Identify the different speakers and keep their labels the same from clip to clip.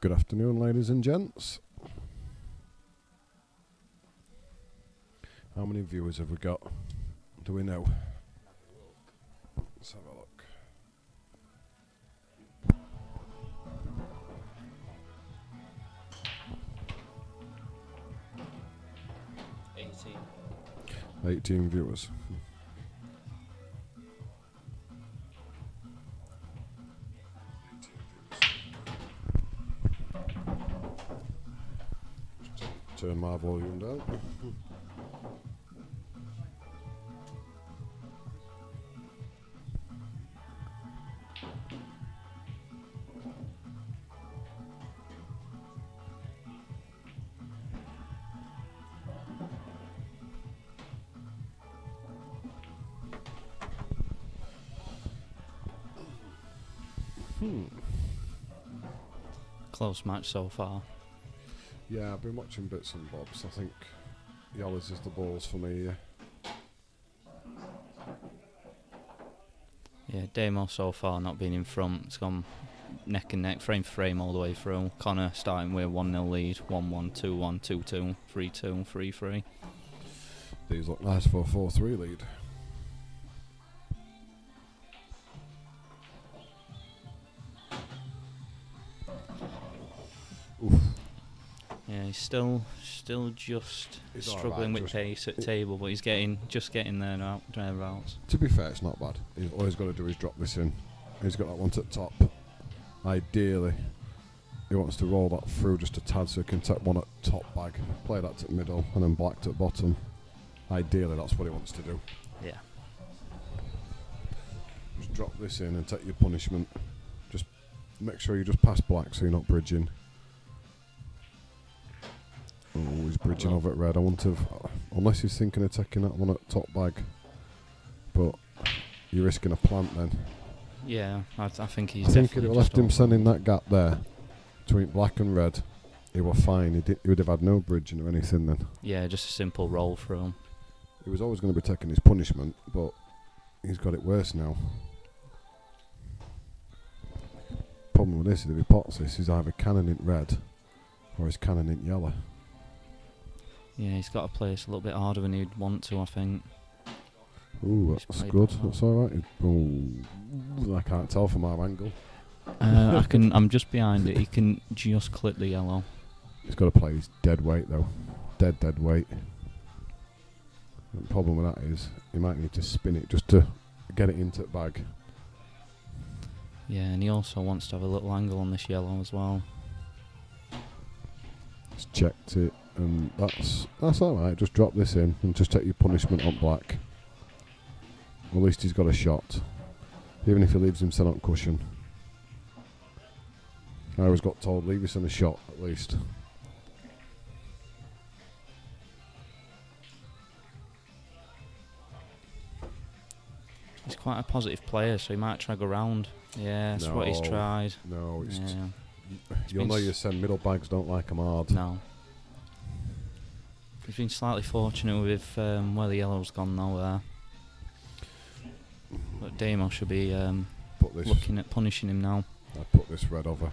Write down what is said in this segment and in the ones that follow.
Speaker 1: Good afternoon, ladies and gents. How many viewers have we got? Do we know? Let's have a look. Eighteen viewers. Turn my volume down.
Speaker 2: Close match so far.
Speaker 1: Yeah, I've been watching bits and bobs. I think Yellows is the balls for me.
Speaker 2: Yeah, Damien so far not being in front. It's gone neck and neck, frame for frame all the way through. Connor starting with 1-0 lead, 1-1, 2-1, 2-2, 3-2, 3-3.
Speaker 1: These look nice for a 4-3 lead. Oof.
Speaker 2: Yeah, he's still just
Speaker 1: He's
Speaker 2: struggling
Speaker 1: alright,
Speaker 2: with pace at table, but he's just getting there now. Thereabouts.
Speaker 1: To be fair, it's not bad. All he's got to do is drop this in. He's got that one to the top. Ideally, he wants to roll that through just a tad so he can take one at top bag, play that to the middle, and then black to the bottom. Ideally, that's what he wants to do.
Speaker 2: Yeah.
Speaker 1: Just drop this in and take your punishment. Just make sure you just pass black so you're not bridging. Oh, he's bridging over at red. I want to, unless he's thinking of taking that one at top bag, but you're risking a plant then.
Speaker 2: Yeah, I think he's.
Speaker 1: I think if you left him sending that gap there between black and red, he were fine. He would have had no bridging or anything then.
Speaker 2: Yeah, just a simple roll through him.
Speaker 1: He was always going to be taking his punishment, but he's got it worse now. Problem with this is if he pots this, he's either cannon in red or he's cannon in yellow.
Speaker 2: Yeah, he's got to play this a little bit harder than he'd want to, I think.
Speaker 1: Ooh, that's good. That's all right. Ooh, I can't tell from our angle.
Speaker 2: I'm just behind it. He can just clip the yellow.
Speaker 1: He's got to play his dead weight though. Dead weight. The problem with that is he might need to spin it just to get it into the bag.
Speaker 2: Yeah, and he also wants to have a little angle on this yellow as well.
Speaker 1: He's checked it, and that's all right. Just drop this in and just take your punishment on black. At least he's got a shot, even if he leaves him set on cushion. I always got told leave us in a shot at least.
Speaker 2: He's quite a positive player, so he might try go round. Yeah, that's what he's tried.
Speaker 1: No, it's
Speaker 2: yeah.
Speaker 1: You'll know you send middle bags don't like them hard.
Speaker 2: No. He's been slightly fortunate with where the yellow's gone though there. But Damien should be looking at punishing him now.
Speaker 1: I put this red over.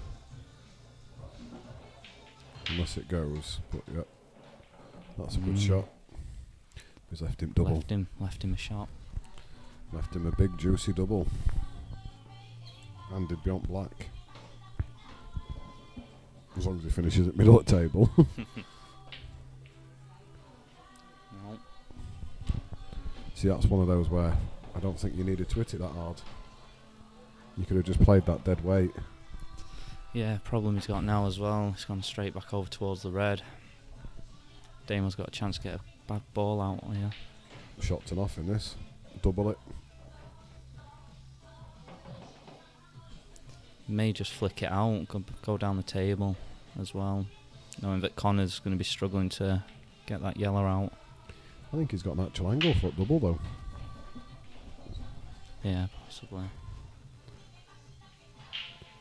Speaker 1: Unless it goes, but yeah. That's a good shot. He's left him double.
Speaker 2: Left him a shot.
Speaker 1: Left him a big juicy double. Handed beyond black. As long as he finishes at middle of the table.
Speaker 2: No.
Speaker 1: See, that's one of those where I don't think you needed to hit it that hard. You could have just played that dead weight.
Speaker 2: Yeah, problem he's got now as well. He's gone straight back over towards the red. Damon's got a chance to get a bad ball out here.
Speaker 1: Shot to nothing this. Double it.
Speaker 2: May just flick it out, go down the table as well, knowing that Connor's going to be struggling to get that yellow out.
Speaker 1: I think he's got an actual angle for a double though.
Speaker 2: Yeah, possibly.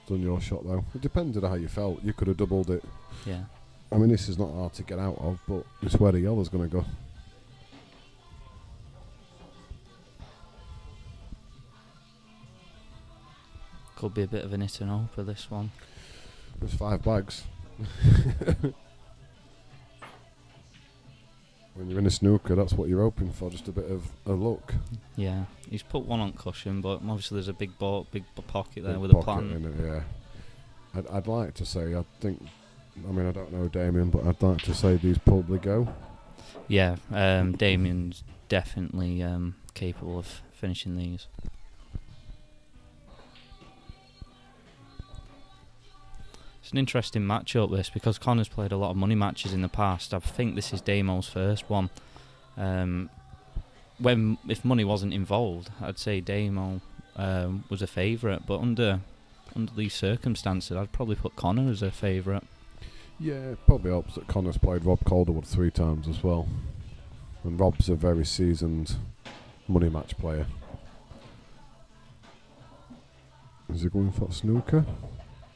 Speaker 1: Done your shot though. It depended on how you felt. You could have doubled it.
Speaker 2: Yeah.
Speaker 1: I mean, this is not hard to get out of, but it's where the yellow's going to go.
Speaker 2: Could be a bit of an hit and hope for this one.
Speaker 1: It's 5 bags. When you're in a snooker, that's what you're hoping for, just a bit of a look.
Speaker 2: Yeah, he's put one on cushion, but obviously there's a big pocket there
Speaker 1: Big
Speaker 2: with a
Speaker 1: pocket
Speaker 2: plant.
Speaker 1: in it, yeah. I'd like to say, I don't know Damien, but I'd like to say these probably go.
Speaker 2: Yeah, Damien's definitely capable of finishing these. It's an interesting matchup, this, because Connor's played a lot of money matches in the past. I think this is Damo's first one. If money wasn't involved, I'd say Damo was a favourite, but under these circumstances, I'd probably put Connor as a favourite.
Speaker 1: Yeah, it probably helps that Connor's played Rob Calderwood 3 times as well. And Rob's a very seasoned money match player. Is he going for snooker?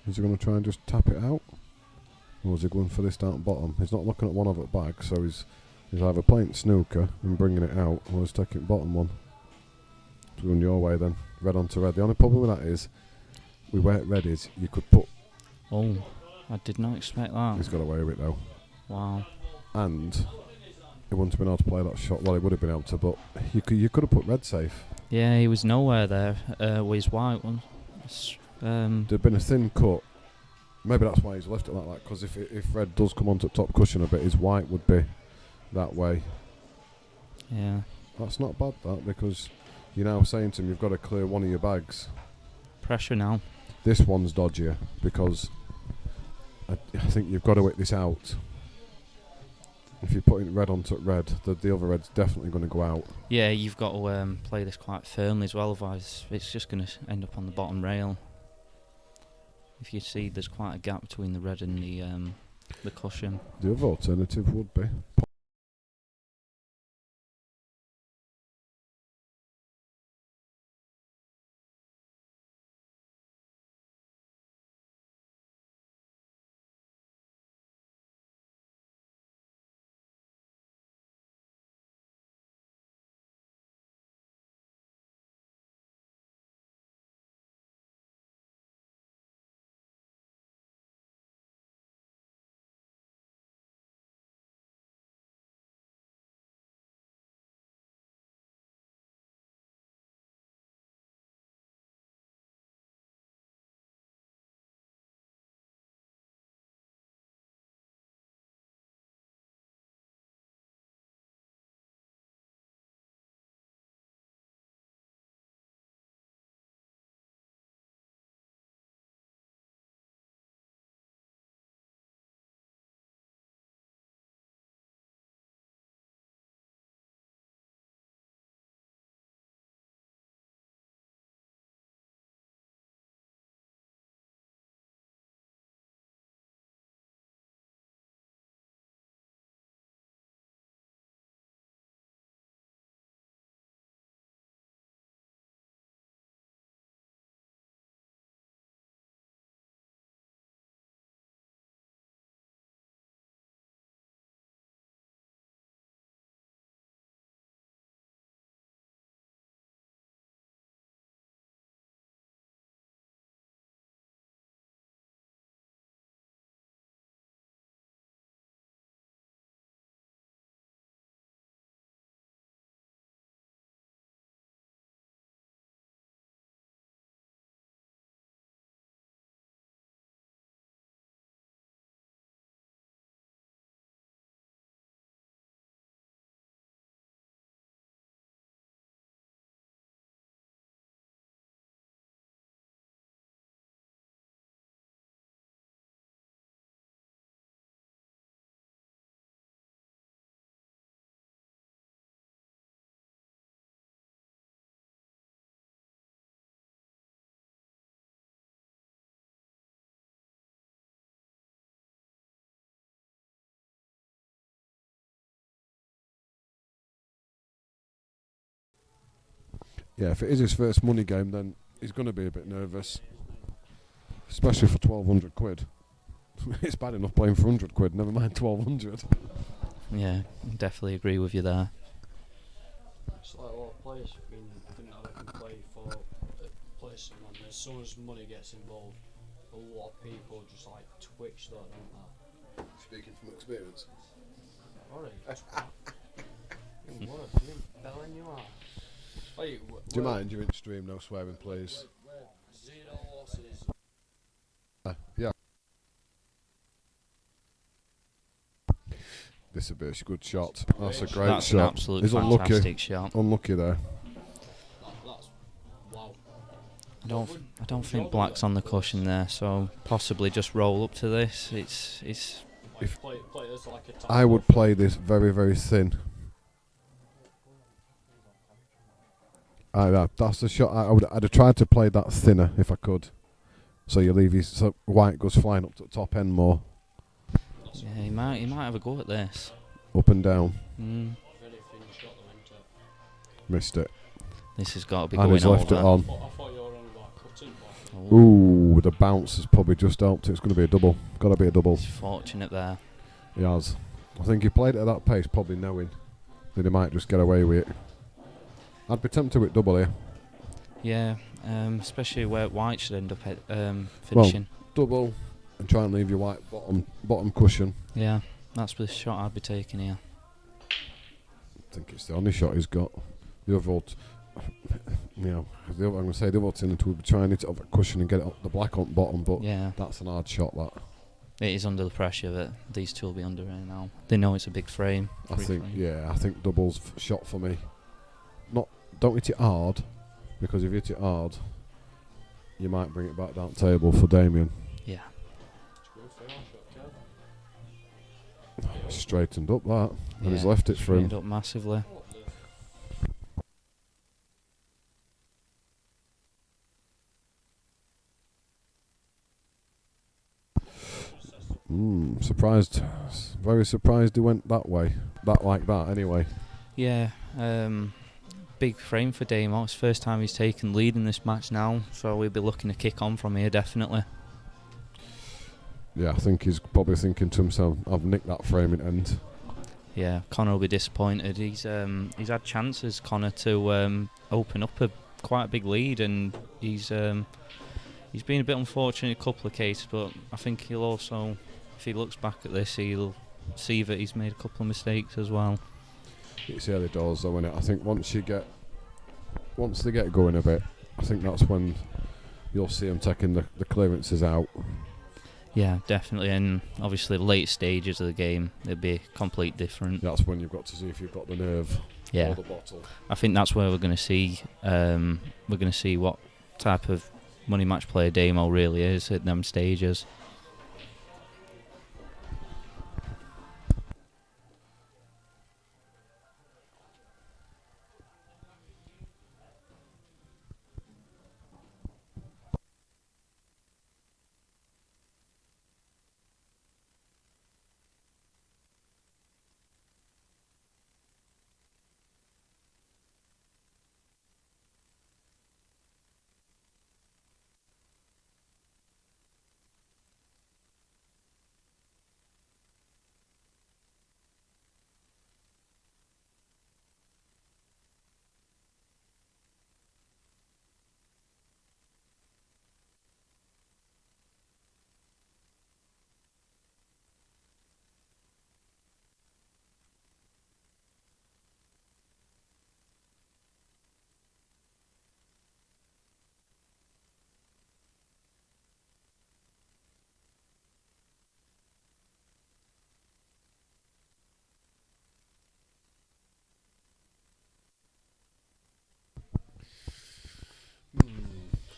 Speaker 1: Is he going to try and just tap it out? Or is he going for this down bottom? He's not looking at one of it back, so he's either playing snooker and bringing it out, or he's taking bottom one. It's going your way then. Red onto red. The only problem with that is, with where red is, you could put...
Speaker 2: Oh, I did not expect that.
Speaker 1: He's got away with it though.
Speaker 2: Wow.
Speaker 1: And he wouldn't have been able to play that shot. Well, he would have been able to, but you could have put red safe.
Speaker 2: Yeah, he was nowhere there with his white one.
Speaker 1: There'd been a thin cut. Maybe that's why he's left it like that, because if red does come onto top cushion a bit, his white would be that way.
Speaker 2: Yeah.
Speaker 1: That's not bad, that, because you're now saying to him you've got to clear one of your bags.
Speaker 2: Pressure now.
Speaker 1: This one's dodgier, because I think you've got to hit this out. If you're putting red onto red, the other red's definitely going to go out.
Speaker 2: Yeah, you've got to play this quite firmly as well, otherwise it's just going to end up on the bottom rail. If you see, there's quite a gap between the red and the cushion.
Speaker 1: The other alternative would be... Yeah, if it is his first money game, then he's going to be a bit nervous. Especially for 1,200 quid. It's bad enough playing for 100 quid, never mind 1,200.
Speaker 2: Yeah, definitely agree with you there.
Speaker 3: It's like a lot of players think that they can play for a place, and as soon as money gets involved, a lot of people just like twitch though, don't they?
Speaker 1: Speaking from experience.
Speaker 3: Alright. What a belling you are. Wait,
Speaker 1: Do you mind? You're in stream, no swearing, please.
Speaker 3: 0 losses.
Speaker 1: Yeah. This would be a good shot. That's a great
Speaker 2: That's
Speaker 1: shot.
Speaker 2: an absolute
Speaker 1: He's
Speaker 2: fantastic shot.
Speaker 1: Unlucky there.
Speaker 3: That's wow.
Speaker 2: I don't think Black's on the cushion there, so possibly just roll up to this. It's
Speaker 1: If-
Speaker 3: Play this like a top
Speaker 1: I would play this very, very thin. That's the shot. I'd have tried to play that thinner if I could. So you leave his white goes flying up to the top end more,
Speaker 2: yeah, he might have a go at this.
Speaker 1: up and down.
Speaker 2: Mm.
Speaker 3: very thin shot though, isn't it?
Speaker 1: Missed it,
Speaker 2: This has got to be
Speaker 1: and
Speaker 2: going
Speaker 1: he's left it
Speaker 2: over.
Speaker 1: on.
Speaker 3: I thought you were on about cutting, but
Speaker 2: Oh,
Speaker 1: Ooh, the bounce has probably just helped. It's going to be a double. Got to be a double.
Speaker 2: he's fortunate there.
Speaker 1: He has. I think he played it at that pace, probably knowing that he might just get away with it. I'd be tempted with double here.
Speaker 2: Yeah, especially where White should end up finishing.
Speaker 1: Double and try and leave your white bottom cushion.
Speaker 2: Yeah, that's the shot I'd be taking here.
Speaker 1: I think it's the only shot he's got. The other, I'm going to say the other alternative would be trying it up a cushion and get it up the black on bottom, but
Speaker 2: Yeah,
Speaker 1: that's an hard shot. That
Speaker 2: it is under the pressure that these two will be under right now. They know it's a big frame.
Speaker 1: I
Speaker 2: big
Speaker 1: think,
Speaker 2: frame.
Speaker 1: yeah, I think double's shot for me. Don't hit it hard, because if you hit it hard, you might bring it back down table for Damien.
Speaker 2: Yeah.
Speaker 3: it's good fair shot, Kev.
Speaker 1: Straightened up that, and he's
Speaker 2: Yeah,
Speaker 1: left it for him.
Speaker 2: straightened up massively.
Speaker 3: What the
Speaker 1: Surprised, very surprised he went that way, like that. Anyway,
Speaker 2: Yeah, big frame for Damo. It's first time he's taken lead in this match now, so we'll be looking to kick on from here definitely.
Speaker 1: yeah, I think he's probably thinking to himself, "I've nicked that framing end."
Speaker 2: Yeah, Connor will be disappointed. He's had chances, Connor, to open up quite a big lead, and he's been a bit unfortunate in a couple of cases. But I think he'll also, if he looks back at this, he'll see that he's made a couple of mistakes as well.
Speaker 1: It's early doors though, isn't it? I think once they get going a bit, I think that's when you'll see them taking the clearances out.
Speaker 2: Yeah, definitely, and obviously the late stages of the game, it'll be complete different.
Speaker 1: That's when you've got to see if you've got the nerve
Speaker 2: Yeah,
Speaker 1: or the bottle.
Speaker 2: I think that's where we're going to see what type of money match player Damo really is at them stages.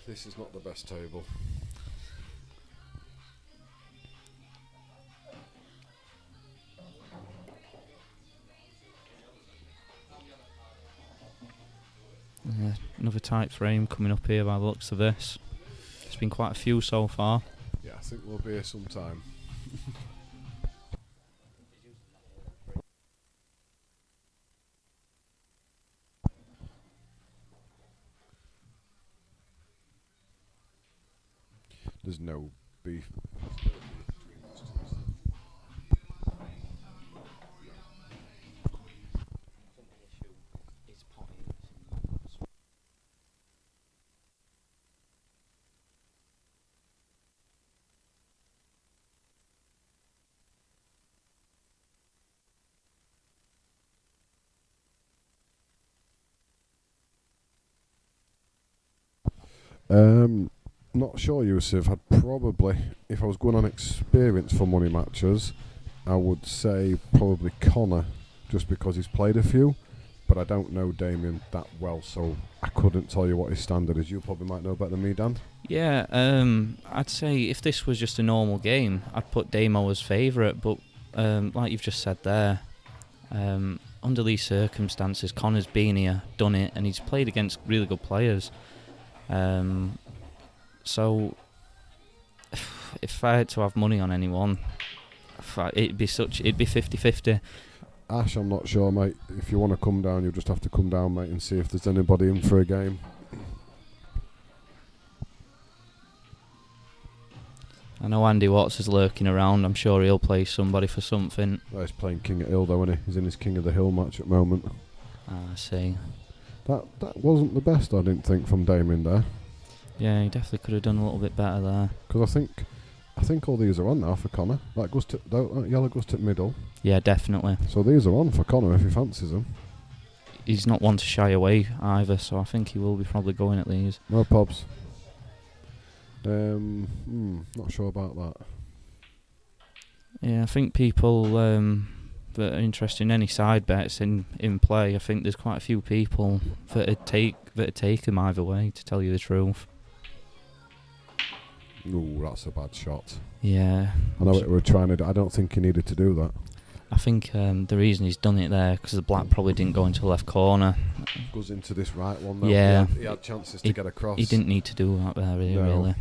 Speaker 1: This is not the best table.
Speaker 2: Another tight frame coming up here by the looks of this. It's been quite a few so far.
Speaker 1: Yeah, I think we'll be here sometime. There's no beef. Not sure, Yusuf. I'd probably, if I was going on experience for money matches, I would say probably Connor, just because he's played a few. But I don't know Damien that well, so I couldn't tell you what his standard is. You probably might know better than me, Dan.
Speaker 2: Yeah, I'd say if this was just a normal game, I'd put Damo as favourite. But like you've just said there, under these circumstances, Connor's been here, done it, and he's played against really good players. So if I had to have money on anyone, it'd be 50-50.
Speaker 1: Ash, I'm not sure, mate. If you want to come down, you'll just have to come down, mate, and see if there's anybody in for a game.
Speaker 2: I know Andy Watts is lurking around. I'm sure he'll play somebody for something.
Speaker 1: Oh, he's playing King of Hill, though, isn't he? He's in his King of the Hill match at the moment.
Speaker 2: I see.
Speaker 1: That wasn't the best, I didn't think, from Damien there.
Speaker 2: Yeah, he definitely could have done a little bit better there.
Speaker 1: Because I think all these are on now for Connor. That yellow goes to middle.
Speaker 2: Yeah, definitely.
Speaker 1: So these are on for Connor if he fancies them.
Speaker 2: He's not one to shy away either, so I think he will be probably going at these.
Speaker 1: No pobs. Not sure about that.
Speaker 2: Yeah, I think people that are interested in any side bets in play, I think there's quite a few people that'd take him either way, to tell you the truth.
Speaker 1: Ooh, that's a bad shot.
Speaker 2: Yeah.
Speaker 1: I know what we were trying to do. I don't think he needed to do that.
Speaker 2: I think the reason he's done it there, because the black probably didn't go into the left corner.
Speaker 1: Goes into this right one though.
Speaker 2: Yeah.
Speaker 1: He had chances to get across.
Speaker 2: He didn't need to do that there, really.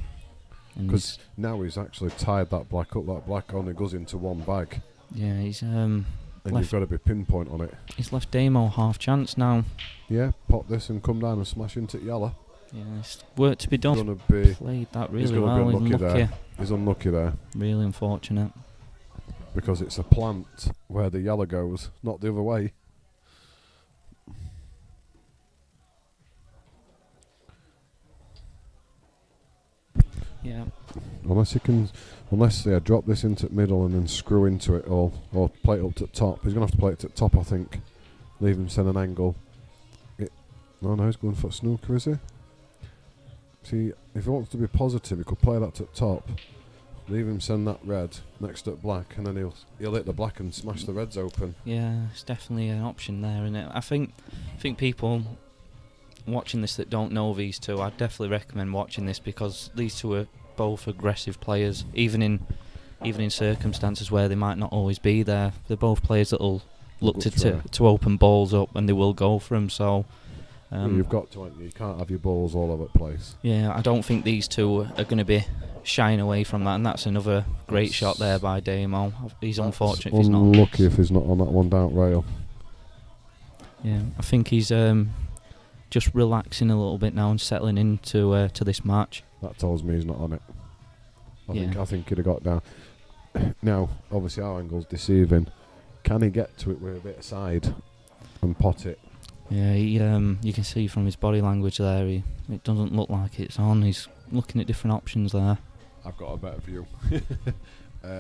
Speaker 1: Because now he's actually tied that black up. That black only goes into one bag.
Speaker 2: Yeah, he's
Speaker 1: and you've got to be pinpoint on it.
Speaker 2: He's left Damo half chance now.
Speaker 1: Yeah, pop this and come down and smash into yellow.
Speaker 2: Yeah, it's work to be done. Played that really well.
Speaker 1: He's unlucky there. He's unlucky there.
Speaker 2: Really unfortunate.
Speaker 1: Because it's a plant where the yellow goes, not the other way.
Speaker 2: Yeah.
Speaker 1: Unless they drop this into the middle and then screw into it or play it up to the top. He's going to have to play it to the top, I think. Leave him send an angle. No, he's going for snooker, is he? See, if he wants to be positive, he could play that to the top. Leave him send that red next to the black, and then he'll hit the black and smash the reds open.
Speaker 2: Yeah, it's definitely an option there, isn't it? I think people watching this that don't know these two, I'd definitely recommend watching this, because these two are both aggressive players, even in circumstances where they might not always be there. They're both players that'll look to open balls up, and they will go for them. So
Speaker 1: you've got to, you can't have your balls all over the place.
Speaker 2: Yeah, I don't think these two are going to be shying away from that, and that's another great shot there by Damo. He's unfortunate if he's not.
Speaker 1: Unlucky if he's not on that one down rail.
Speaker 2: Yeah, I think he's just relaxing a little bit now and settling into to this match.
Speaker 1: That tells me he's not on it. I think he'd have got down. Now, obviously our angle's deceiving. Can he get to it with a bit of side and pot it?
Speaker 2: Yeah, you can see from his body language there, it doesn't look like it's on. He's looking at different options there.
Speaker 1: I've got a better view. He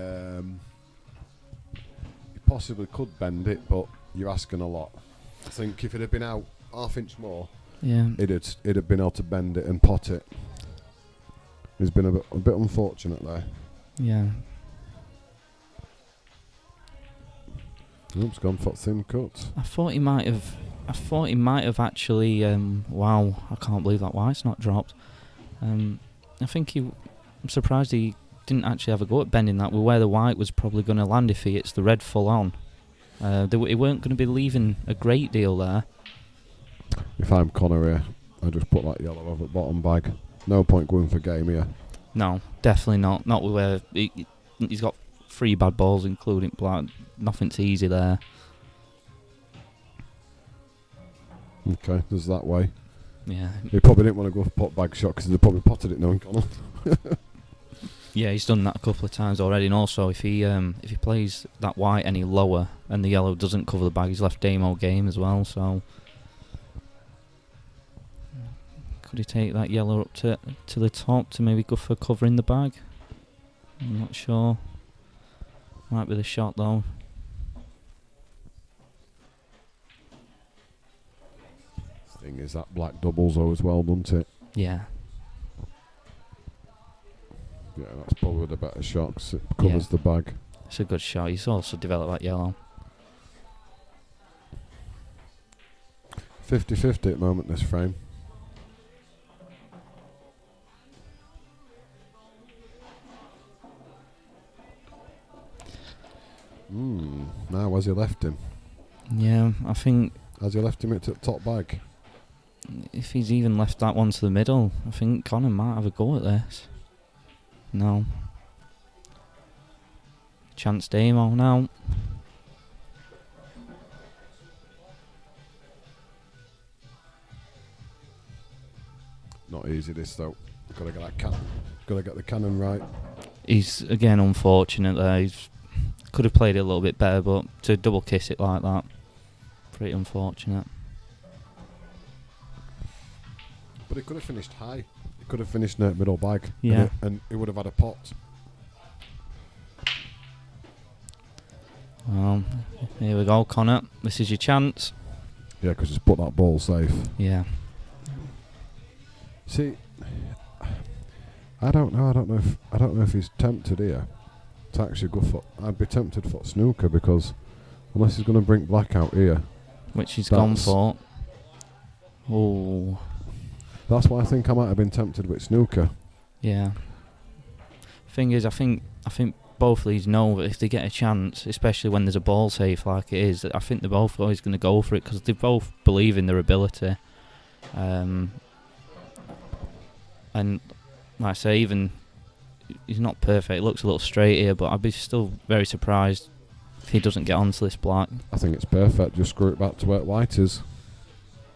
Speaker 1: possibly could bend it, but you're asking a lot. I think if it had been out half inch more, it'd have been able to bend it and pot it. He's been a bit unfortunate there.
Speaker 2: Yeah.
Speaker 1: Oops, gone for thin cut.
Speaker 2: I thought he might have actually. Wow, I can't believe that white's not dropped. I'm surprised he didn't actually have a go at bending that. Where the white was probably going to land if he hits the red full on. They weren't going to be leaving a great deal there.
Speaker 1: If I'm Connor here, I just put that yellow over the bottom bag. No point going for game here.
Speaker 2: No, definitely not. Not where he's got 3 bad balls, including black. Nothing's easy there.
Speaker 1: Okay, there's that way.
Speaker 2: Yeah.
Speaker 1: He probably didn't want to go for pot bag shot because they probably potted it knowing Connor.
Speaker 2: Yeah, he's done that a couple of times already, and also if he plays that white any lower and the yellow doesn't cover the bag, he's left Damo game as well. So could he take that yellow up to the top to maybe go for covering the bag? I'm not sure. Might be the shot though.
Speaker 1: Thing is that black doubles though as well, doesn't it?
Speaker 2: Yeah.
Speaker 1: Yeah, that's probably the better shot 'cause it covers the bag.
Speaker 2: It's a good shot. He's also developed that yellow.
Speaker 1: 50-50 at the moment, this frame. Now has he left him?
Speaker 2: Yeah, I think
Speaker 1: Has he left him at the top bag?
Speaker 2: if he's even left that one to the middle, I think Connor might have a go at this. No. Chance Damo now.
Speaker 1: Not easy this though. Got to get that cannon. Got to get the cannon right.
Speaker 2: He's again unfortunate there. He's could have played it a little bit better, but to double kiss it like that, pretty unfortunate.
Speaker 1: But it could have finished high. It could have finished in the middle bag.
Speaker 2: Yeah.
Speaker 1: And it would have had a pot.
Speaker 2: Well, here we go, Connor. This is your chance.
Speaker 1: Yeah, because it's put that ball safe.
Speaker 2: Yeah.
Speaker 1: See, I don't know. I don't know if he's tempted here to actually go for. I'd be tempted for snooker because unless he's going to bring black out here,
Speaker 2: Which he's gone for. Oh.
Speaker 1: That's why I think I might have been tempted with snooker.
Speaker 2: Yeah. Thing is, I think both of these know that if they get a chance, especially when there's a ball safe like it is, I think they're both always going to go for it because they both believe in their ability. And like I say, even he's not perfect. It looks a little straight here, but I'd be still very surprised if he doesn't get onto this black.
Speaker 1: I think it's perfect. Just screw it back to where white is,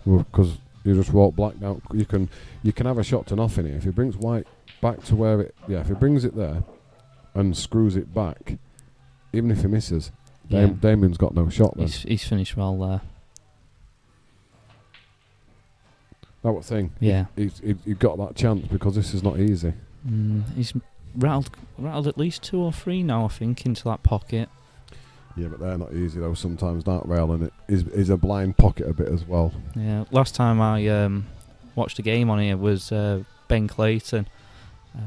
Speaker 1: because you just walk black down. You can have a shot to nothing here if he brings white back to where it. Yeah, if he brings it there and screws it back, even if he misses, Damien's got no shot then.
Speaker 2: He's finished well there.
Speaker 1: That was the thing.
Speaker 2: Yeah.
Speaker 1: He got that chance because this is not easy.
Speaker 2: He's rattled at least 2 or 3 now, I think, into that pocket.
Speaker 1: Yeah, but they're not easy though. Sometimes that rail and it is a blind pocket a bit as well.
Speaker 2: Yeah. Last time I watched a game on here was Ben Clayton.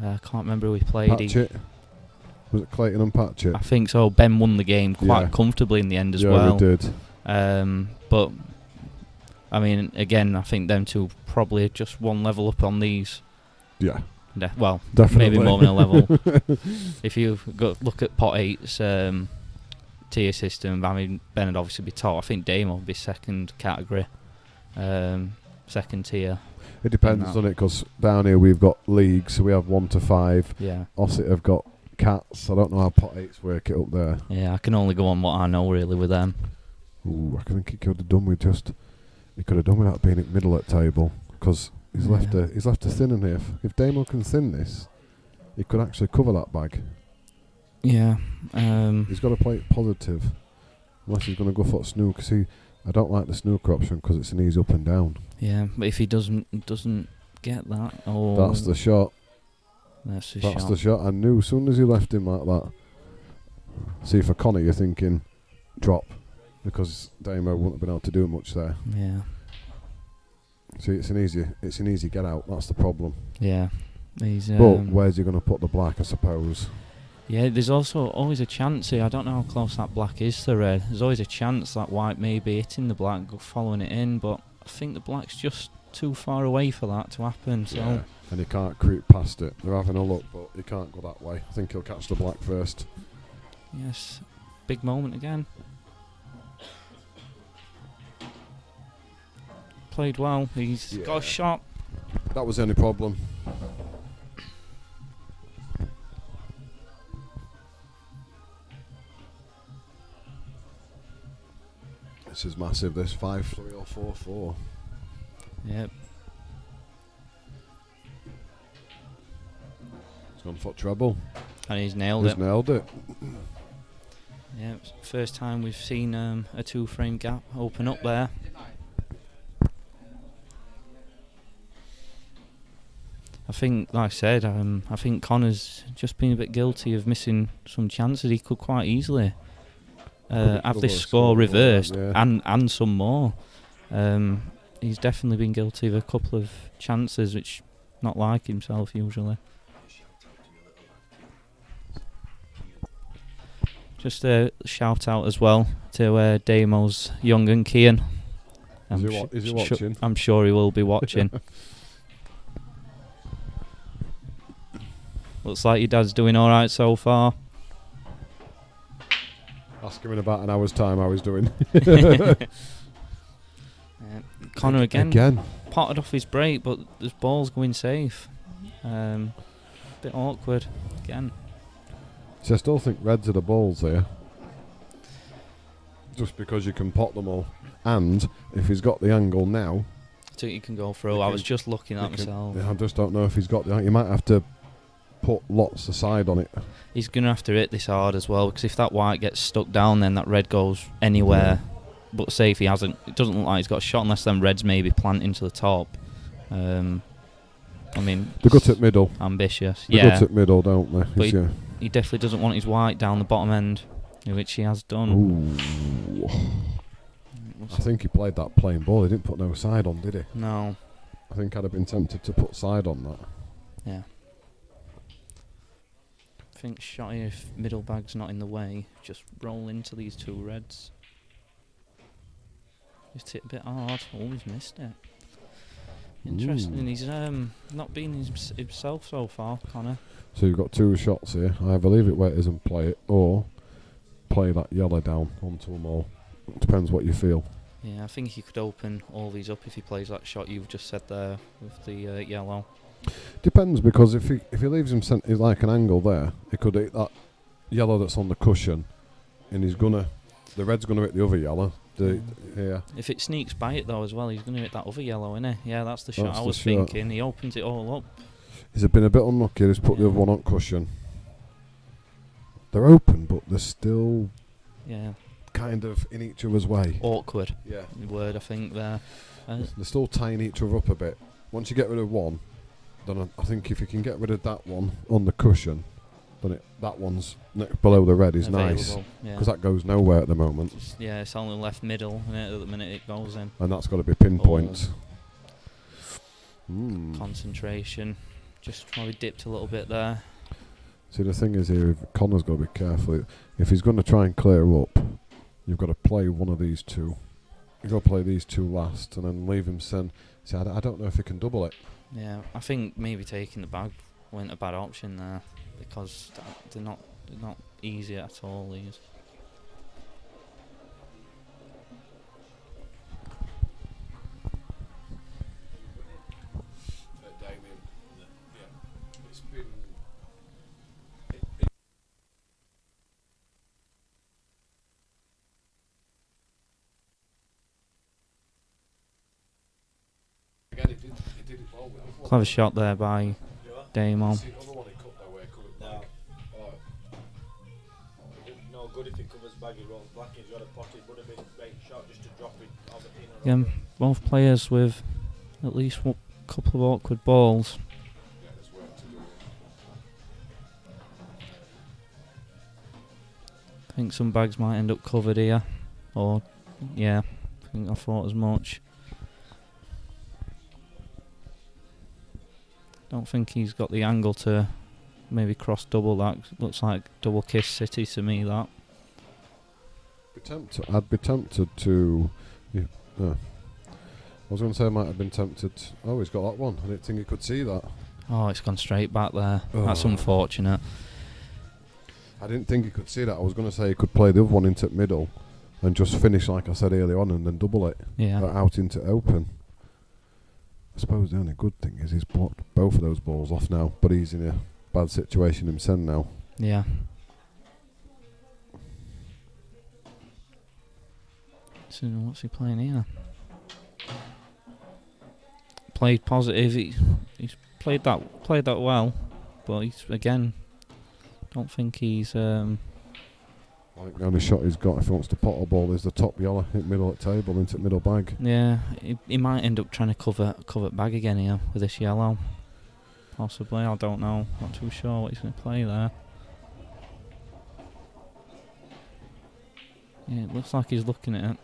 Speaker 2: I can't remember who he played.
Speaker 1: Patchett. Was it Clayton and Patchett?
Speaker 2: I think so. Ben won the game quite comfortably in the end as well.
Speaker 1: Yeah, he did.
Speaker 2: But I mean, again, I think them two probably just one level up on these.
Speaker 1: Yeah.
Speaker 2: Well,
Speaker 1: definitely.
Speaker 2: maybe more than a level. If you look at Pot 8's tier system, I mean, Ben would obviously be top. I think Damo would be second category, second tier.
Speaker 1: It depends, doesn't it? Because down here we've got leagues, so we have 1 to 5.
Speaker 2: Yeah.
Speaker 1: Ossett have got cats. I don't know how Pot 8's work it up there.
Speaker 2: Yeah, I can only go on what I know really with them.
Speaker 1: Ooh, I think he could have done with He could have done without being in middle at table because he's left a thin in here. If Damo can thin this, he could actually cover that bag.
Speaker 2: Yeah.
Speaker 1: He's got to play it positive, unless he's going to go for snooker. See, I don't like the snooker option because it's an easy up and down.
Speaker 2: Yeah, but if he doesn't get that,
Speaker 1: that's the shot.
Speaker 2: That's
Speaker 1: the shot. I knew as soon as he left him like that. See, for Connor, you're thinking drop because Damo wouldn't have been able to do much there.
Speaker 2: Yeah.
Speaker 1: See, it's an easy get out. That's the problem.
Speaker 2: Yeah.
Speaker 1: But where's he going to put the black? I suppose.
Speaker 2: Yeah, there's also always a chance here. I don't know how close that black is to red. There's always a chance that white may be hitting the black, following it in, but I think the black's just too far away for that to happen. So.
Speaker 1: Yeah, and he can't creep past it. They're having a look, but he can't go that way. I think he'll catch the black first.
Speaker 2: Yes, big moment again. Played well. He's got a shot.
Speaker 1: That was the only problem. This is massive. This 5-3 or 4-4.
Speaker 2: Yep.
Speaker 1: He's gone for treble.
Speaker 2: And he's nailed
Speaker 1: it. Nailed it.
Speaker 2: Yeah, first time we've seen a 2-frame gap open up there. I think, like I said, I think Connor's just been a bit guilty of missing some chances. He could quite easily have this score reversed and some more. He's definitely been guilty of a couple of chances, which not like himself usually. Just a shout out as well to Damo's young and Kian.
Speaker 1: Is he watching?
Speaker 2: I'm sure he will be watching. Looks like your dad's doing all right so far.
Speaker 1: Ask him in about an hour's time how he's doing.
Speaker 2: Connor again potted off his break, but this ball's going safe. Bit awkward again.
Speaker 1: So I still think reds are the balls here, just because you can pot them all. And if he's got the angle now,
Speaker 2: I think you can go through. I was just looking at myself.
Speaker 1: I just don't know if he's got the angle. You might have to put lots aside on it.
Speaker 2: He's going to have to hit this hard as well, because if that white gets stuck down, then that red goes anywhere. Yeah. But say if he hasn't, it doesn't look like he's got a shot unless them reds maybe plant into the top. I mean,
Speaker 1: they gut at middle.
Speaker 2: Ambitious.
Speaker 1: They gut at middle, don't they?
Speaker 2: But he definitely doesn't want his white down the bottom end, which he has done.
Speaker 1: Ooh. I think he played that plain ball. He didn't put no side on, did he?
Speaker 2: No.
Speaker 1: I think I'd have been tempted to put side on that.
Speaker 2: Yeah. I think shotty, if middle bag's not in the way, just roll into these two reds. Just hit a bit hard. Oh, he's missed it. Interesting. He's not been himself so far, Connor.
Speaker 1: So you've got two shots here. Either leave it where it is and play it, or play that yellow down onto them all. It depends what you feel.
Speaker 2: Yeah, I think he could open all these up if he plays that shot you've just said there with the yellow.
Speaker 1: Depends, because if he leaves him like an angle there, he could hit that yellow that's on the cushion, and the red's gonna hit the other yellow. Yeah.
Speaker 2: If it sneaks by it though as well, he's gonna hit that other yellow, isn't he? Yeah, that's the shot I was thinking. He opens it all up.
Speaker 1: He's been a bit unlucky. He's put the other one on cushion. They're open, but they're still kind of in each other's way.
Speaker 2: Awkward.
Speaker 1: Yeah.
Speaker 2: The word I think there.
Speaker 1: They're still tying each other up a bit. Once you get rid of one, then I think if you can get rid of that one on the cushion, then that one's below the red is nice, because that goes nowhere at the moment.
Speaker 2: It's only left middle, and at the minute it goes in.
Speaker 1: And that's got to be pinpoint.
Speaker 2: Concentration. Just probably dipped a little bit there.
Speaker 1: See, the thing is here, Connor's got to be careful. If he's going to try and clear up, you've got to play one of these two. You've got to play these two last, and then leave him send. See, I don't know if he can double it.
Speaker 2: Yeah, I think maybe taking the bag wasn't a bad option there, because they're not easy at all, these.
Speaker 1: Damien, it's been. Again, he did it well.
Speaker 2: Clever shot there by Damien.
Speaker 3: No good if it covers baggy rolls black. He's got a pocket, would have been a great shot just to drop it over in.
Speaker 2: Both players with at least a couple of awkward balls.
Speaker 1: Yeah, there's work to do.
Speaker 2: I think some bags might end up covered here, or I think I thought as much. Don't think he's got the angle to maybe cross double that. Looks like double kiss city to me, that.
Speaker 1: I'd be tempted to. I was going to say I might have been tempted. Oh, he's got that one. I didn't think he could see that.
Speaker 2: Oh, it's gone straight back there.
Speaker 1: Oh.
Speaker 2: That's unfortunate.
Speaker 1: I didn't think he could see that. I was going to say he could play the other one into middle and just finish like I said earlier on, and then double it out into open. I suppose the only good thing is he's blocked both of those balls off now, but he's in a bad situation himself now.
Speaker 2: Yeah. So what's he playing here? Played positive. He's played that well, but he's again. Don't think he's.
Speaker 1: I think the only shot he's got if he wants to pot a ball is the top yellow, hit middle at table into middle bag.
Speaker 2: Yeah, he might end up trying to cover bag again here with this yellow. Possibly, I don't know. Not too sure what he's going to play there. Yeah, it looks like he's looking at it.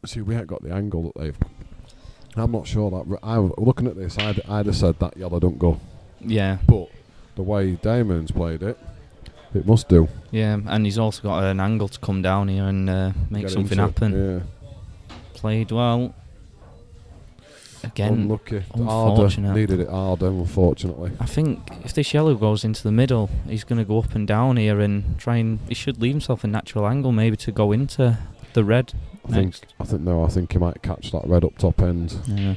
Speaker 1: See, we ain't got the angle that they've. I'm not sure that. Looking at this, I'd have said that yellow don't go.
Speaker 2: Yeah.
Speaker 1: But the way Damien's played it, it must do.
Speaker 2: Yeah, and he's also got an angle to come down here and make
Speaker 1: Get
Speaker 2: something
Speaker 1: into
Speaker 2: happen.
Speaker 1: Yeah.
Speaker 2: Played well. Again,
Speaker 1: Unlucky.
Speaker 2: unfortunate.
Speaker 1: Harder. Needed it harder, unfortunately.
Speaker 2: I think if this yellow goes into the middle, he's going to go up and down here and try and... He should leave himself a natural angle maybe to go into the red next.
Speaker 1: I think he might catch that red up top end.
Speaker 2: Yeah.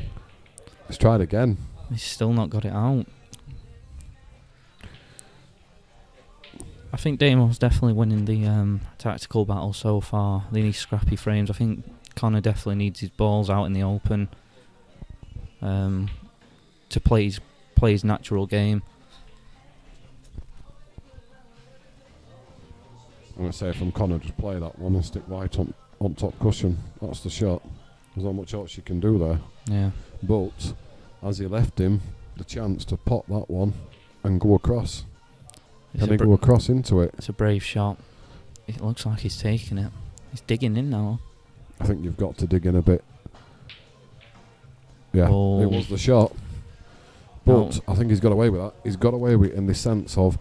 Speaker 1: He's tried again.
Speaker 2: He's still not got it out. I think Damon's definitely winning the tactical battle so far. They need scrappy frames. I think Connor definitely needs his balls out in the open to play his natural game.
Speaker 1: I'm going to say from Connor, just play that one and stick white on top cushion. That's the shot. There's not much else you can do there.
Speaker 2: Yeah.
Speaker 1: But as he left him the chance to pop that one and go across. Can he go across into it?
Speaker 2: It's a brave shot. It looks like he's taking it. He's digging in now.
Speaker 1: I think you've got to dig in a bit. Yeah,
Speaker 2: Oh.
Speaker 1: it was the shot. But I think he's got away with that. He's got away with it in the sense of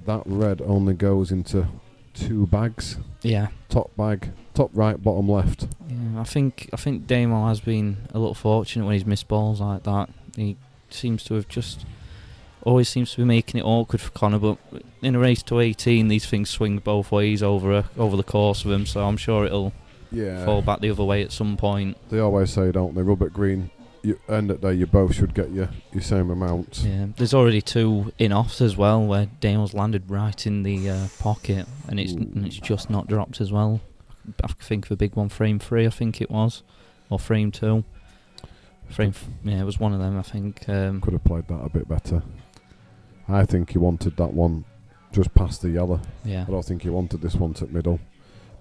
Speaker 1: that red only goes into 2 bags.
Speaker 2: Yeah.
Speaker 1: Top bag, top right, bottom left.
Speaker 2: Yeah, I think Damo has been a little fortunate when he's missed balls like that. He seems to have always seems to be making it awkward for Connor, but in a race to 18 these things swing both ways over the course of him, so I'm sure it'll fall back the other way at some point.
Speaker 1: They always say, don't they, rub it green, you end it there, you both should get your same amount.
Speaker 2: Yeah, there's already 2 in-offs as well where Damo's landed right in the pocket and it's just not dropped as well. I think of a big one, frame 3 I think it was, or frame 2. It was one of them I think.
Speaker 1: Could have played that a bit better. I think he wanted that one just past the yellow.
Speaker 2: Yeah.
Speaker 1: I don't think he wanted this one to middle.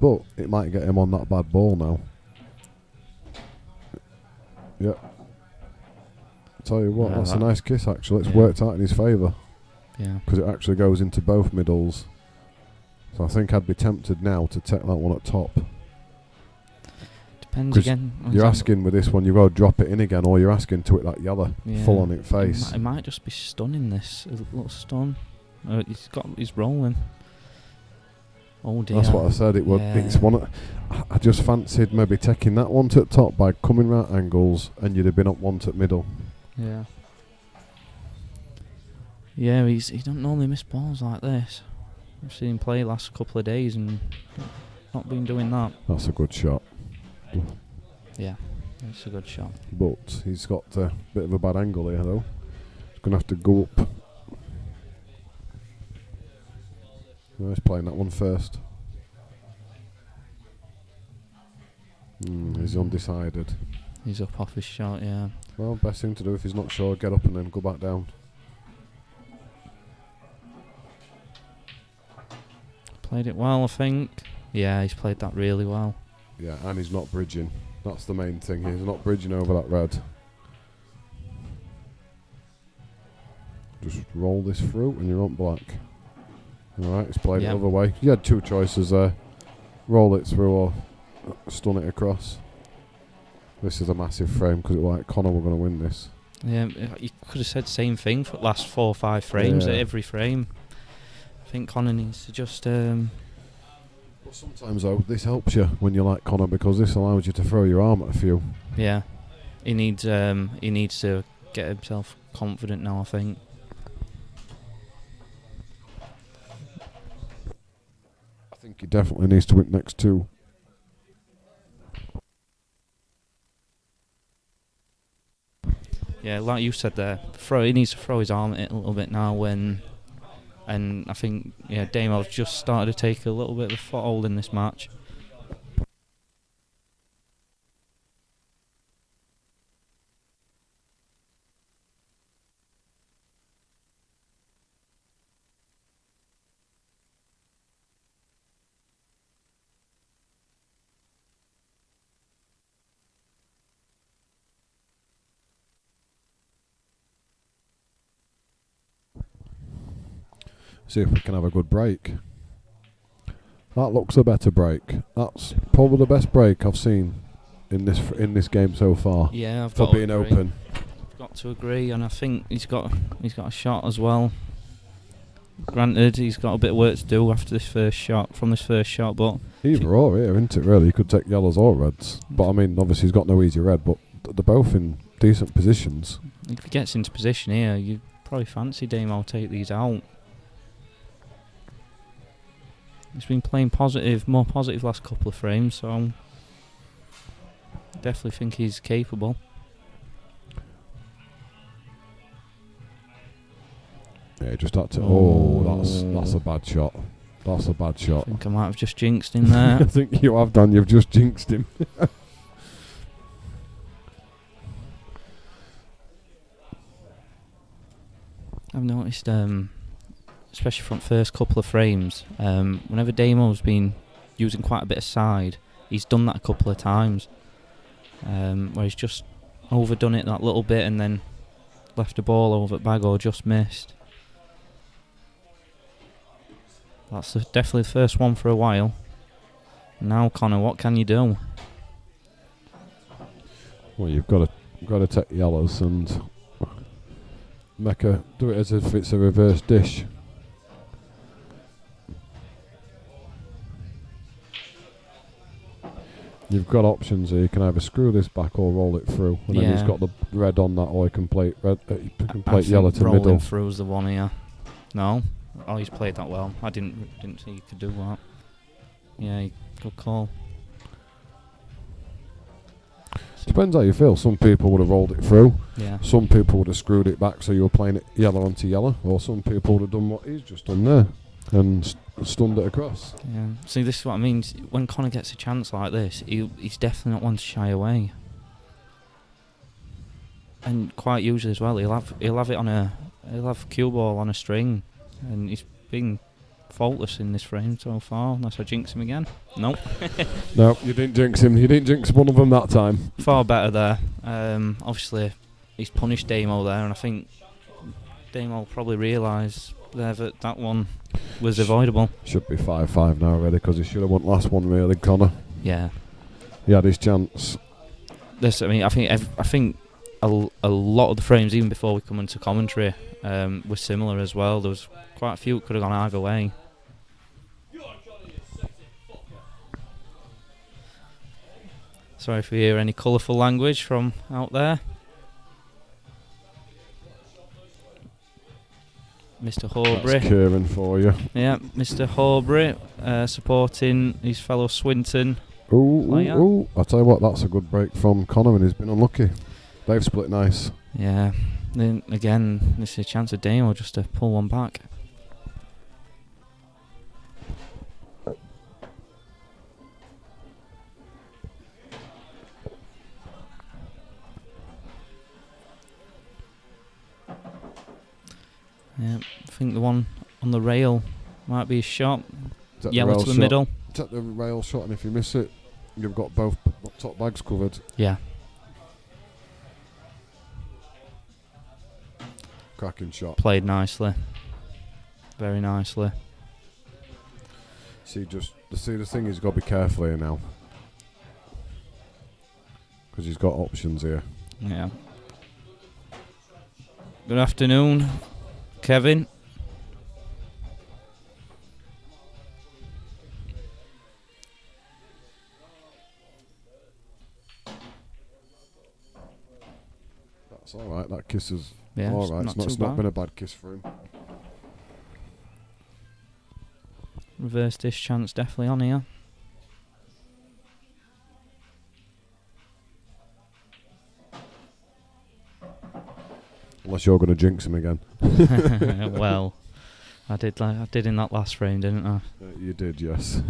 Speaker 1: But it might get him on that bad ball now. Yeah. Tell you what, that's a nice kiss actually. It's worked out in his favour.
Speaker 2: Yeah.
Speaker 1: Because it actually goes into both middles. So I think I'd be tempted now to take that one at top.
Speaker 2: Depends again.
Speaker 1: You're asking with this one, you've got to drop it in again, or you're asking to hit that yellow full on it face.
Speaker 2: It might just be stunning this. A little stun. He's rolling. Oh dear.
Speaker 1: That's what I said. It's one. I just fancied maybe taking that one to the top by coming right angles, and you'd have been up one to the middle.
Speaker 2: Yeah. Yeah, he don't normally miss balls like this. I've seen him play last couple of days and not been doing that.
Speaker 1: That's a good shot.
Speaker 2: Yeah, it's a good shot.
Speaker 1: But he's got a bit of a bad angle here though. He's going to have to go up. No, he's playing that one first. He's undecided.
Speaker 2: He's up off his shot, yeah.
Speaker 1: Well, best thing to do if he's not sure, get up and then go back down.
Speaker 2: Played it well, I think. Yeah, he's played that really well.
Speaker 1: Yeah, and he's not bridging. That's the main thing. He's not bridging over that red. Just roll this through and you're on black. Alright, he's played it the other way. You had 2 choices there. Roll it through or stun it across. This is a massive frame because it was like Connor were going to win this.
Speaker 2: Yeah, you could have said the same thing for the last 4 or 5 frames at every frame. I think Connor needs to just...
Speaker 1: But sometimes though, this helps you when you like Connor because this allows you to throw your arm at a few.
Speaker 2: Yeah, he needs to get himself confident now, I think.
Speaker 1: I think he definitely needs to win next 2.
Speaker 2: Yeah, like you said there, he needs to throw his arm at it a little bit now and I think Damo's just started to take a little bit of a foothold in this match.
Speaker 1: See if we can have a good break. That looks a better break. That's probably the best break I've seen in this game so far.
Speaker 2: Yeah, I've
Speaker 1: for
Speaker 2: got to
Speaker 1: being
Speaker 2: agree.
Speaker 1: open.
Speaker 2: Got to agree, and I think he's got a shot as well. Granted, he's got a bit of work to do after this first shot, but
Speaker 1: Either or here, isn't it, really? He could take yellows or reds. But, I mean, obviously he's got no easy red, but they're both in decent positions.
Speaker 2: if he gets into position here, you probably fancy Damien take these out. He's been playing more positive last couple of frames, so I definitely think he's capable.
Speaker 1: Yeah, just had to. Oh, that's a bad shot. That's a bad shot.
Speaker 2: I think I might have just jinxed him there.
Speaker 1: I think you have done. You've just jinxed him.
Speaker 2: I've noticed, especially from first couple of frames, whenever Damo's been using quite a bit of side, he's done that a couple of times, where he's just overdone it that little bit and then left the ball over at bag or just missed. That's definitely the first one for a while. Now, Connor, what can you do?
Speaker 1: Well, you've got to take yellows and do it as if it's a reverse dish. You've got options here. You can either screw this back or roll it through, and then he's got the red on that, or he can play red. He can play yellow to
Speaker 2: rolling
Speaker 1: middle.
Speaker 2: Through's the one here. No. Oh, he's played that well. I didn't see he could do that. Yeah, good call.
Speaker 1: Depends how you feel. Some people would have rolled it through.
Speaker 2: Yeah.
Speaker 1: Some people would have screwed it back so you were playing it yellow onto yellow, or some people would have done what he's just done there and stunned it across.
Speaker 2: Yeah. See, this is what I mean. When Connor gets a chance like this, he's definitely not one to shy away. And quite usually as well, he'll have cue ball on a string, and he's been faultless in this frame so far. Unless I jinx him again. Nope.
Speaker 1: No, you didn't jinx him. You didn't jinx one of them that time.
Speaker 2: Far better there. Obviously, he's punished Damo there, and I think Damo probably realised there that one was avoidable.
Speaker 1: Should be 5-5 now already, because he should have won last one really, Connor.
Speaker 2: Yeah.
Speaker 1: He had his chance.
Speaker 2: I think a lot of the frames, even before we come into commentary, were similar as well. There was quite a few that could have gone either way. Sorry if we hear any colourful language from out there. Mr. Horbury.
Speaker 1: That's Kieran for you.
Speaker 2: Yeah, Mr. Horbury supporting his fellow Swinton.
Speaker 1: Ooh. I'll tell you what, that's a good break from Connor, and he's been unlucky. They've split nice.
Speaker 2: Yeah. Then again, this is a chance of Damo just to pull one back. Yeah, I think the one on the rail might be a shot. Yellow to the middle.
Speaker 1: Take the rail shot, and if you miss it, you've got both top bags covered.
Speaker 2: Yeah.
Speaker 1: Cracking shot.
Speaker 2: Played nicely. Very nicely.
Speaker 1: See, the thing is, you've got to be careful here now, because he's got options here.
Speaker 2: Yeah. Good afternoon, Kevin.
Speaker 1: That's all right. That kiss is
Speaker 2: Yeah,
Speaker 1: all right. It's not been a bad kiss for him.
Speaker 2: Reverse dish chance definitely on here.
Speaker 1: Unless you're going to jinx him again.
Speaker 2: Well, I did in that last frame, didn't I?
Speaker 1: You did, yes.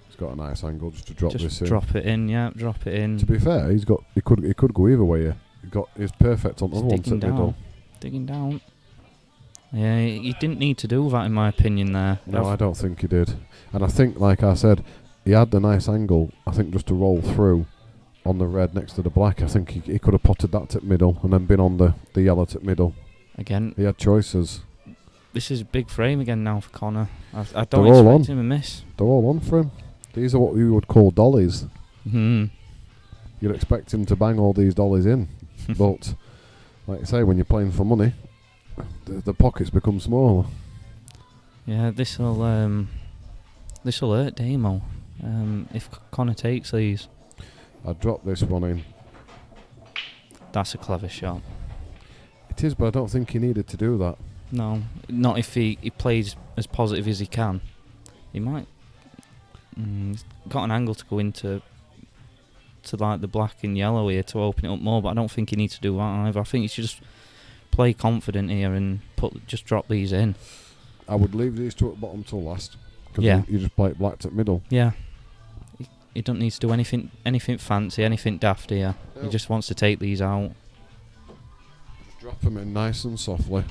Speaker 1: He's got a nice angle just to drop this in.
Speaker 2: Drop it in, yeah, drop it in.
Speaker 1: To be fair, he could go either way here. He's perfect on the other one to the middle.
Speaker 2: Digging down. Yeah, he didn't need to do that in my opinion there.
Speaker 1: No, I don't think he did. And I think, like I said, he had the nice angle, I think, just to roll through on the red next to the black. I think he could have potted that tip middle and then been on the yellow tip middle.
Speaker 2: Again,
Speaker 1: he had choices.
Speaker 2: This is a big frame again now for Connor. I don't expect him to miss.
Speaker 1: They're all on for him. These are what we would call dollies.
Speaker 2: Mm.
Speaker 1: You'd expect him to bang all these dollies in, but like I say, when you're playing for money, the pockets become smaller.
Speaker 2: Yeah, this'll hurt Damo if Connor takes these.
Speaker 1: I dropped this one in.
Speaker 2: That's a clever shot.
Speaker 1: It is, but I don't think he needed to do that.
Speaker 2: No, not if he plays as positive as he can. He might. He's got an angle to go into like the black and yellow here to open it up more, but I don't think he needs to do that either. I think he should just play confident here and just drop these in.
Speaker 1: I would leave these two at bottom till last. Cause
Speaker 2: Yeah.
Speaker 1: you just play it black at middle.
Speaker 2: Yeah. He don't need to do anything fancy, anything daft here.
Speaker 1: No.
Speaker 2: He just wants to take these out.
Speaker 1: Just drop them in nice and softly.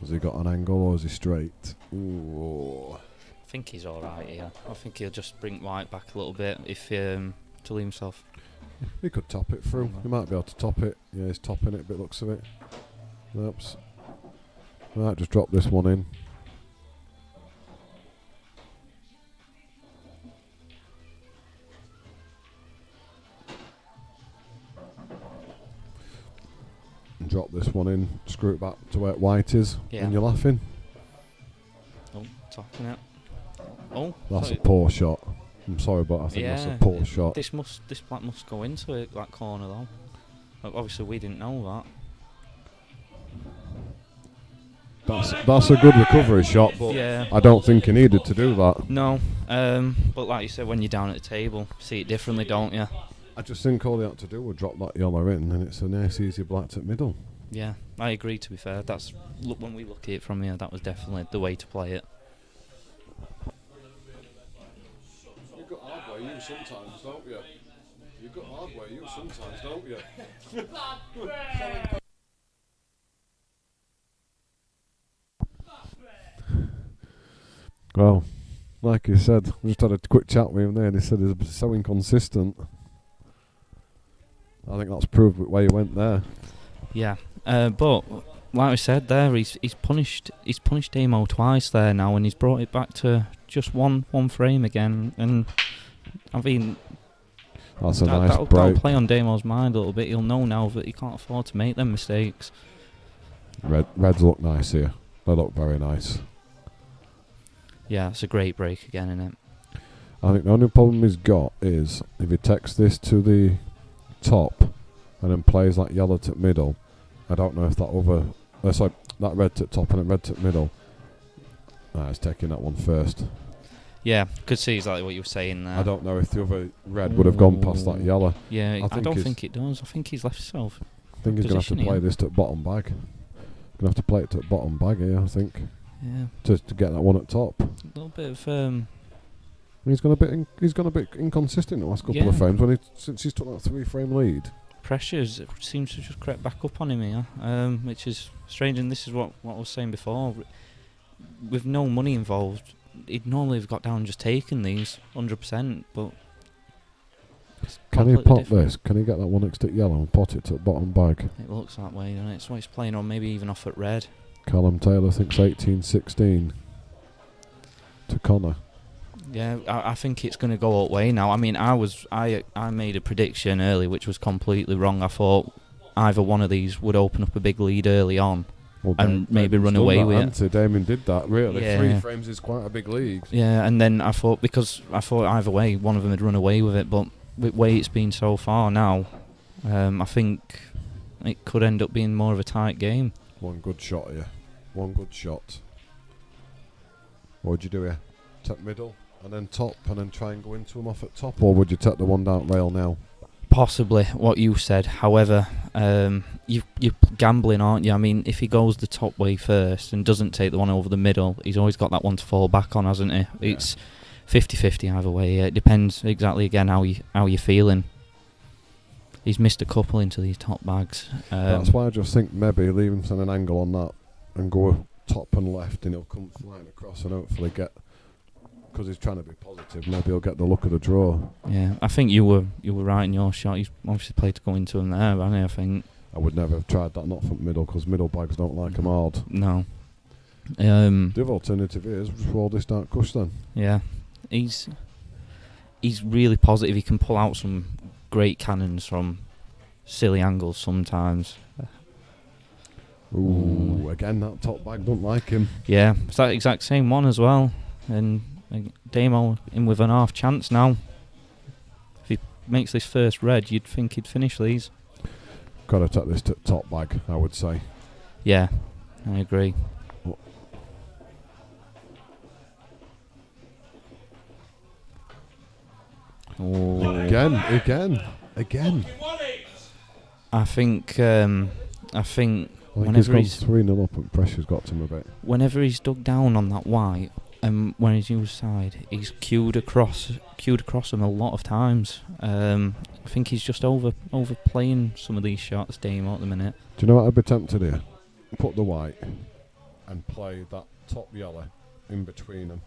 Speaker 1: Has he got an angle or is he straight? Ooh.
Speaker 2: I think he's alright here. I think he'll just bring white back a little bit if to leave himself.
Speaker 1: He could top it through. He might be able to top it. Yeah, he's topping it, but looks of it. Oops. Right, just drop this one in. And drop this one in. Screw it back to where white is.
Speaker 2: Yeah.
Speaker 1: And you're laughing.
Speaker 2: Oh, topping it. Oh,
Speaker 1: That's a poor shot. I'm sorry, but I think that's a poor shot.
Speaker 2: This black must go into it, that corner though. Obviously, we didn't know that.
Speaker 1: That's a good recovery shot, but
Speaker 2: Yeah.
Speaker 1: I don't think he needed to do that.
Speaker 2: No, but like you said, when you're down at the table, see it differently, don't you?
Speaker 1: I just think all they had to do was drop that yellow in, and it's a nice, easy black at middle.
Speaker 2: Yeah, I agree. To be fair, when we look at it from here, that was definitely the way to play it.
Speaker 1: You've got hardware, you sometimes, don't you? You've got hardware, you sometimes, don't you? Well, like he said, we just had a quick chat with him there, and he said he's so inconsistent. I think that's proved where he went there.
Speaker 2: Yeah, but like I said there, he's punished Damo twice there now, and he's brought it back to just one frame again. And I mean,
Speaker 1: that's a nice break.
Speaker 2: That'll play on Damo's mind a little bit. He'll know now that he can't afford to make them mistakes.
Speaker 1: Reds look nice here. They look very nice.
Speaker 2: Yeah, it's a great break again, isn't it?
Speaker 1: I think the only problem he's got is if he takes this to the top and then plays that yellow to middle, I don't know if that that red to top and then red to middle. He's taking that one first.
Speaker 2: Yeah, could see exactly what you were saying there.
Speaker 1: I don't know if the other red would have gone past that yellow.
Speaker 2: Yeah, I don't think it does. I think he's left himself.
Speaker 1: I think he's going to have to play this to bottom bag. Going to have to play it to bottom bag here, I think.
Speaker 2: Yeah.
Speaker 1: To get that one at top.
Speaker 2: A little bit of
Speaker 1: He's gone a bit inconsistent the last couple of frames since he's took that 3-frame lead.
Speaker 2: Pressures seems to just crept back up on him here, which is strange. And this is what I was saying before. With no money involved, he'd normally have got down and just taken these 100%. But
Speaker 1: can he pot this? Can he get that one next to yellow and pot it to the bottom bag?
Speaker 2: It looks that way, doesn't it? It's what he's playing on, maybe even off at red.
Speaker 1: Callum Taylor thinks 18-16 to Connor.
Speaker 2: Yeah, I think it's going to go that way now. I mean, I made a prediction early which was completely wrong. I thought either one of these would open up a big lead early on and maybe run away with it.
Speaker 1: Damien did that, really.
Speaker 2: Yeah.
Speaker 1: 3 frames is quite a big lead.
Speaker 2: Yeah, and then I thought either way one of them had run away with it, but with the way it's been so far now, I think it could end up being more of a tight game.
Speaker 1: One good shot here. One good shot. What would you do here? Take middle and then top and then try and go into them off at top? Or would you take the one down rail now?
Speaker 2: Possibly what you said. However, you're gambling, aren't you? I mean, if he goes the top way first and doesn't take the one over the middle, he's always got that one to fall back on, hasn't he? Yeah. It's 50-50 either way. Yeah, it depends exactly again how you're feeling. He's missed a couple into these top bags.
Speaker 1: That's why I just think maybe leave him on an angle on that and go top and left, and he'll come flying across and hopefully get, because he's trying to be positive, maybe he'll get the look of the draw.
Speaker 2: Yeah, I think you were right in your shot. He's obviously played to go into him there, hasn't he? I think.
Speaker 1: I would never have tried that not from middle, because middle bags don't like him hard.
Speaker 2: No.
Speaker 1: The other alternative is just roll this dark cush then.
Speaker 2: Yeah, he's really positive. He can pull out some great cannons from silly angles sometimes.
Speaker 1: Ooh, again that top bag don't like him.
Speaker 2: Yeah, it's that exact same one as well. And Damo in with an half chance now. If he makes this first red, you'd think he'd finish these.
Speaker 1: Got to take this top bag, I would say.
Speaker 2: Yeah, I agree.
Speaker 1: Oh. Again.
Speaker 2: I think
Speaker 1: whenever he's 3-0 up and pressure's got to him a bit.
Speaker 2: Whenever he's dug down on that white, and when he's used side, he's queued across him a lot of times. I think he's just overplaying some of these shots, Damo, at the minute.
Speaker 1: Do you know what I'd be tempted here? Put the white and play that top yellow in between them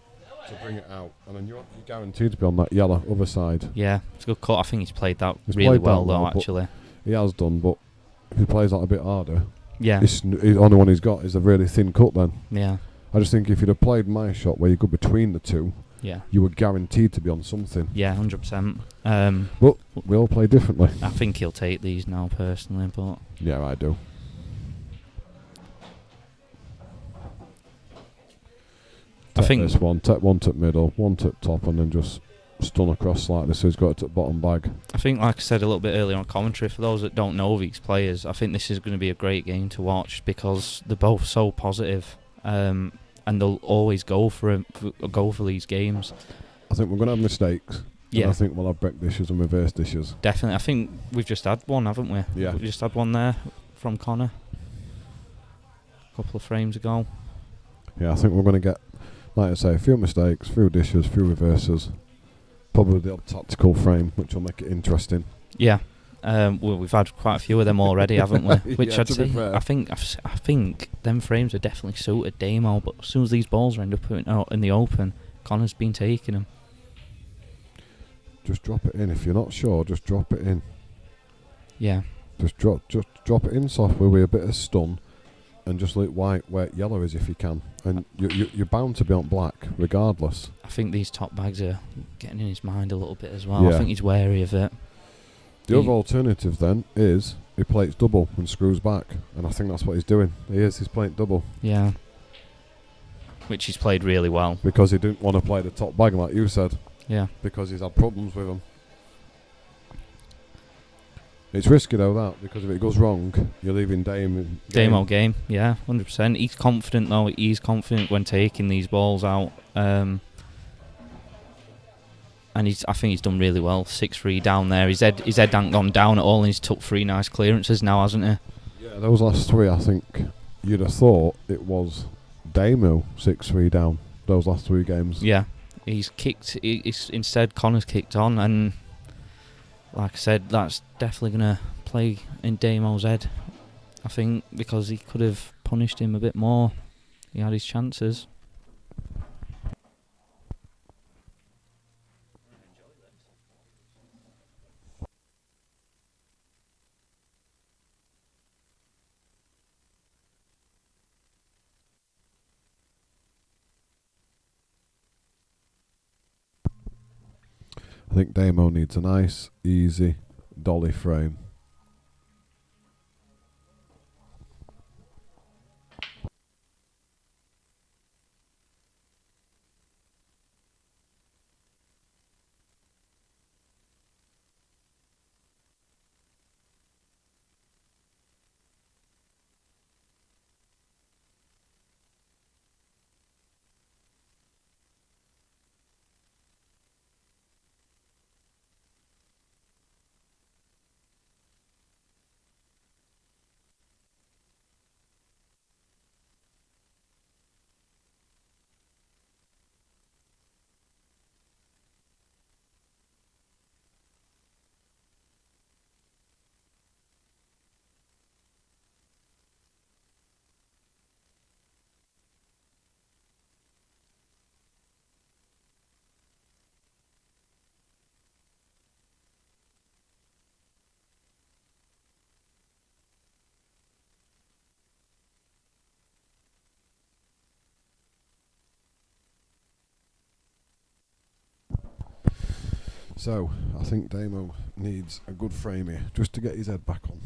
Speaker 1: to bring it out, and then you're guaranteed to be on that yellow other side.
Speaker 2: Yeah, it's a good cut. I think he's played that really well, though, actually.
Speaker 1: He has done, but if he plays that a bit harder,
Speaker 2: yeah,
Speaker 1: the only one he's got is a really thin cut then.
Speaker 2: Yeah.
Speaker 1: I just think if you'd have played my shot where you go between the two,
Speaker 2: yeah,
Speaker 1: you were guaranteed to be on something.
Speaker 2: Yeah, 100%.
Speaker 1: But we all play differently.
Speaker 2: I think he'll take these now, personally, but...
Speaker 1: Yeah, I do. I think this one, take one to middle, one to top, and then just stun across slightly so he's got it to bottom bag. I
Speaker 2: think, like I said a little bit earlier on commentary, for those that don't know these players, I think this is going to be a great game to watch because they're both so positive, and they'll always go for these games.
Speaker 1: I think we're going to have mistakes. Yeah. And I think we'll have break dishes and reverse dishes.
Speaker 2: Definitely. I think we've just had one, haven't we?
Speaker 1: Yeah.
Speaker 2: We've just had one there from Connor a couple of frames ago.
Speaker 1: Yeah, I think we're going to get, like I say, a few mistakes, few dishes, few reverses. Probably the odd tactical frame, which will make it interesting.
Speaker 2: Yeah, well, we've had quite a few of them already, haven't we? Which I'd say, I think them frames are definitely suited Damo. But as soon as these balls are end up in the open, Connor's been taking them.
Speaker 1: Just drop it in. If you're not sure, just drop it in.
Speaker 2: Yeah.
Speaker 1: Just drop it in softly with a bit of stun, and just look white where yellow is if you can. And you're bound to be on black regardless.
Speaker 2: I think these top bags are getting in his mind a little bit as well.
Speaker 1: Yeah.
Speaker 2: I think he's wary of it.
Speaker 1: The other alternative then is he plays double and screws back, and I think that's what he's doing. He's playing double.
Speaker 2: Yeah. Which he's played really well.
Speaker 1: Because he didn't want to play the top bag like you said.
Speaker 2: Yeah.
Speaker 1: Because he's had problems with them. It's risky though, that, because if it goes wrong, you're leaving
Speaker 2: Damo game, yeah, 100%. He's confident though. He's confident when taking these balls out, and I think he's done really well. 6-3 down there. His head hasn't gone down at all, and he's took 3 nice clearances now, hasn't he?
Speaker 1: Yeah, those last 3, I think you'd have thought it was Damo 6-3 down. Those last 3 games.
Speaker 2: Yeah, he's kicked. Instead, Connor's kicked on, and like I said, that's definitely going to play in Damo's head, I think, because he could have punished him a bit more. He had his chances.
Speaker 1: I think Damo needs a nice, easy dolly frame. So, I think Damo needs a good frame here, just to get his head back on.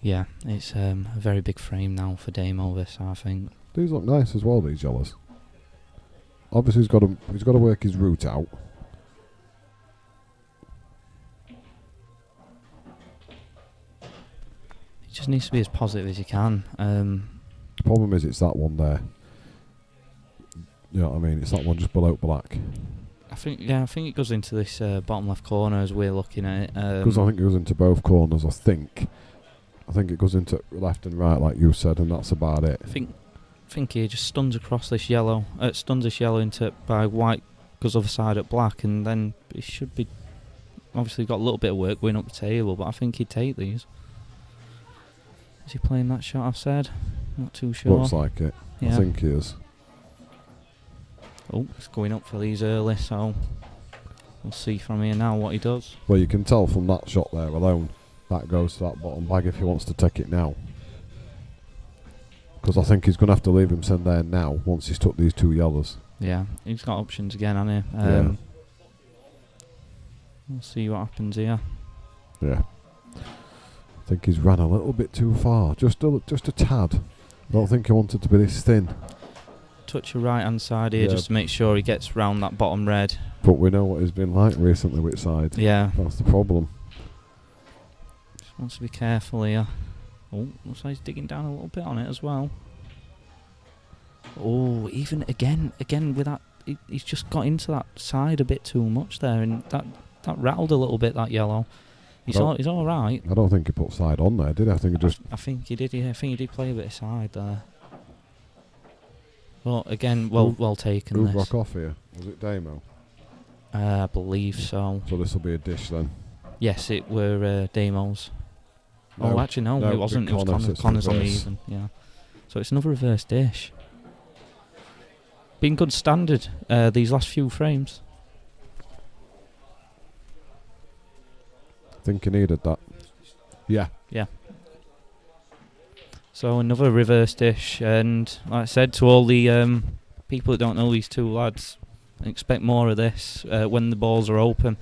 Speaker 2: Yeah, it's a very big frame now for Damo, this, I think.
Speaker 1: These look nice as well, these yellows. Obviously he's got to work his route out.
Speaker 2: He just needs to be as positive as he can.
Speaker 1: The problem is it's that one there. You know what I mean? It's that one just below black.
Speaker 2: I think it goes into this bottom left corner as we're looking at it.
Speaker 1: Because I think it goes into both corners, I think it goes into left and right like you said, and that's about it.
Speaker 2: I think he just stuns across this yellow, stuns this yellow into by white, goes other side at black, and then it should be obviously got a little bit of work going up the table, but I think he'd take these. Is he playing that shot I've said? Not too sure.
Speaker 1: Looks like it.
Speaker 2: Yeah.
Speaker 1: I think he is.
Speaker 2: Oh, it's going up for these early, so we'll see from here now what he does.
Speaker 1: Well, you can tell from that shot there alone, that goes to that bottom bag if he wants to take it now. Because I think he's going to have to leave him send there now once he's took these two yellows.
Speaker 2: Yeah, he's got options again, hasn't he?
Speaker 1: Yeah.
Speaker 2: We'll see what happens here.
Speaker 1: Yeah. I think he's ran a little bit too far, just a tad. I don't think he wanted to be this thin.
Speaker 2: Touch your right hand side here,
Speaker 1: Yeah.
Speaker 2: just to make sure he gets round that bottom red.
Speaker 1: But we know what he's been like recently with side.
Speaker 2: Yeah.
Speaker 1: That's the problem.
Speaker 2: Just wants to be careful here. Oh, looks like he's digging down a little bit on it as well. Oh, even again with that, he's just got into that side a bit too much there, and that rattled a little bit, that yellow. He's all right.
Speaker 1: I don't think he put side on there, did he? I think he just...
Speaker 2: I think he did, yeah. I think he did play a bit of side there. Well, again, well taken
Speaker 1: Who
Speaker 2: this.
Speaker 1: broke off here? Was it Damo?
Speaker 2: I believe so.
Speaker 1: So this will be a dish then?
Speaker 2: Yes, it were Damo's.
Speaker 1: No,
Speaker 2: oh, actually, no, it wasn't. It was Connor's on the even. Yeah. So it's another reverse dish. Been good standard these last few frames.
Speaker 1: I think he needed that. Yeah.
Speaker 2: Yeah. So another reverse dish, and like I said to all the people that don't know these two lads, expect more of this when the balls are open.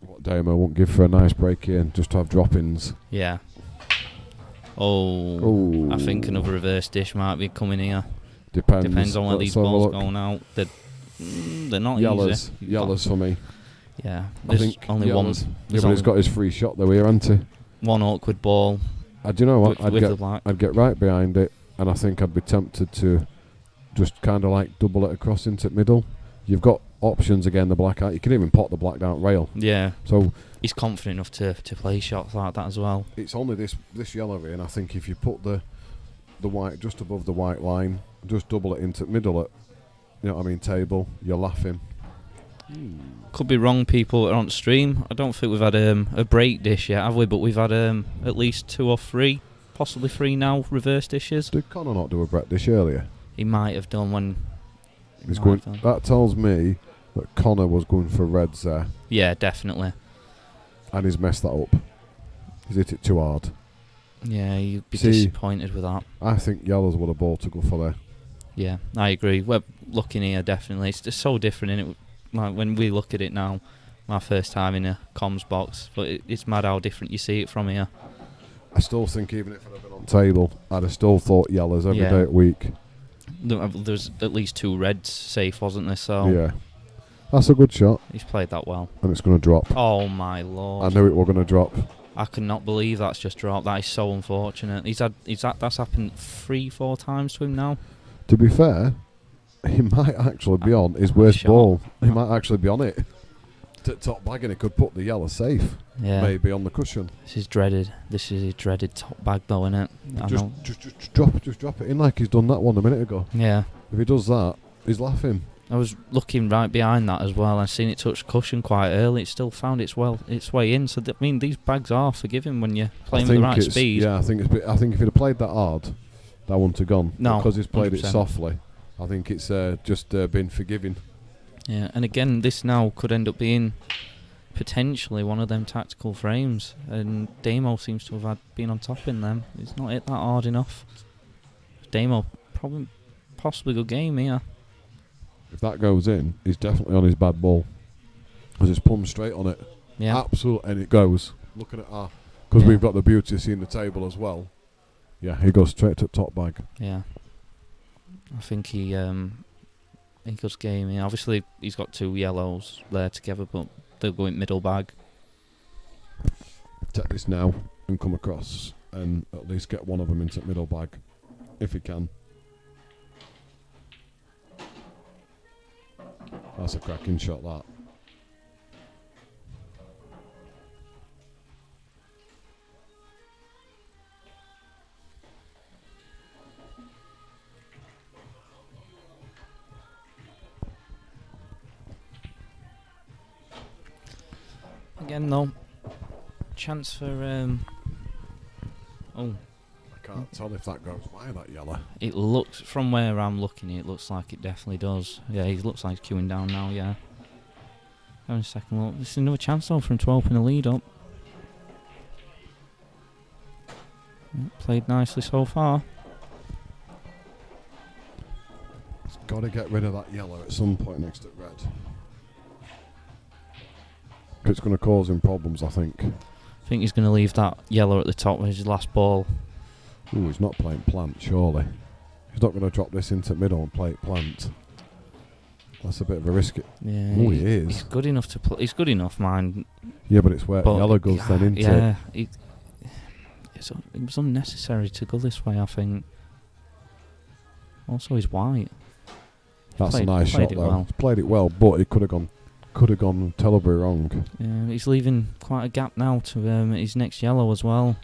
Speaker 1: What Damo won't give for a nice break here and just to have drop-ins.
Speaker 2: Yeah. Oh, I think another reverse dish might be coming here. Depends on where these balls going out. They're not
Speaker 1: yellows.
Speaker 2: easy.
Speaker 1: Yellows for me.
Speaker 2: Yeah,
Speaker 1: I think
Speaker 2: only
Speaker 1: yellows.
Speaker 2: one.
Speaker 1: Yeah, but he's got his free shot though here, hasn't he?
Speaker 2: One awkward ball.
Speaker 1: Do you know what?
Speaker 2: I'd
Speaker 1: I'd get right behind it, and I think I'd be tempted to just kind of like double it across into the middle. You've got options again, the black out. You can even pot the black down rail.
Speaker 2: Yeah.
Speaker 1: So
Speaker 2: he's confident enough to play shots like that as well.
Speaker 1: It's only this yellow here, and I think if you put the white just above the white line, just double it into the middle at, you know what I mean, table, you're laughing.
Speaker 2: Could be wrong, people that are on stream. I don't think we've had a break dish yet, have we? But we've had at least 2 or 3, possibly 3 now, reverse dishes.
Speaker 1: Did Connor not do a break dish earlier?
Speaker 2: He might have done when...
Speaker 1: He's going. That tells me that Connor was going for reds there.
Speaker 2: Yeah, definitely.
Speaker 1: And he's messed that up. He's hit it too hard.
Speaker 2: Yeah, you'd be disappointed with that.
Speaker 1: I think yellows would have ball to go for there.
Speaker 2: Yeah, I agree. We're looking here, definitely. It's just so different, innit? Like when we look at it now, my first time in a comms box, but it's mad how different you see it from here.
Speaker 1: I still think even if I'd have been on table, I'd have still thought yellows every day of the week.
Speaker 2: There's at least 2 reds safe, wasn't there? So
Speaker 1: yeah, that's a good shot.
Speaker 2: He's played that well.
Speaker 1: And it's going to drop.
Speaker 2: Oh my lord!
Speaker 1: I knew it was going to drop.
Speaker 2: I cannot believe that's just dropped. That is so unfortunate. That's happened 3-4 times to him now.
Speaker 1: To be fair, he might actually be on his worst ball. He might actually be on it. top bag, and he could put the yellow safe
Speaker 2: Yeah.
Speaker 1: maybe on the cushion.
Speaker 2: This is dreaded. This is his dreaded top bag, though, isn't it? I know.
Speaker 1: Just drop it in like he's done that one a minute ago.
Speaker 2: Yeah.
Speaker 1: If he does that, he's laughing.
Speaker 2: I was looking right behind that as well. I've seen it touch cushion quite early. It still found its way in. So I mean, these bags are forgiving when you're playing with the right speed.
Speaker 1: Yeah, I think if he'd have played that hard, that wouldn't have gone.
Speaker 2: No,
Speaker 1: because he's played
Speaker 2: 100%.
Speaker 1: it softly. I think it's just been forgiving.
Speaker 2: Yeah, and again, this now could end up being potentially one of them tactical frames, and Damo seems to have been on top in them. He's not hit that hard enough. Damo possibly good game here.
Speaker 1: If that goes in, he's definitely on his bad ball. Because it's pumped straight on it.
Speaker 2: Yeah.
Speaker 1: Absolutely, and it goes. Looking at that, because we've got the beauty of seeing the table as well. Yeah, he goes straight to top bag.
Speaker 2: Yeah. I think he goes game here. Obviously, he's got two yellows there together, but they'll go in middle bag.
Speaker 1: Take this now and come across and at least get one of them into middle bag, if he can. That's a cracking shot, that.
Speaker 2: Again, though, chance for
Speaker 1: I can't tell if that goes by that yellow.
Speaker 2: it looks, from where I'm looking, it looks like it definitely does. Yeah, he looks like he's queuing down now. Yeah. Having a second look. This is another chance though for him to open a lead up. Played nicely so far.
Speaker 1: He's got to get rid of that yellow at some point next to red. It's going to cause him problems, I think.
Speaker 2: I think he's going to leave that yellow at the top with his last ball.
Speaker 1: Ooh, he's not playing plant, surely. He's not going to drop this into middle and play it plant. That's a bit of a risk.
Speaker 2: Yeah,
Speaker 1: Oh, he is.
Speaker 2: He's good enough to play. He's good enough, mind.
Speaker 1: Yeah, but it's where yellow goes then into
Speaker 2: yeah,
Speaker 1: it.
Speaker 2: It was unnecessary to go this way, I think. Also, he's white.
Speaker 1: That's a nice shot, though. He's played it well, but he could have gone terribly wrong.
Speaker 2: Yeah, he's leaving quite a gap now to his next yellow as well.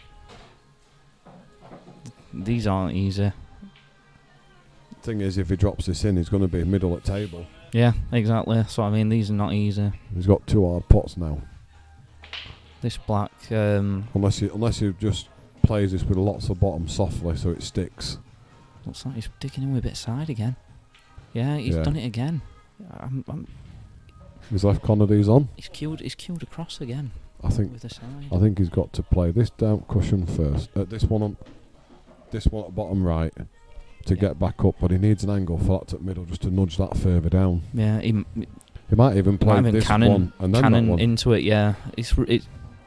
Speaker 2: These aren't easy.
Speaker 1: Thing is, if he drops this in, he's going to be middle at table.
Speaker 2: Yeah, exactly. That's what I mean. These are not easy.
Speaker 1: He's got two hard pots now.
Speaker 2: This black...
Speaker 1: unless he just plays this with lots of bottom softly so it sticks.
Speaker 2: looks like he's digging in with a bit of side again. Yeah, he's done it again.
Speaker 1: He's left corner these on.
Speaker 2: He's queued across again.
Speaker 1: I think
Speaker 2: with the side.
Speaker 1: I think he's got to play this down cushion first. This one at bottom right to get back up, but he needs an angle for that at middle just to nudge that further down.
Speaker 2: Yeah,
Speaker 1: he might even play this one and then that one
Speaker 2: into it. Yeah,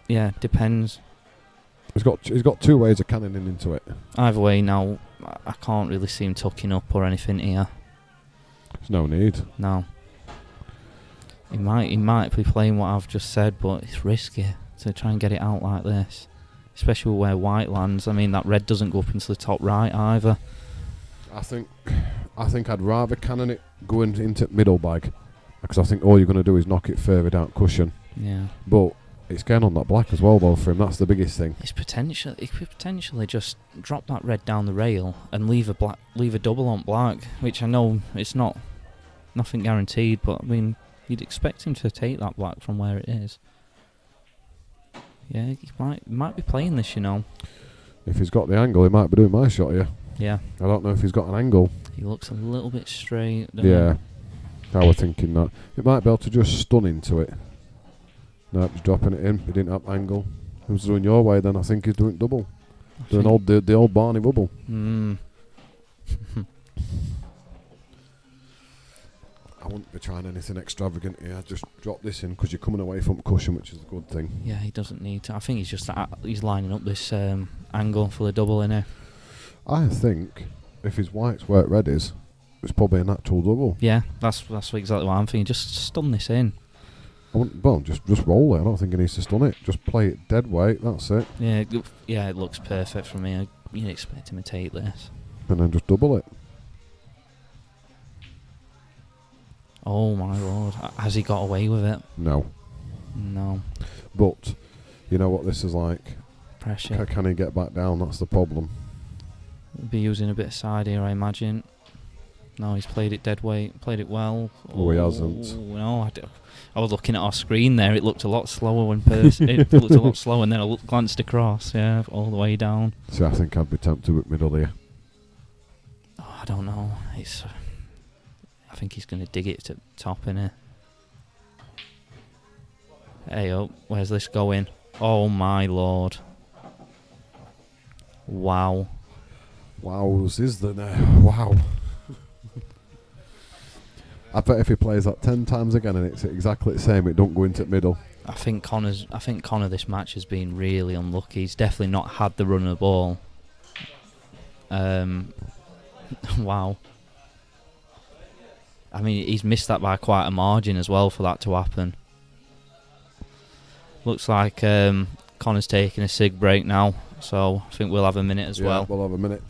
Speaker 2: yeah, depends.
Speaker 1: He's got two ways of cannoning into it.
Speaker 2: Either way, now I can't really see him tucking up or anything here.
Speaker 1: There's no need.
Speaker 2: No. He might be playing what I've just said, but it's risky to try and get it out like this, especially where white lands. I mean, that red doesn't go up into the top right either.
Speaker 1: I think I'd rather cannon it going into middle bag, because I think all you're going to do is knock it further down cushion.
Speaker 2: Yeah.
Speaker 1: But it's getting on that black as well, though, for him. That's the biggest thing.
Speaker 2: He could potentially just drop that red down the rail and leave a double on black, which I know it's nothing guaranteed, but I mean, you'd expect him to take that black from where it is. Yeah, he might be playing this, you know.
Speaker 1: If he's got the angle, he might be doing my shot here.
Speaker 2: Yeah.
Speaker 1: I don't know if he's got an angle.
Speaker 2: He looks a little bit straight.
Speaker 1: Yeah. I was thinking that. It might be able to just stun into it. No, he's dropping it in. He didn't have angle. He was doing your way then. I think he's doing double. Doing the old Barney bubble. I wouldn't be trying anything extravagant here. Just drop this in because you're coming away from cushion, which is a good thing.
Speaker 2: Yeah, he doesn't need to. I think he's just he's lining up this angle for the double in here.
Speaker 1: I think if his white's where red is, it's probably a natural double.
Speaker 2: Yeah, that's exactly what I'm thinking. Just stun this in.
Speaker 1: Just roll it. I don't think he needs to stun it. Just play it dead weight. That's it.
Speaker 2: Yeah, it looks perfect for me. You'd expect him to take this.
Speaker 1: And then just double it.
Speaker 2: Oh my lord. Has he got away with it?
Speaker 1: No.
Speaker 2: No
Speaker 1: But you know what this is like.
Speaker 2: pressure.
Speaker 1: Can he get back down? That's the problem.
Speaker 2: Be using a bit of side here, I imagine. No, he's played it dead weight, played it well.
Speaker 1: Oh, he hasn't.
Speaker 2: No, I was looking at our screen there. It looked a lot slower when it looked a lot slower, and then I glanced across, yeah, all the way down.
Speaker 1: See, I think I'd be tempted with middle here.
Speaker 2: Oh, I don't know. I think he's going to dig it to the top in here. Hey, oh, where's this going? Oh my lord! Wow.
Speaker 1: Wows, is there now? Wow. I bet if he plays that 10 times again and it's exactly the same, it don't go into the middle.
Speaker 2: I think Connor this match has been really unlucky. He's definitely not had the run of the ball. Wow. I mean, he's missed that by quite a margin as well for that to happen. Looks like Connor's taking a cig break now, so I think we'll have a minute as well.
Speaker 1: We'll have a minute.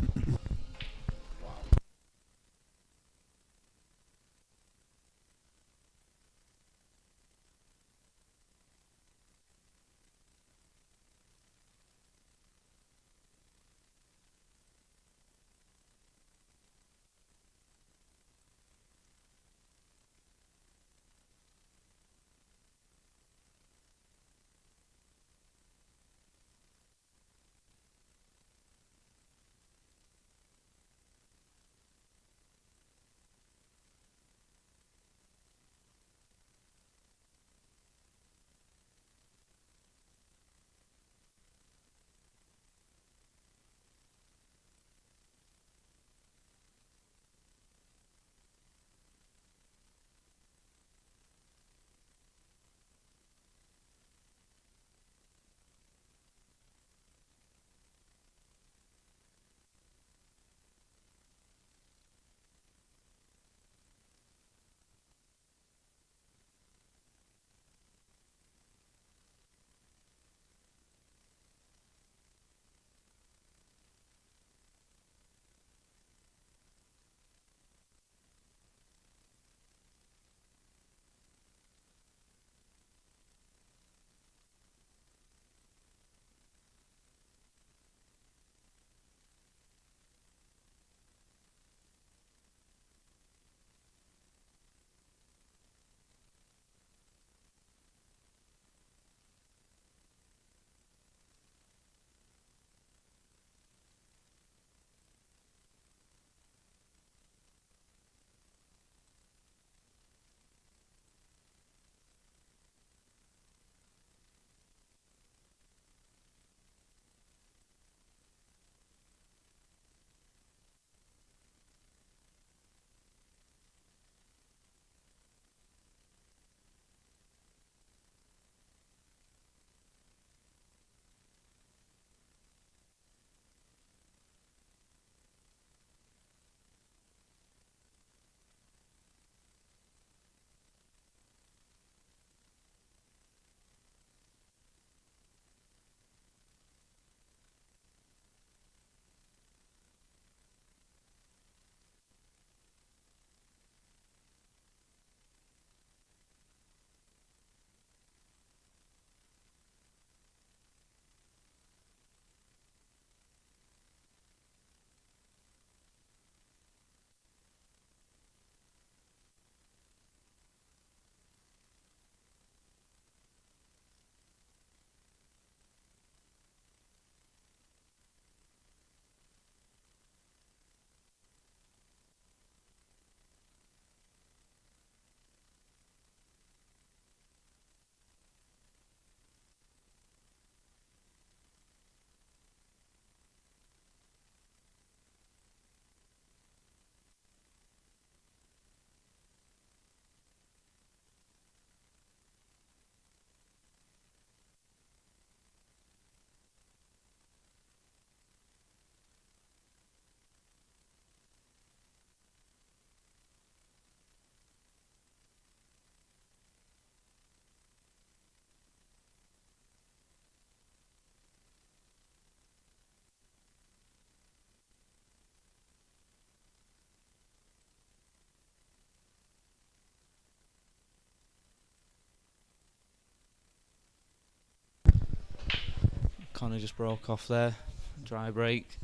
Speaker 2: Connor just broke off there. Dry break.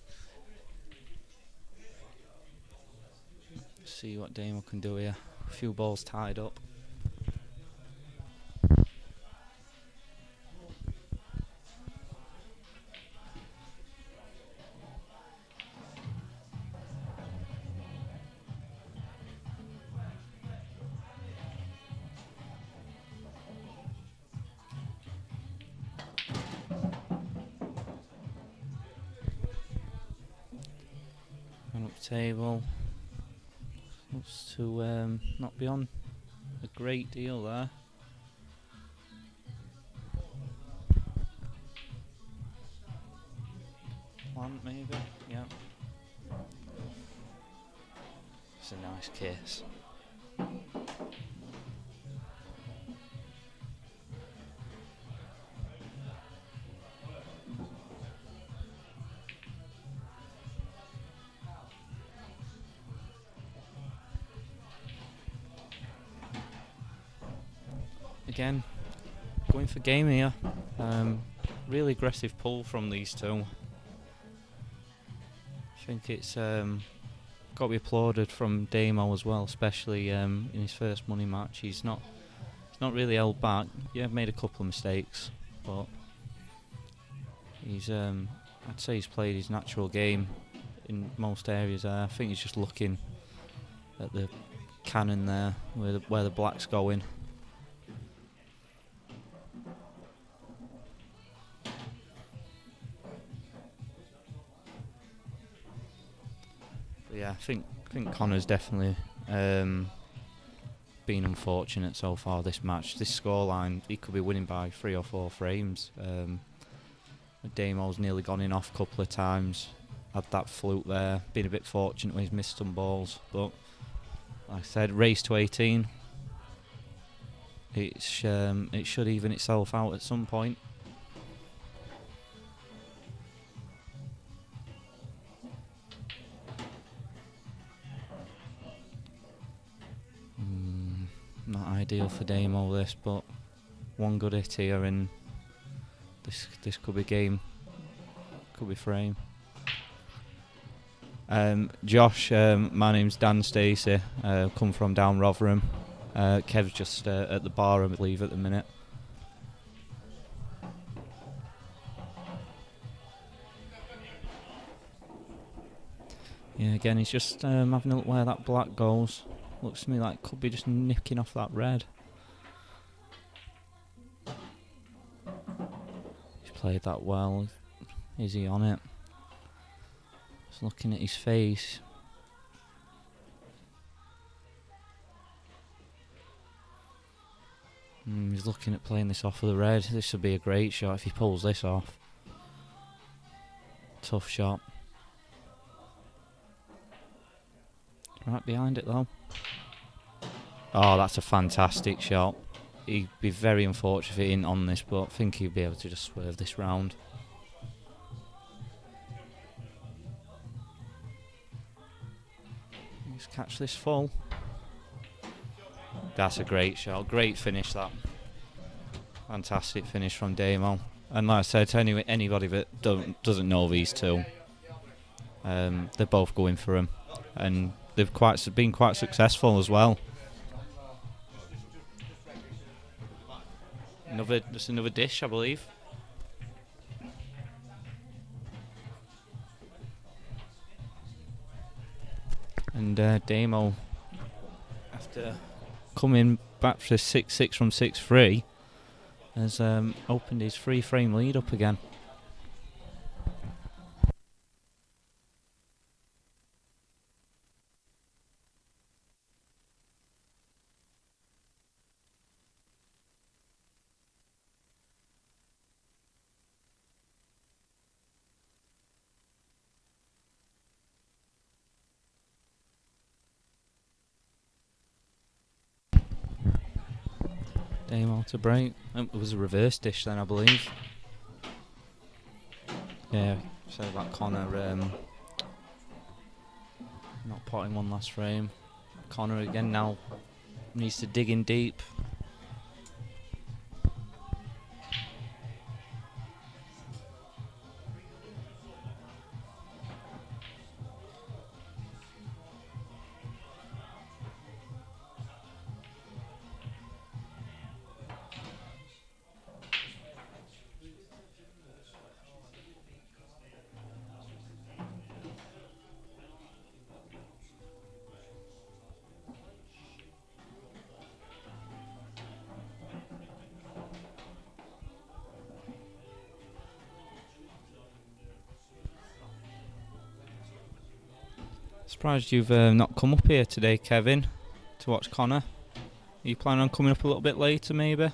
Speaker 2: See what Damien can do here. A few balls tied up. And up table. Looks to not be on a great deal there. Plant maybe, yeah. It's a nice case. Again, going for game here. Really aggressive pull from these two. I think it's got to be applauded from Damo as well, especially in his first money match. He's not really held back. Yeah, made a couple of mistakes, but he's I'd say he's played his natural game in most areas there. I think he's just looking at the cannon there, where the black's going. Yeah, I think Connor's definitely been unfortunate so far this match. This scoreline, he could be winning by 3 or 4 frames. Damo's nearly gone in off a couple of times. Had that fluke there. Been a bit fortunate when he's missed some balls. But like I said, race to 18. It should even itself out at some point. Not ideal for Damo this, but one good hit here and this could be game, could be frame. Josh, my name's Dan Stacey, come from down Rotherham. Kev's just at the bar, I believe, at the minute. Yeah, again, he's just having a look where that black goes. Looks to me like could be just nicking off that red. He's played that well. Is he on it? Just looking at his face. He's looking at playing this off of the red. This would be a great shot if he pulls this off. Tough shot. Right behind it though. Oh, that's a fantastic shot. He'd be very unfortunate if he ain't on this, but I think he'd be able to just swerve this round. Let's catch this full. That's a great shot. Great finish, that. Fantastic finish from Damo. And like I said, to anybody that doesn't know these two, they're both going for him. And they've been quite successful as well. Just another dish, I believe. And Damo, after coming back for 6-6 from 6-3, has opened his 3-frame lead up again. Damo to break. It was a reverse dish then, I believe. Yeah, so that Connor not potting one last frame. Connor again now needs to dig in deep. Surprised you've not come up here today, Kevin, to watch Connor. Are you planning on coming up a little bit later, maybe?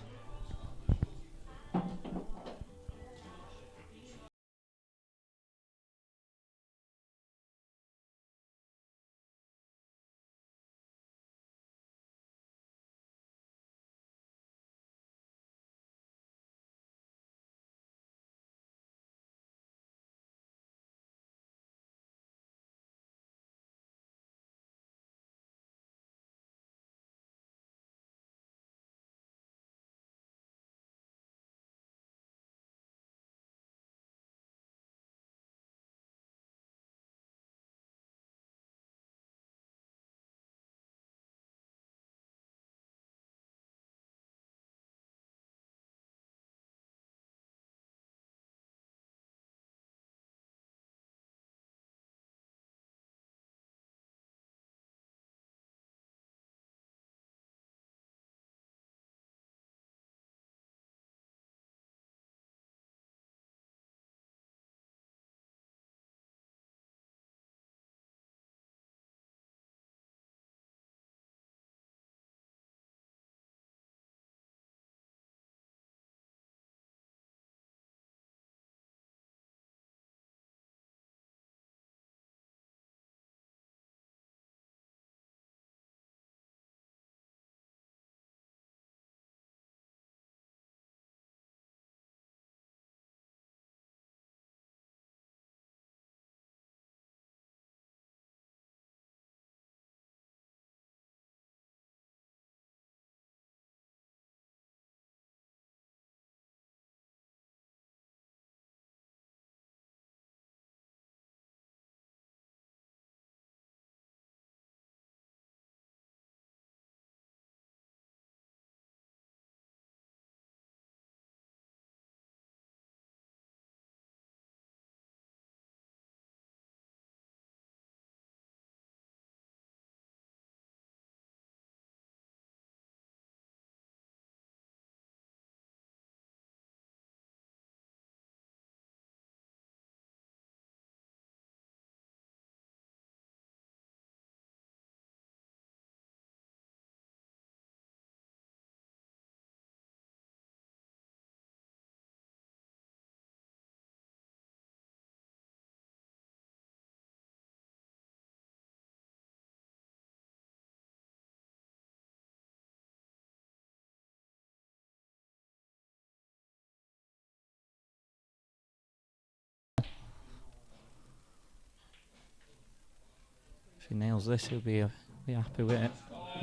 Speaker 2: If he nails this, he'll be happy with it.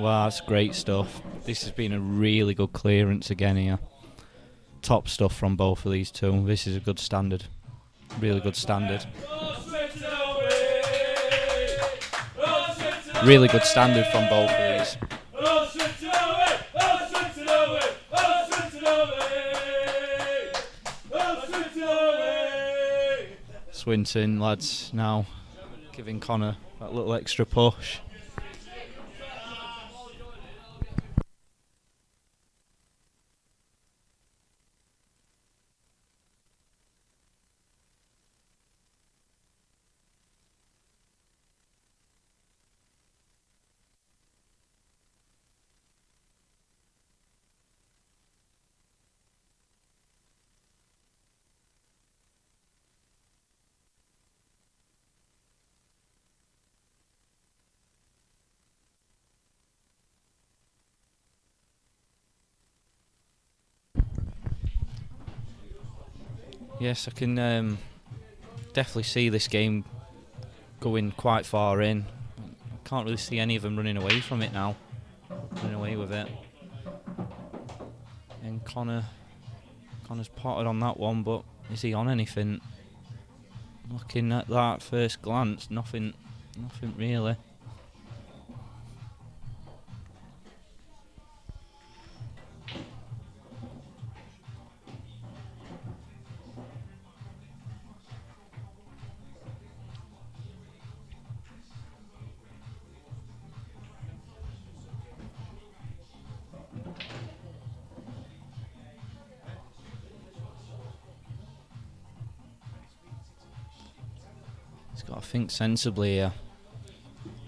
Speaker 2: Wow, that's great stuff. This has been a really good clearance again here. Top stuff from both of these two. This is a good standard. Really good standard. Really good standard from both of these. Swinton lads now giving Connor that little extra push. Yes, I can definitely see this game going quite far in. I can't really see any of them running away from it now. Running away with it. And Connor's potted on that one, but is he on anything? Looking at that first glance, nothing really. He's got to think sensibly here.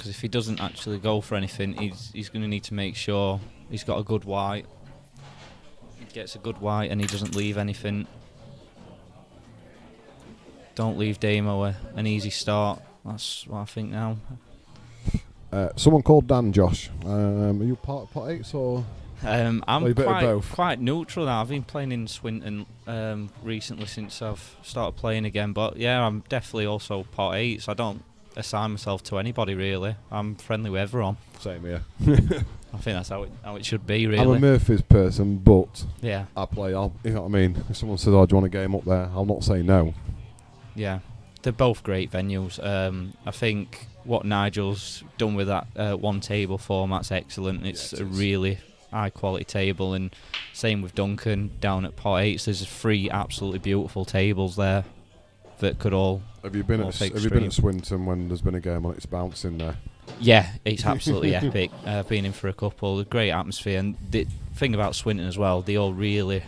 Speaker 2: because if he doesn't actually go for anything, he's going to need to make sure he's got a good white. He gets a good white and he doesn't leave anything. Don't leave Damo an easy start. That's what I think now.
Speaker 1: Someone called Dan, Josh. Are you part of pot 8s or?
Speaker 2: I'm
Speaker 1: a bit of both?
Speaker 2: quite neutral now. I've been playing in Swinton recently since I've started playing again. But yeah, I'm definitely also pot 8s. I don't assign myself to anybody really. I'm friendly with everyone.
Speaker 1: Same here.
Speaker 2: I think that's how it should be really.
Speaker 1: I'm a Murphy's person, but
Speaker 2: yeah,
Speaker 1: I play. You know what I mean? If someone says, "Oh, do you want a game up there?" I'll not say no.
Speaker 2: yeah, they're both great venues. I think what Nigel's done with that one table format's excellent. It's a really high quality table, and same with Duncan down at pot 8s. There's 3 absolutely beautiful tables there that could all.
Speaker 1: Have you been at Swinton when there's been a game on it's bouncing there?
Speaker 2: Yeah, it's absolutely epic. I've been in for a couple. Great atmosphere, and the thing about Swinton as well, they all really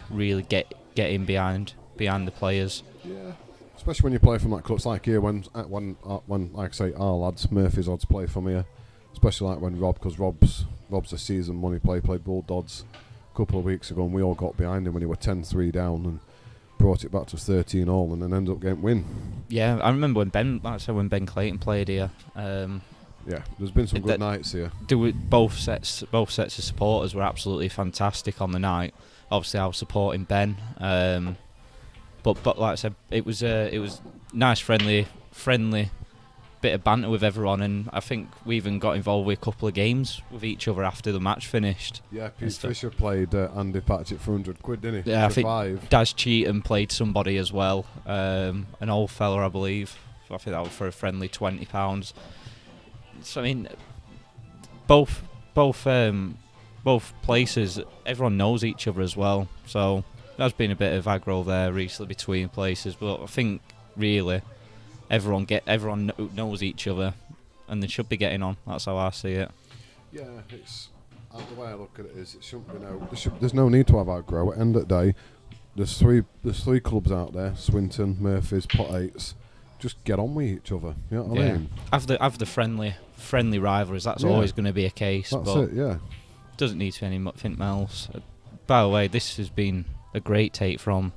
Speaker 2: get in behind the players.
Speaker 1: Yeah, especially when you play from that club. It's like here when like I say our lads, Murphy's odds play from here. Especially like when because Rob's a season money played Bulldogs a couple of weeks ago, and we all got behind him when he were 10-3 down and brought it back to 13-all, and then ended up getting win.
Speaker 2: Yeah, I remember when Ben Clayton played here.
Speaker 1: Yeah, there's been some good nights here.
Speaker 2: Both sets of supporters were absolutely fantastic on the night. Obviously, I was supporting Ben, but like I said, it was nice, friendly bit of banter with everyone, and I think we even got involved with a couple of games with each other after the match finished.
Speaker 1: Yeah, Pete Fisher played Andy Patchett for £100, didn't he?
Speaker 2: Yeah, I think
Speaker 1: 5.
Speaker 2: Daz Cheatham played somebody as well, an old fella, I believe. I think that was for a friendly £20. So I mean, both places, everyone knows each other as well. So there's been a bit of aggro there recently between places, but I think really everyone knows each other, and they should be getting on. That's how I see it.
Speaker 1: Yeah, it's the way I look at it is it shouldn't be there's no need to have aggro. At the end of the day, there's three clubs out there: Swinton, Murphy's, pot 8s. Just get on with each other. You know what I mean?
Speaker 2: Have the friendly rivalries. That's always going to be a case.
Speaker 1: That's
Speaker 2: but
Speaker 1: it. Yeah.
Speaker 2: Doesn't need to be anything else. By the way, this has been a great take from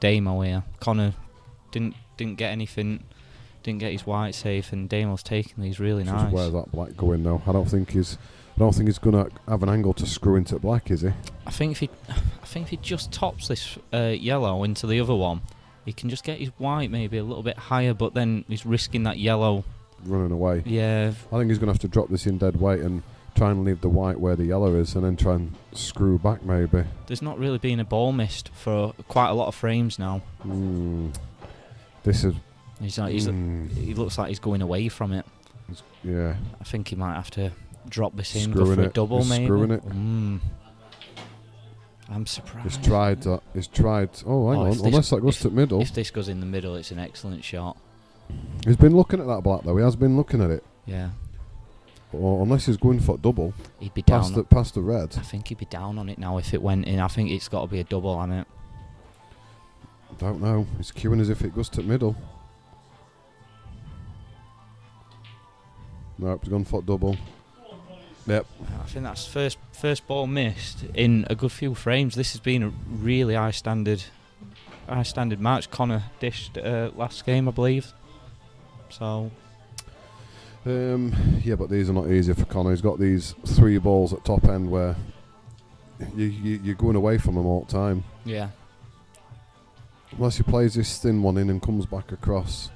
Speaker 2: Damo here. Connor didn't get anything. Didn't get his white safe, and Damo's taking these really nice.
Speaker 1: Where's that black going though? I don't think he's gonna have an angle to screw into black, is he?
Speaker 2: I think if he just tops this yellow into the other one, he can just get his white maybe a little bit higher, but then he's risking that yellow
Speaker 1: running away.
Speaker 2: Yeah.
Speaker 1: I think he's gonna have to drop this in dead weight and try and leave the white where the yellow is, and then try and screw back maybe.
Speaker 2: There's not really been a ball missed for quite a lot of frames now.
Speaker 1: This is.
Speaker 2: He looks like he's going away from it.
Speaker 1: Yeah.
Speaker 2: I think he might have to drop this in,
Speaker 1: Screwing
Speaker 2: go for a
Speaker 1: it.
Speaker 2: double
Speaker 1: He's
Speaker 2: maybe.
Speaker 1: Screwing it.
Speaker 2: I'm surprised.
Speaker 1: He's tried. Oh, hang on. Unless that goes to the middle.
Speaker 2: If this goes in the middle, it's an excellent shot.
Speaker 1: He's been looking at that black though. He has been looking at it.
Speaker 2: Yeah.
Speaker 1: Or unless he's going for double.
Speaker 2: He'd be down.
Speaker 1: Past the red.
Speaker 2: I think he'd be down on it now if it went in. I think it's got to be a double on it.
Speaker 1: Don't know. He's queuing as if it goes to the middle. Nope, he's gone for double. Yep.
Speaker 2: I think that's first ball missed in a good few frames. This has been a really high standard match. Connor dished last game, I believe. So.
Speaker 1: Yeah, but these are not easy for Connor. He's got these 3 balls at top end where you're going away from them all the time.
Speaker 2: Yeah.
Speaker 1: Unless he plays this thin one in and comes back across,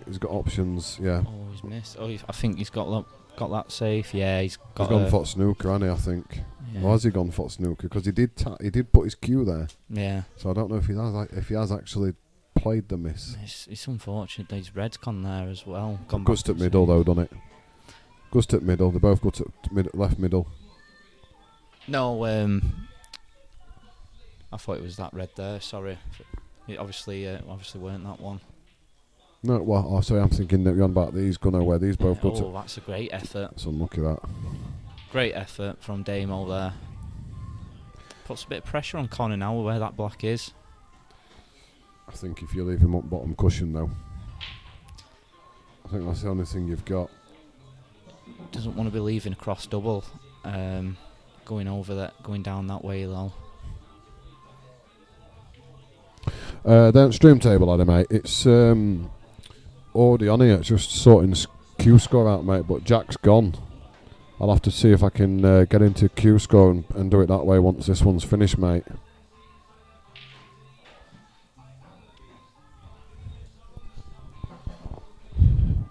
Speaker 1: he's got options. Yeah.
Speaker 2: Oh, he's missed. Oh, I think he's got that safe. Yeah, he's
Speaker 1: gone for snooker, hasn't he? I think.
Speaker 2: Yeah.
Speaker 1: Or has he gone for snooker? Because he did put his cue there.
Speaker 2: Yeah.
Speaker 1: So I don't know if he has actually played the miss.
Speaker 2: It's unfortunate that his red's gone there as well.
Speaker 1: Goes to middle though, doesn't it? Goes to middle. They both go to left middle.
Speaker 2: No, I thought it was that red there. Sorry, it obviously weren't that one.
Speaker 1: No, well, sorry, I'm thinking that you're on about these gunner where these both go to.
Speaker 2: Oh, that's a great effort.
Speaker 1: That's unlucky that.
Speaker 2: Great effort from Damo there. Puts a bit of pressure on Connor now where that black is.
Speaker 1: I think if you leave him up bottom cushion though, I think that's the only thing you've got.
Speaker 2: doesn't want to be leaving a cross double, going down that way though.
Speaker 1: Then stream table, Adam, mate. It's already on here. It's just sorting Q score out, mate. But Jack's gone. I'll have to see if I can get into Q score and do it that way once this one's finished, mate.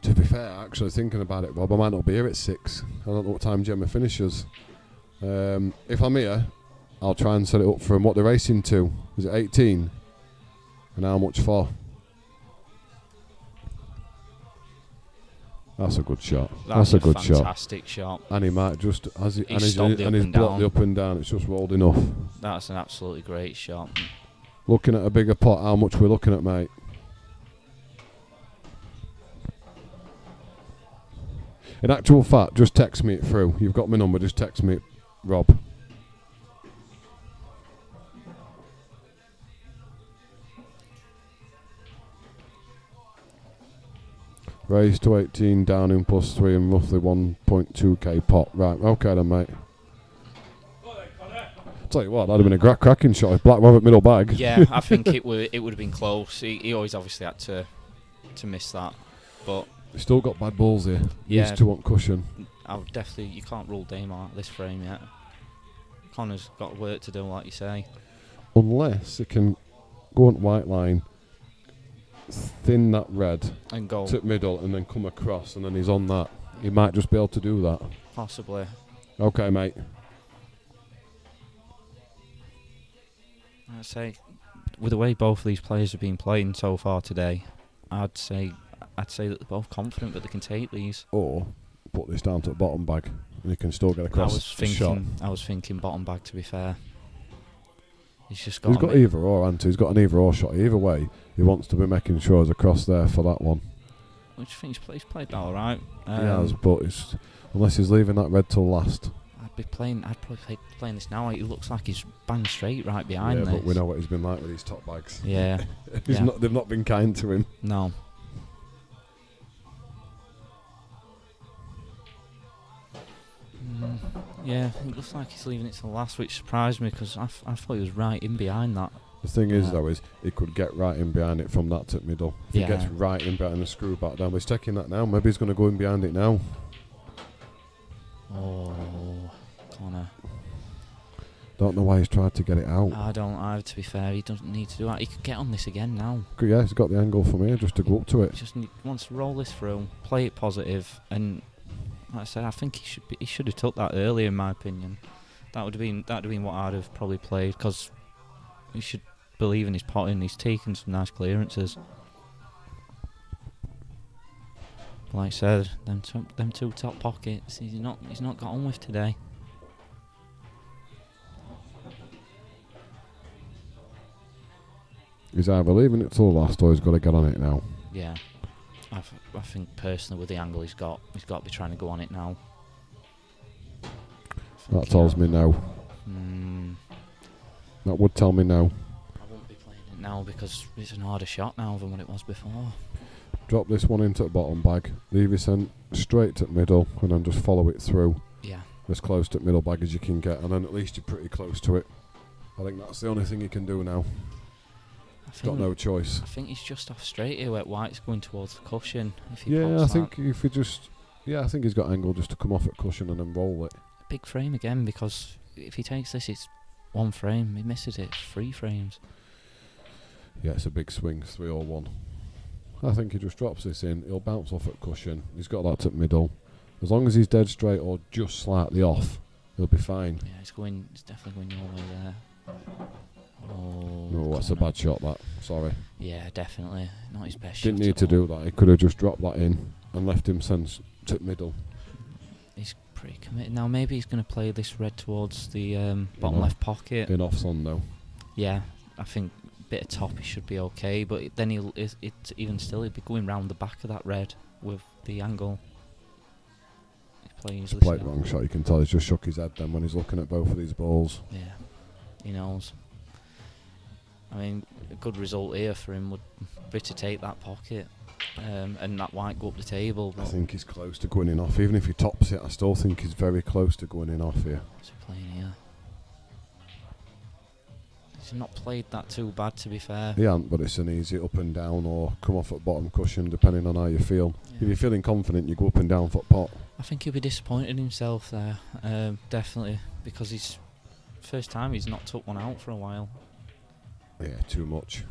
Speaker 1: To be fair, actually thinking about it, Rob, I might not be here at 6. I don't know what time Gemma finishes. If I'm here, I'll try and set it up for him. What they're racing to? Is it 18? And how much for? That's a good shot. That's a good shot.
Speaker 2: Fantastic shot.
Speaker 1: And he might just, as
Speaker 2: He's
Speaker 1: he's blocked the up and down. It's just rolled enough.
Speaker 2: That's an absolutely great shot.
Speaker 1: Looking at a bigger pot, how much we're looking at, mate? In actual fact, just text me it through. You've got my number, just text me it, Rob. Raise to 18, down in +3 and roughly 1.2k pot. Right, okay then, mate. Tell you what, that'd have been a cracking shot if Black Robert middle bag.
Speaker 2: Yeah, I think it would have been close. He always obviously had to miss that, but
Speaker 1: He's still got bad balls here.
Speaker 2: Yeah.
Speaker 1: These two on cushion.
Speaker 2: you can't rule Damien out this frame yet. Connor's got work to do, like you say.
Speaker 1: Unless he can go on white line, thin that red
Speaker 2: And go.
Speaker 1: to middle and then come across and then he's on that. He might just be able to do that.
Speaker 2: Possibly.
Speaker 1: Okay, mate.
Speaker 2: I'd say, with the way both of these players have been playing so far today, I'd say that they're both confident that they can take these.
Speaker 1: Or put this down to the bottom bag and he can still get across the shot.
Speaker 2: I was thinking bottom bag, to be fair. He's
Speaker 1: got either or, hasn't he? He's got an either or shot. Either way, he wants to be making sure he's across there for that one.
Speaker 2: Which I think he's played that alright.
Speaker 1: He has, but unless he's leaving that red till last.
Speaker 2: I'd probably be playing this now. It looks like he's bang straight right behind this.
Speaker 1: Yeah, but we know what he's been like with these top bags.
Speaker 2: Yeah.
Speaker 1: They've not been kind to him.
Speaker 2: No. Yeah, it looks like he's leaving it to the last, which surprised me because I thought he was right in behind that.
Speaker 1: The thing is, though, is he could get right in behind it from that to middle. If he gets right in behind the screw back down, but he's taking that now. Maybe he's going to go in behind it now.
Speaker 2: Oh, Connor.
Speaker 1: Don't know why he's tried to get it out.
Speaker 2: I don't either, to be fair. He doesn't need to do that. He could get on this again now.
Speaker 1: Yeah, he's got the angle from here just to go up to it.
Speaker 2: He just wants to roll this through, play it positive, and like I said, I think he should have took that earlier, in my opinion. That would have been what I'd have probably played, because he should believe in his potting. He's taken some nice clearances. Like I said, them two top pockets, he's not got on with today.
Speaker 1: He's either leaving it till last or he's got to get on it now.
Speaker 2: Yeah, I think personally with the angle he's got to be trying to go on it now.
Speaker 1: That tells me no. That would tell me no.
Speaker 2: I won't be playing it now because it's an harder shot now than what it was before.
Speaker 1: Drop this one into the bottom bag. Leave it sent straight to the middle and then just follow it through.
Speaker 2: Yeah.
Speaker 1: As close to the middle bag as you can get, and then at least you're pretty close to it. I think that's the only thing you can do now. He's got no choice.
Speaker 2: I think he's just off straight here where White's going towards the cushion. I
Speaker 1: think if he just... Yeah, I think he's got angle just to come off at cushion and then roll it.
Speaker 2: Big frame again, because if he takes this, it's one frame. He misses it, it's 3 frames.
Speaker 1: Yeah, it's a big swing, 3 or 1. I think he just drops this in. He'll bounce off at cushion. He's got that at middle. As long as he's dead straight or just slightly off, he'll be fine.
Speaker 2: Yeah, it's definitely going your way there.
Speaker 1: Oh, that's a bad shot, that. Sorry.
Speaker 2: Yeah, definitely. Not his best shot.
Speaker 1: Didn't need to do that. He could have just dropped that in and left him sent to middle.
Speaker 2: He's pretty committed. Now maybe he's going to play this red towards the bottom left pocket.
Speaker 1: In off-sun, though.
Speaker 2: Yeah, I think a bit of top he should be okay, but then he'll be going round the back of that red with the angle.
Speaker 1: He's played the wrong shot. You can tell he's just shook his head then when he's looking at both of these balls.
Speaker 2: Yeah, he knows. I mean, a good result here for him would be to take that pocket. and that white go up the table.
Speaker 1: I
Speaker 2: But
Speaker 1: think he's close to going in off. Even if he tops it, I still think he's very close to going in off here.
Speaker 2: what's he playing here? He's not played that too bad, to be fair.
Speaker 1: He hasn't, but it's an easy up and down or come off at bottom cushion, depending on how you feel.
Speaker 2: Yeah.
Speaker 1: If you're feeling confident, you go up and down foot pot.
Speaker 2: I think he'll be disappointed in himself there, definitely, because he's first time he's not took one out for a while.
Speaker 1: Yeah, too much.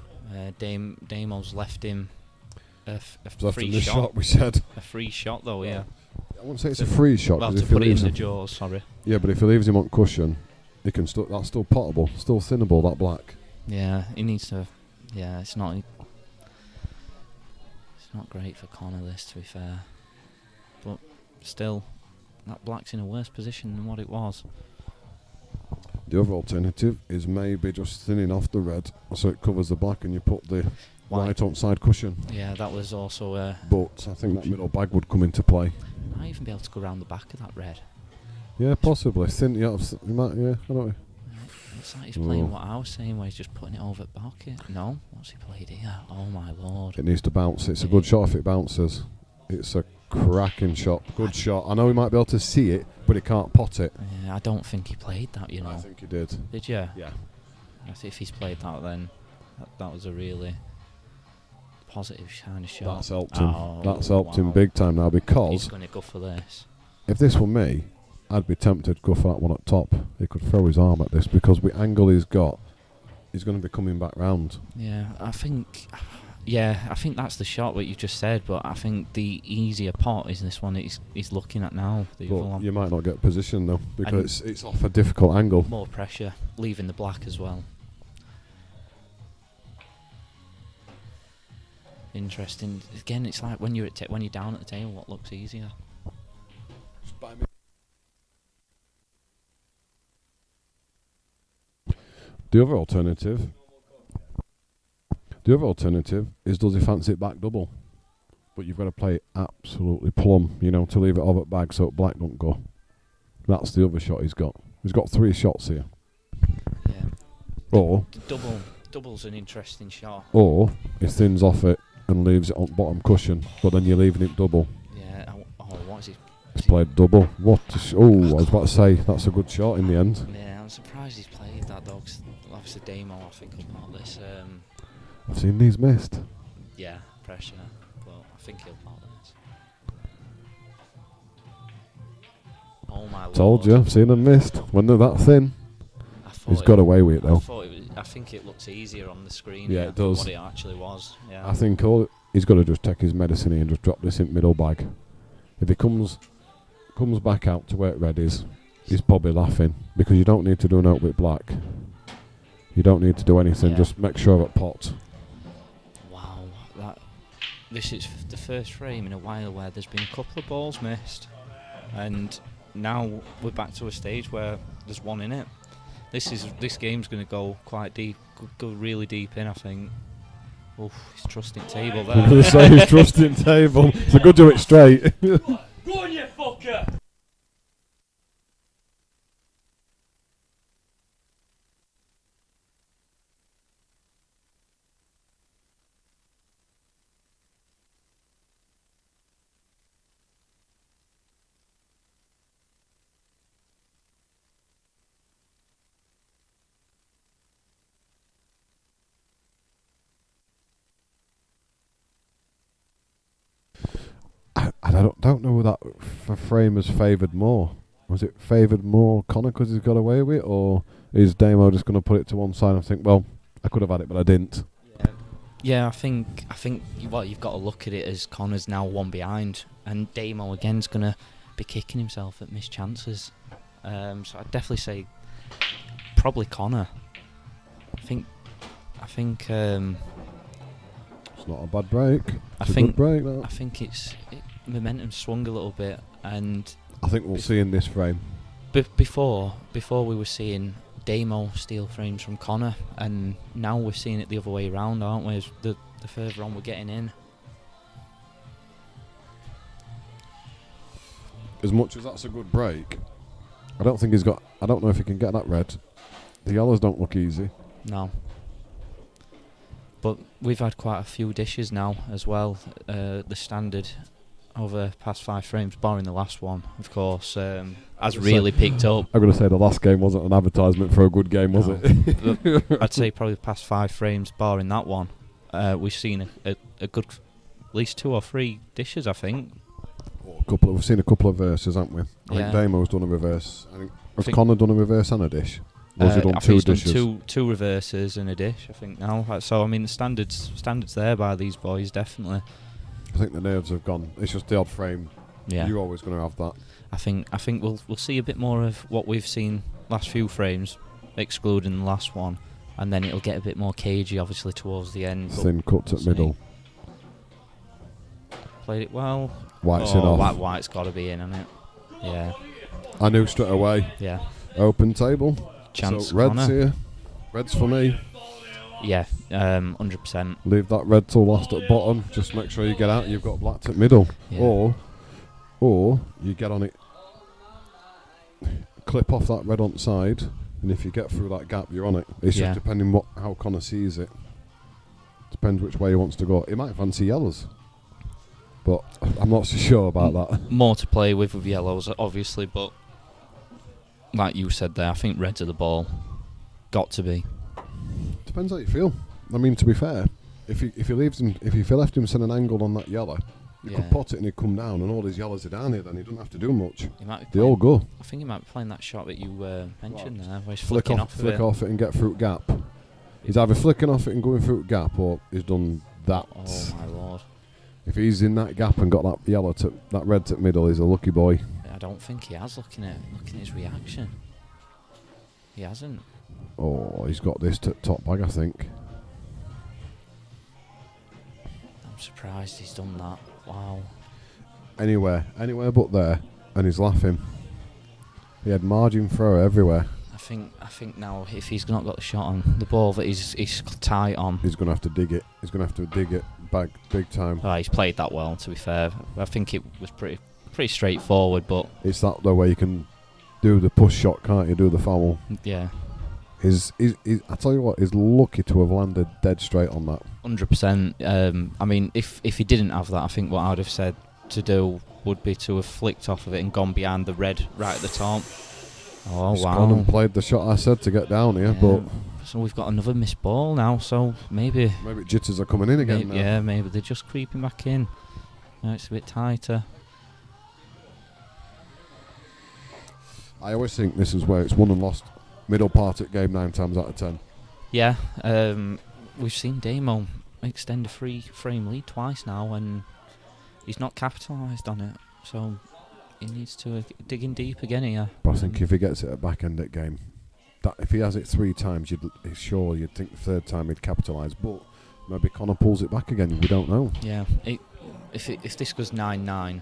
Speaker 2: Damo's left him a
Speaker 1: So after
Speaker 2: free
Speaker 1: this
Speaker 2: shot.
Speaker 1: shot, we said.
Speaker 2: A free shot though, yeah.
Speaker 1: I wouldn't say it's a free shot.
Speaker 2: Well,
Speaker 1: 'cause
Speaker 2: to
Speaker 1: if he
Speaker 2: put it in
Speaker 1: leaves
Speaker 2: the
Speaker 1: him-
Speaker 2: jaws, sorry.
Speaker 1: Yeah, but if he leaves him on cushion, he can that's still potable, still thinnable, that black.
Speaker 2: Yeah, he needs to. Yeah, it's not. It's not great for Connor, this, to be fair. But still, that black's in a worse position than what it was.
Speaker 1: The other alternative is maybe just thinning off the red so it covers the black and you put the white on side cushion.
Speaker 2: Yeah, that was also.
Speaker 1: But I think that middle bag would come into play.
Speaker 2: Might even be able to go around the back of that red.
Speaker 1: Yeah, possibly. Thin, yeah, you might, yeah, I don't know.
Speaker 2: It's like he's playing what I was saying, where he's just putting it over the pocket. No, what's he played here? Oh my lord!
Speaker 1: It needs to bounce. It's a good shot if it bounces. It's a cracking shot. Good shot. I know he might be able to see it, but he can't pot it.
Speaker 2: Yeah, I don't think he played that. You know.
Speaker 1: I think he did.
Speaker 2: Did you?
Speaker 1: Yeah.
Speaker 2: I think if he's played that, then that was a really positive kind of shot.
Speaker 1: That's helped him.
Speaker 2: Oh,
Speaker 1: That's helped him
Speaker 2: wow.
Speaker 1: big time now, because
Speaker 2: He's going to go for this.
Speaker 1: if this were me, I'd be tempted to go for that one at top. He could throw his arm at this because the angle he's got, he's going to be coming back round.
Speaker 2: Yeah, I think that's the shot what you just said, but I think the easier pot is this one that he's looking at now. The other
Speaker 1: But
Speaker 2: one.
Speaker 1: you might not get position though, because it's off a difficult angle.
Speaker 2: More pressure, leaving the black as well. Interesting. Again, it's like when you're when you're down at the table, what looks easier?
Speaker 1: The other alternative is, does he fancy it back double? But you've got to play it absolutely plumb, you know, to leave it over at bag so black don't go. That's the other shot he's got. He's got 3 shots here.
Speaker 2: Yeah.
Speaker 1: Or
Speaker 2: Double's an interesting shot.
Speaker 1: Or he thins off it and leaves it on bottom cushion, but then you're leaving it double.
Speaker 2: Yeah. What is he?
Speaker 1: He's played double. What? I was about to say that's a good shot in the end.
Speaker 2: Yeah, I'm surprised he's played that though. 'Cause obviously Damo, I think, will pot this.
Speaker 1: I've seen these missed.
Speaker 2: Yeah, pressure. Well, I think he'll pot this. Oh my lord!
Speaker 1: Told you, I've seen them missed. When they're that thin, he's got away with it though.
Speaker 2: I think it looks easier on the screen.
Speaker 1: Yeah, it does.
Speaker 2: What it actually was. Yeah.
Speaker 1: I think he's got to just take his medicine here and just drop this in middle bag. If he comes back out to where it red is, he's probably laughing, because you don't need to do an out with black. You don't need to do anything.
Speaker 2: Yeah.
Speaker 1: Just make sure of it pot.
Speaker 2: Wow, this is the first frame in a while where there's been a couple of balls missed, and now we're back to a stage where there's one in it. This game's going to go quite deep, go really deep in, I think. Oof, he's trusting table there.
Speaker 1: I'm going to say he's trusting table. It's a good do it straight.
Speaker 3: Go on, you fucker!
Speaker 1: I don't know who that frame has favoured more. Was it favoured more Connor because he's got away with it, or is Damo just going to put it to one side and think, well, I could have had it, but I didn't?
Speaker 2: Yeah, I think you've got to look at it as Connor's now one behind, and Damo again's going to be kicking himself at missed chances. So I'd definitely say probably Connor. I think.
Speaker 1: It's not a bad break.
Speaker 2: I
Speaker 1: It's a
Speaker 2: think
Speaker 1: good break. That.
Speaker 2: I think momentum swung a little bit, and
Speaker 1: I think we'll see in this frame.
Speaker 2: before we were seeing Damo steal frames from Connor, and now we're seeing it the other way around, aren't we? As the further on we're getting in.
Speaker 1: As much as that's a good break, I don't think he's got. I don't know if he can get that red. The yellows don't look easy.
Speaker 2: No. But we've had quite a few dishes now as well. The standard over past 5 frames, barring the last one, of course, has really picked up.
Speaker 1: I'm going to say the last game wasn't an advertisement for a good game, was it?
Speaker 2: I'd say probably the past 5 frames, barring that one, we've seen a good, at least 2 or 3 dishes, I think.
Speaker 1: We've seen a couple of verses, haven't we? I think Damo's done a reverse. Has Connor done a reverse and a dish? Or has he done 2 dishes?
Speaker 2: Two reverses and a dish, I think now. So I mean, the standards there by these boys, definitely.
Speaker 1: I think the nerves have gone. It's just the odd frame.
Speaker 2: Yeah,
Speaker 1: you're always going to have that.
Speaker 2: I think we'll see a bit more of what we've seen last few frames, excluding the last one, and then it'll get a bit more cagey, obviously towards the end.
Speaker 1: Thin cuts at middle.
Speaker 2: Played it well.
Speaker 1: White's in off.
Speaker 2: White's got to be in, hasn't it? Yeah.
Speaker 1: I knew straight away.
Speaker 2: Yeah.
Speaker 1: Open table.
Speaker 2: Chance.
Speaker 1: So red's
Speaker 2: Connor.
Speaker 1: here. Red's for me.
Speaker 2: Yeah, 100%.
Speaker 1: Leave that red till last at bottom. Just make sure you get out. You've got black at middle. Yeah. Or you get on it. Clip off that red on side, and if you get through that gap, you're on it. It's just depending how Connor sees it. Depends which way he wants to go. He might fancy yellows, but I'm not so sure about that.
Speaker 2: More to play with yellows, obviously, but like you said there, I think reds are the ball. Got to be.
Speaker 1: Depends how you feel. I mean, to be fair, if you left him send an angle on that yellow, you could pot it and he'd come down, and all his yellows are down here. Then he doesn't have to do much. They all go.
Speaker 2: I think he might be playing that shot that you mentioned there, where he's
Speaker 1: flick off it and get through gap. He's either flicking off it and going through gap, or he's done that.
Speaker 2: Oh my lord!
Speaker 1: If he's in that gap and got that red to middle, he's a lucky boy.
Speaker 2: I don't think he has. Looking at his reaction, he hasn't.
Speaker 1: Oh, he's got this top bag, I think.
Speaker 2: I'm surprised he's done that. Wow.
Speaker 1: Anywhere but there, and he's laughing. He had margin throw everywhere.
Speaker 2: I think now if he's not got the shot on the ball that he's tight on,
Speaker 1: he's going to have to dig it. He's going to have to dig it back big time.
Speaker 2: He's played that well, to be fair. I think it was pretty straightforward, but
Speaker 1: it's that the way you can do the push shot, can't you? Do the foul.
Speaker 2: Yeah.
Speaker 1: I tell you what, he's lucky to have landed dead straight on that.
Speaker 2: 100%. I mean, if he didn't have that, I think what I'd have said to do would be to have flicked off of it and gone behind the red right at the top. Oh,
Speaker 1: he's
Speaker 2: wow.
Speaker 1: gone and played the shot I said to get down here, but...
Speaker 2: So we've got another missed ball now, so maybe
Speaker 1: jitters are coming in again now.
Speaker 2: Yeah, maybe they're just creeping back in. It's a bit tighter.
Speaker 1: I always think this is where it's won and lost. Middle part at game 9 times out of 10.
Speaker 2: Yeah, we've seen Damien extend a 3-frame lead twice now, and he's not capitalised on it. So he needs to dig in deep again here.
Speaker 1: But I think if he gets it at back end at game, that if he has it 3 times, you'd think the 3rd time he'd capitalise. But maybe Connor pulls it back again. We don't know.
Speaker 2: Yeah, if this goes 9-9.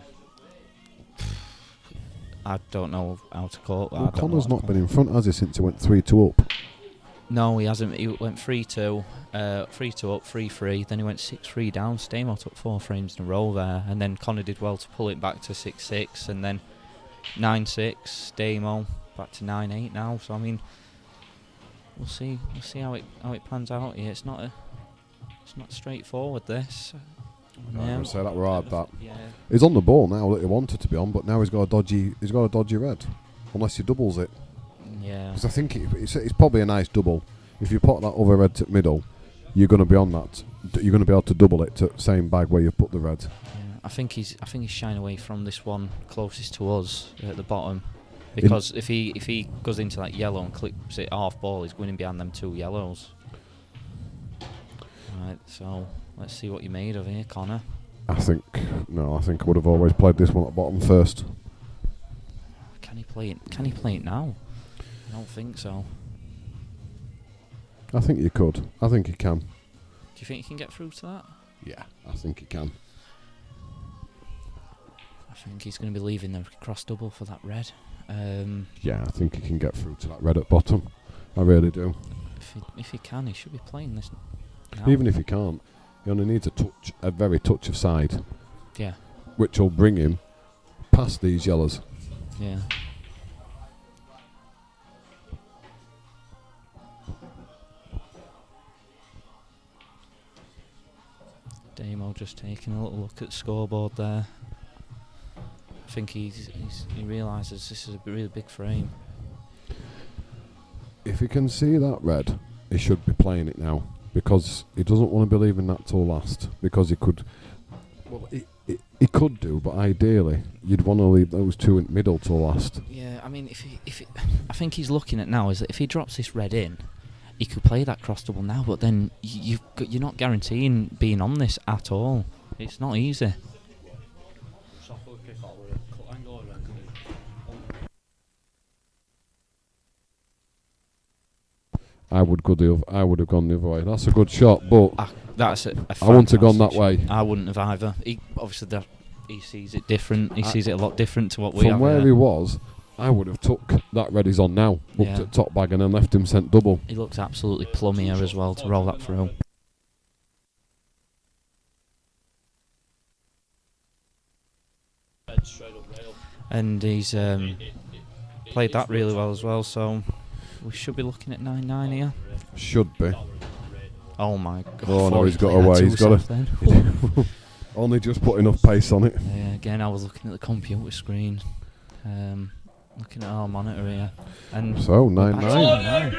Speaker 2: I don't know how to call it.
Speaker 1: Well, Connor's not been in front, has he, since he went 3-2 up?
Speaker 2: No, he hasn't. He went 3-2, 3-2 up, 3-3. Then he went 6-3 down. Stamo took 4 frames in a row there, and then Connor did well to pull it back to 6-6, and then 9-6. Stamo back to 9-8 now. So I mean, we'll see how it pans out here. It's not straightforward, this.
Speaker 1: I'm going to say that we're hard. That
Speaker 2: yeah.
Speaker 1: He's on the ball now that he wanted to be on, but now he's got a dodgy red, unless he doubles it.
Speaker 2: Yeah.
Speaker 1: Because I think it's probably a nice double. If you put that other red to middle, you're going to be on that. You're going to be able to double it to same bag where you put the red.
Speaker 2: Yeah. I think he's shying away from this one closest to us at the bottom, because if he goes into that yellow and clips it half ball, he's winning behind them 2 yellows. Right. So. Let's see what you made of here, Connor.
Speaker 1: I think I would have always played this one at bottom first.
Speaker 2: Can he play it now? I don't think so.
Speaker 1: I think you could. I think he can.
Speaker 2: Do you think he can get through to that?
Speaker 1: Yeah, I think he can.
Speaker 2: I think he's going to be leaving the cross double for that red.
Speaker 1: Yeah, I think he can get through to that red at bottom. I really do.
Speaker 2: If he can, he should be playing this now.
Speaker 1: Even if he can't, he only needs a very touch of side.
Speaker 2: Yeah.
Speaker 1: Which will bring him past these yellows.
Speaker 2: Yeah. Damo just taking a little look at the scoreboard there. I think he realises this is a really big frame.
Speaker 1: If he can see that red, he should be playing it now, because he doesn't want to be leaving that till last, because he could. Well, he could do, but ideally you'd want to leave those two in middle till last.
Speaker 2: Yeah, I mean, I think he's looking at now is that if he drops this red in, he could play that cross double now, but then you're not guaranteeing being on this at all. It's not easy.
Speaker 1: I would have gone the other way. That's a good shot, but
Speaker 2: That's a
Speaker 1: I wouldn't have gone that
Speaker 2: shot.
Speaker 1: way.
Speaker 2: I wouldn't have either. He sees it different. He sees it a lot different to what we
Speaker 1: From
Speaker 2: have.
Speaker 1: where
Speaker 2: here.
Speaker 1: he was, I would have took that red he's on now, looked at top bag and then left him sent double.
Speaker 2: He looks absolutely plumb here as well to roll that through. And he's played that really well as well, so we should be looking at 9-9 here.
Speaker 1: Should be.
Speaker 2: Oh my god.
Speaker 1: Oh no, he's got
Speaker 2: played that
Speaker 1: away.
Speaker 2: too
Speaker 1: He's got
Speaker 2: soft.
Speaker 1: only just put enough pace on it.
Speaker 2: Yeah, again, I was looking at the computer screen, looking at our monitor here, and
Speaker 1: So 9-9.
Speaker 2: 9-9.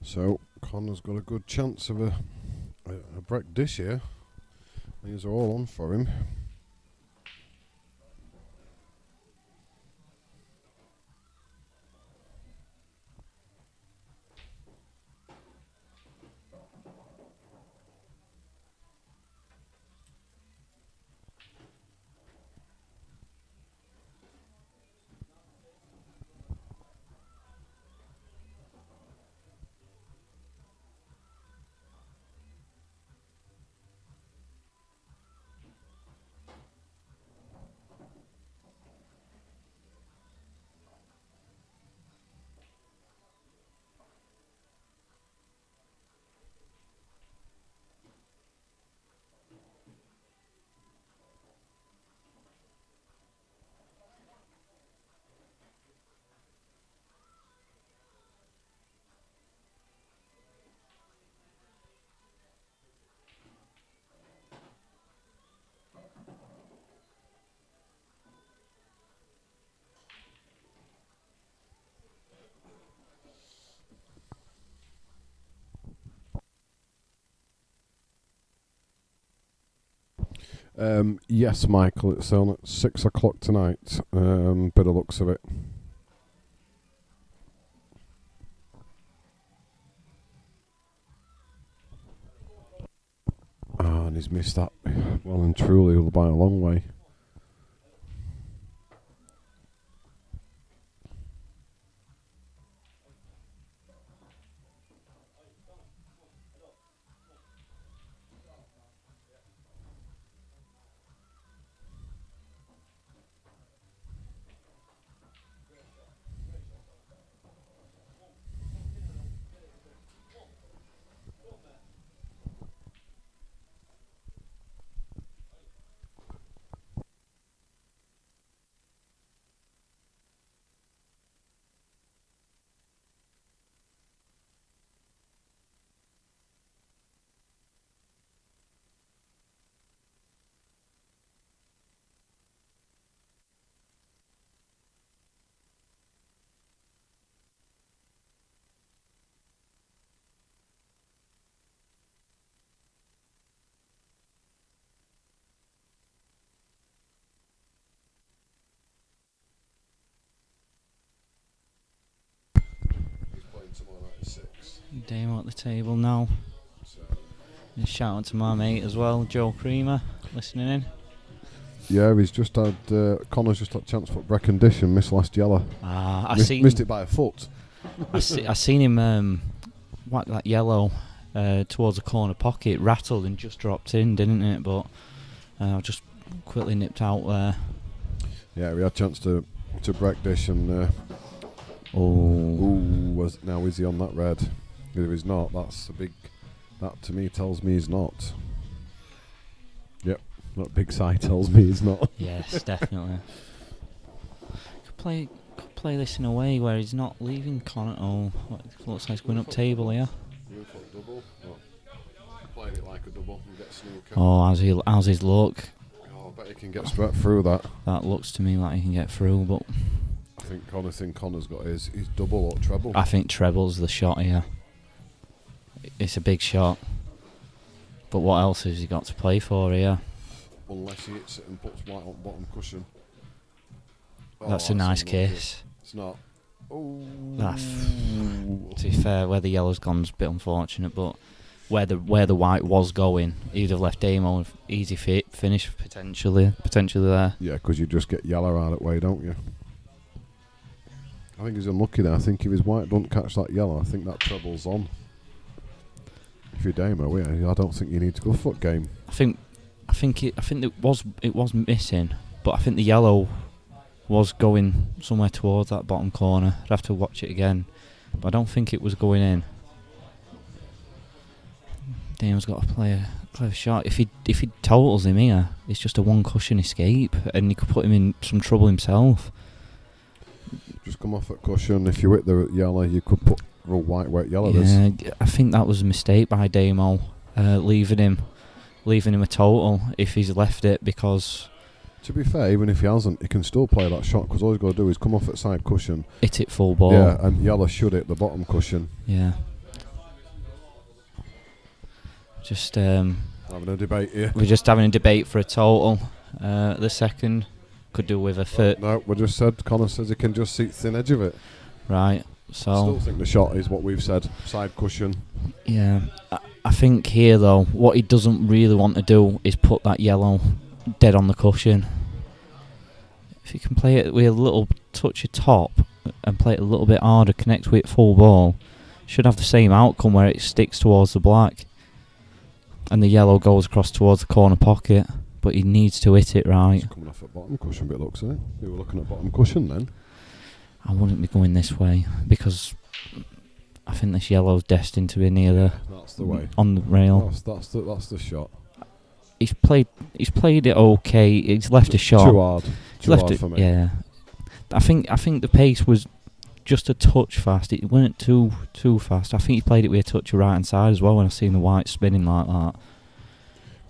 Speaker 1: So Connor's got a good chance of a break this year. These are all on for him. Yes, Michael, it's on at 6 o'clock tonight. By the looks of it. And he's missed that well and truly by a long way.
Speaker 2: Damo at the table now. Just shout out to my mate as well, Joe Creamer, listening in.
Speaker 1: Yeah, he's just had Connor's just had a chance for Breckendish and missed last yellow. Missed it by a foot.
Speaker 2: I seen him whack that yellow towards the corner pocket, rattled and just dropped in, didn't it? But I just quickly nipped out there.
Speaker 1: Yeah, we had a chance to Breckendish and now is he on that red? If he's not, that's a big. That to me tells me he's not. Yep, that big side tells me he's not.
Speaker 2: Yes, definitely. Could play this in a way where he's not leaving Connor. Oh, looks like he's going up table here.
Speaker 1: Double. Playing it like a double and get snooker.
Speaker 2: Oh, how's his look?
Speaker 1: Oh, I bet he can get straight through that.
Speaker 2: That looks to me like he can get through, but
Speaker 1: I think Connor's got his double or treble.
Speaker 2: I think treble's the shot here. It's a big shot. But what else has he got to play for here?
Speaker 1: Unless he hits it and puts white on bottom cushion.
Speaker 2: That's a nice kiss.
Speaker 1: It's not. Oh.
Speaker 2: To be fair, where the yellow's gone's a bit unfortunate, but where the white was going, he'd have left Damo with easy finish potentially there.
Speaker 1: Yeah, because you just get yellow out of the way, don't you? I think he's unlucky there. I think if his white doesn't catch that yellow, I think that treble's on. If you're Damo, yeah, I don't think you need to go foot game.
Speaker 2: I think it was missing, but I think the yellow was going somewhere towards that bottom corner. I'd have to watch it again, but I don't think it was going in. Damo's got to play a clever shot. If he totals him here, it's just a one cushion escape, and he could put him in some trouble himself.
Speaker 1: Just come off at cushion. If you hit the yellow, you could put real white where yellow is.
Speaker 2: Yeah, I think that was a mistake by Damo, leaving him a total if he's left it, because
Speaker 1: to be fair, even if he hasn't, he can still play that shot, because all he's got to do is come off at side cushion,
Speaker 2: hit it full ball.
Speaker 1: Yeah, and yellow should hit the bottom cushion.
Speaker 2: Yeah. Just
Speaker 1: having a debate here.
Speaker 2: We're just having a debate for a total. The second could do with a third.
Speaker 1: No, we just said Connor says he can just see the thin edge of it.
Speaker 2: Right. So
Speaker 1: I still think the shot is what we've said, side cushion.
Speaker 2: Yeah, I think here though, what he doesn't really want to do is put that yellow dead on the cushion. If you can play it with a little touch of top and play it a little bit harder, connect with it full ball, should have the same outcome where it sticks towards the black and the yellow goes across towards the corner pocket. But he needs to hit it right.
Speaker 1: It's coming off at bottom cushion, but it looks like we were looking at bottom cushion then.
Speaker 2: I wouldn't be going this way because I think this yellow's destined to be near the.
Speaker 1: That's the way.
Speaker 2: On the rail.
Speaker 1: That's the shot.
Speaker 2: He's played it okay. He's left a shot.
Speaker 1: Too hard. Too hard for me.
Speaker 2: Yeah. I think the pace was just a touch fast. It weren't too fast. I think he played it with a touch of right hand side as well when I seen the white spinning like that.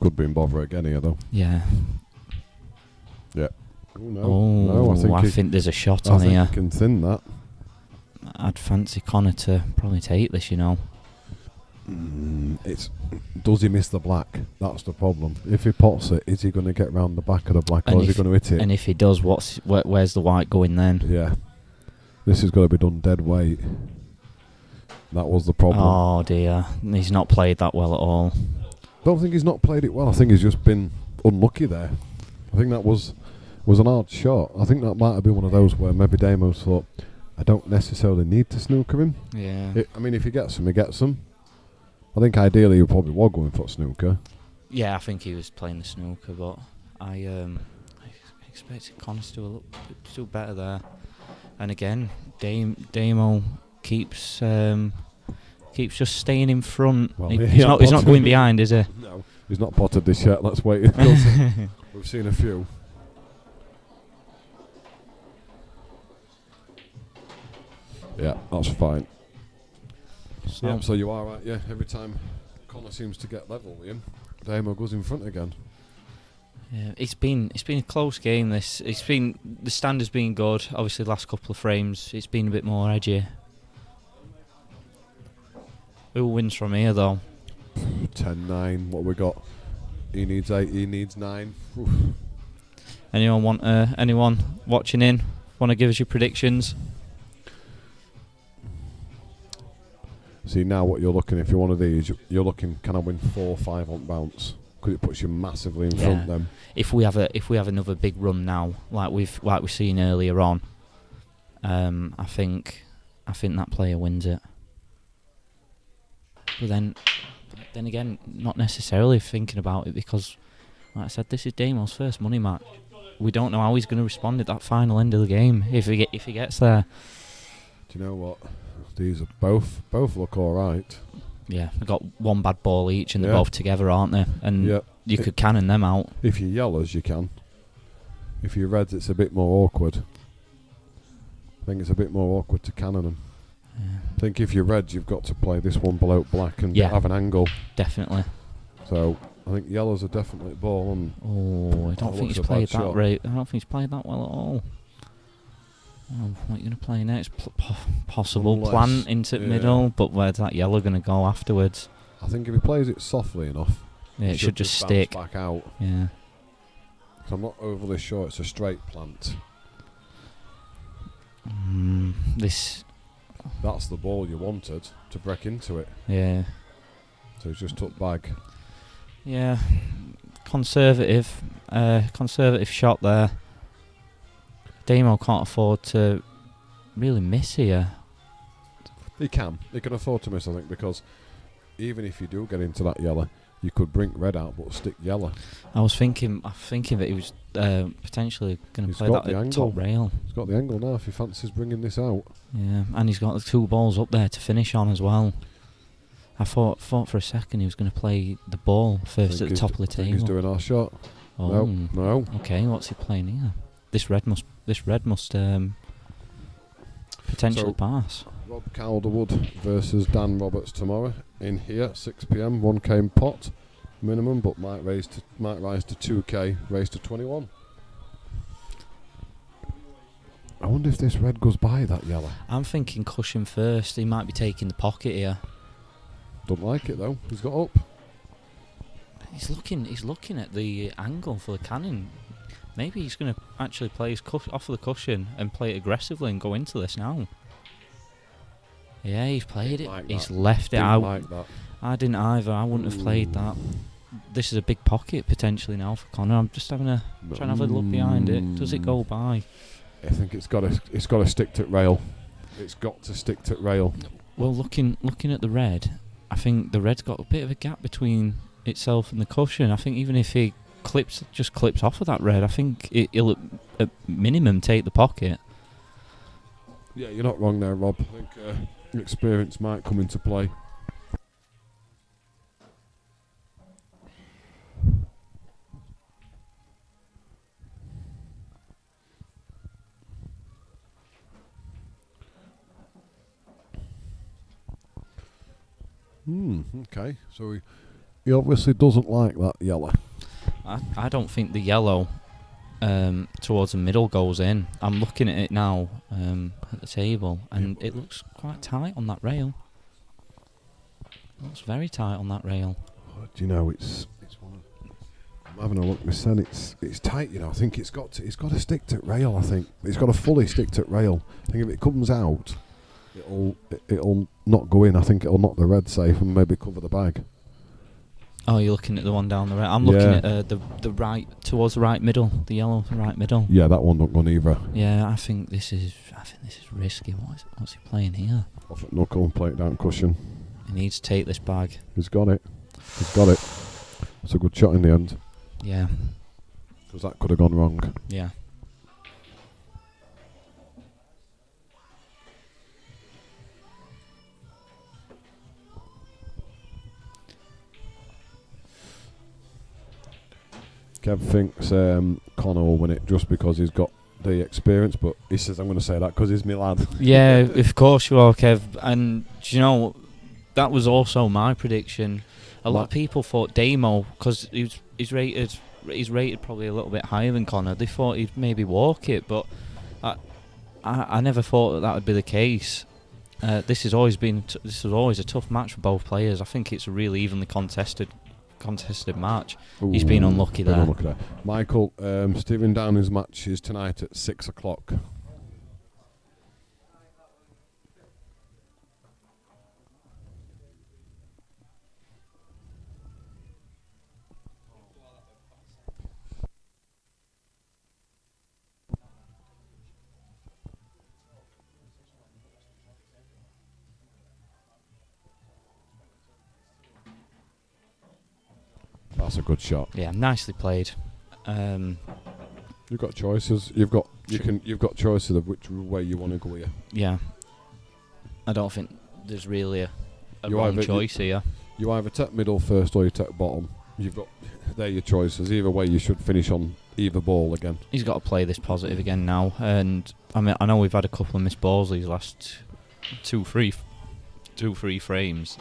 Speaker 1: Could be in bother again here though.
Speaker 2: Yeah.
Speaker 1: Yeah. No,
Speaker 2: I think there's a shot on here.
Speaker 1: I think you can thin that.
Speaker 2: I'd fancy Connor to probably take this, you know.
Speaker 1: Does he miss the black? That's the problem. If he pots it, is he going to get round the back of the black, or is he going to hit it?
Speaker 2: And if he does, where's the white going then?
Speaker 1: Yeah. This has got to be done dead weight. That was the problem.
Speaker 2: Oh dear. He's not played that well at all.
Speaker 1: Don't think he's not played it well. I think he's just been unlucky there. I think that was an hard shot. I think that might have been one of those where maybe Damo's thought, I don't necessarily need to snooker him.
Speaker 2: Yeah.
Speaker 1: I mean, if he gets him, he gets him. I think ideally he probably was going for snooker.
Speaker 2: Yeah, I think he was playing the snooker, but I expected Connor to do better there. And again, Damo keeps just staying in front.
Speaker 1: Well,
Speaker 2: he's not going behind, is he?
Speaker 1: No, he's not potted this yet. Let's wait. We've seen a few. Yeah, that's fine. So you are right. Yeah, every time Connor seems to get level with him, Damo goes in front again.
Speaker 2: Yeah, it's been a close game. The standard's been good. Obviously, the last couple of frames, it's been a bit more edgy. Who wins from here though?
Speaker 1: 10-9. What we got? He needs 8. He needs 9. Oof.
Speaker 2: Anyone watching in want to give us your predictions?
Speaker 1: See, now what you're looking, if you're one of these, you're looking, can I win 4 or 5 on bounce? Because it puts you massively in front then.
Speaker 2: If we have another big run now, like we've seen earlier on, I think that player wins it. But then again, not necessarily thinking about it, because, like I said, this is Damo's first money match. We don't know how he's going to respond at that final end of the game if he gets there.
Speaker 1: Do you know what? These are both look all right.
Speaker 2: Yeah, they've got one bad ball each, and they're both together, aren't they? And you could cannon them out.
Speaker 1: If you're yellows, you can. If you're reds, it's a bit more awkward. I think it's a bit more awkward to cannon them.
Speaker 2: Yeah.
Speaker 1: I think if you're reds, you've got to play this one below black and have an angle.
Speaker 2: Definitely.
Speaker 1: So I think yellows are definitely ball. And
Speaker 2: I don't think he's played that right. I don't think he's played that well at all. What are you going to play next? Possible plant into middle, but where's that yellow going to go afterwards?
Speaker 1: I think if he plays it softly enough,
Speaker 2: it should just stick
Speaker 1: back out.
Speaker 2: Yeah.
Speaker 1: So I'm not overly sure it's a straight plant. That's the ball you wanted to break into it.
Speaker 2: Yeah.
Speaker 1: So he's just took bag.
Speaker 2: Yeah. Conservative shot there. Damo can't afford to really miss here.
Speaker 1: He can afford to miss, I think, because even if you do get into that yellow, you could bring red out but stick yellow.
Speaker 2: I was thinking that he was potentially going to play that at top rail.
Speaker 1: He's got the angle now if he fancies bringing this out.
Speaker 2: Yeah, and he's got the 2 balls up there to finish on as well. I thought for a second he was going to play the ball first at the top of the table.
Speaker 1: He's doing our shot.
Speaker 2: Oh.
Speaker 1: No.
Speaker 2: Okay, what's he playing here? This red must potentially pass.
Speaker 1: Rob Calderwood versus Dan Roberts tomorrow in here, 6 p.m. 1K in pot minimum, but might rise to 2K, raise to 21. I wonder if this red goes by that yellow.
Speaker 2: I'm thinking cushion first. He might be taking the pocket here.
Speaker 1: Don't like it though. He's got up.
Speaker 2: He's looking at the angle for the cannon. Maybe he's going to actually play his off of the cushion and play it aggressively and go into this now. Yeah, he's played it.
Speaker 1: Like
Speaker 2: he's left it out. Like
Speaker 1: that.
Speaker 2: I didn't either. I wouldn't have played that. This is a big pocket potentially now for Connor. I'm just trying to have a look behind it. Does it go by?
Speaker 1: I think it's got to stick to rail. It's got to stick to rail.
Speaker 2: Well, looking at the red, I think the red's got a bit of a gap between itself and the cushion. I think even if he clips off of that red, I think it'll at minimum take the pocket.
Speaker 1: Yeah, you're not wrong there, Rob. I think experience might come into play. Okay, so he obviously doesn't like that yellow.
Speaker 2: I don't think the yellow towards the middle goes in. I'm looking at it now at the table, and it looks quite tight on that rail. It looks very tight on that rail.
Speaker 1: Do you know it's one of, I'm having a look myself. It's tight. You know, I think it's got to stick to rail. I think it's got to fully stick to rail. I think if it comes out, it'll not go in. I think it'll knock the red safe and maybe cover the bag.
Speaker 2: Oh, you're looking at the one down the right. I'm looking at the right, towards the right middle, the yellow right middle.
Speaker 1: Yeah, that one not gone either.
Speaker 2: Yeah, I think this is risky. What's he playing here?
Speaker 1: Off at knuckle and play it down cushion.
Speaker 2: He needs to take this bag.
Speaker 1: He's got it. It's a good shot in the end.
Speaker 2: Yeah.
Speaker 1: Because that could have gone wrong.
Speaker 2: Yeah.
Speaker 1: Kev thinks Connor will win it just because he's got the experience, but he says I'm going to say that because he's my lad.
Speaker 2: Yeah, of course you are, Kev. And do you know, that was also my prediction. A lot of people thought Damo, because he's rated probably a little bit higher than Connor. They thought he'd maybe walk it, but I never thought that would be the case. This has always a tough match for both players. I think it's a really evenly contested match.
Speaker 1: Ooh,
Speaker 2: he's been unlucky there.
Speaker 1: Michael, Stephen Downing's match is tonight at 6 o'clock. That's a good shot.
Speaker 2: Yeah, nicely played.
Speaker 1: You've got choices. You've got choices of which way you want to go here.
Speaker 2: Yeah. I don't think there's really a
Speaker 1: You
Speaker 2: wrong
Speaker 1: either-
Speaker 2: choice here.
Speaker 1: You either take middle first or you take bottom. You've got they're your choices. Either way, you should finish on either ball again.
Speaker 2: He's got to play this positive again now. And I mean, I know we've had a couple of missed balls these last two, three frames.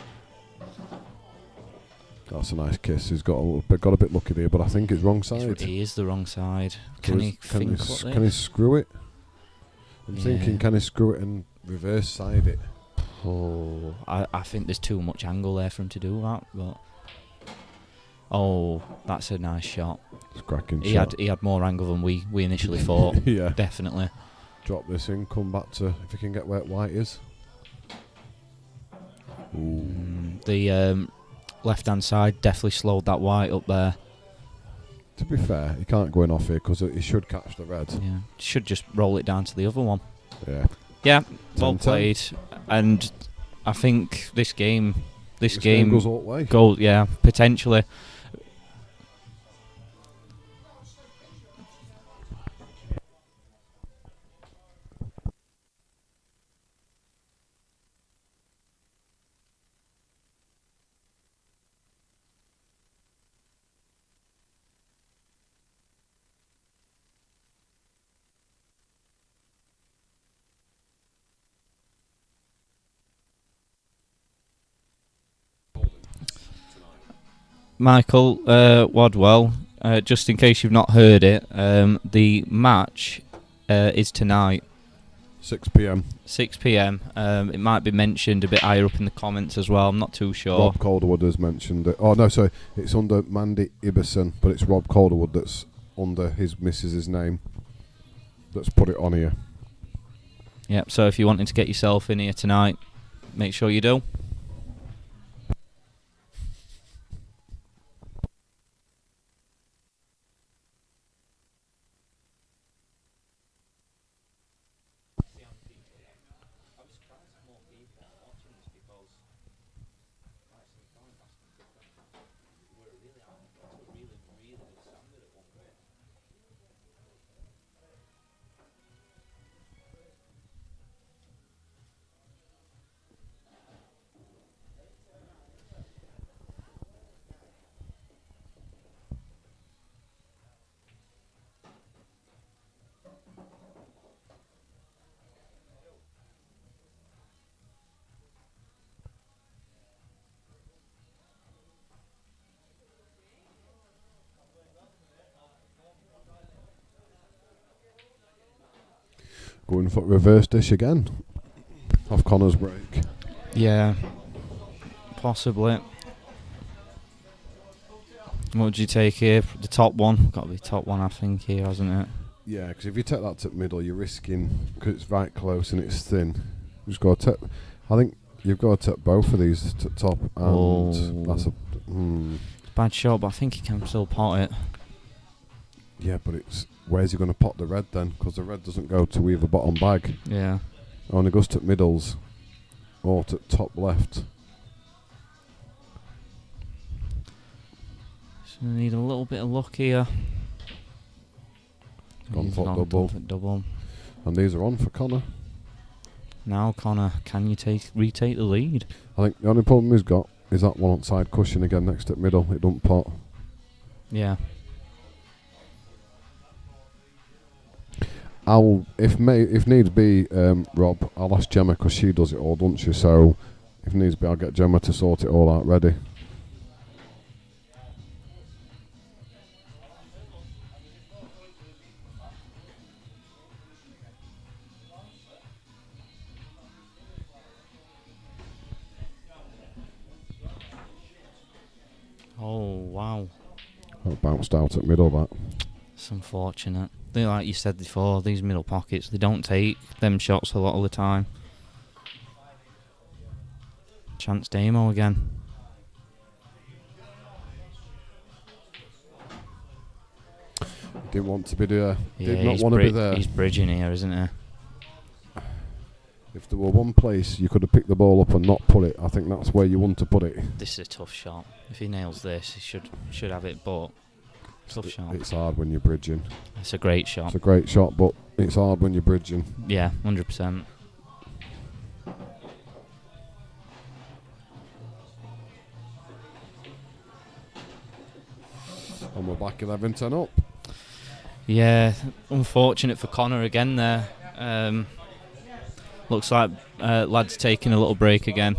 Speaker 1: That's a nice kiss. He's got a bit lucky there, but I think it's wrong side.
Speaker 2: He is the wrong side. Can he
Speaker 1: screw it? I'm thinking, can he screw it and reverse side it?
Speaker 2: Oh, I think there's too much angle there for him to do that. But oh, that's a nice shot.
Speaker 1: It's a cracking shot.
Speaker 2: He had more angle than we initially thought.
Speaker 1: Yeah,
Speaker 2: definitely.
Speaker 1: Drop this in. Come back to if you can get where white is.
Speaker 2: The left-hand side definitely slowed that white up there.
Speaker 1: To be fair, he can't go in off here because he should catch the red.
Speaker 2: Yeah, should just roll it down to the other one.
Speaker 1: Yeah.
Speaker 2: Yeah, well played. And I think this game
Speaker 1: goes all the way.
Speaker 2: Yeah, potentially. Michael Wadwell, just in case you've not heard it, the match is tonight.
Speaker 1: 6 p.m.
Speaker 2: 6 p.m. It might be mentioned a bit higher up in the comments as well. I'm not too sure.
Speaker 1: Rob Calderwood has mentioned it. Oh no, sorry, it's under Mandy Ibbison, but it's Rob Calderwood that's under his missus's name. That's put it on here.
Speaker 2: Yep. So if you're wanting to get yourself in here tonight, make sure you do.
Speaker 1: Going for reverse dish again. Off Connor's break.
Speaker 2: Yeah, possibly. What would you take here? The top one? Got to be top one, I think, here, hasn't it?
Speaker 1: Yeah, because if you take that to middle, you're risking, because it's right close and it's thin. You just got to take, I think you've got to take both of these to top, and that's a...
Speaker 2: Bad shot, but I think he can still pot it.
Speaker 1: Yeah, but it's... Where's he going to pot the red then? Because the red doesn't go to either bottom bag.
Speaker 2: Yeah.
Speaker 1: It only goes to middles or to top left.
Speaker 2: So we need a little bit of luck here.
Speaker 1: Gone for
Speaker 2: double.
Speaker 1: And these are on for Connor.
Speaker 2: Now, Connor, can you retake the lead?
Speaker 1: I think the only problem he's got is that one outside cushion again next to middle. It don't pot.
Speaker 2: Yeah.
Speaker 1: If needs be, Rob, I'll ask Gemma because she does it all, doesn't she? So if needs be, I'll get Gemma to sort it all out ready.
Speaker 2: Oh, wow.
Speaker 1: That bounced out at middle, that.
Speaker 2: It's unfortunate. Like you said before, these middle pockets, they don't take them shots a lot of the time. Chance Damo again.
Speaker 1: Didn't want to be there.
Speaker 2: Yeah,
Speaker 1: Did not want to be there.
Speaker 2: He's bridging here, isn't he?
Speaker 1: If there were one place you could have picked the ball up and not put it, I think that's where you want to put it.
Speaker 2: This is a tough shot. If he nails this, he should have it, but tough shot.
Speaker 1: It's hard when you're bridging.
Speaker 2: It's a great shot.
Speaker 1: It's a great shot, but it's hard when you're bridging.
Speaker 2: Yeah, 100%.
Speaker 1: And we're back 11-10 up.
Speaker 2: Yeah, unfortunate for Connor again there. Looks like lad's taking a little break again.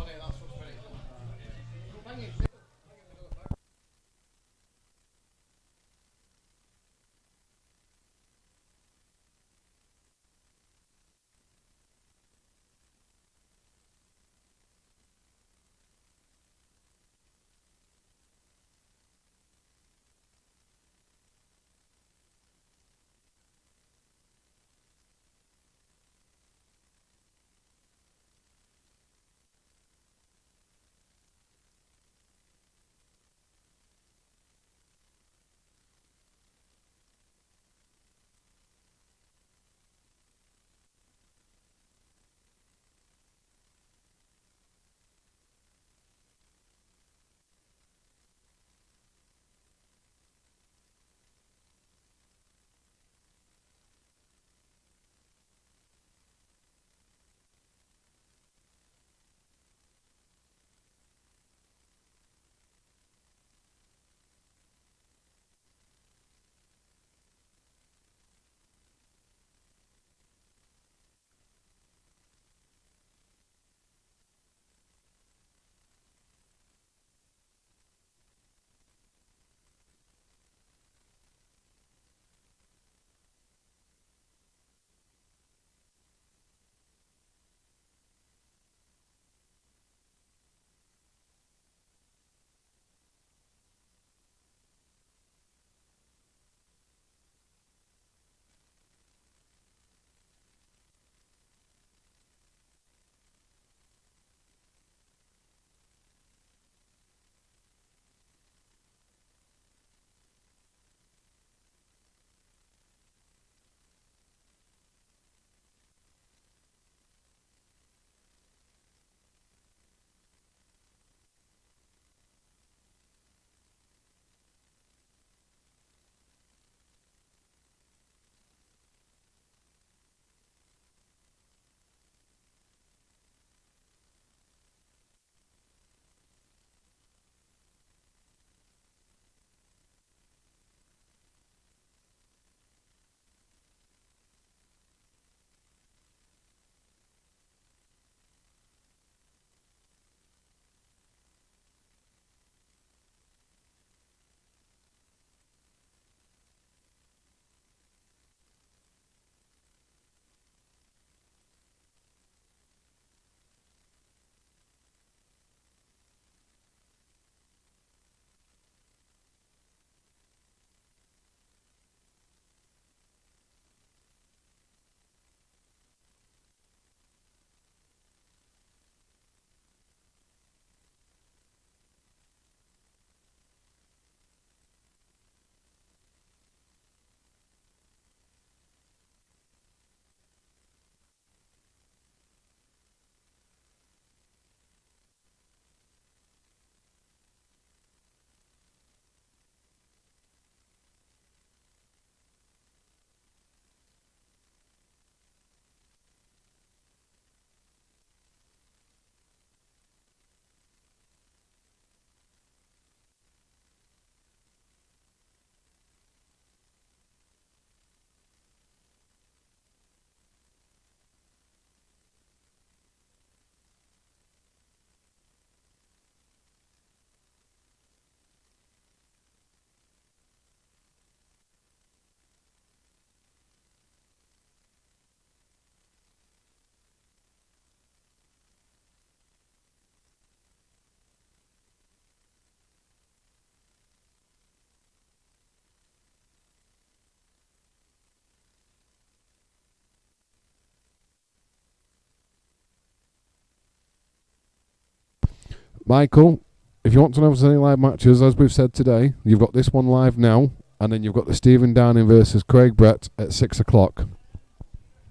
Speaker 1: Michael, if you want to know if there's any live matches, as we've said today, you've got this one live now, and then you've got the Stephen Downing versus Craig Brett at 6 o'clock.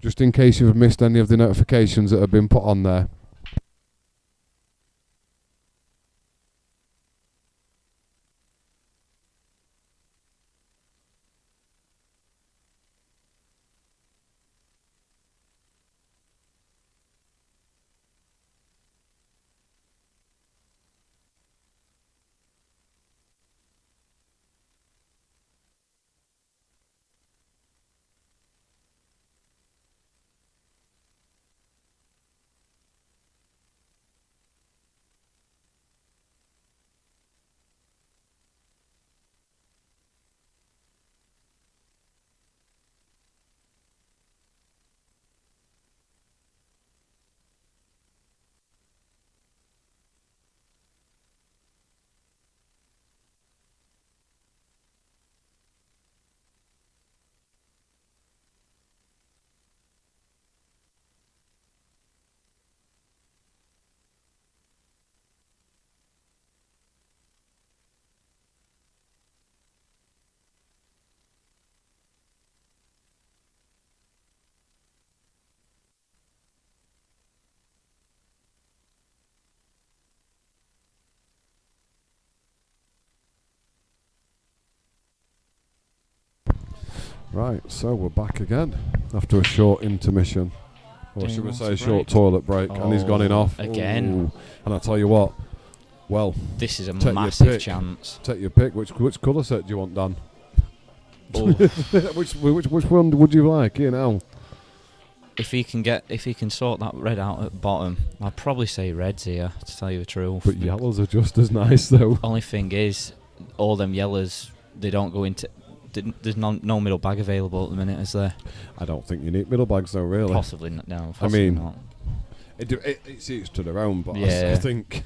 Speaker 1: just in case you've missed any of the notifications that have been put on there. Right, so we're back again after a short intermission. Or should we say a short toilet break? And he's gone in off.
Speaker 2: Again.
Speaker 1: Ooh. And I tell you what, well,
Speaker 2: this is a
Speaker 1: take
Speaker 2: massive
Speaker 1: your pick.
Speaker 2: chance.
Speaker 1: Take your pick. Which colour set do you want, Dan?
Speaker 2: Oh.
Speaker 1: which one would you like? You know.
Speaker 2: If he can sort that red out at bottom, I'd probably say reds here, to tell you the truth.
Speaker 1: But yellows are just as nice, though.
Speaker 2: Only thing is, all them yellows, they don't go into. There's no middle bag available at the minute, is there?
Speaker 1: I don't think you need middle bags, though, really.
Speaker 2: Possibly not. No, possibly not.
Speaker 1: It's each to their own, but
Speaker 2: Yeah.
Speaker 1: I think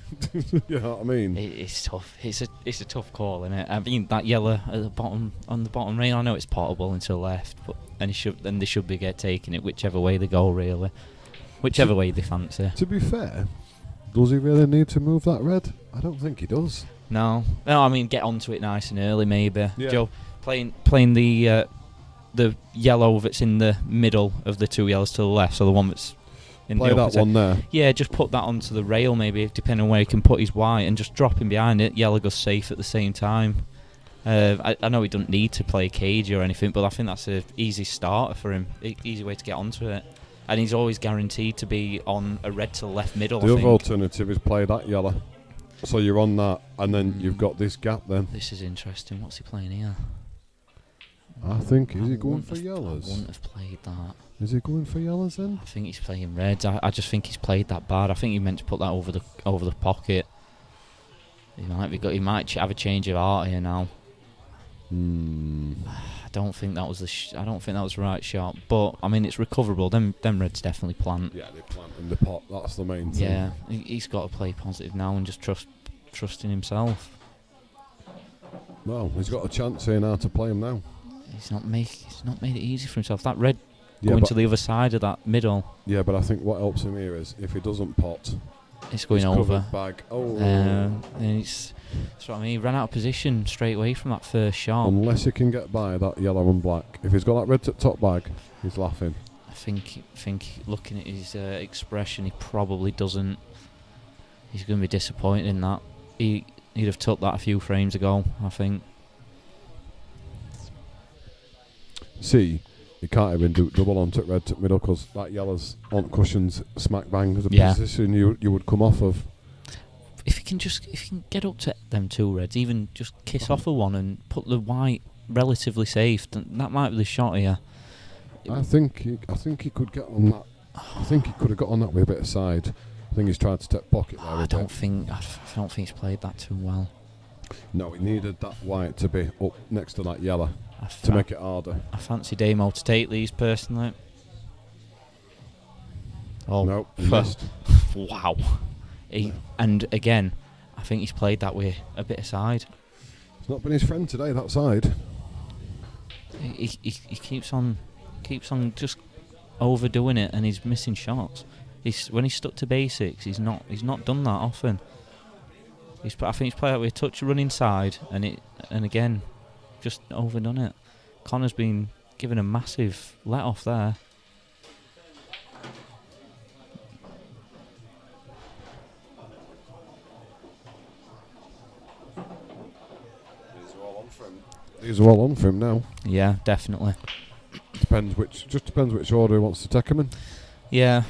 Speaker 1: you know what I mean.
Speaker 2: It's tough. It's a tough call, isn't it? I mean, that yellow at the bottom on the bottom rail. I know it's portable into the left, but they should be taking it whichever way they go, really. Whichever way they fancy.
Speaker 1: To be fair, does he really need to move that red? I don't think he does.
Speaker 2: No. I mean, get onto it nice and early, maybe.
Speaker 1: Yeah.
Speaker 2: Joe, playing the yellow that's in the middle of the two yellows to the left, so the one that's in
Speaker 1: Play
Speaker 2: the
Speaker 1: that
Speaker 2: opposite.
Speaker 1: one there.
Speaker 2: Yeah, just put that onto the rail, maybe, depending on where he can put his white, and just drop him behind it. Yellow goes safe at the same time. I know he doesn't need to play cage or anything, but I think that's an easy starter for him. Easy way to get onto it. And he's always guaranteed to be on a red to the left middle.
Speaker 1: The other alternative is play that yellow. So you're on that, and then you've got this gap then.
Speaker 2: This is interesting. What's he playing here?
Speaker 1: I think, is he going
Speaker 2: wouldn't
Speaker 1: for yellows?
Speaker 2: I wouldn't have played that.
Speaker 1: Is he going for yellows then?
Speaker 2: I think he's playing reds. I just think he's played that bad. I think he meant to put that over the pocket. He might have a change of heart here now. I don't think that was the right shot. But I mean, it's recoverable. Them reds definitely plant.
Speaker 1: Yeah, they plant in the pot. That's the main thing.
Speaker 2: Yeah, he's got to play positive now and just trust in himself.
Speaker 1: Well, he's got a chance here now to play him now.
Speaker 2: He's not made it easy for himself. That red
Speaker 1: Yeah,
Speaker 2: going
Speaker 1: but-
Speaker 2: to the other side of that middle.
Speaker 1: Yeah, but I think what helps him here is if he doesn't pot,
Speaker 2: It's going
Speaker 1: he's
Speaker 2: over.
Speaker 1: covered bag. Oh,
Speaker 2: And that's what I mean. He ran out of position straight away from that first shot.
Speaker 1: unless he can get by that yellow and black. If he's got that red top bag, he's laughing.
Speaker 2: I think looking at his expression, he probably doesn't. He's going to be disappointed in that. He'd have took that a few frames ago, I think.
Speaker 1: See, he can't even do double on tip red tip middle because that yellow's on cushions smack bang the
Speaker 2: Yeah.
Speaker 1: position you would come off of.
Speaker 2: If he can get up to them two reds, even just kiss off a one and put the white relatively safe, that might be the shot here.
Speaker 1: I think he could get on that. I think he could have got on that with a bit of side. I think he's tried to step pocket there.
Speaker 2: I don't think he's played that too well.
Speaker 1: No, he needed that white to be up next to that yellow to make it harder.
Speaker 2: I fancy Damo to take these personally. Oh,
Speaker 1: No, he missed.
Speaker 2: Wow. And again, I think he's played that way a bit aside.
Speaker 1: It's not been his friend today, that side.
Speaker 2: He keeps on just overdoing it, and he's missing shots. When he's stuck to basics, he's not done that often. I think he's played that with a touch run inside, and again, just overdone it. Connor's been given a massive let off there.
Speaker 1: These are all on for him now.
Speaker 2: Yeah, definitely.
Speaker 1: Depends which order he wants to take him in.
Speaker 2: Yeah.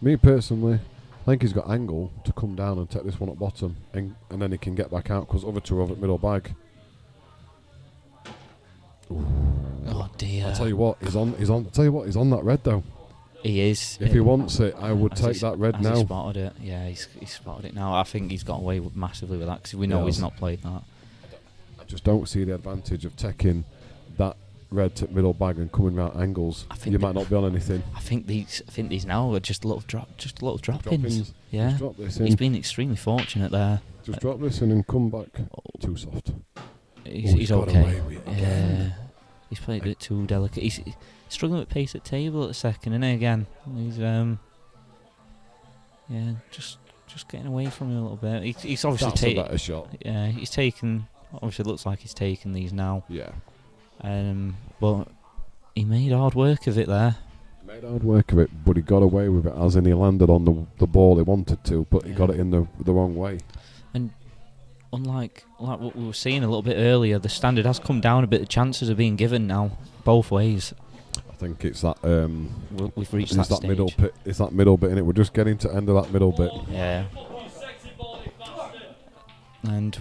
Speaker 1: Me personally, I think he's got angle to come down and take this one at bottom, and then he can get back out because other two are at middle bag. Ooh.
Speaker 2: Oh dear.
Speaker 1: I'll tell you what, he's on that red though.
Speaker 2: He is.
Speaker 1: If he wants it, I would take that red now.
Speaker 2: He spotted it. Yeah, he's spotted it now. I think he's got away massively with that because we know he's not played that.
Speaker 1: I just don't see the advantage of taking that red to middle bag and coming round angles. You might not be on anything.
Speaker 2: I think these now are just little drop-ins. Yeah,
Speaker 1: just drop this in.
Speaker 2: He's been extremely fortunate there.
Speaker 1: Just drop this in and come back. Too soft.
Speaker 2: He's okay. Yeah, he's played a bit too delicate. He's struggling with pace at table at the second, isn't he? Again, he's just getting away from him a little bit. He's obviously
Speaker 1: taking a better shot.
Speaker 2: Yeah, he's taken. Obviously, it looks like he's taken these now.
Speaker 1: Yeah.
Speaker 2: But he made hard work of it there.
Speaker 1: He made hard work of it, but he got away with it, as in he landed on the ball he wanted to, but he got it in the wrong way. And
Speaker 2: unlike what we were seeing a little bit earlier, the standard has come down a bit. The chances are being given now both ways.
Speaker 1: I think it's that
Speaker 2: we've reached that stage.
Speaker 1: Middle bit. It's that middle bit, innit? We're just getting to end of that middle bit.
Speaker 2: Yeah. And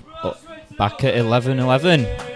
Speaker 2: back at 11-11.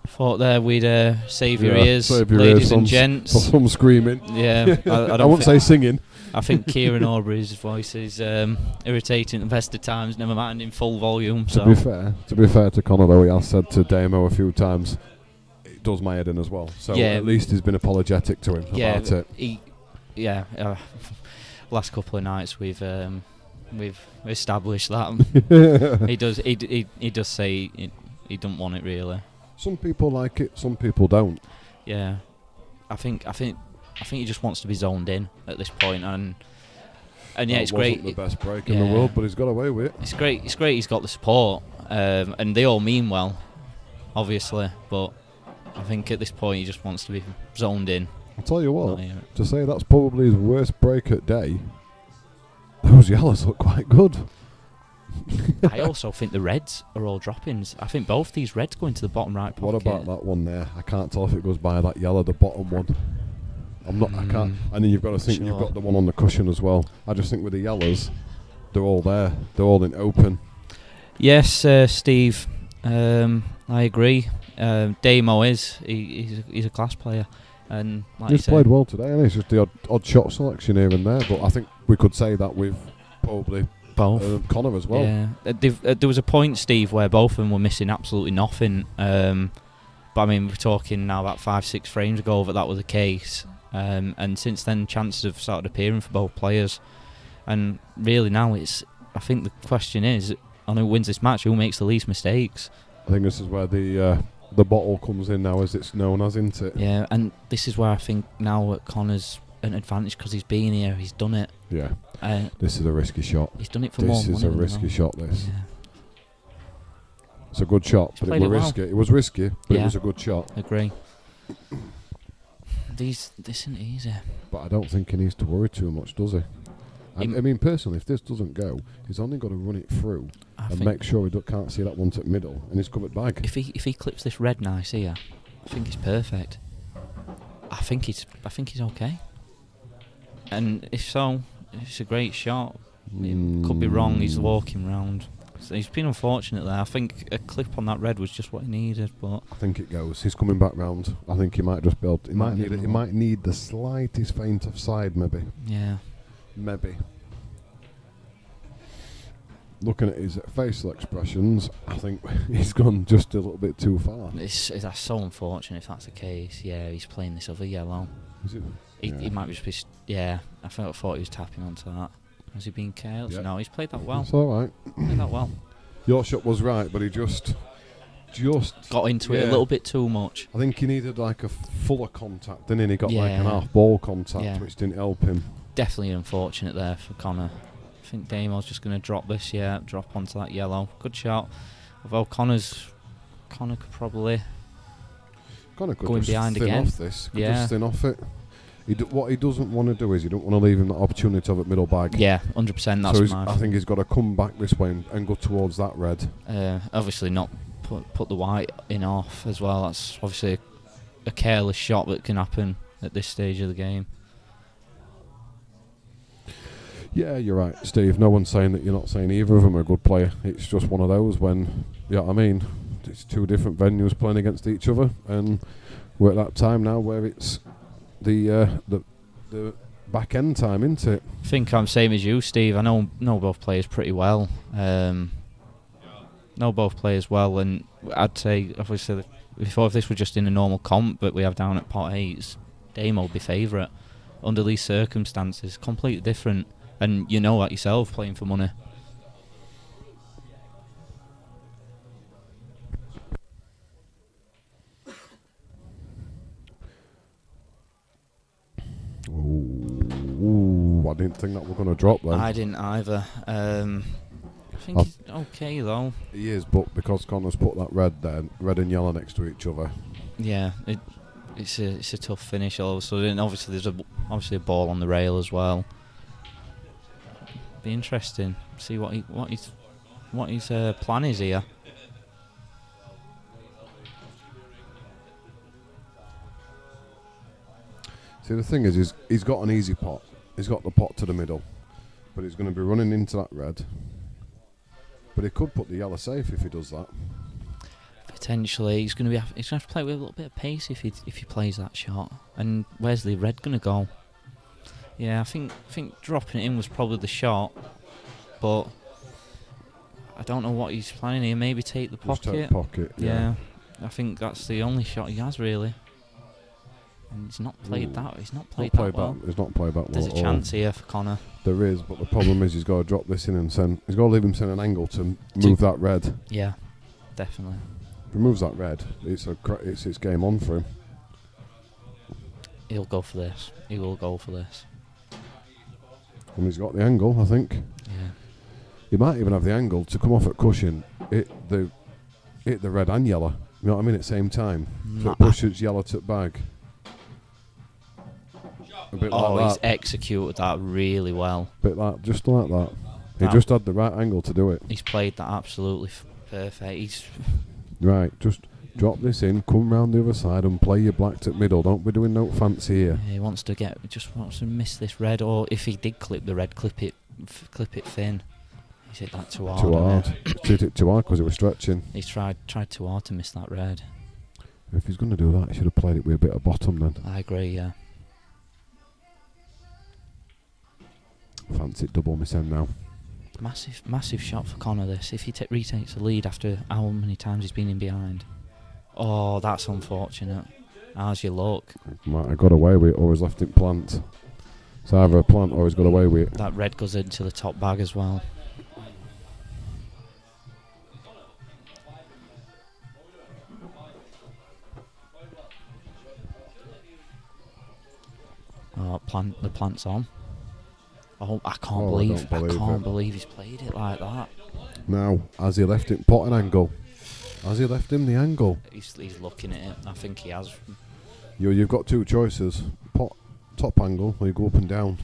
Speaker 2: Thought there we'd save your ears, ladies and gents.
Speaker 1: For some screaming.
Speaker 2: Yeah,
Speaker 1: I won't say singing.
Speaker 2: I think Kieran Aubrey's voice is irritating at the best of times, never mind in full volume. So.
Speaker 1: To be fair to Connor, though, he has said to Damo a few times, it does my head in as well. So at least he's been apologetic to him about it.
Speaker 2: Last couple of nights we've established that he does say he don't want it really.
Speaker 1: Some people like it, some people don't.
Speaker 2: Yeah, I think he just wants to be zoned in at this point, and yeah, it's great.
Speaker 1: Wasn't the best break in the world, but he's got away with it.
Speaker 2: It's great. He's got the support, and they all mean well, obviously. But I think at this point he just wants to be zoned in.
Speaker 1: I'll tell you what. To say that's probably his worst break at day. Those yellows look quite good.
Speaker 2: I also think the reds are all drop-ins. I think both these reds go into the bottom right pocket.
Speaker 1: What about that one there? I can't tell if it goes by that yellow, the bottom one. I can't. And then you've got to think you've got the one on the cushion as well. I just think with the yellows, they're all there. They're all in open.
Speaker 2: Yes, Steve. I agree. Damo he's a class player, and like
Speaker 1: he's played well today. And it's just the odd shot selection here and there. But I think we could say that with probably.
Speaker 2: Both.
Speaker 1: Connor as well.
Speaker 2: Yeah, there was a point, Steve, where both of them were missing absolutely nothing. But I mean, we're talking now about 5-6 frames ago that was the case. And since then, chances have started appearing for both players. And really now I think the question is, on who wins this match, who makes the least mistakes?
Speaker 1: I think this is where the bottle comes in now, as it's known as, isn't it?
Speaker 2: Yeah, and this is where I think now Connor's an advantage because he's been here, he's done it.
Speaker 1: Yeah. This is a risky shot.
Speaker 2: He's done it for more money.
Speaker 1: This is a risky shot, this. Yeah. It's a good shot, but it was risky. It was risky, but it was a good shot.
Speaker 2: Agree. This isn't easy.
Speaker 1: But I don't think he needs to worry too much, does he? I mean, personally, if this doesn't go, he's only got to run it through and make sure he can't see that one to the middle, and he's covered bag.
Speaker 2: If he clips this red nice here, I think it's perfect. I think he's okay. And if so, it's a great shot. It could be wrong. He's walking round. So he's been unfortunate there. I think a clip on that red was just what he needed. But
Speaker 1: I think it goes. He's coming back round. I think he might just build. He might need the slightest feint offside, maybe.
Speaker 2: Yeah.
Speaker 1: Maybe. Looking at his facial expressions, I think he's gone just a little bit too far.
Speaker 2: That's so unfortunate if that's the case. Yeah, he's playing this other yellow.
Speaker 1: Is it?
Speaker 2: He might just be. Yeah, I thought he was tapping onto that. Has he been careless? No, he's played that well.
Speaker 1: It's all right.
Speaker 2: Played that well.
Speaker 1: Your shot was right, but he just
Speaker 2: got into it a little bit too much.
Speaker 1: I think he needed like a fuller contact, didn't he? He got like an half ball contact, which didn't help him.
Speaker 2: Definitely unfortunate there for Connor. I think Damo's just going to drop this, drop onto that yellow. Good shot. Although Connor could probably
Speaker 1: Connor could
Speaker 2: go in
Speaker 1: just
Speaker 2: behind
Speaker 1: thin
Speaker 2: again.
Speaker 1: off this. Could just thin off it. What he doesn't want to do is, you don't want to leave him that opportunity of at middle bag.
Speaker 2: Yeah, 100%. That's
Speaker 1: so I think he's got to come back this way and go towards that red.
Speaker 2: Obviously not put the white in off as well. That's obviously a careless shot that can happen at this stage of the game.
Speaker 1: Yeah, you're right, Steve. No one's saying that you're not saying either of them are a good player. It's just one of those when, you know what I mean, it's two different venues playing against each other, and we're at that time now where it's the back end time, isn't it?
Speaker 2: I think I'm same as you, Steve. I know both players pretty well. And I'd say obviously before, if this were just in a normal comp that we have down at pot 8s, Damo would be favourite. Under these circumstances, completely different. And you know that yourself, playing for money.
Speaker 1: Ooh, I didn't think that we're going to drop then.
Speaker 2: I didn't either. I think he's okay though.
Speaker 1: He is, but because Connor's put that red and yellow next to each other.
Speaker 2: Yeah, it's a tough finish all of a sudden. Obviously, there's a ball on the rail as well. Be interesting. See what his plan is here.
Speaker 1: See, the thing is he's got an easy pot. He's got the pot to the middle, but he's going to be running into that red. But he could put the yellow safe if he does that.
Speaker 2: Potentially, he's going to have to play with a little bit of pace if he plays that shot. And where's the red going to go? Yeah, I think dropping it in was probably the shot, but I don't know what he's planning here. Maybe take the pocket.
Speaker 1: Just take the pocket. Yeah,
Speaker 2: I think that's the only shot he has really. And he's not played that. He's not played
Speaker 1: that
Speaker 2: well.
Speaker 1: He's not played that well.
Speaker 2: There's a chance here for Connor.
Speaker 1: There is, but the problem is he's got to drop this in and send. He's got to leave him send an angle to move that red.
Speaker 2: Yeah, definitely.
Speaker 1: If he moves that red, it's game on for him.
Speaker 2: He'll go for this. He will go for this.
Speaker 1: And he's got the angle, I think.
Speaker 2: Yeah.
Speaker 1: He might even have the angle to come off at cushion, hit the red and yellow. You know what I mean? At the same time, so it pushes yellow to the bag. A bit like that.
Speaker 2: He's executed that really well.
Speaker 1: Just like that. He just had the right angle to do it.
Speaker 2: He's played that absolutely perfect.
Speaker 1: Right, just drop this in, come round the other side and play your black to middle. Don't be doing no fancy here.
Speaker 2: Yeah, he wants to miss this red, or if he did clip the red, clip it thin. He's hit that too hard.
Speaker 1: Too hard. Hit it too hard because it was stretching.
Speaker 2: He's tried too hard to miss that red.
Speaker 1: If he's going to do that, he should have played it with a bit of bottom then.
Speaker 2: I agree, yeah.
Speaker 1: Fancy double miss end now.
Speaker 2: Massive shot for Connor this. If he retakes the lead after how many times he's been in behind. Oh, that's unfortunate. How's your luck?
Speaker 1: Might have got away with it or he's left it plant. It's either a plant or he's got away with it.
Speaker 2: That red goes into the top bag as well. Oh, the plant's on. Oh, I can't believe he's played it like that.
Speaker 1: Now, has he left it pot an angle? Has he left him the angle?
Speaker 2: He's looking at it. I think he has.
Speaker 1: You've got two choices: pot top angle, or you go up and down.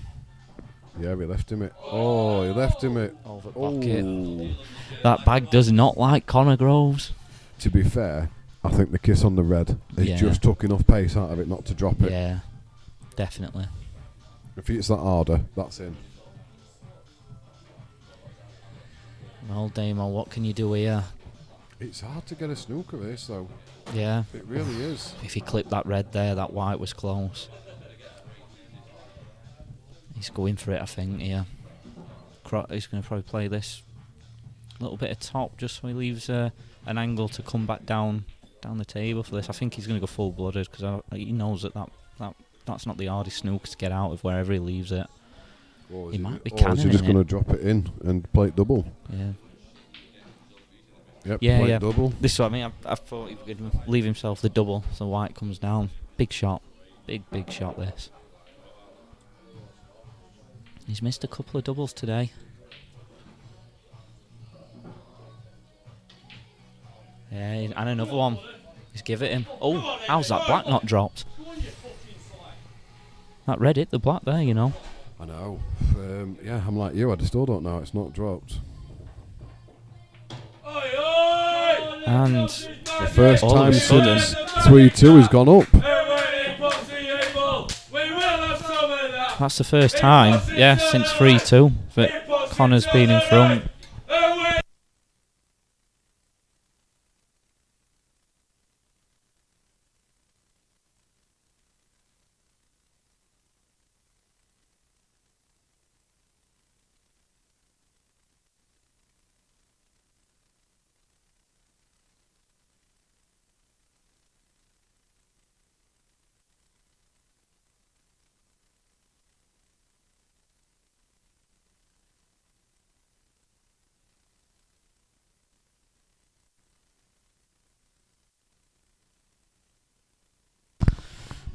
Speaker 1: Yeah, he left him it. Oh, he left him it.
Speaker 2: Over pocket. That bag does not like Connor Groves.
Speaker 1: To be fair, I think the kiss on the red just took enough pace out of it not to drop it.
Speaker 2: Yeah, definitely.
Speaker 1: If he hits that harder, that's in.
Speaker 2: Well, Damo, what can you do here?
Speaker 1: It's hard to get a snooker this, though.
Speaker 2: Yeah.
Speaker 1: It really is.
Speaker 2: If he clipped that red there, that white was close. He's going for it, I think, here. He's going to probably play this little bit of top just so he leaves an angle to come back down the table for this. I think he's going to go full-blooded because he knows that's not the hardest snooker to get out of wherever he leaves it. He might be cannoning it. Or is he
Speaker 1: just going to drop it in and play it double?
Speaker 2: Yeah.
Speaker 1: Yep, play it double.
Speaker 2: This is what I mean. I thought he was going to leave himself the double so white comes down. Big shot. Big shot this. He's missed a couple of doubles today. Yeah, and another one. He's give it him. Oh, how's that black not dropped? That red hit the black there, you know.
Speaker 1: I know. Yeah, I'm like you. I still don't know. It's not dropped.
Speaker 2: And
Speaker 1: The first
Speaker 2: all of
Speaker 1: time
Speaker 2: a sudden-
Speaker 1: since 3-2 has gone up.
Speaker 2: that's the first time, yeah, since 3-2 that Connor's been in front.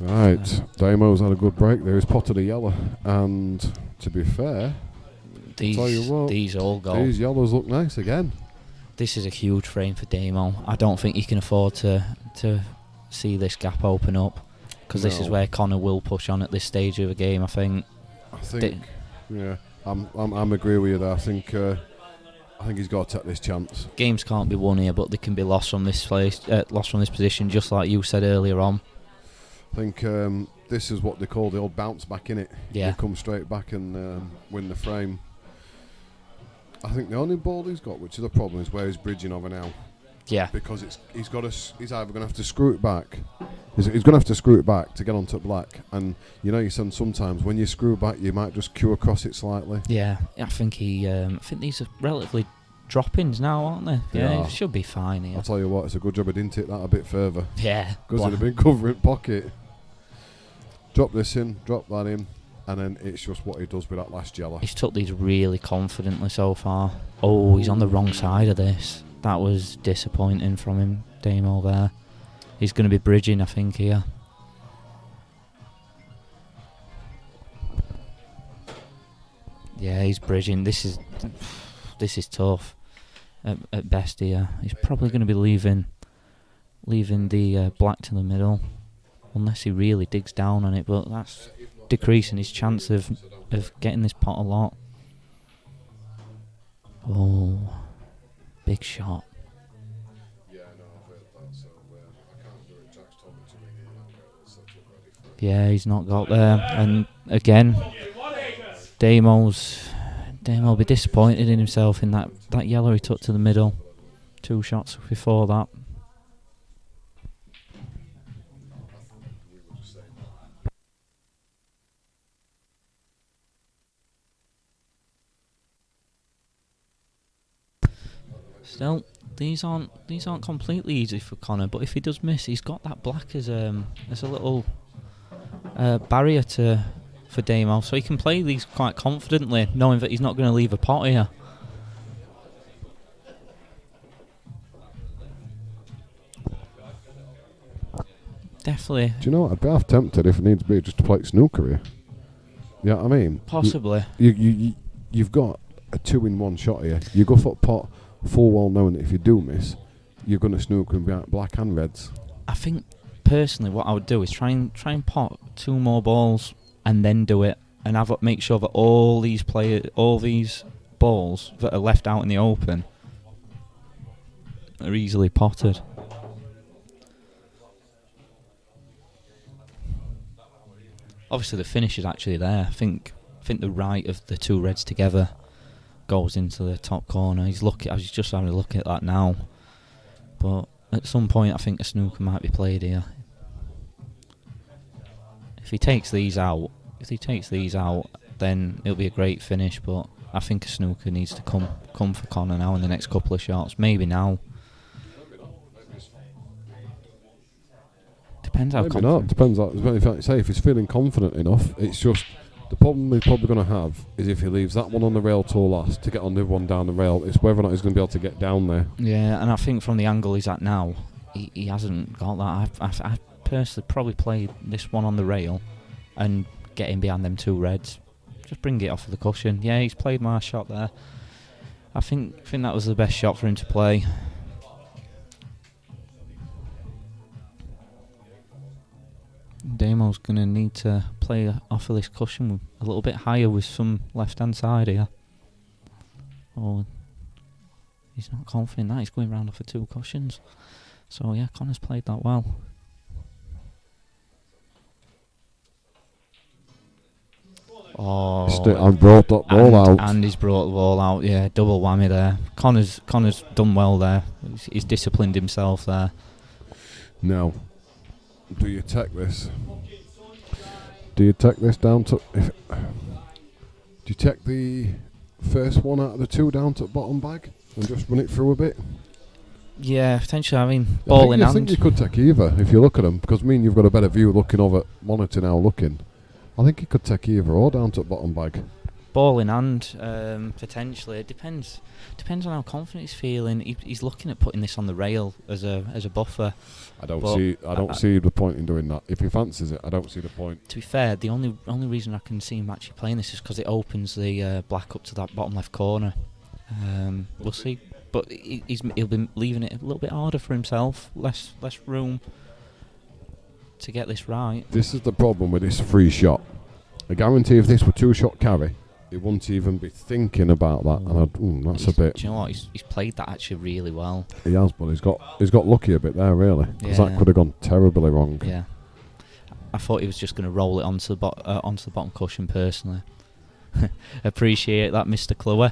Speaker 1: Right, Damo's had a good break there. He's potted a yellow, and to be fair, tell you what,
Speaker 2: These all go.
Speaker 1: these yellows look nice again.
Speaker 2: This is a huge frame for Damo. I don't think he can afford to see this gap open up, because this is
Speaker 1: No.
Speaker 2: where Connor will push on at this stage of the game. I think.
Speaker 1: I think, yeah, I'm agree with you there. I think he's got to take this chance.
Speaker 2: Games can't be won here, but they can be lost from this place, lost from this position, just like you said earlier on.
Speaker 1: I think this is what they call the old bounce back, innit?
Speaker 2: Yeah.
Speaker 1: You come straight back and win the frame. I think the only ball he's got, which is a problem, is where he's bridging over now.
Speaker 2: Yeah.
Speaker 1: Because he's either going to have to screw it back. He's going to have to screw it back to get onto black. And you know, you said sometimes when you screw back, you might just cue across it slightly.
Speaker 2: Yeah, I think I think these are relatively drop-ins now, aren't they? Yeah,
Speaker 1: Yeah.
Speaker 2: it should be fine here.
Speaker 1: I'll tell you what, it's a good job I didn't hit that a bit further.
Speaker 2: Yeah.
Speaker 1: Because it'd have been covering pocket. Drop this in, drop that in, and then it's just what he does with that last yellow.
Speaker 2: He's took these really confidently so far. Oh, he's on the wrong side of this. That was disappointing from him, Damo there. He's going to be bridging, I think, here. Yeah, he's bridging. This is tough at best here. He's probably going to be leaving the black to the middle, unless he really digs down on it. But that's decreasing his chance of getting this pot a lot. Oh, big shot. Yeah, he's not got there. And again, Damo will be disappointed in himself in that yellow he took to the middle. 2 shots before that. Still, these aren't completely easy for Connor, but if he does miss, he's got that black as a little barrier for Damo, so he can play these quite confidently, knowing that he's not going to leave a pot here. Definitely.
Speaker 1: Do you know what? I'd be half tempted if it needs to be just to play snooker here. Yeah, I mean,
Speaker 2: Possibly.
Speaker 1: you've got a 2-in-1 shot here. You go for pot full well knowing that if you do miss, you're going to snooker and be out black and reds.
Speaker 2: I think personally, what I would do is try and pot 2 more balls and then do it, and make sure that all these balls that are left out in the open are easily potted. Obviously, the finish is actually there. I think the right of the 2 reds together goes into the top corner. He's just having a look at that now. But at some point, I think a snooker might be played here. If he takes these out, then it'll be a great finish. But I think a snooker needs to come for Connor now in the next couple of shots. Maybe now. Depends how
Speaker 1: Maybe not. Depends. If he's feeling confident enough, it's just the problem he's probably going to have is if he leaves that one on the rail till last to get on the other one down the rail. It's whether or not he's going to be able to get down there.
Speaker 2: Yeah, and I think from the angle he's at now, he hasn't got that. I personally probably play this one on the rail and get him behind them 2 reds. Just bring it off of the cushion. Yeah, he's played my shot there. I think that was the best shot for him to play. Damo's going to need to play off of this cushion a little bit higher with some left-hand side here. Oh, he's not confident that he's going round off of 2 cushions. So yeah, Connor's played that well. Oh,
Speaker 1: And brought that ball out.
Speaker 2: And he's brought the ball out. Yeah, double whammy there. Connor's done well there. He's disciplined himself there.
Speaker 1: Now, do you take this? Do you take this down to? Do you take the first one out of the 2 down to the bottom bag and just run it through a bit?
Speaker 2: Yeah, potentially. I mean, ball in hand.
Speaker 1: I think you could take either if you look at them, because you've got a better view looking over monitor now. Looking, I think you could take either or down to the bottom bag.
Speaker 2: Ball in hand, potentially. It depends on how confident he's feeling. He's looking at putting this on the rail as a buffer.
Speaker 1: I don't see the point in doing that. If he fancies it, I don't see the point.
Speaker 2: To be fair, the only reason I can see him actually playing this is because it opens the black up to that bottom left corner. We'll see, but he'll be leaving it a little bit harder for himself. Less room to get this right.
Speaker 1: This is the problem with this free shot. I guarantee if this were 2-shot carry, he wouldn't even be thinking about that. And that's a bit.
Speaker 2: Do you know what? He's played that actually really well.
Speaker 1: He has, but he's got lucky a bit there, really, because that could have gone terribly wrong.
Speaker 2: Yeah, I thought he was just going to roll it onto the bottom cushion. Personally, appreciate that, Mr. Clue.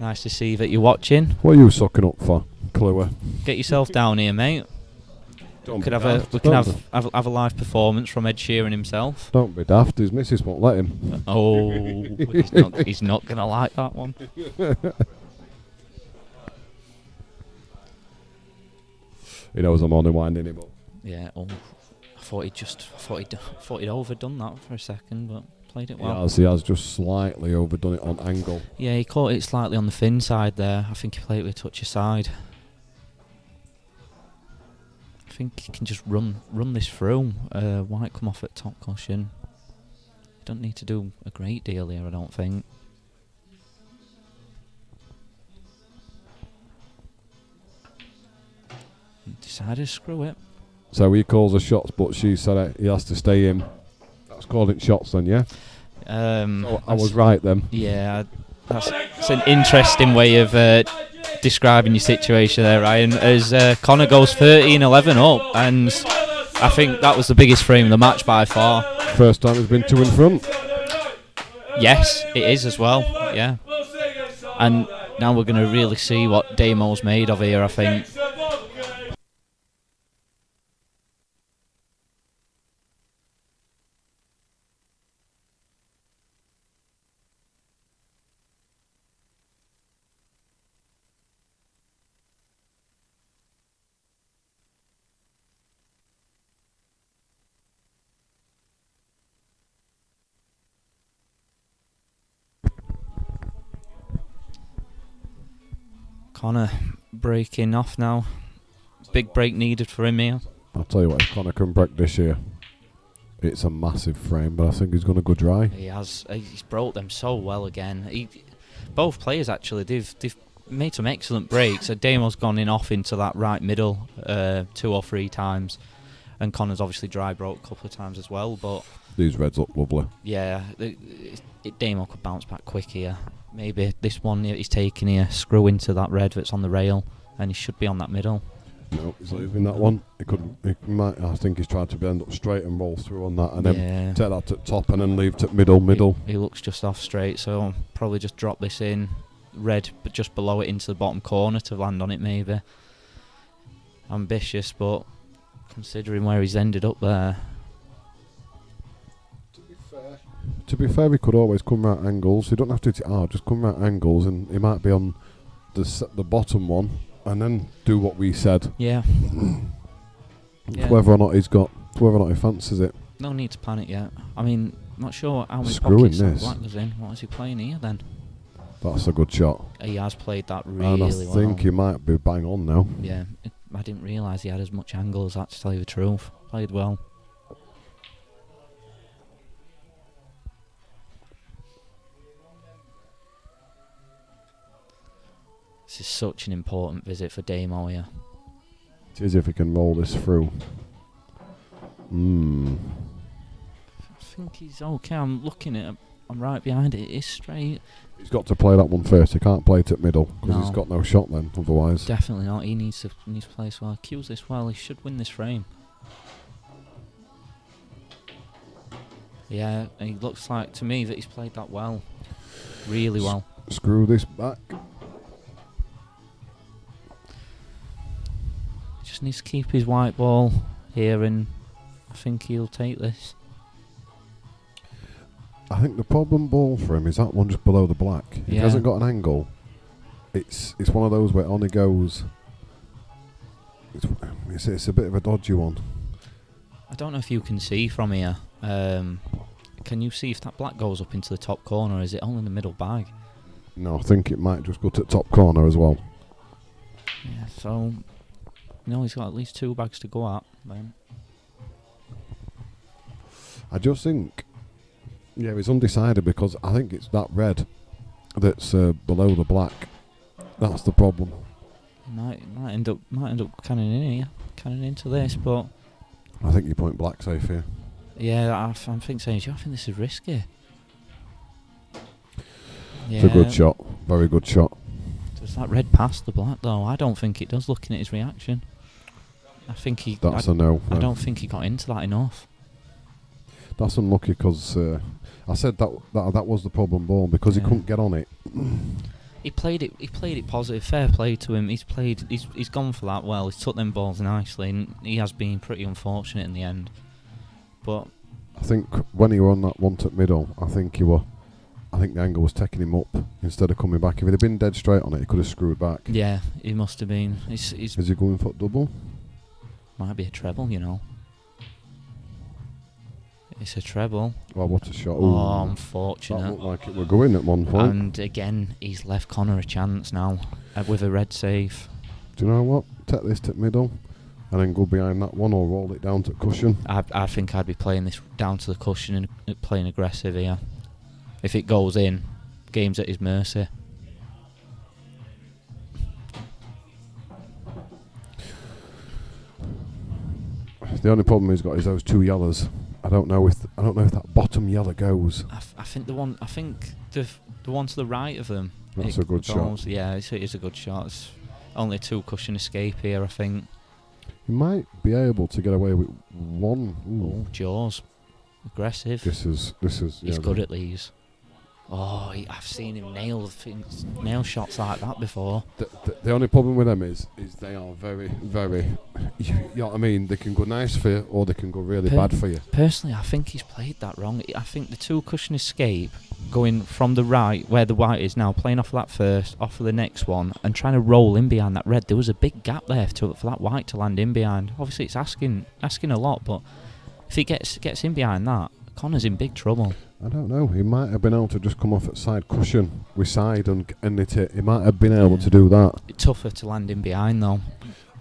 Speaker 2: Nice to see that you're watching.
Speaker 1: What are you sucking up for, Clue?
Speaker 2: Get yourself down here, mate. We could have a live performance from Ed Sheeran himself.
Speaker 1: Don't be daft. His missus won't let him.
Speaker 2: Oh, he's not gonna like that one.
Speaker 1: He knows I'm only winding him up.
Speaker 2: Yeah. Oh, I thought he'd overdone that for a second, but played it well.
Speaker 1: He has just slightly overdone it on angle.
Speaker 2: Yeah, he caught it slightly on the thin side there. I think he played it with a touch aside. I think he can just run this through. White come off at top cushion. You don't need to do a great deal here, I don't think. Decided to screw it.
Speaker 1: So he calls her shots, but she said he has to stay in. That's calling shots then, yeah? So I was right then.
Speaker 2: Yeah, that's an interesting way of describing your situation there, Ryan, as Connor goes 13-11 up, and I think that was the biggest frame of the match by far.
Speaker 1: First time he's been 2 in front.
Speaker 2: Yes, it is as well, yeah. And now we're going to really see what Damo's made of here, I think. Connor breaking off now. Big break needed for him here.
Speaker 1: I'll tell you what, if Connor can break this year, it's a massive frame, but I think he's going to go dry.
Speaker 2: He has. He's broke them so well again. Both players actually, they've made some excellent breaks. Damo's gone in off into that right middle 2 or 3 times, and Connor's obviously dry broke a couple of times as well. But
Speaker 1: these reds look lovely.
Speaker 2: Yeah, Damo could bounce back quick here. Maybe this one he's taking here, screw into that red that's on the rail, and he should be on that middle.
Speaker 1: No, he's leaving that one. I think he's trying to end up straight and roll through on that, and then take that to top and then leave to middle.
Speaker 2: He looks just off straight, so I'll probably just drop this in red, but just below it into the bottom corner to land on it. Maybe ambitious, but considering where he's ended up there.
Speaker 1: To be fair, he could always come right angles. He don't have to just come right angles, and he might be on the bottom one, and then do what we said.
Speaker 2: Yeah.
Speaker 1: Whether or not he fancies it.
Speaker 2: No need to panic yet. I mean, not sure how many
Speaker 1: Screwing
Speaker 2: pockets
Speaker 1: this.
Speaker 2: Black was in. What is he playing here then?
Speaker 1: That's a good shot.
Speaker 2: He has played that really well.
Speaker 1: And I think he might be bang on now.
Speaker 2: Yeah, I didn't realise he had as much angle as that, to tell you the truth. Played well. This is such an important visit for Damo here.
Speaker 1: It is if he can roll this through.
Speaker 2: I think he's okay. I'm looking at him. I'm right behind it. It is straight.
Speaker 1: He's got to play that one first. He can't play it at middle because
Speaker 2: No.
Speaker 1: he's got no shot then. Otherwise,
Speaker 2: Definitely not. He needs to play this well. Cues this well. He should win this frame. Yeah, he looks like to me that he's played that well, really well.
Speaker 1: screw this back.
Speaker 2: Just needs to keep his white ball here, and I think he'll take this.
Speaker 1: I think the problem ball for him is that one just below the black. If he
Speaker 2: Yeah.
Speaker 1: hasn't got an angle, it's one of those where it only goes. It's a bit of a dodgy one.
Speaker 2: I don't know if you can see from here. Can you see if that black goes up into the top corner, or is it only in the middle bag?
Speaker 1: No, I think it might just go to the top corner as well.
Speaker 2: Yeah, so he's got at least 2 bags to go at then.
Speaker 1: I just think, yeah, he's undecided because I think it's that red that's below the black. That's the problem.
Speaker 2: Might end up cannon in here, cannon into this, but
Speaker 1: I think you point black safe here.
Speaker 2: yeah, I'm saying I think this is risky. Yeah,
Speaker 1: It's a good shot, very good shot.
Speaker 2: Does that red pass the black though? I don't think it does. Looking at his reaction, I think he.
Speaker 1: That's a no.
Speaker 2: I don't think he got into that enough.
Speaker 1: That's unlucky because I said that was the problem ball because he
Speaker 2: Yeah.
Speaker 1: couldn't get on it.
Speaker 2: He played it positive. Fair play to him. He's gone for that well. He's took them balls nicely, and he has been pretty unfortunate in the end. But
Speaker 1: I think when he were on that one to middle, I think the angle was taking him up instead of coming back. If he'd have been dead straight on it, he could have screwed back.
Speaker 2: yeah, he must have been. He's
Speaker 1: Is he going for double?
Speaker 2: might be a treble, you know. It's a treble.
Speaker 1: Well, what a shot!
Speaker 2: Oh,
Speaker 1: That
Speaker 2: unfortunate.
Speaker 1: looked like it were going at one point.
Speaker 2: And again, he's left Connor a chance now with a red safe.
Speaker 1: Do you know what? Take this to middle, and then go behind that one or roll it down to cushion.
Speaker 2: I think I'd be playing this down to the cushion and playing aggressive here. If it goes in, game's at his mercy.
Speaker 1: The only problem he's got is those 2 yellows. I don't know if that bottom yellow goes.
Speaker 2: I think the one to the right of them.
Speaker 1: That's
Speaker 2: it
Speaker 1: a good
Speaker 2: goes.
Speaker 1: shot.
Speaker 2: Yeah, it is a good shot. It's only a 2 cushion escape here, I think.
Speaker 1: He might be able to get away with one. Ooh.
Speaker 2: Oh, Jaws, aggressive.
Speaker 1: This is.
Speaker 2: He's good at these. Oh, I've seen him nail shots like that before.
Speaker 1: The only problem with them is they are very, very. You know what I mean? They can go nice for you, or they can go really bad for you.
Speaker 2: Personally, I think he's played that wrong. I think the 2 cushion escape, going from the right, where the white is now, playing off of that first, off of the next one, and trying to roll in behind that red. There was a big gap there for that white to land in behind. Obviously, it's asking a lot, but if he gets in behind that, Connor's in big trouble.
Speaker 1: I don't know. He might have been able to just come off at side cushion with side and it. He might have been able to do that.
Speaker 2: Tougher to land in behind though.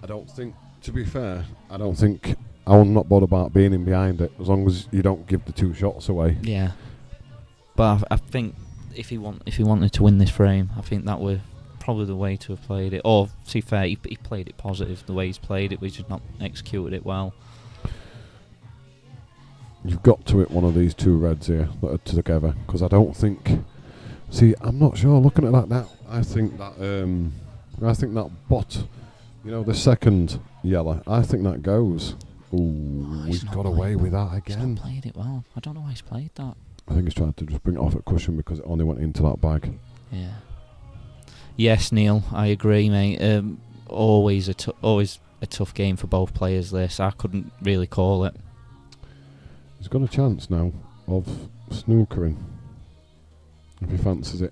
Speaker 1: I don't think. To be fair, I'm not bothered about being in behind it as long as you don't give the 2 shots away.
Speaker 2: Yeah, but I think if he wanted to win this frame, I think that was probably the way to have played it. Or to be fair, he played it positive the way he's played it, but he's just not executed it well.
Speaker 1: You've got to hit one of these 2 reds here that are together because I don't think. See, I'm not sure. Looking at that now, I think that bot, the second yellow, I think that goes. Ooh,
Speaker 2: He's
Speaker 1: he's
Speaker 2: not
Speaker 1: got away with that
Speaker 2: He's
Speaker 1: again.
Speaker 2: not played it well. I don't know why he's played that.
Speaker 1: I think he's trying to just bring it off at cushion because it only went into that bag.
Speaker 2: Yeah. Yes, Neil, I agree, mate. Always a tough game for both players. This I couldn't really call it.
Speaker 1: He's got a chance now of snookering if he fancies it.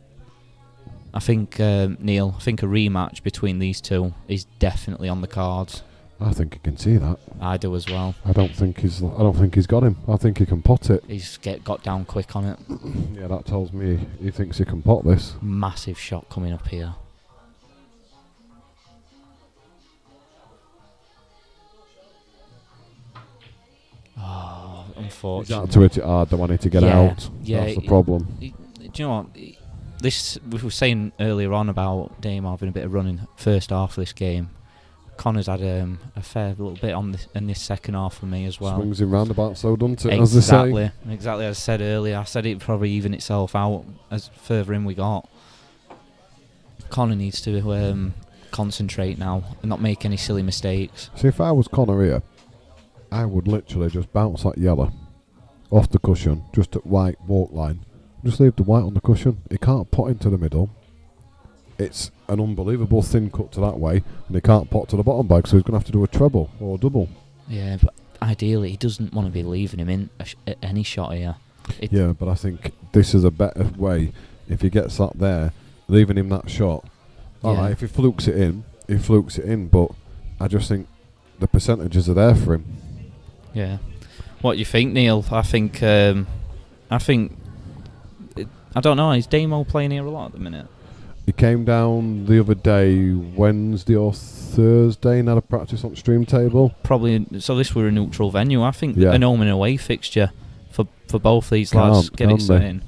Speaker 2: I think Neil. I think a rematch between these 2 is definitely on the cards.
Speaker 1: I think he can see that.
Speaker 2: I do as well.
Speaker 1: I don't think he's got him. I think he can pot it.
Speaker 2: He's got down quick on it.
Speaker 1: Yeah, that tells me he thinks he can pot this.
Speaker 2: Massive shot coming up here. Oh,
Speaker 1: He's
Speaker 2: unfortunate.
Speaker 1: had to hit it hard. They wanted to get out.
Speaker 2: Yeah,
Speaker 1: That's the problem.
Speaker 2: Do you know what? We were saying earlier on about Damien having a bit of running first half of this game. Connor's had a fair little bit on this in this second half for me as well.
Speaker 1: Swings in roundabouts, so doesn't it? As they say.
Speaker 2: Exactly as I said earlier. I said it'd probably even itself out as further in we got. Connor needs to concentrate now and not make any silly mistakes.
Speaker 1: See, if I was Connor here, I would literally just bounce that yellow off the cushion, just at white walk line. Just leave the white on the cushion. He can't pot into the middle. It's an unbelievable thin cut to that way, and he can't pot to the bottom bag, so he's going to have to do a treble or a double.
Speaker 2: Yeah, but ideally he doesn't want to be leaving him in any shot here.
Speaker 1: Yeah, but I think this is a better way. If he gets that there, leaving him that shot. Alright, if he flukes it in, he flukes it in, but I just think the percentages are there for him.
Speaker 2: Yeah. What do you think, Neil? I don't know, is Damo playing here a lot at the minute?
Speaker 1: He came down the other day, Wednesday or Thursday, and had a practice on the stream table.
Speaker 2: Probably. So this were a neutral venue. I think an home and away fixture for both these lads get it set in.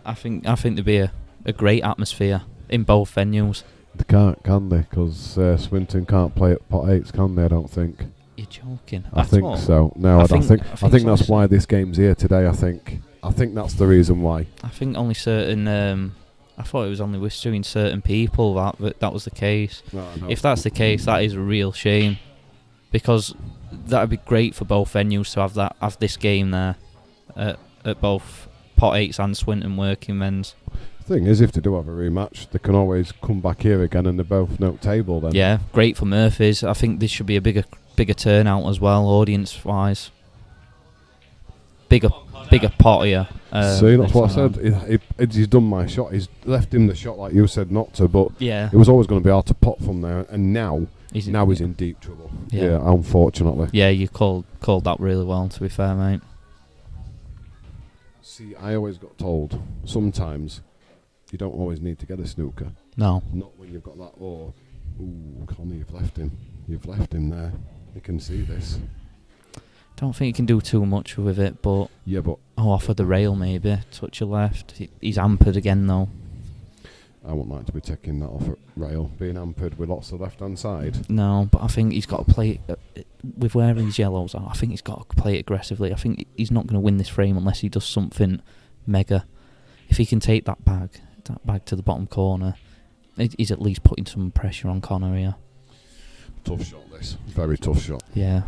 Speaker 2: I think there'd be a great atmosphere in both venues.
Speaker 1: They can't, can they? Because Swinton can't play at pot 8s, can they? I don't think.
Speaker 2: You're joking.
Speaker 1: I think so. No, I think that's why this game's here today. I think that's the reason why.
Speaker 2: I think only certain. I thought it was only between certain people that was the case. No. If that's the case, that is a real shame, because that would be great for both venues to have this game there at both pot 8s and Swinton working men's.
Speaker 1: The thing is, if they do have a rematch, they can always come back here again, and they're both note table then.
Speaker 2: Yeah, great for Murphy's. I think this should be a bigger turnout as well, audience wise. Bigger pot here.
Speaker 1: See, that's what I said. He's done my shot. He's left him the shot like you said not to, but
Speaker 2: yeah,
Speaker 1: it was always going to be hard to pot from there. And now he's in deep trouble. Yeah, unfortunately.
Speaker 2: Yeah, you called that really well, to be fair, mate.
Speaker 1: See, I always got told sometimes you don't always need to get a snooker.
Speaker 2: No.
Speaker 1: Not when you've got that. Ooh, Connie, you've left him. You've left him there. You can see this.
Speaker 2: Don't think he can do too much with it, but off of the rail maybe, touch your left. He's hampered again though.
Speaker 1: I wouldn't like to be taking that off at rail, being hampered with lots of left hand side.
Speaker 2: No, but I think he's got to play with where his yellows are. I think he's got to play it aggressively. I think he's not going to win this frame unless he does something mega. If he can take that bag to the bottom corner, he's at least putting some pressure on Connor here.
Speaker 1: Tough shot, this. Very tough shot.
Speaker 2: Yeah.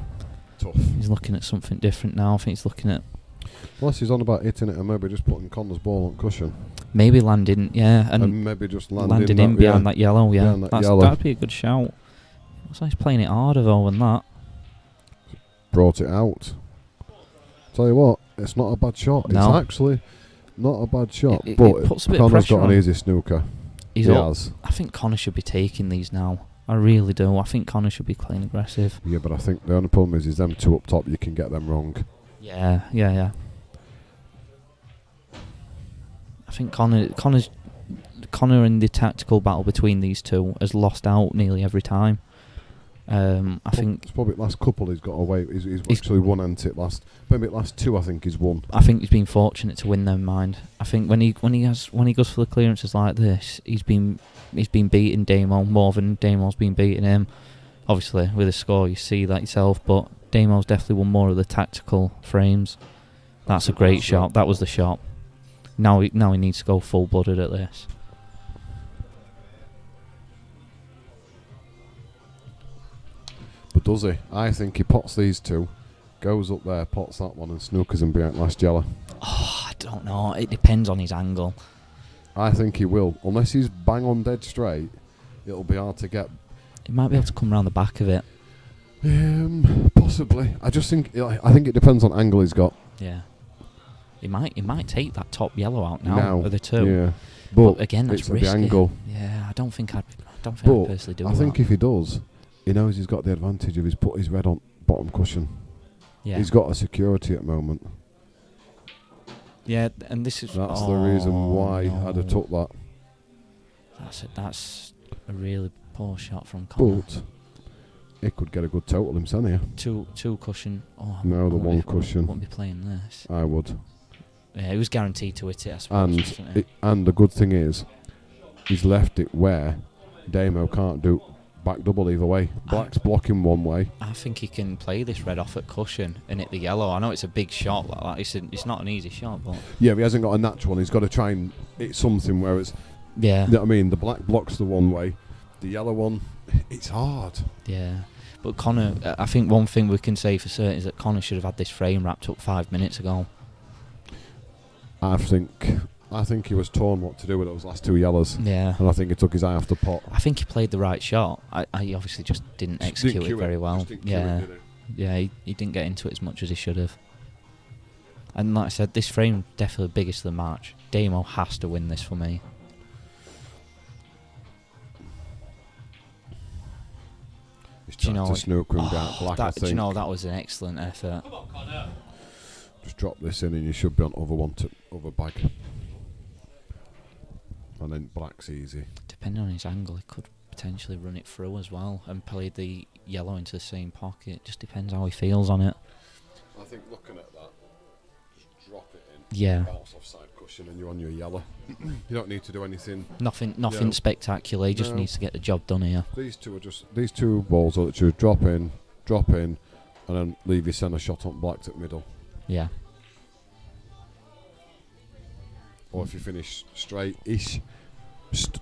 Speaker 1: Tough.
Speaker 2: He's looking at something different now. I think he's looking at...
Speaker 1: Unless he's on about hitting it and maybe just putting Connor's ball on cushion.
Speaker 2: Maybe landing, yeah. And
Speaker 1: maybe just landing
Speaker 2: in behind that yellow, yeah.
Speaker 1: Yellow.
Speaker 2: That'd be a good shout. Looks like he's playing it harder though than that.
Speaker 1: Brought it out. Tell you what, it's not a bad shot.
Speaker 2: No.
Speaker 1: It's actually not a bad shot.
Speaker 2: It
Speaker 1: but
Speaker 2: puts a bit
Speaker 1: Connor's
Speaker 2: of pressure
Speaker 1: got
Speaker 2: on.
Speaker 1: an easy snooker. He has.
Speaker 2: I think Connor should be taking these now. I really do. I think Connor should be playing aggressive.
Speaker 1: Yeah, but I think the only problem is them two up top, you can get them wrong.
Speaker 2: Yeah. I think Connor in the tactical battle between these two has lost out nearly every time. I think
Speaker 1: it's probably last couple he's got away. He's actually won ante last two. I think he's won.
Speaker 2: I think he's been fortunate to win their mind. I think when he goes for the clearances like this, he's been beating Damo more than Damo's been beating him. Obviously, with a score, you see that yourself. But Damo's definitely won more of the tactical frames. That's a great shot. That was the shot. Now he needs to go full-blooded at this.
Speaker 1: But does he? I think he pots these two, goes up there, pots that one, and snookers him behind last yellow.
Speaker 2: Oh, I don't know. It depends on his angle.
Speaker 1: I think he will. Unless he's bang on dead straight, it'll be hard to get.
Speaker 2: He might be able to come around the back of it.
Speaker 1: Possibly. I think it depends on angle he's got.
Speaker 2: Yeah. He might take that top yellow out now of the two.
Speaker 1: Yeah.
Speaker 2: But again, that's risky.
Speaker 1: The angle.
Speaker 2: Yeah, I don't think I'd personally do that.
Speaker 1: I think if he does, he knows he's got the advantage of he's put his red on bottom cushion. Yeah. He's got a security at the moment.
Speaker 2: Yeah, and this is...
Speaker 1: That's the reason why I'd have took that.
Speaker 2: That's a really poor shot from Connor.
Speaker 1: But he could get a good total himself here.
Speaker 2: Two cushion. Oh,
Speaker 1: no, the one cushion.
Speaker 2: Wouldn't be playing this.
Speaker 1: I would.
Speaker 2: Yeah, he was guaranteed to hit it, I suppose.
Speaker 1: And the good thing is, he's left it where Damo can't back double either way. Black's blocking one way.
Speaker 2: I think he can play this red off at cushion and hit the yellow. I know it's a big shot like that. It's not an easy shot, but
Speaker 1: Yeah, he hasn't got a natural one. He's got to try and hit something where it's...
Speaker 2: yeah.
Speaker 1: You know what I mean? The black blocks the one way. The yellow one, it's hard.
Speaker 2: Yeah. But Connor, I think one thing we can say for certain is that Connor should have had this frame wrapped up 5 minutes ago.
Speaker 1: I think he was torn what to do with those last two yellows.
Speaker 2: Yeah.
Speaker 1: And I think he took his eye off the pot.
Speaker 2: I think he played the right shot. I obviously just didn't execute it very well. Yeah. Yeah, he didn't get into it as much as he should have. And like I said, this frame definitely the biggest of the match. Damo has to win this for me.
Speaker 1: He's
Speaker 2: Do you
Speaker 1: trying
Speaker 2: know
Speaker 1: to snook him down black, I
Speaker 2: do you
Speaker 1: think.
Speaker 2: know, that was an excellent effort.
Speaker 3: Come on, Connor.
Speaker 1: Just drop this in and you should be on other bag. And then black's easy.
Speaker 2: Depending on his angle, he could potentially run it through as well and play the yellow into the same pocket. Just depends how he feels on it.
Speaker 1: I think looking at that, just drop it in.
Speaker 2: Yeah.
Speaker 1: Bounce off side cushion and you're on your yellow. You don't need to do anything.
Speaker 2: Nothing
Speaker 1: Yeah.
Speaker 2: spectacular. He just
Speaker 1: No.
Speaker 2: needs to get the job done here.
Speaker 1: These two balls are literally drop in, and then leave your centre shot on black at middle.
Speaker 2: Yeah.
Speaker 1: Or if you finish straight-ish,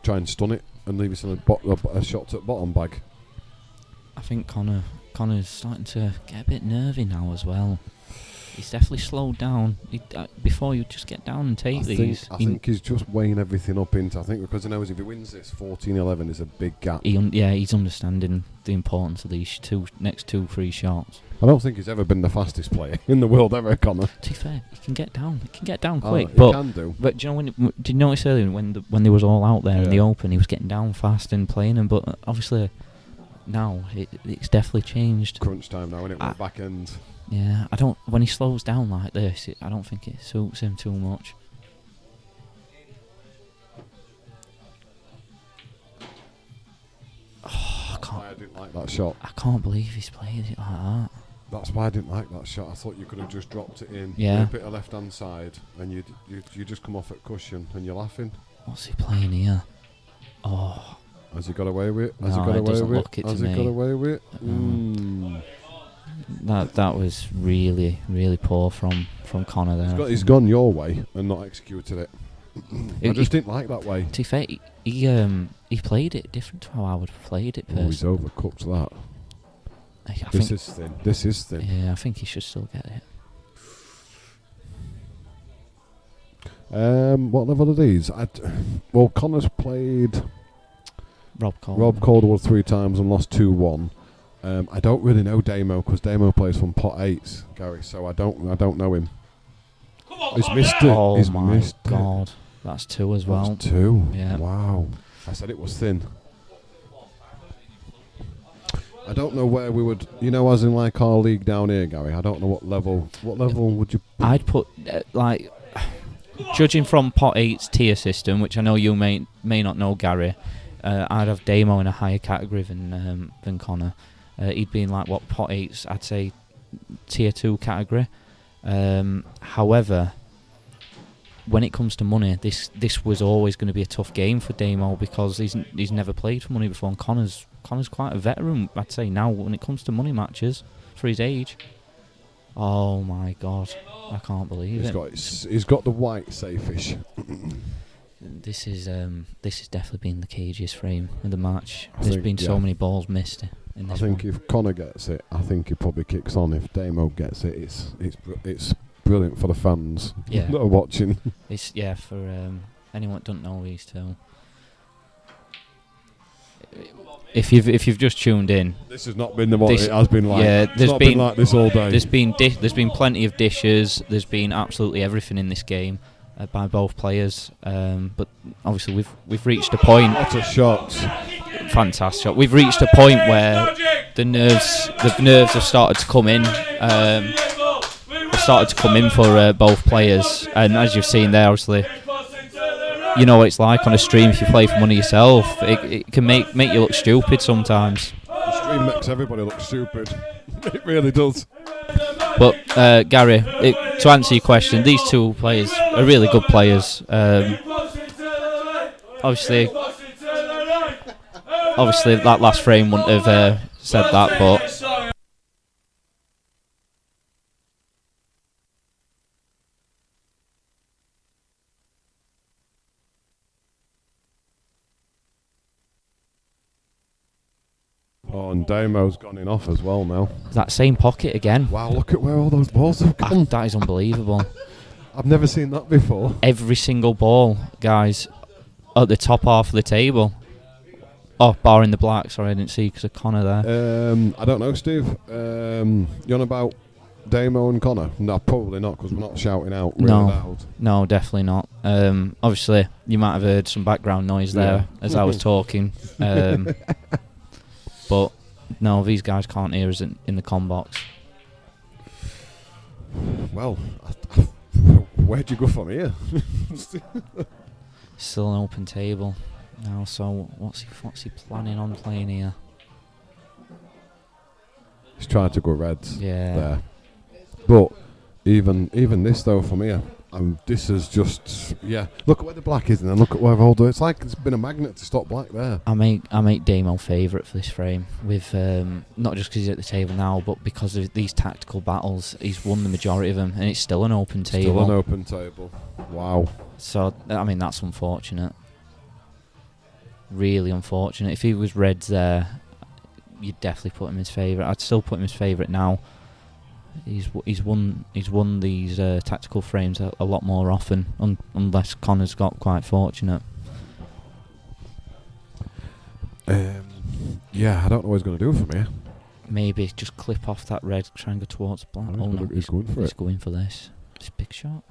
Speaker 1: try and stun it and leave your centre a shot at bottom bag.
Speaker 2: I think Connor's starting to get a bit nervy now as well. He's definitely slowed down. Before you just get down and take these.
Speaker 1: I think he's just weighing everything up into. I think because he knows if he wins this, 14-11 is a big gap.
Speaker 2: He's understanding the importance of these next two free shots.
Speaker 1: I don't think he's ever been the fastest player in the world ever, Connor.
Speaker 2: To be fair, he can get down. He can get down quick.
Speaker 1: He
Speaker 2: but
Speaker 1: can do.
Speaker 2: But do you know did you notice earlier when they was all out there in the
Speaker 1: Yeah.
Speaker 2: open, he was getting down fast and playing them. But obviously now it's definitely changed.
Speaker 1: Crunch time now, innit? We're back end.
Speaker 2: Yeah, when he slows down like this, I don't think it suits him too much. Oh,
Speaker 1: That's why I didn't like that shot.
Speaker 2: I can't believe he's played it like that.
Speaker 1: That's why I didn't like that shot. I thought you could have just dropped it in,
Speaker 2: Yeah.
Speaker 1: bit of left hand side, and you just come off at cushion, and you're laughing.
Speaker 2: What's he playing here? Oh,
Speaker 1: Has he got away with it?
Speaker 2: No, it doesn't look it to
Speaker 1: Has he
Speaker 2: me.
Speaker 1: got away with it?
Speaker 2: that was really, really poor from Connor there.
Speaker 1: He's gone your way and not executed it. I
Speaker 2: He-
Speaker 1: just didn't like that way.
Speaker 2: To be fair, he played it different to how I would have played it
Speaker 1: Oh, he's
Speaker 2: personally.
Speaker 1: overcooked that.
Speaker 2: I
Speaker 1: This
Speaker 2: think,
Speaker 1: is thin. This is thin.
Speaker 2: yeah, I think he should still get it.
Speaker 1: What level are these? Well, Connor's played
Speaker 2: Rob
Speaker 1: Calderwood 3 times and lost 2-1. I don't really know Damo because Damo plays from pot 8s, Gary. So I don't know him.
Speaker 3: Come on,
Speaker 1: He's
Speaker 3: Connor.
Speaker 1: missed it.
Speaker 2: Oh
Speaker 1: He's
Speaker 2: my
Speaker 1: missed it.
Speaker 2: god, that's two as well.
Speaker 1: That's 2.
Speaker 2: Yeah.
Speaker 1: Wow. I said it was thin. I don't know where we would, as in like our league down here, Gary. I don't know what level. What level would you?
Speaker 2: I'd put judging from pot 8's tier system, which I know you may not know, Gary. I'd have Damo in a higher category than Connor. He'd be in like what pot 8's, I'd say, tier 2 category. However, when it comes to money, this was always going to be a tough game for Damo because he's never played for money before, and Connor's quite a veteran, I'd say, now when it comes to money matches for his age. Oh my god, I can't believe it.
Speaker 1: He's got the white safeish.
Speaker 2: This is definitely been the cagiest frame of the match.
Speaker 1: I
Speaker 2: There's
Speaker 1: think,
Speaker 2: been so
Speaker 1: yeah.
Speaker 2: many balls missed in
Speaker 1: I
Speaker 2: this
Speaker 1: think
Speaker 2: one.
Speaker 1: if Connor gets it, I think he probably kicks on. If Damo gets it, it's brilliant for the fans
Speaker 2: Yeah.
Speaker 1: that are watching.
Speaker 2: It's for anyone that doesn't know these two. If you've just tuned in,
Speaker 1: This has not been what
Speaker 2: This-
Speaker 1: it has been like.
Speaker 2: yeah,
Speaker 1: It's
Speaker 2: there's
Speaker 1: not been
Speaker 2: been-
Speaker 1: like this all day.
Speaker 2: there's been plenty of dishes. There's been absolutely everything in this game by both players. But obviously we've reached a point.
Speaker 1: Lots of shots.
Speaker 2: Fantastic shot. We've reached a point where the nerves have started to come in. Started to come in for both players, and as you've seen there, obviously, you know what it's like on a stream if you play for money yourself. It can make you look stupid sometimes.
Speaker 1: The stream makes everybody look stupid. It really does.
Speaker 2: But Gary, to answer your question, these two players are really good players. Obviously, obviously that last frame wouldn't have said that, but
Speaker 1: Oh, and Damo's gone in off as well now.
Speaker 2: that same pocket again.
Speaker 1: Wow, look at where all those balls have gone.
Speaker 2: That is unbelievable.
Speaker 1: I've never seen that before.
Speaker 2: Every single ball, guys, at the top half of the table. Oh, barring the black. Sorry, I didn't see because of Connor there.
Speaker 1: I don't know, Steve. You on about Damo and Connor? No, probably not, because we're not shouting out really loud.
Speaker 2: No, definitely not. Obviously, you might have heard some background noise there as I was talking. But no, these guys can't hear us in the comm box.
Speaker 1: Well, where'd you go from here?
Speaker 2: Still an open table now. So what's he planning on playing here?
Speaker 1: He's trying to go reds.
Speaker 2: Yeah.
Speaker 1: There. But even this though from here, this is just Look at where the black is, and then look at where all the. It's like it's been a magnet to stop black there.
Speaker 2: I make Damo favourite for this frame with not just because he's at the table now, but because of these tactical battles. He's won the majority of them, and it's still an open table.
Speaker 1: Still an open table. Wow.
Speaker 2: So I mean that's unfortunate. Really unfortunate. If he was reds there, you'd definitely put him as favourite. I'd still put him as favourite now. He's won these tactical frames a lot more often, unless Connor's got quite fortunate.
Speaker 1: I don't know what he's going to do from here.
Speaker 2: Maybe just clip off that red, try and go towards black.
Speaker 1: Oh no, he's going for it.
Speaker 2: He's going for this big shot.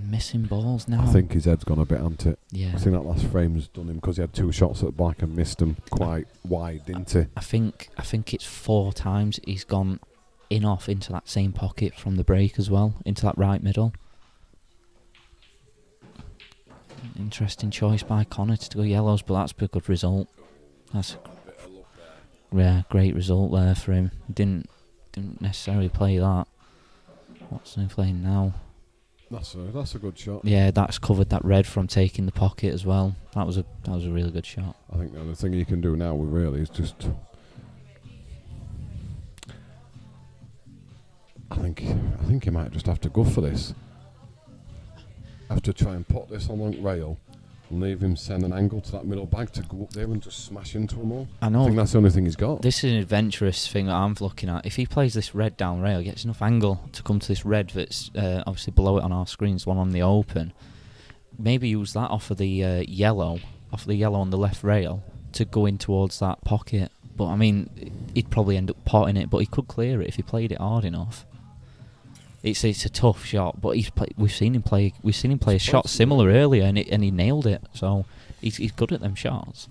Speaker 2: Missing balls now.
Speaker 1: I think his head's gone a bit anti.
Speaker 2: Yeah.
Speaker 1: I think that last frame's done him because he had 2 shots at black and missed them quite wide, didn't he?
Speaker 2: I think it's 4 times he's gone in off into that same pocket from the break as well, into that right middle. Interesting choice by Connor to go yellows, but that's a good result. That's great result there for him. Didn't necessarily play that. What's he playing now?
Speaker 1: That's a good shot.
Speaker 2: Yeah, that's covered that red from taking the pocket as well. That was a really good shot.
Speaker 1: I think the only thing you can do now really is just. I think you might just have to go for this. Have to try and put this on the rail and leave him send an angle to that middle bag to go up there and just smash into them all.
Speaker 2: I know.
Speaker 1: I think that's the only thing he's got.
Speaker 2: This is an adventurous thing that I'm looking at. If he plays this red down rail, he gets enough angle to come to this red that's obviously below it on our screens, one on the open. Maybe use that off of the yellow on the left rail to go in towards that pocket. But I mean, he'd probably end up potting it, but he could clear it if he played it hard enough. It's a tough shot, but we've seen him play a shot similar earlier, and he nailed it. So he's good at them shots.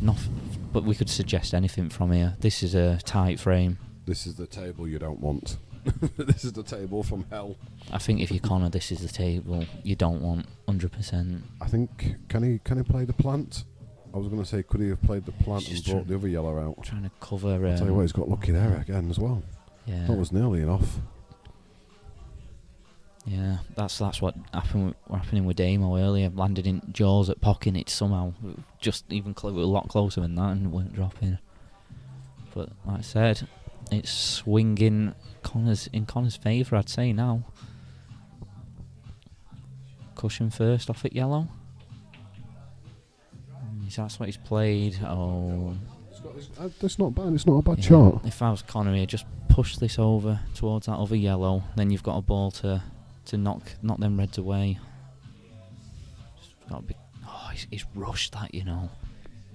Speaker 2: But we could suggest anything from here. This is a tight frame.
Speaker 1: This is the table you don't want. This is the table from hell.
Speaker 2: I think if you're Connor, this is the table you don't want 100%.
Speaker 1: I think can he play the plant? I was going to say, could he have played the plant and brought the other yellow out?
Speaker 2: Trying to cover.
Speaker 1: I'll tell you what, he's got lucky there again as well.
Speaker 2: Yeah.
Speaker 1: That was nearly enough.
Speaker 2: Yeah, that's what happening with Damo earlier. Landed in jaws at pocking it somehow. Just even a lot closer than that and weren't dropping. But like I said, it's swinging in Connor's favour, I'd say now. Cushion first off at yellow. That's what he's played. Oh.
Speaker 1: That's not bad. It's not a bad shot.
Speaker 2: If I was Connor here, just push this over towards that other yellow. Then you've got a ball to knock them reds away. He's rushed that, you know.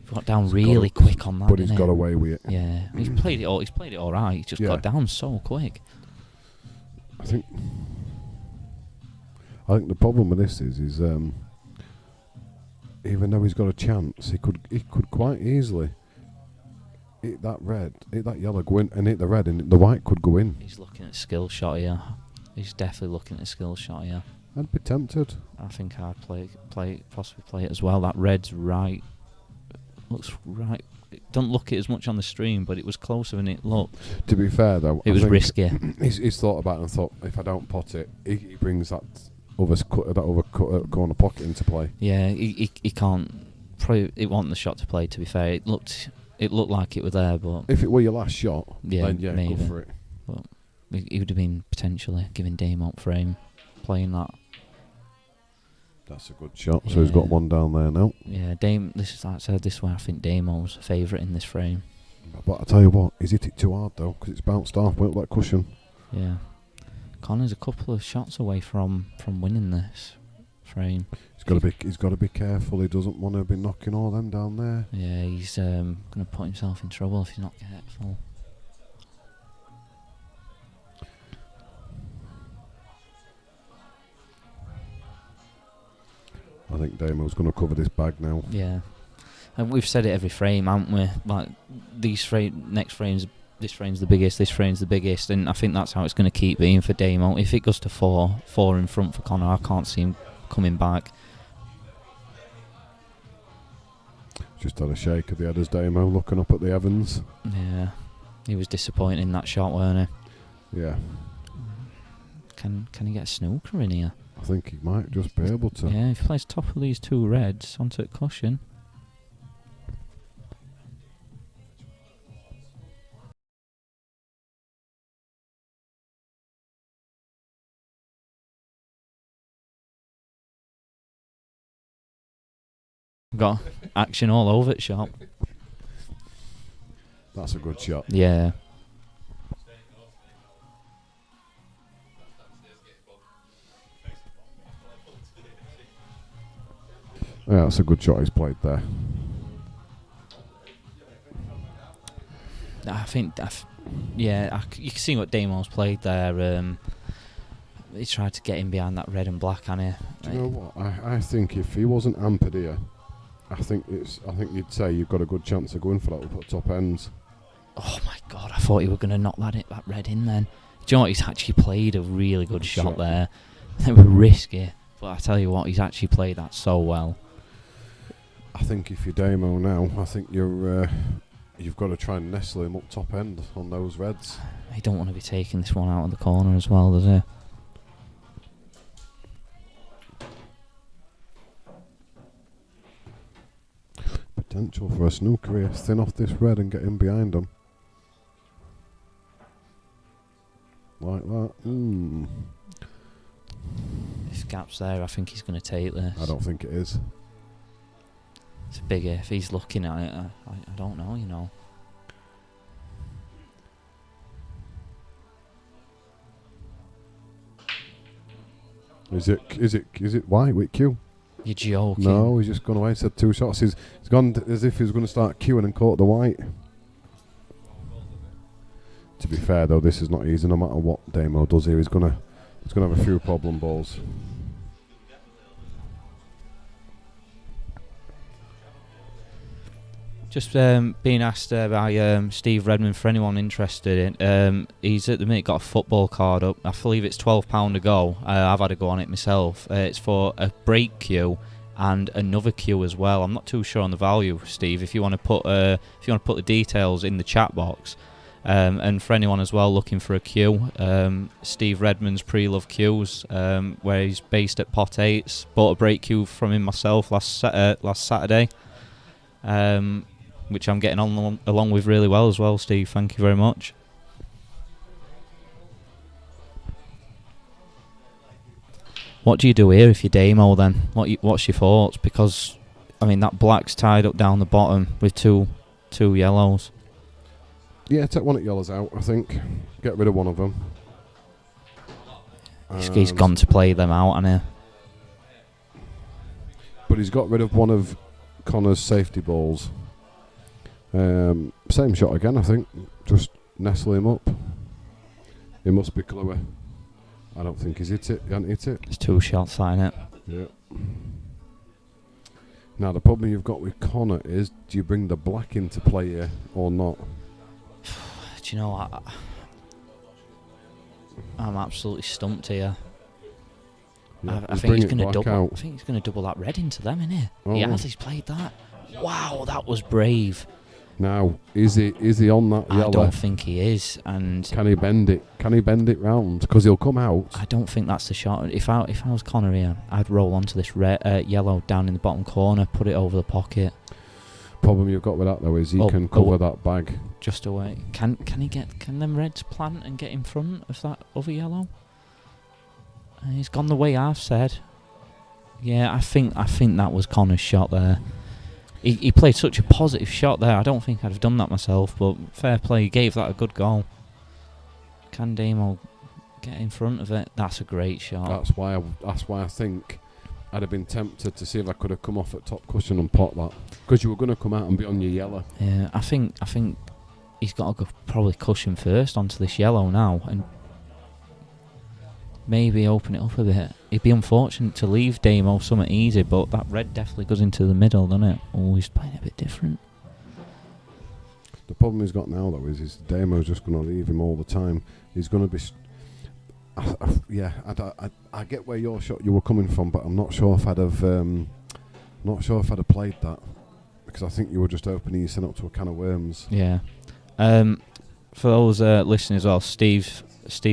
Speaker 2: He got down really quick on that.
Speaker 1: But he's got away with it.
Speaker 2: Yeah, he's played it all right. He just got down so quick.
Speaker 1: I think the problem with this is even though he's got a chance, he could quite easily hit that yellow, go in and hit the red, and the white could go in.
Speaker 2: He's looking at skill shot here. He's definitely looking at skill shot here.
Speaker 1: I'd be tempted.
Speaker 2: I think I'd possibly play it as well. That red's right. Looks right. Don't look it as much on the stream, but it was closer than it looked.
Speaker 1: To be fair though,
Speaker 2: it was risky.
Speaker 1: He's thought about it and thought, if I don't pot it, he brings that corner pocket into play.
Speaker 2: Yeah, he can't. Probably it wasn't the shot to play. To be fair, it looked like it was there, but
Speaker 1: If it were your last shot,
Speaker 2: yeah,
Speaker 1: then yeah,
Speaker 2: maybe.
Speaker 1: go for it.
Speaker 2: But he would have been potentially giving Damien up frame, playing that.
Speaker 1: That's a good shot. So he's got one down there now.
Speaker 2: Yeah, this is like I said. This way, I think Damo's favourite in this frame.
Speaker 1: But I tell you what, he's hit it too hard though, because it's bounced off. Went like cushion.
Speaker 2: Yeah, Connor's a couple of shots away from winning this frame.
Speaker 1: He's got to be careful. He doesn't want to be knocking all them down there.
Speaker 2: Yeah, he's going to put himself in trouble if he's not careful.
Speaker 1: I think Damo's going to cover this bag now.
Speaker 2: Yeah, and we've said it every frame, haven't we? Like next frames, this frame's the biggest, this frame's the biggest, and I think that's how it's going to keep being for Damo. If it goes to four in front for Connor, I can't see him coming back.
Speaker 1: Just had a shake of the headers, Damo, looking up at the Evans.
Speaker 2: Yeah, he was disappointed in that shot, weren't
Speaker 1: he? Yeah.
Speaker 2: Can he get a snooker in here?
Speaker 1: I think he might just be able to.
Speaker 2: Yeah, if he plays top of these two reds onto a cushion. Got action all over it, shop.
Speaker 1: That's a good shot.
Speaker 2: Yeah.
Speaker 1: Yeah, that's a good shot he's played there.
Speaker 2: I think, you can see what Damo's played there. He tried to get in behind that red and black, hasn't he?
Speaker 1: Do you know what? I think if he wasn't hampered here, I think you'd say you've got a good chance of going for that up at top ends.
Speaker 2: Oh my God! I thought he were going to knock that red in. Then, do you know what? He's actually played a really good shot there. They were risky, but I tell you what, he's actually played that so well.
Speaker 1: I think if you're Damo now, I think you've got to try and nestle him up top end on those reds.
Speaker 2: He don't want to be taking this one out of the corner as well, does he?
Speaker 1: Potential for a snooker here. Thin off this red and get in behind him. Like that.
Speaker 2: If gap's there, I think he's going to take this.
Speaker 1: I don't think it is.
Speaker 2: It's bigger. If he's looking at it, I don't know, you know.
Speaker 1: Is it white with Q?
Speaker 2: You're joking.
Speaker 1: No, he's just gone away. Said two shots. He's gone as if he was going to start queuing and caught the white. To be fair though, this is not easy. No matter what Damo does here, he's gonna have a few problem balls.
Speaker 2: Just being asked by Steve Redmond for anyone interested in. He's at the minute got a football card up. I believe it's £12 a go. I've had a go on it myself. It's for a break cue and another cue as well. I'm not too sure on the value, Steve. If you want to put the details in the chat box, and for anyone as well looking for a cue, Steve Redmond's pre-love cues, where he's based at Pot 8's. Bought a break cue from him myself last Saturday. Which I'm getting on along with really well as well, Steve. Thank you very much. What do you do here if you're Damo then? What's your thoughts? Because, I mean, that black's tied up down the bottom with two yellows.
Speaker 1: Yeah, take one of the yellows out, I think. Get rid of one of them.
Speaker 2: He's gone to play them out, hasn't he?
Speaker 1: But he's got rid of one of Connor's safety balls. Same shot again, I think. Just nestle him up. He must be clever. I don't think he's hit it. He hasn't hit it.
Speaker 2: It's two shots, that, innit?
Speaker 1: Yeah. Now the problem you've got with Connor is, do you bring the black into play here or not?
Speaker 2: Do you know, I'm absolutely stumped here.
Speaker 1: Yeah,
Speaker 2: I think he's going to double.
Speaker 1: Out.
Speaker 2: I think he's going to double that red into them, isn't he?
Speaker 1: Oh.
Speaker 2: He has. He's played that. Wow, that was brave.
Speaker 1: Now, is he on that
Speaker 2: I
Speaker 1: yellow?
Speaker 2: don't think he is, and
Speaker 1: Can he bend it? Can he bend it round? Because he'll come out.
Speaker 2: I don't think that's the shot. If I was Connor here, I'd roll onto this yellow down in the bottom corner, put it over the pocket.
Speaker 1: Problem you've got with that though is he can cover that bag.
Speaker 2: Just away. Can them Reds plant and get in front of that other yellow? He's gone the way I've said. Yeah, I think that was Connor's shot there. He played such a positive shot there. I don't think I'd have done that myself, but fair play. He gave that a good goal. Can Damo get in front of it? That's a great shot.
Speaker 1: That's why I think I'd have been tempted to see if I could have come off at top cushion and pot that, because you were going to come out and be on your yellow.
Speaker 2: Yeah, I think he's got to go probably cushion first onto this yellow now and maybe open it up a bit. It'd be unfortunate to leave Damo something easy, but that red definitely goes into the middle, doesn't it? Oh, he's playing a bit different.
Speaker 1: The problem he's got now though is Damo's just going to leave him all the time. He's going to be. I get where you were coming from, but I'm not sure if I'd have played that, because I think you were just opening yourself up to a can of worms.
Speaker 2: Yeah. For those listening as well, Steve's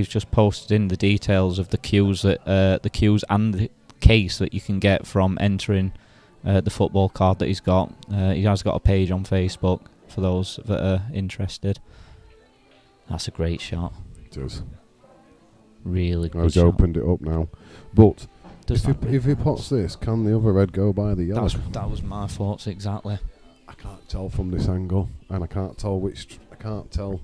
Speaker 2: just posted in the details of the cues and the case that you can get from entering the football card that he's got. He has got a page on Facebook for those that are interested. That's a great shot.
Speaker 1: It is.
Speaker 2: Really good
Speaker 1: I've
Speaker 2: shot.
Speaker 1: opened it up now. But if he
Speaker 2: nice.
Speaker 1: pots this, can the other red go by the yellow?
Speaker 2: That was my thoughts exactly.
Speaker 1: I can't tell from this angle, and I can't tell.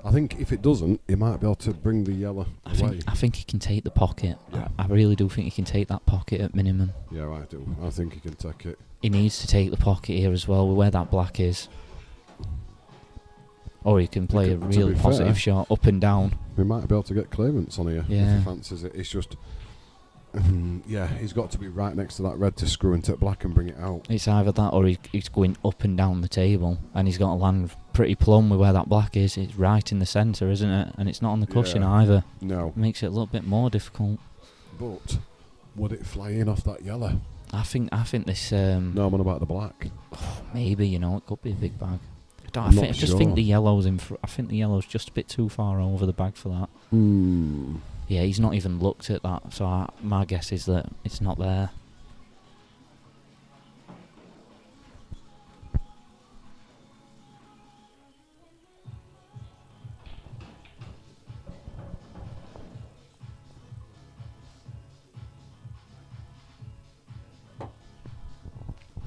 Speaker 1: I think if it doesn't, he might be able to bring the yellow away.
Speaker 2: I think he can take the pocket.
Speaker 1: Yeah.
Speaker 2: I really do think he can take that pocket at minimum.
Speaker 1: Yeah, I do. I think he can take it.
Speaker 2: He needs to take the pocket here as well, where that black is. Or he can play a really positive shot up and down.
Speaker 1: We might be able to get clearance on here if
Speaker 2: Yeah.
Speaker 1: he fancies it. It's just, he's got to be right next to that red to screw into black and bring it out.
Speaker 2: It's either that or he's going up and down the table, and he's got to land pretty plumb with where that black is. It's right in the centre, isn't it? And it's not on the cushion either.
Speaker 1: No.
Speaker 2: Makes it a little bit more difficult.
Speaker 1: But would it fly in off that yellow?
Speaker 2: I think this.
Speaker 1: No, I'm on about the black.
Speaker 2: Maybe, it could be a big bag. I just
Speaker 1: sure.
Speaker 2: think the yellow's I think the yellow's just a bit too far over the bag for that. Yeah, he's not even looked at that, so my guess is that it's not there.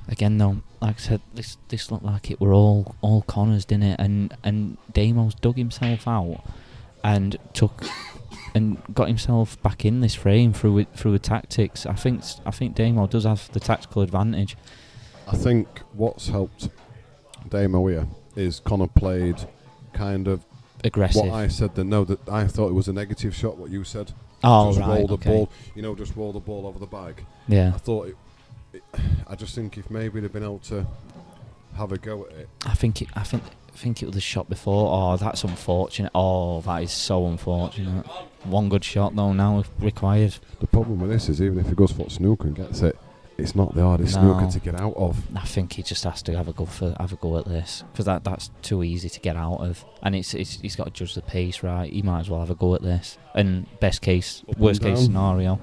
Speaker 2: Again, though, like I said, this looked like it were all Connors, didn't it? And Damo's dug himself out and got himself back in this frame through the tactics. I think Damo does have the tactical advantage.
Speaker 1: I think what's helped Damo here is Connor played kind of
Speaker 2: aggressive.
Speaker 1: What I said that I thought it was a negative shot. What you said.
Speaker 2: Oh,
Speaker 1: just
Speaker 2: right.
Speaker 1: Roll the
Speaker 2: Okay.
Speaker 1: ball. Just roll the ball over the bag.
Speaker 2: Yeah.
Speaker 1: I thought I just think if maybe they'd been able to have a go at it.
Speaker 2: I think it was a shot before. Oh, that's unfortunate. Oh, that is so unfortunate. One good shot though now required.
Speaker 1: The problem with this is even if he goes for snooker and gets it, it's not the hardest snooker to get out of.
Speaker 2: I think he just has to have a go at this, because that's too easy to get out of, and he's got to judge the pace right. He might as well have a go at this. And worst case scenario,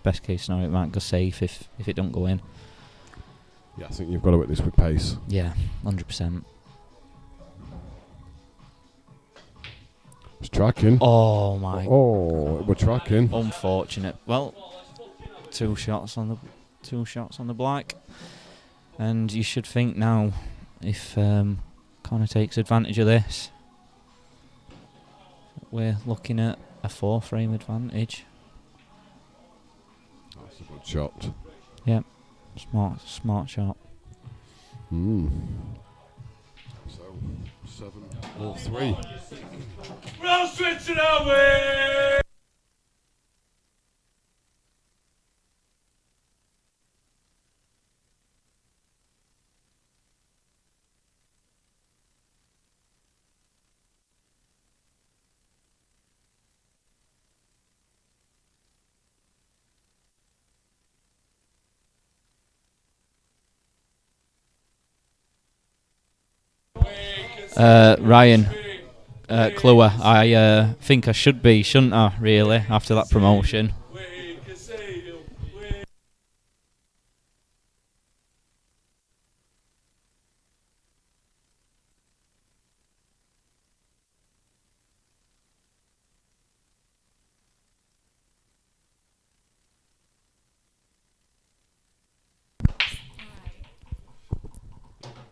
Speaker 2: it might go safe if it don't go in.
Speaker 1: Yeah, I think you've got to hit this with pace.
Speaker 2: Yeah, 100%.
Speaker 1: It's tracking.
Speaker 2: Oh my!
Speaker 1: Oh, we're tracking.
Speaker 2: Unfortunate. Well, two shots on the black, and you should think now, if Connor takes advantage of this, we're looking at a 4-frame advantage.
Speaker 1: That's a good shot.
Speaker 2: Yep, smart shot.
Speaker 1: So 7-3.
Speaker 3: We're all switching away!
Speaker 2: Ryan Kluwer, I think I should be, shouldn't I, really, after that promotion?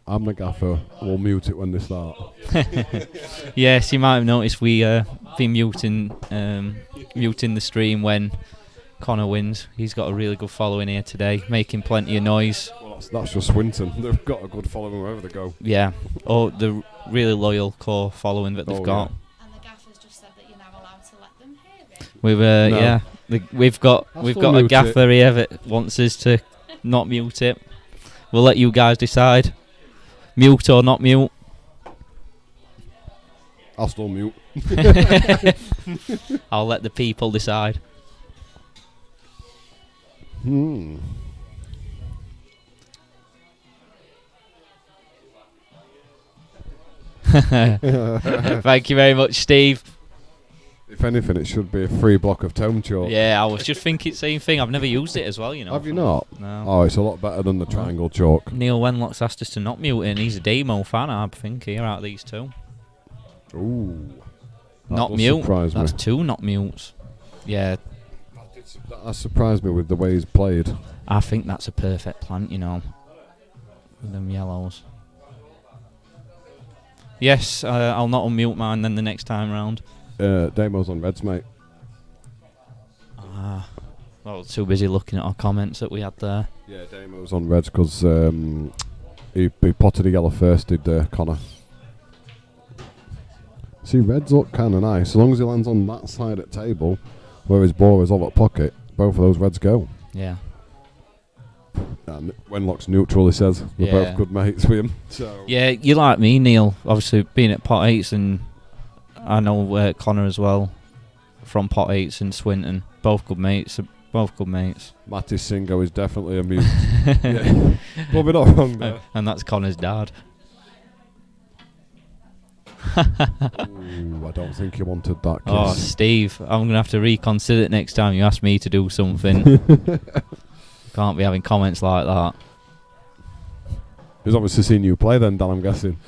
Speaker 1: I'm the gaffer. We'll mute it when they start.
Speaker 2: Yes, you might have noticed we been muting the stream when Connor wins. He's got a really good following here today, making plenty of noise.
Speaker 1: Well, that's just Swinton. They've got a good following wherever they go.
Speaker 2: Yeah, the really loyal core following that they've got.
Speaker 4: And the gaffer's just said that you're now allowed to let them hear it.
Speaker 2: We've got a gaffer here that wants us to not mute it. We'll let you guys decide. Mute or not mute?
Speaker 1: I'll still mute.
Speaker 2: I'll let the people decide. Thank you very much, Steve.
Speaker 1: If anything, it should be a free block of tone chalk.
Speaker 2: Yeah, I was just thinking same thing. I've never used it as well, you know.
Speaker 1: Have you not?
Speaker 2: No.
Speaker 1: Oh, it's a lot better than the triangle chalk.
Speaker 2: Neil Wenlock's asked us to not mute it, and he's a Demo fan, I think, here out of these two.
Speaker 1: Ooh.
Speaker 2: Not mute.
Speaker 1: Surprise
Speaker 2: That's
Speaker 1: me.
Speaker 2: 2 not mutes. Yeah,
Speaker 1: That surprised me with the way he's played.
Speaker 2: I think that's a perfect plant, you know. With them yellows. Yes, I'll not unmute mine then the next time round.
Speaker 1: Damo's on reds, mate.
Speaker 2: Well, too busy looking at our comments that we had there.
Speaker 1: Yeah, Damo's on reds because he potted a yellow first, did Connor. See, reds look kind of nice. As long as he lands on that side at table, where his ball is all at pocket, both of those reds go.
Speaker 2: Yeah.
Speaker 1: And Wenlock's neutral, he says. We're
Speaker 2: Yeah.
Speaker 1: both good mates with him. So
Speaker 2: Yeah, you like me, Neil. Obviously, being at Pot 8s, and I know Connor as well from Pot 8s and Swinton. Both good mates.
Speaker 1: Matty Singo is definitely a mute. Yeah. Well, we're not wrong there.
Speaker 2: And that's Connor's dad.
Speaker 1: Ooh, I don't think he wanted that kiss.
Speaker 2: Oh, Steve, I'm going to have to reconsider it next time you ask me to do something. Can't be having comments like that.
Speaker 1: He's obviously seen you play then, Dan, I'm guessing.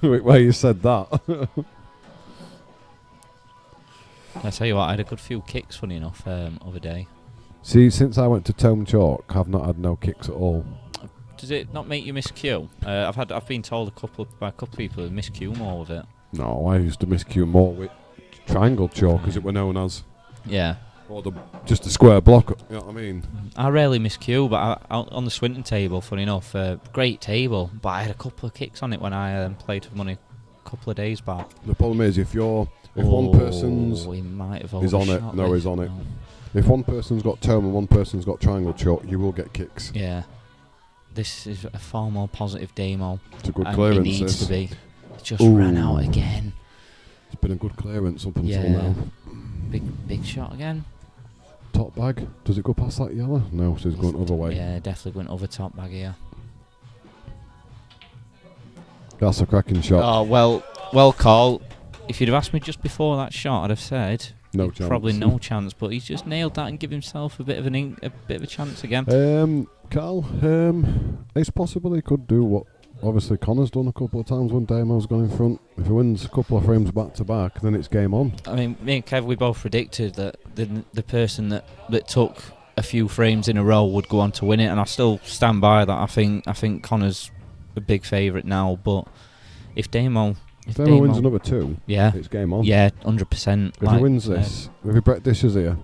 Speaker 1: Where you said that.
Speaker 2: I tell you what, I had a good few kicks, funny enough, other day.
Speaker 1: See, since I went to Tome Chalk, I've not had no kicks at all.
Speaker 2: Does it not make you miss Q? I've been told by a couple of people who miss Q more with it.
Speaker 1: No, I used to miss Q more with triangle chalk, as it were known as.
Speaker 2: Yeah.
Speaker 1: Or just a square block, you know what I mean?
Speaker 2: I rarely miss Q, but on the Swinton table, funny enough, great table, but I had a couple of kicks on it when I played for money a couple of days back.
Speaker 1: The problem is, if one person's
Speaker 2: he might have
Speaker 1: is on it,
Speaker 2: overshot
Speaker 1: no,
Speaker 2: this.
Speaker 1: he's on it. If one person's got tome and one person's got triangle chalk, you will get kicks.
Speaker 2: Yeah. This is a far more positive demo.
Speaker 1: It's a good
Speaker 2: And
Speaker 1: clearance.
Speaker 2: it needs
Speaker 1: this.
Speaker 2: to be. It just
Speaker 1: Ooh.
Speaker 2: ran out again.
Speaker 1: It's been a good clearance up until
Speaker 2: Yeah.
Speaker 1: now.
Speaker 2: Big shot again.
Speaker 1: Top bag. Does it go past that yellow? No, so it's going other way.
Speaker 2: Yeah, definitely went over top bag here.
Speaker 1: That's a cracking shot.
Speaker 2: Oh, well call. If you'd have asked me just before that shot, I'd have said
Speaker 1: No chance.
Speaker 2: probably no chance. But he's just nailed that and give himself a bit of a chance again.
Speaker 1: Carl, it's possible he could do what obviously Connor's done a couple of times when Damo's gone in front. If he wins a couple of frames back to back, then it's game on.
Speaker 2: I mean, me and Kev, we both predicted that the person that took a few frames in a row would go on to win it, and I still stand by that. I think Connor's a big favourite now, but if Damo
Speaker 1: wins another two,
Speaker 2: yeah,
Speaker 1: it's game on.
Speaker 2: Yeah, 100%.
Speaker 1: If he wins this, if he Brett dishes here,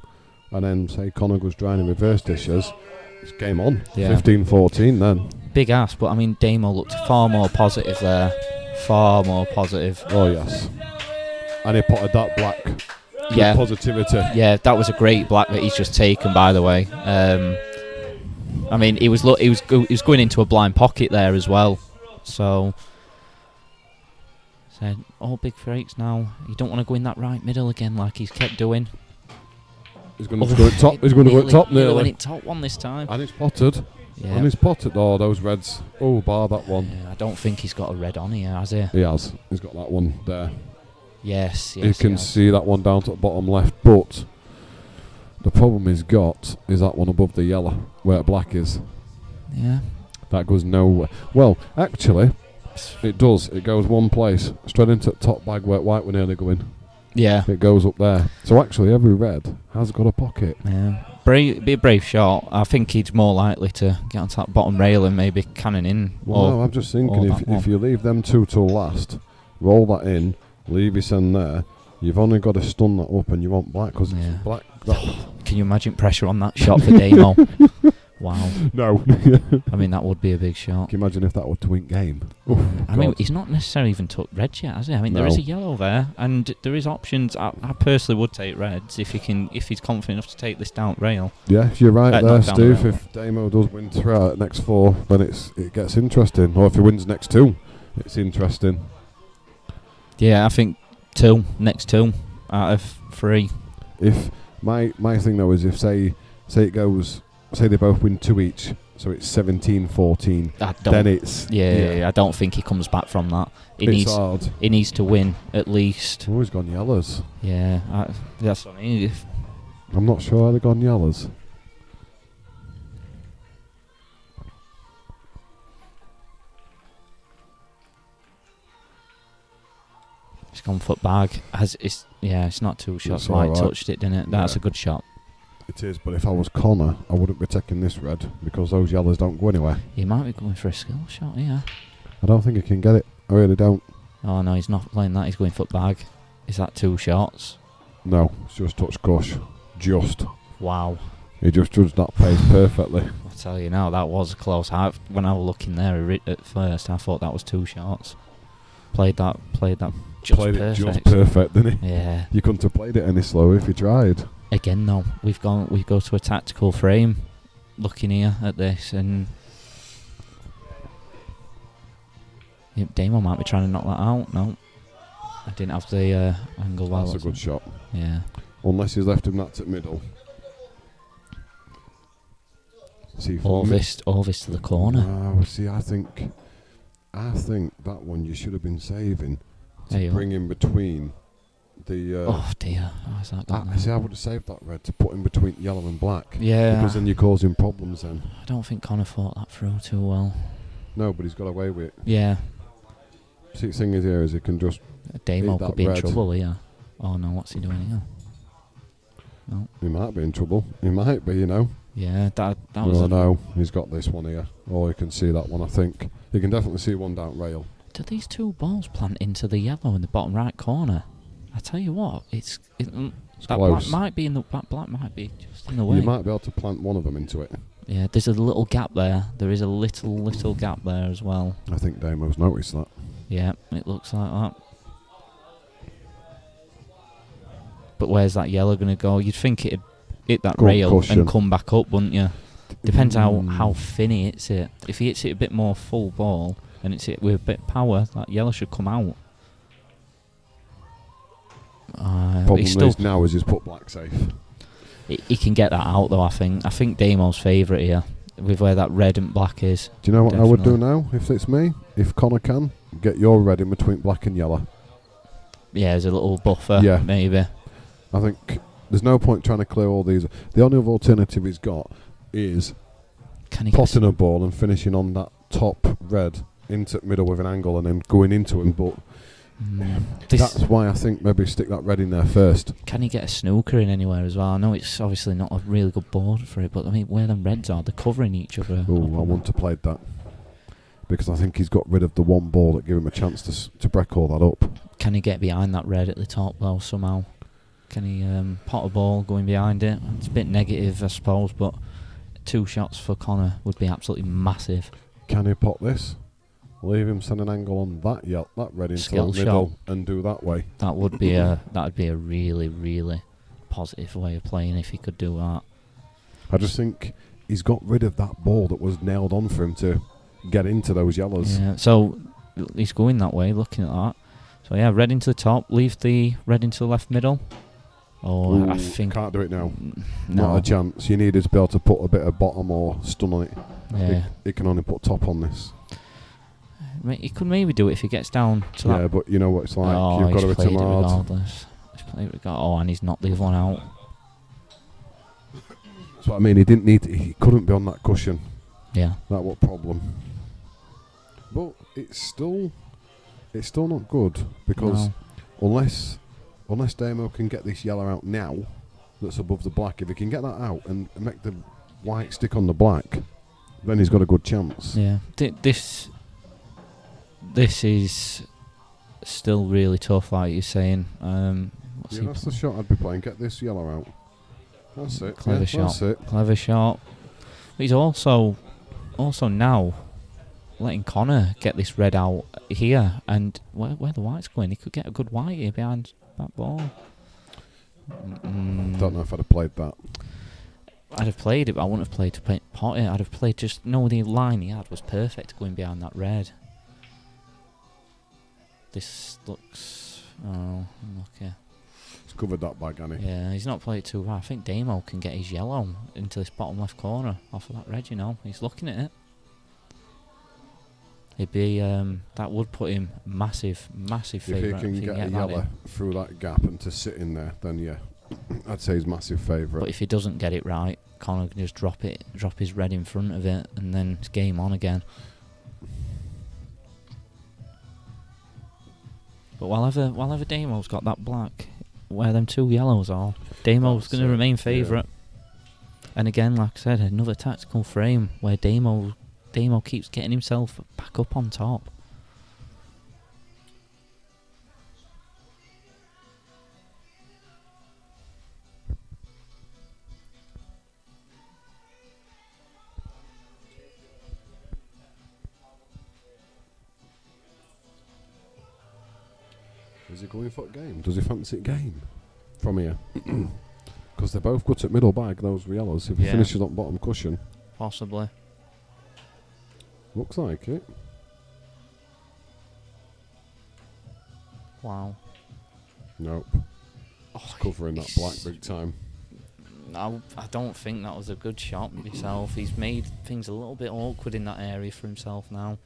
Speaker 1: and then say Connor goes dry and reverse dishes, it's game on.
Speaker 2: Yeah.
Speaker 1: 15-14 then.
Speaker 2: Big ass, but I mean, Damo looked far more positive there. Far more positive.
Speaker 1: Oh yes. And he potted that black.
Speaker 2: Yeah.
Speaker 1: With positivity.
Speaker 2: Yeah, that was a great black that he's just taken, by the way. I mean, he was going into a blind pocket there as well. So all big breaks now. You don't want to go in that right middle again like he's kept doing.
Speaker 1: He's going to go at top. He's going to go at top
Speaker 2: nearly
Speaker 1: nearly.
Speaker 2: went it top one this time.
Speaker 1: And it's potted.
Speaker 2: Yeah.
Speaker 1: And he's potted those reds. Oh, bar that one.
Speaker 2: I don't think he's got a red on here, has he?
Speaker 1: He has. He's got that one there.
Speaker 2: Yes.
Speaker 1: You can see that one down to the bottom left, but the problem he's got is that one above the yellow, where black is.
Speaker 2: Yeah.
Speaker 1: That goes nowhere. Well, actually, it does. It goes one place, straight into the top bag where white were nearly going.
Speaker 2: Yeah.
Speaker 1: It goes up there. So actually, every red has got a pocket.
Speaker 2: Yeah. Be a brave shot. I think he's more likely to get onto that bottom rail and maybe cannon in.
Speaker 1: Well, no, I'm just thinking if you leave them two till last, roll that in, leave your send there, you've only got to stun that up and you want black because it's black.
Speaker 2: Can you imagine pressure on that shot for Damo? Wow.
Speaker 1: No.
Speaker 2: I mean, that would be a big shot.
Speaker 1: Can you imagine if that were to win game?
Speaker 2: I mean, he's not necessarily even took reds yet, has he? I mean, there is a yellow there, and there is options. I personally would take reds if he's confident enough to take this down rail.
Speaker 1: Yeah, you're right there, Steve.
Speaker 2: The
Speaker 1: if Damo does win throughout next 4, then it gets interesting. Or if he wins next 2, it's interesting.
Speaker 2: Yeah, I think next 2 out of 3.
Speaker 1: If my thing though is if say it goes. Say they both win 2 each, so it's 17-14. Then it's
Speaker 2: I don't think he comes back from that.
Speaker 1: It's hard.
Speaker 2: He needs to win at least.
Speaker 1: Oh, he's gone yellows.
Speaker 2: Yeah, that's what I mean.
Speaker 1: I'm not sure how they've gone yellows.
Speaker 2: It's gone foot bag. It's not 2 shots. White touched it, didn't it? That's a good shot.
Speaker 1: It is, but if I was Connor, I wouldn't be taking this red because those yellows don't go anywhere.
Speaker 2: He might be going for a skill shot, yeah.
Speaker 1: I don't think he can get it. I really don't.
Speaker 2: Oh no, he's not playing that. He's going foot bag. Is that 2 shots?
Speaker 1: No, it's just touch gush. Just.
Speaker 2: Wow.
Speaker 1: He just judged that pace perfectly.
Speaker 2: I'll tell you now, that was close. When I was looking there at first, I thought that was 2 shots. Played that just
Speaker 1: played
Speaker 2: perfect.
Speaker 1: It just perfect, didn't he?
Speaker 2: Yeah.
Speaker 1: You couldn't have played it any slower if you tried.
Speaker 2: Again, though, we go to a tactical frame, looking here at this, and Damo might be trying to knock that out. No, I didn't have the angle.
Speaker 1: That's a good shot.
Speaker 2: Yeah.
Speaker 1: Unless he's left him that at middle. See,
Speaker 2: Orvis to the corner.
Speaker 1: See, I think that one you should have been saving to bring in between.
Speaker 2: Oh dear, how's that gone?
Speaker 1: I would have saved that red to put in between yellow and black.
Speaker 2: Yeah.
Speaker 1: Because then you're causing problems then.
Speaker 2: I don't think Connor thought that through too well.
Speaker 1: No, but he's got away with it.
Speaker 2: Yeah.
Speaker 1: See, the thing is here is he can just...
Speaker 2: Damo could be in trouble here. Oh no, what's he doing here? No.
Speaker 1: He might be in trouble. He might be, you know.
Speaker 2: Yeah, that was...
Speaker 1: Oh no, he's got this one here. Oh, you can see that one, I think. You can definitely see one down rail.
Speaker 2: Do these 2 balls plant into the yellow in the bottom right corner? I tell you what, that
Speaker 1: close.
Speaker 2: Black might be just in the way.
Speaker 1: You might be able to plant one of them into it.
Speaker 2: Yeah, there's a little gap there. There is a little gap there as well.
Speaker 1: I think Damo's noticed that.
Speaker 2: Yeah, it looks like that. But where's that yellow going to go? You'd think it'd hit that rail and come back up, wouldn't you? Depends how thin he hits it. If he hits it a bit more full ball and it's hit with a bit of power, that yellow should come out.
Speaker 1: Problem is now is he's put black safe.
Speaker 2: He can get that out though. I think Damo's favourite here with where that red and black is.
Speaker 1: Do you know what I would do now if it's me? If Connor can get your red in between black and yellow.
Speaker 2: Yeah, there's a little buffer.
Speaker 1: Yeah,
Speaker 2: maybe.
Speaker 1: I think there's no point trying to clear all these. The only other alternative he's got is potting a ball and finishing on that top red into middle with an angle and then going into him, but that's why I think maybe stick that red in there first.
Speaker 2: Can he get a snooker in anywhere as well? I know it's obviously not a really good board for it, but I mean where them reds are, they're covering each other.
Speaker 1: Oh, I wouldn't have played that because I think he's got rid of the one ball that gave him a chance to break all that up.
Speaker 2: Can he get behind that red at the top though somehow? Can he pot a ball going behind it? It's a bit negative I suppose, but 2 shots for Connor would be absolutely massive.
Speaker 1: Can he pot this? Leave him send an angle on that that red into the middle and do that way.
Speaker 2: That would be a really, really positive way of playing if he could do that.
Speaker 1: I just think he's got rid of that ball that was nailed on for him to get into those yellows.
Speaker 2: Yeah, so he's going that way, looking at that. So yeah, red into the top, leave the red into the left middle. Oh, I
Speaker 1: Ooh,
Speaker 2: think
Speaker 1: can't do it now.
Speaker 2: no.
Speaker 1: Not a chance. You needed to be able to put a bit of bottom or stun on it.
Speaker 2: Yeah,
Speaker 1: It can only put top on this.
Speaker 2: He could maybe do it if he gets down to that.
Speaker 1: Yeah, but you know what it's like.
Speaker 2: Oh,
Speaker 1: You've got to
Speaker 2: he's
Speaker 1: hit him
Speaker 2: played it
Speaker 1: hard.
Speaker 2: regardless. He's played it Oh, and he's knocked the other one out.
Speaker 1: That's what I mean. He didn't need. He couldn't be on that cushion.
Speaker 2: Yeah.
Speaker 1: That what problem. But it's still not good because unless Damo can get this yellow out now, that's above the black. If he can get that out and make the white stick on the black, then he's got a good chance.
Speaker 2: Yeah. This is still really tough, like you're saying.
Speaker 1: That's the shot I'd be playing. Get this yellow out. That's it.
Speaker 2: Clever shot.
Speaker 1: That's it.
Speaker 2: Clever shot. But he's also now letting Connor get this red out here, and where the white's going, he could get a good white here behind that ball.
Speaker 1: Don't know if I'd have played that.
Speaker 2: I'd have played it, but I wouldn't have played to pot it. I'd have played the line he had was perfect going behind that red. This looks unlucky.
Speaker 1: He's covered that bag, hasn't he?
Speaker 2: Yeah, he's not played it too well. I think Damo can get his yellow into this bottom left corner off of that red, He's looking at it. It'd be that would put him massive favourite.
Speaker 1: If he can get a yellow through that gap and to sit in there, then yeah, I'd say he's massive favourite.
Speaker 2: But if he doesn't get it right, Connor can just drop his red in front of it, and then it's game on again. But while Damo's got that black, where them two yellows are, Damo's going to remain favourite. Yeah. And again, like I said, another tactical frame where Damo keeps getting himself back up on top.
Speaker 1: Is he going for a game? Does he fancy a game from here? Because they're both good at middle bag, those yellows. If he finishes on bottom cushion.
Speaker 2: Possibly.
Speaker 1: Looks like it.
Speaker 2: Wow.
Speaker 1: Nope.
Speaker 2: Oh,
Speaker 1: He's covering that black big time.
Speaker 2: I don't think that was a good shot myself. He's made things a little bit awkward in that area for himself now.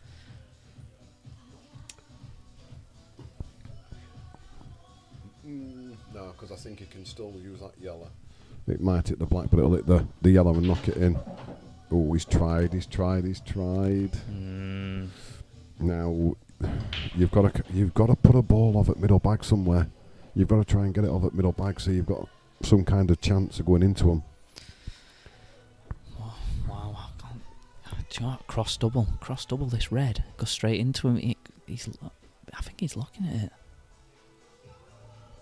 Speaker 1: No, because I think he can still use that yellow. It might hit the black, but it'll hit the yellow and knock it in. Oh, he's tried. Now, you've got to put a ball off at middle bag somewhere. You've got to try and get it off at middle bag so you've got some kind of chance of going into him.
Speaker 2: Wow, I can't. Do you know what? Cross double this red. Go straight into him. I think he's looking at it.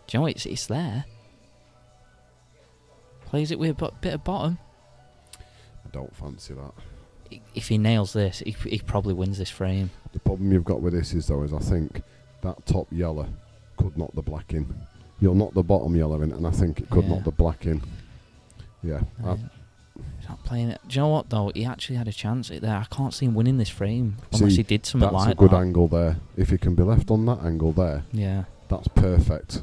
Speaker 2: Do you know what? It's there. Plays it with a bit of bottom.
Speaker 1: I don't fancy that.
Speaker 2: If he nails this, he probably wins this frame.
Speaker 1: The problem you've got with this is I think that top yellow could knock the black in. You'll knock the bottom yellow in, and I think it could knock the black in. Yeah.
Speaker 2: He's not playing it. Do you know what, though? He actually had a chance at there. I can't see him winning this frame unless he did something like that.
Speaker 1: That's a good angle there. If he can be left on that angle there, that's perfect.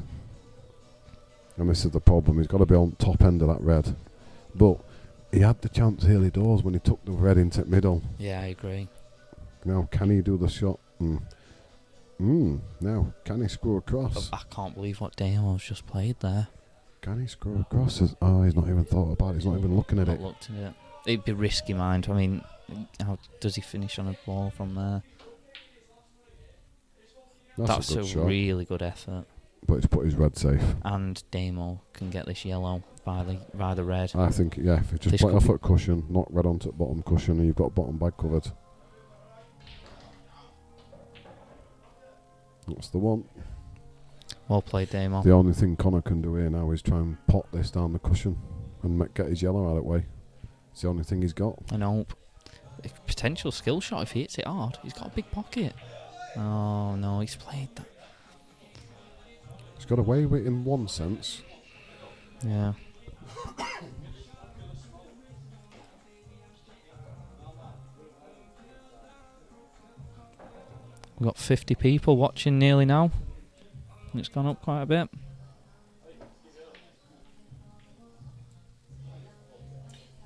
Speaker 1: And this is the problem. He's got to be on top end of that red. But he had the chance early doors when he took the red into the middle.
Speaker 2: Yeah, I agree.
Speaker 1: Now, can he do the shot? Now, can he screw across?
Speaker 2: I can't believe what Damo's just played there.
Speaker 1: Can he screw across? He's not even thought about it. He's not even looking at it.
Speaker 2: Looked at it. It'd be risky, mind. I mean, how does he finish on a ball from there? That's a really good effort.
Speaker 1: But he's put his red safe.
Speaker 2: And Damo can get this yellow by the red.
Speaker 1: I think, if you just play off at cushion, knock red onto the bottom cushion, and you've got bottom bag covered. That's the one.
Speaker 2: Well played, Damo.
Speaker 1: The only thing Connor can do here now is try and pot this down the cushion and get his yellow out of the way. It's the only thing he's got.
Speaker 2: I know. Potential skill shot if he hits it hard. He's got a big pocket. Oh, no, he's played that.
Speaker 1: He's got away with it in one sense.
Speaker 2: Yeah. We've got 50 people watching nearly now. It's gone up quite a bit.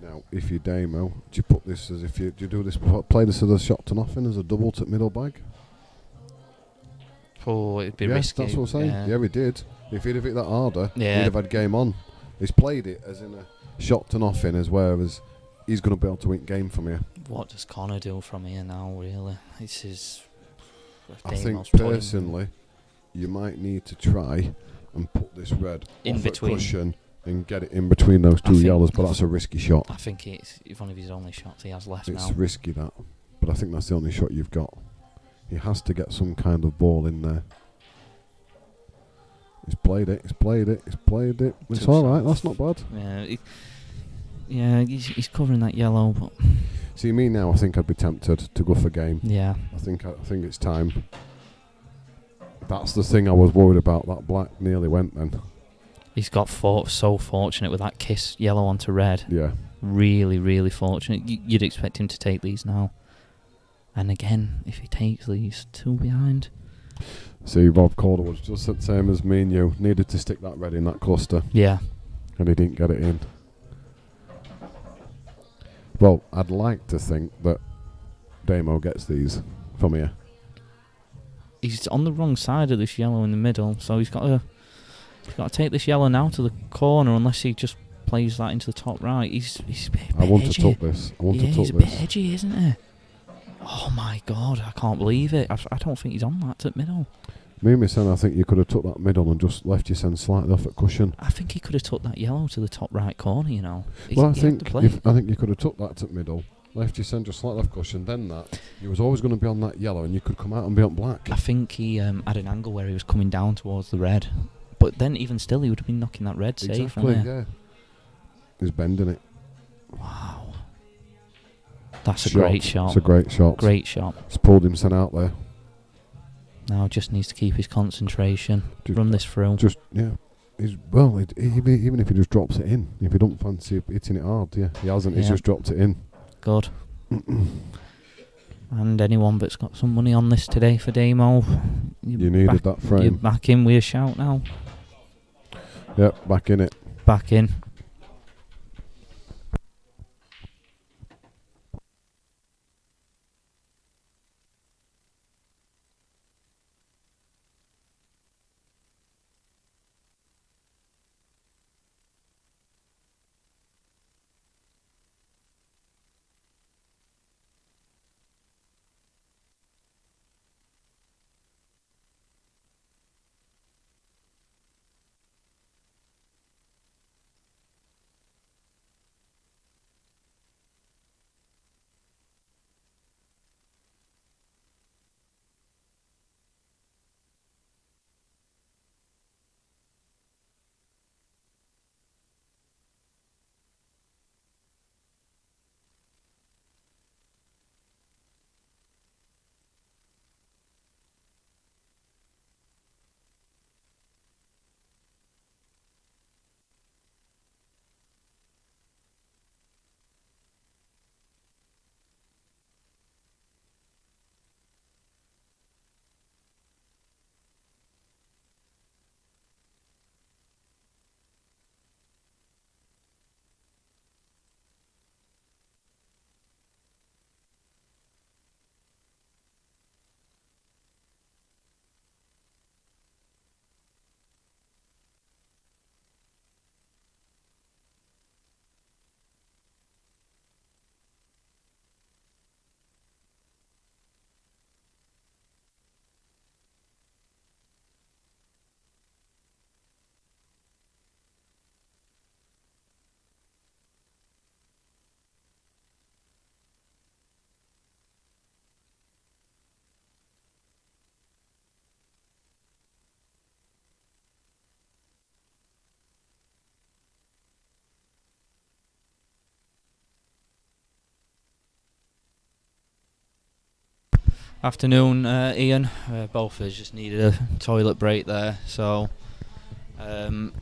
Speaker 1: Now, if you Damo, do you put this as if you do you do this? Play this as a shot to nothing, as a double to middle bag?
Speaker 2: Oh, it'd be
Speaker 1: Yes,
Speaker 2: risky.
Speaker 1: that's what I'm saying. Yeah, he did. If he'd have hit that harder,
Speaker 2: Yeah.
Speaker 1: he'd have had game on. He's played it as in a shot to nothing, as whereas he's going to be able to win game from here.
Speaker 2: What does Connor do from here now, really? This is...
Speaker 1: I think personally, you might need to try and put this red
Speaker 2: in
Speaker 1: off
Speaker 2: between.
Speaker 1: at cushion and get it in between those two yellows, but that's a risky shot.
Speaker 2: I think it's one of his only shots he has left
Speaker 1: It's
Speaker 2: now.
Speaker 1: risky, that. But I think that's the only shot you've got. He has to get some kind of ball in there. He's played it. It's all right. That's not bad.
Speaker 2: Yeah, he's covering that yellow, but
Speaker 1: See me now. I think I'd be tempted to go for game.
Speaker 2: yeah,
Speaker 1: I think it's time. That's the thing I was worried about. That black nearly went then.
Speaker 2: he's got so fortunate with that kiss yellow onto red.
Speaker 1: Yeah.
Speaker 2: Really, really fortunate. You'd expect him to take these now. And again, if he takes these, 2 behind.
Speaker 1: See, Rob Calder was just the same as me and you. Needed to stick that red in that cluster,
Speaker 2: Yeah.
Speaker 1: and he didn't get it in. Well, I'd like to think that Damo gets these from here.
Speaker 2: He's on the wrong side of this yellow in the middle, so he's got to take this yellow now to the corner, unless he just plays that into the top right. He's a bit
Speaker 1: I want
Speaker 2: edgy.
Speaker 1: to tuck this.
Speaker 2: He's a bit edgy, isn't he? Oh my God, I can't believe it. I don't think he's on that at middle.
Speaker 1: Me and my son, I think you could have took that middle and just left your son slightly off at cushion.
Speaker 2: I think he could have took that yellow to the top right corner, you know.
Speaker 1: Well, I think you could have took that to middle, left your son just slightly off cushion, then that. He was always going to be on that yellow, and you could come out and be on black.
Speaker 2: I think he had an angle where he was coming down towards the red. But then, even still, he would have been knocking that red safe from
Speaker 1: Exactly,
Speaker 2: there.
Speaker 1: yeah. He's bending it.
Speaker 2: Wow. That's a great shot.
Speaker 1: It's a great shot.
Speaker 2: Great shot.
Speaker 1: He's pulled himself out there.
Speaker 2: Now just needs to keep his concentration.
Speaker 1: Just
Speaker 2: run this through.
Speaker 1: Just, yeah. Even if he just drops it in, if he don't fancy hitting it hard, yeah. He hasn't, he's just dropped it in.
Speaker 2: Good. And anyone that's got some money on this today for Damo,
Speaker 1: you needed that frame.
Speaker 2: You're back in with a shout now.
Speaker 1: Yep, back in it.
Speaker 2: Back in. Afternoon, Ian. Both of us just needed a toilet break there, so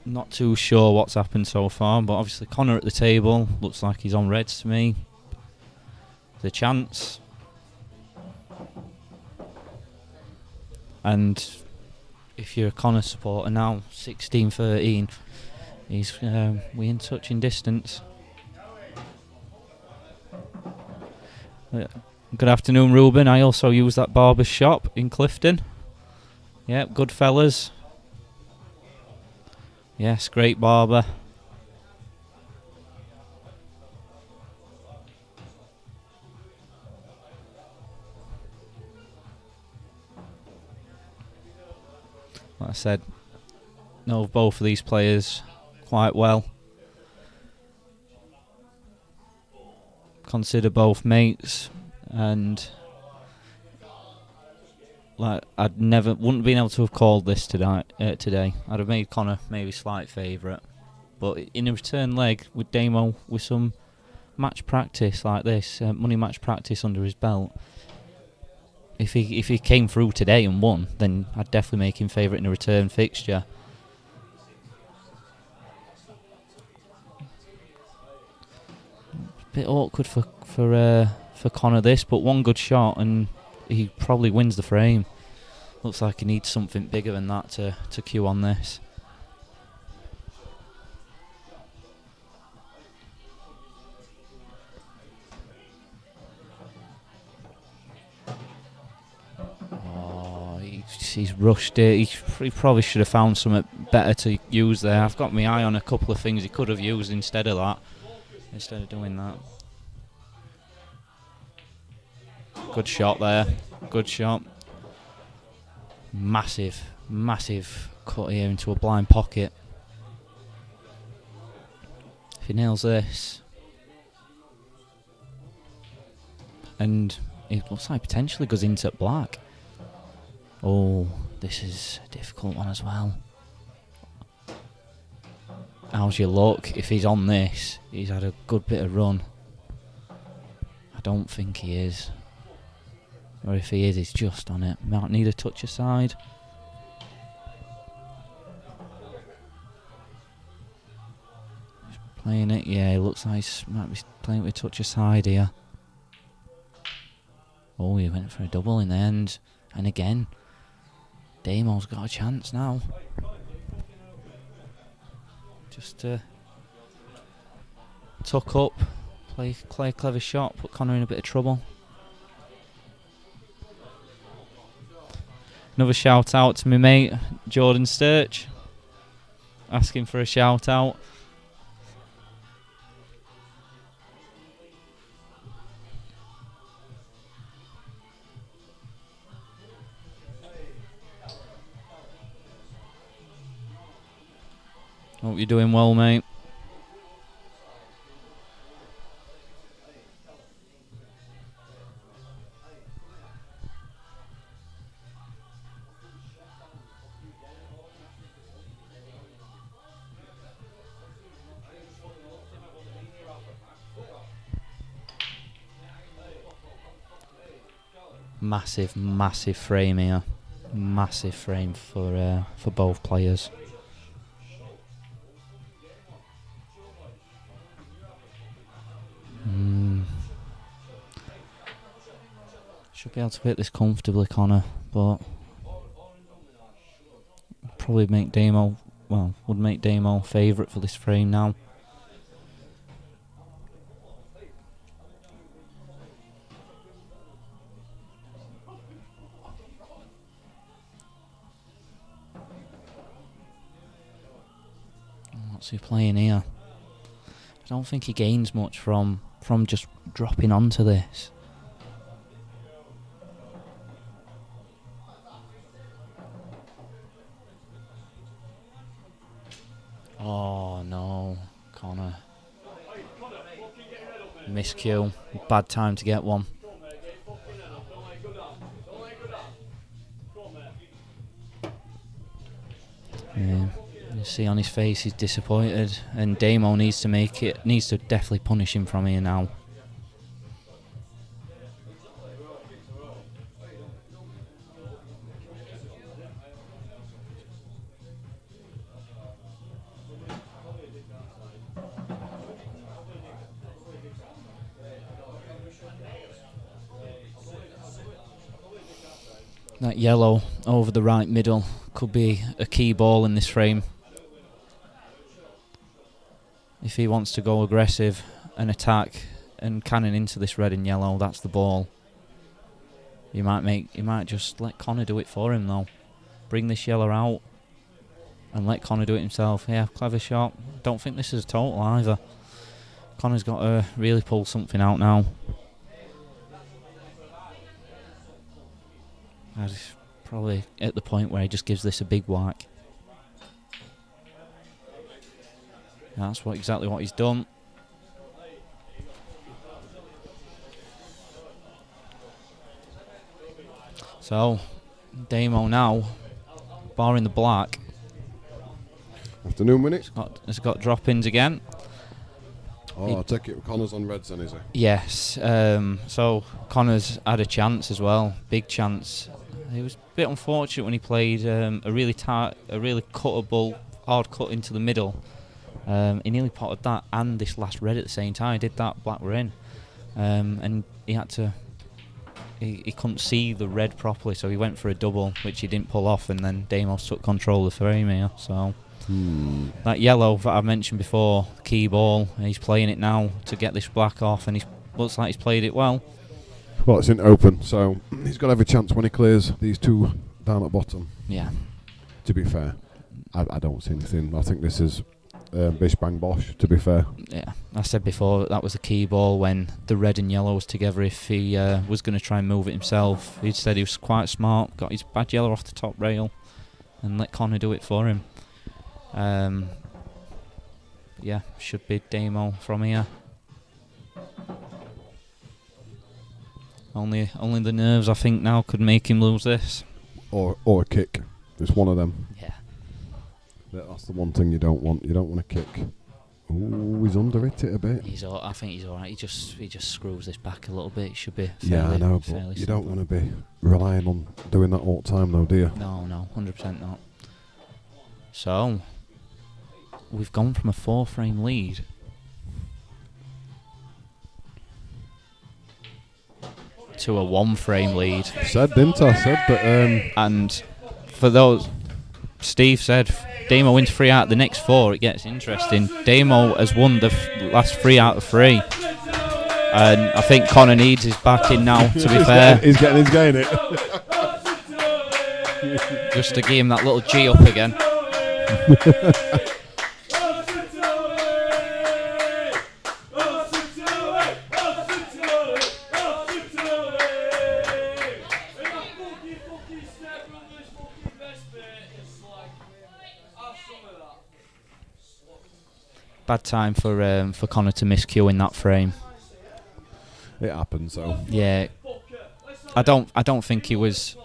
Speaker 2: not too sure what's happened so far, but obviously Connor at the table looks like he's on reds to me. The chance, and if you're a Connor supporter now, 16-13, he's we in touching distance. Good afternoon, Ruben. I also use that barber's shop in Clifton. Yep, good fellas. Yes, great barber. Like I said, know both of these players quite well. Consider both mates, and like wouldn't have been able to have called this today. I'd have made Connor maybe slight favourite, but in a return leg with Damo with some match practice like this, money match practice under his belt. If he came through today and won, then I'd definitely make him favourite in a return fixture. Bit awkward for Connor this, but one good shot and he probably wins the frame. Looks like he needs something bigger than that to queue on this. Oh, he's rushed it. He probably should have found something better to use there. I've got my eye on a couple of things he could have used instead of that. Instead of doing that. Good shot there. Good shot. Massive cut here into a blind pocket. If he nails this. And it looks like potentially goes into black. Oh, this is a difficult one as well. How's your luck? If he's on this, he's had a good bit of run. I don't think he is. Or if he is, he's just on it. Might need a touch aside. He's playing it, yeah, it looks like he might be playing it with a touch aside here. Oh, he went for a double in the end. And again, Damo's got a chance now. Just tuck up, play a clever shot, put Connor in a bit of trouble. Another shout out to my mate Jordan Sturch, asking for a shout out. Hope you're doing well, mate. Massive frame here. Massive frame for both players. Should be able to hit this comfortably, Connor, but probably make Damo, well, would make Damo favourite for this frame now. What's he playing here? I don't think he gains much from just dropping onto this. Oh no, Connor. Miscue. Bad time to get one. Yeah. You see on his face he's disappointed, and Damo needs to definitely punish him from here now. That yellow over the right middle could be a key ball in this frame. If he wants to go aggressive and attack and cannon into this red and yellow. That's the ball. He might just let Connor do it for him though. Bring this yellow out and let Connor do it himself. Yeah, clever shot. Don't think this is a total either. Connor's got to really pull something out now. He's probably at the point where he just gives this a big whack. That's exactly what he's done. So, Damo now, barring the black.
Speaker 1: Afternoon, minute.
Speaker 2: Has got drop-ins again.
Speaker 1: Oh, I take it Connor's on reds then, is he?
Speaker 2: Yes. So Connor's had a chance as well, big chance. He was a bit unfortunate when he played a really cuttable, hard cut into the middle. He nearly potted that and this last red at the same time. He did that, black were in, and he had to. He couldn't see the red properly, so he went for a double, which he didn't pull off, and then Damos took control of the frame here. So that yellow that I mentioned before, the key ball, he's playing it now to get this black off, and he looks like he's played it well.
Speaker 1: Well, it's in open, so he's got every chance when he clears these two down at bottom.
Speaker 2: Yeah.
Speaker 1: To be fair, I don't see anything. I think this is bish bang bosh, to be fair.
Speaker 2: Yeah, I said before that was the key ball when the red and yellow was together. If he was going to try and move it himself, he said he was quite smart, got his bad yellow off the top rail and let Connor do it for him. Yeah, should be Damo from here. Only the nerves, I think, now could make him lose this.
Speaker 1: Or a kick. It's one of them.
Speaker 2: Yeah.
Speaker 1: That's the one thing you don't want. You don't want a kick. Ooh, he's under it a bit.
Speaker 2: I think he's all right. He just screws this back a little bit. It should be fairly,
Speaker 1: yeah, I know, but you don't want to be relying on doing that all the time, though, do you?
Speaker 2: No, 100% not. So, we've gone from a 4-frame lead to a 1-frame lead.
Speaker 1: Didn't I? Said that.
Speaker 2: And for those, Steve said, Damo wins 3 out of the next 4. It gets interesting. Damo has won the last 3 out of 3. And I think Connor needs his backing now, to be fair.
Speaker 1: He's getting it.
Speaker 2: Just to give him that little G up again. Bad time for Connor to miscue in that frame.
Speaker 1: It happens, though.
Speaker 2: Yeah, I don't think he was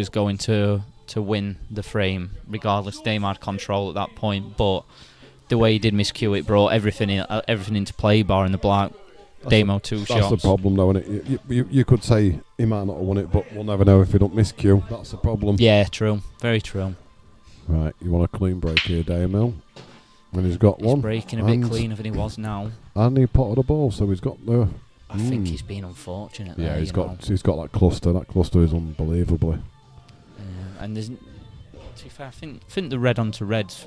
Speaker 2: going to win the frame, regardless. Dame had control at that point, but the way he did miscue it brought everything into play, bar in the black. Damo 2 shots.
Speaker 1: That's the problem, though, isn't it? You could say he might not have won it, but we'll never know if he don't miscue. That's the problem.
Speaker 2: Yeah, true. Very true.
Speaker 1: Right, you want a clean break here, Damien? And he's got one.
Speaker 2: He's breaking a bit cleaner than he was now.
Speaker 1: And he potted a ball, so he's got the.
Speaker 2: I think he's been unfortunate.
Speaker 1: Yeah,
Speaker 2: there,
Speaker 1: he's got that cluster. That cluster is unbelievably.
Speaker 2: And there's, to be fair, I think the red onto red's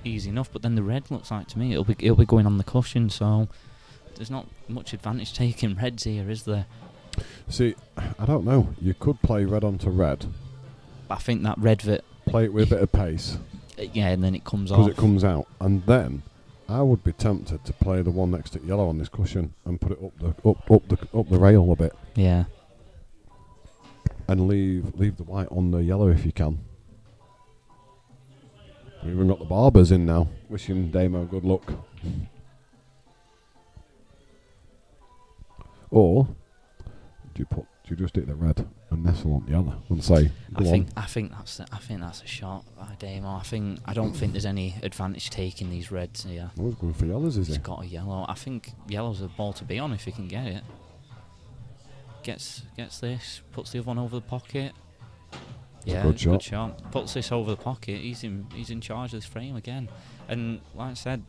Speaker 2: easy enough, but then the red looks like to me it'll be going on the cushion, so there's not much advantage taking reds here, is there?
Speaker 1: See, I don't know. You could play red onto red.
Speaker 2: I think that red
Speaker 1: play it with a bit of pace.
Speaker 2: Yeah, and then it comes off.
Speaker 1: Because it comes out, and then I would be tempted to play the one next to yellow on this cushion and put it up the rail a bit.
Speaker 2: Yeah.
Speaker 1: And leave the white on the yellow if you can. We've even got the barbers in now, wishing Damo good luck. Or do you just hit the red and nestle on the yellow and say, I
Speaker 2: think that's a shot by Damo. I don't think there's any advantage taking these reds here.
Speaker 1: Oh, he's going for yellows, is he?
Speaker 2: He's got a yellow. I think yellow's a ball to be on if he can get it. Gets this, puts the other one over the pocket. Yeah, good shot. Puts this over the pocket. He's in charge of this frame again. And like I said,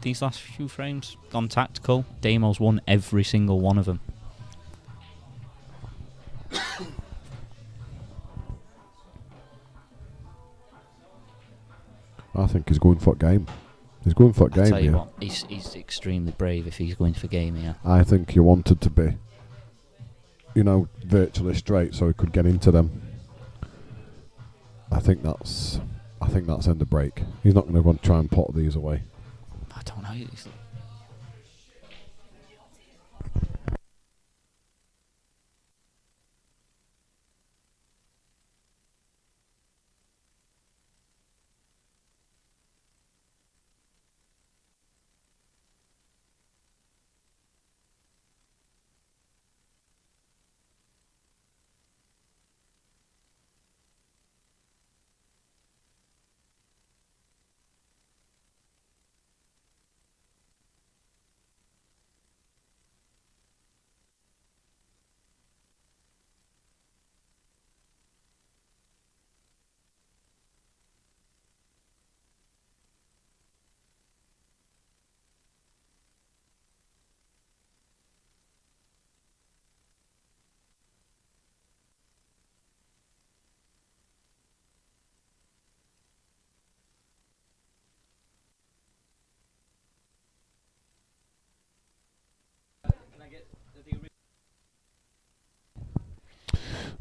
Speaker 2: these last few frames gone tactical. Damo's won every single one of them.
Speaker 1: I think he's going for a game. He's going for a
Speaker 2: I
Speaker 1: game
Speaker 2: tell you
Speaker 1: here.
Speaker 2: what, he's extremely brave if he's going for game here.
Speaker 1: I think he wanted to be, virtually straight so he could get into them. I think that's end of break. He's not going to go and try and pot these away.
Speaker 2: I don't know.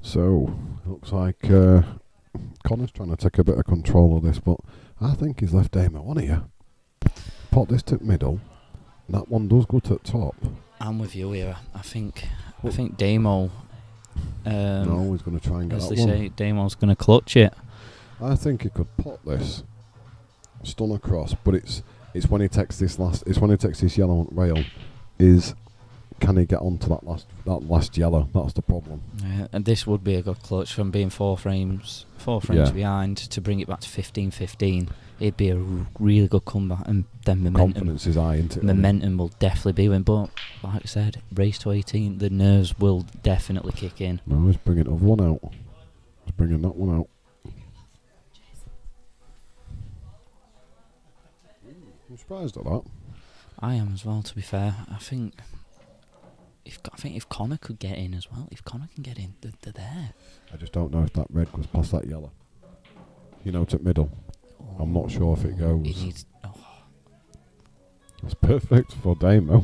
Speaker 1: So, looks like Connor's trying to take a bit of control of this, but I think he's left Damien one here. Pot this to middle, and that one does go to the top.
Speaker 2: I'm with you here. I think Damo.
Speaker 1: No, he's going to try and get
Speaker 2: As
Speaker 1: that
Speaker 2: they
Speaker 1: one.
Speaker 2: say, Damo's going to clutch it.
Speaker 1: I think he could pot this, stun across, but it's when he takes this yellow rail, can he get onto that last yellow? That's the problem.
Speaker 2: Yeah, and this would be a good clutch from being four frames
Speaker 1: Yeah.
Speaker 2: behind to bring it back to 15-15. It'd be a really good comeback, and then
Speaker 1: Confidence is high, isn't it?
Speaker 2: momentum will definitely be win. But like I said, race to 18, the nerves will definitely kick in.
Speaker 1: No, he's bringing the other one out. He's bringing that one out. I'm surprised at that.
Speaker 2: I am as well. To be fair, I think if Connor could get in as well, if Connor can get in, they're there.
Speaker 1: I just don't know if that red goes past that yellow. To middle. I'm not sure if it goes.
Speaker 2: It needs.
Speaker 1: It's perfect for Damo.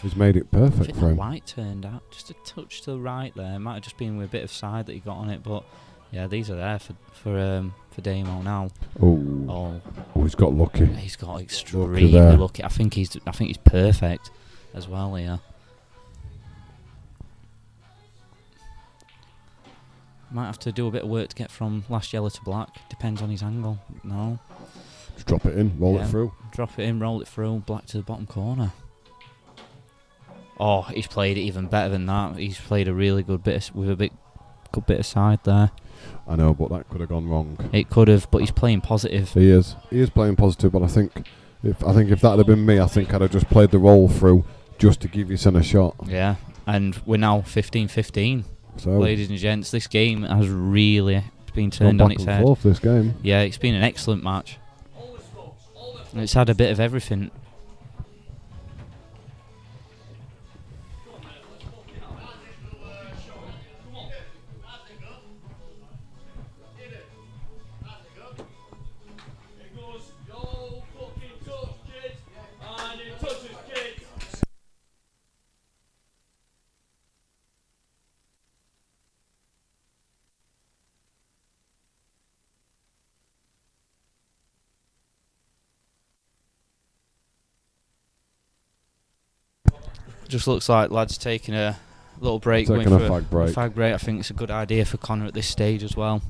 Speaker 1: He's made it
Speaker 2: I
Speaker 1: perfect
Speaker 2: think
Speaker 1: for
Speaker 2: that
Speaker 1: him.
Speaker 2: white turned out just a touch to the right there. It might have just been with a bit of side that he got on it, but yeah, these are there for Damo now.
Speaker 1: Oh, he's got lucky.
Speaker 2: He's got extremely
Speaker 1: there.
Speaker 2: lucky. I think he's perfect as well here. Might have to do a bit of work to get from last yellow to black. Depends on his angle. No.
Speaker 1: Just drop it in, roll it through.
Speaker 2: Drop it in, roll it through, black to the bottom corner. Oh, he's played it even better than that. He's played a really good bit good bit of side there.
Speaker 1: I know, but that could have gone wrong.
Speaker 2: It could have, but he's playing positive.
Speaker 1: He is playing positive, but I think if that had been me, I think I'd have just played the roll through just to give you a shot.
Speaker 2: Yeah, and we're now 15-15.
Speaker 1: So,
Speaker 2: ladies and gents, this game has really been turned on its head.
Speaker 1: Forth, this game.
Speaker 2: Yeah, it's been an excellent match. It's had a bit of everything. Just looks like lads taking a little break.
Speaker 1: Taking
Speaker 2: going
Speaker 1: a
Speaker 2: for
Speaker 1: fag break.
Speaker 2: A fag break. I think it's a good idea for Connor at this stage as well.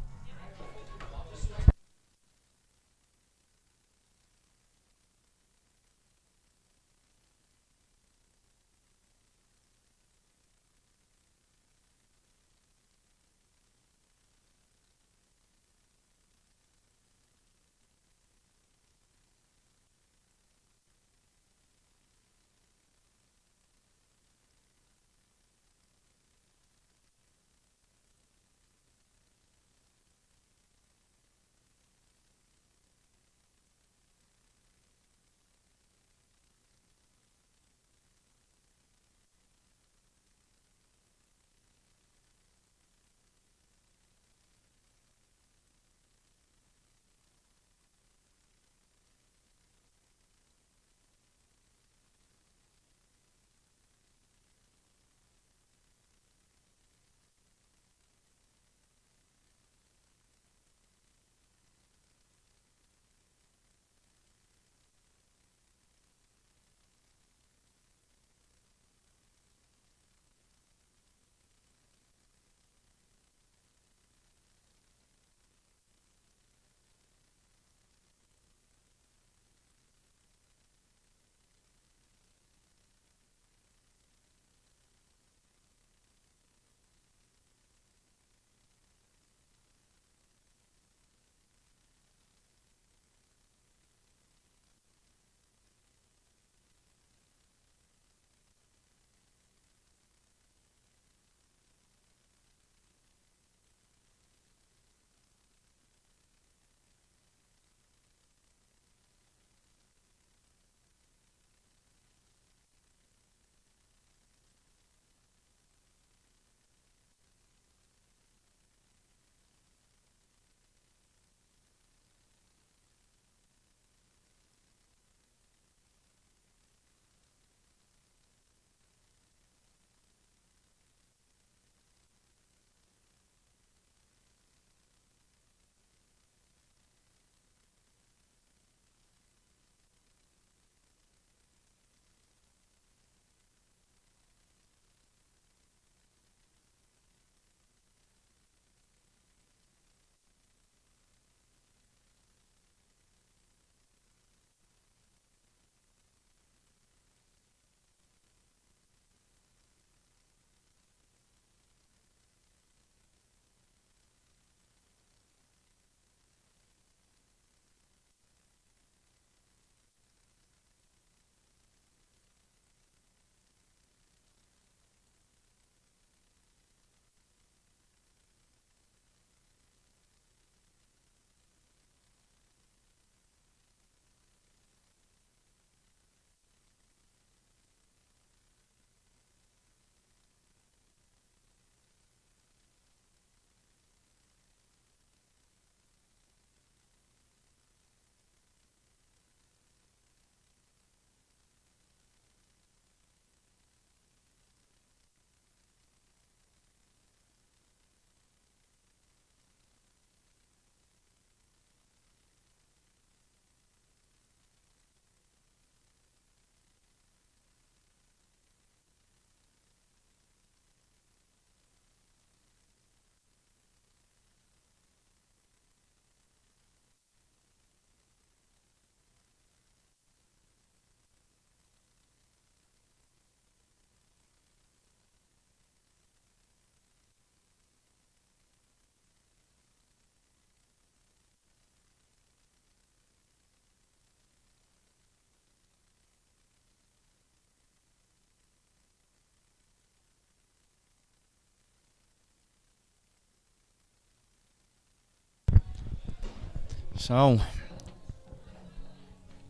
Speaker 2: So,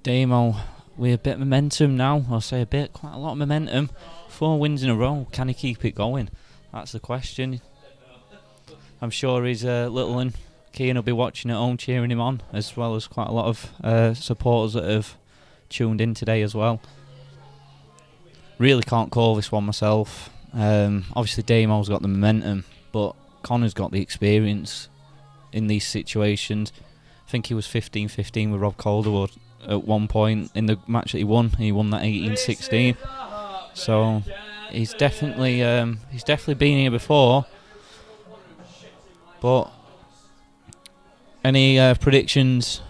Speaker 2: Damo with a bit of momentum now. I'll say quite a lot of momentum. 4 wins in a row. Can he keep it going? That's the question. I'm sure his little one, Keane, will be watching at home cheering him on, as well as quite a lot of supporters that have tuned in today as well. Really can't call this one myself. Obviously Damo's got the momentum, but Connor's got the experience in these situations. I think he was 15-15 with Rob Calderwood at one point in the match that he won. He won that 18-16. So he's definitely been here before. But any predictions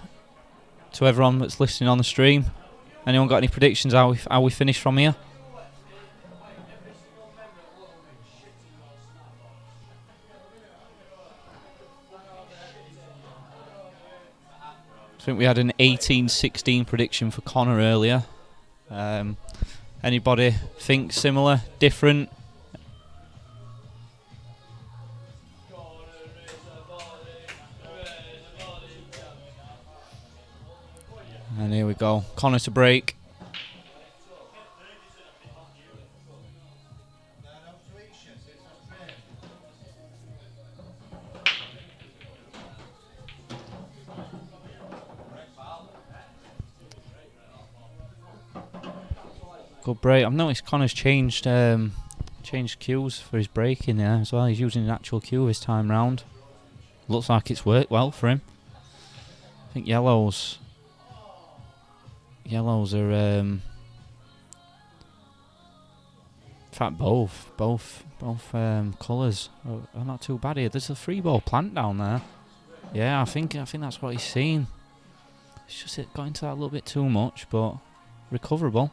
Speaker 2: to everyone that's listening on the stream? Anyone got any predictions how we finish from here? I think we had an 18-16 prediction for Connor earlier. Anybody think similar, different? And here we go. Connor to break. Good break. I've noticed Connor's changed cues for his breaking there as well. He's using an actual cue this time round. Looks like it's worked well for him. I think yellows are in fact both colours are not too bad here. There's a 3-ball plant down there. Yeah, I think that's what he's seen. It's just it got into that a little bit too much, but recoverable.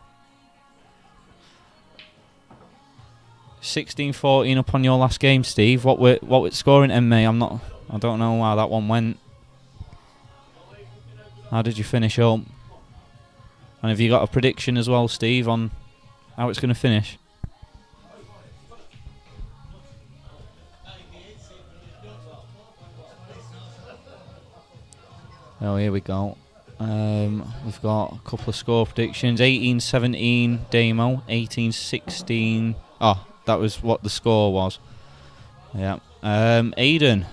Speaker 2: 16-14 up on your last game, Steve. What we're scoring, mate? I don't know how that one went. How did you finish up? And have you got a prediction as well, Steve, on how it's going to finish? Oh, here we go. We've got a couple of score predictions. 18-17 Damo, 18-16. Oh, that was what the score was. Yeah. Aidan.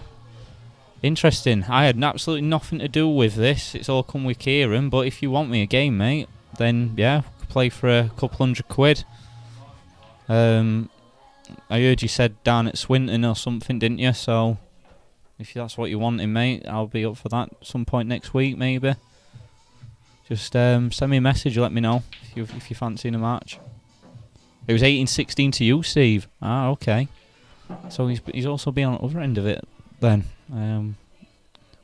Speaker 2: Interesting. I had absolutely nothing to do with this. It's all come with Kieran. But if you want me a game, mate, then yeah, play for a couple £100. I heard you said down at Swinton or something, didn't you? So if that's what you're wanting, mate, I'll be up for that some point next week, maybe. Just send me a message, let me know if you're fancying a match. It was 18-16 to you, Steve. Ah, okay. So he's also been on the other end of it then,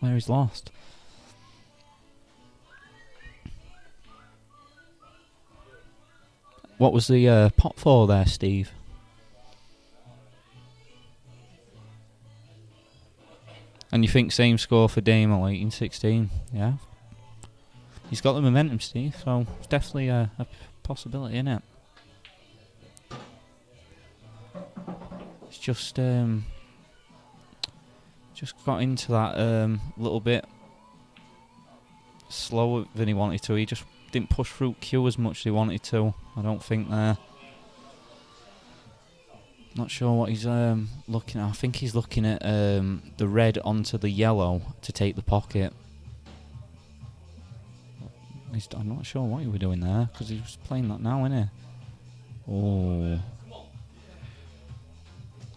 Speaker 2: where he's lost. What was the pot for there, Steve? And you think same score for Damo, 18-16? Yeah. He's got the momentum, Steve, so it's definitely a possibility, isn't it? It's just got into that little bit slower than he wanted to. He just didn't push through Q as much as he wanted to, I don't think there. Not sure what he's looking at. I think he's looking at the red onto the yellow to take the pocket. I'm not sure what he was doing there, because he was playing that now, isn't he? Oh.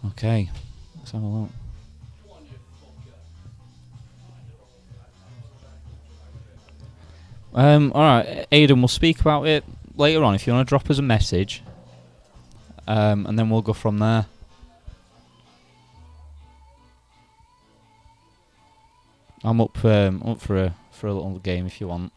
Speaker 2: Okay, let's have a look. Alright, Aidan, we'll speak about it later on if you want to drop us a message. And then we'll go from there. I'm up for a little game if you want.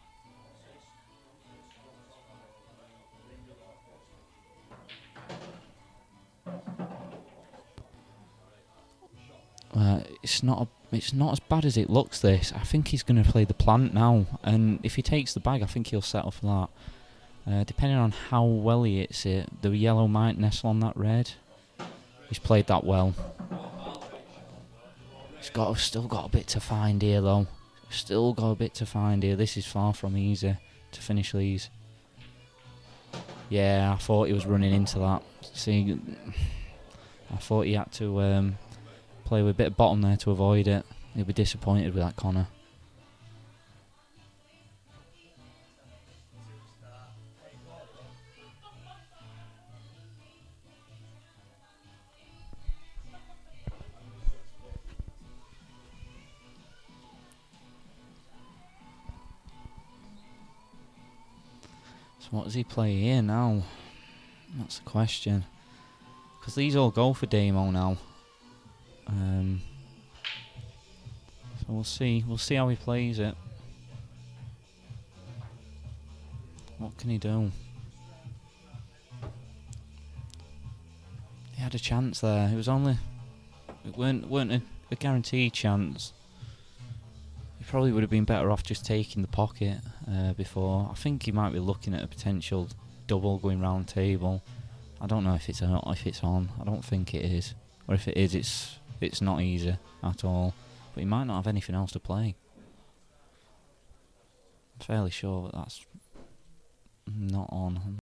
Speaker 2: It's not as bad as it looks. This, I think he's going to play the plant now, and if he takes the bag, I think he'll settle for that. Depending on how well he hits it, the yellow might nestle on that red. He's played that well. He's still got a bit to find here though. Still got a bit to find here. This is far from easy to finish these. Yeah, I thought he was running into that. See, I thought he had to play with a bit of bottom there to avoid it. He'll be disappointed with that, Connor. So what does he play here now? That's the question. Because these all go for Damo now. So we'll see. We'll see how he plays it. What can he do? He had a chance there. It was only... It weren't a guaranteed chance. He probably would have been better off just taking the pocket before. I think he might be looking at a potential double going round table. I don't know if it's on. I don't think it is. Or if it is, it's not easy at all. But he might not have anything else to play. I'm fairly sure that that's not on.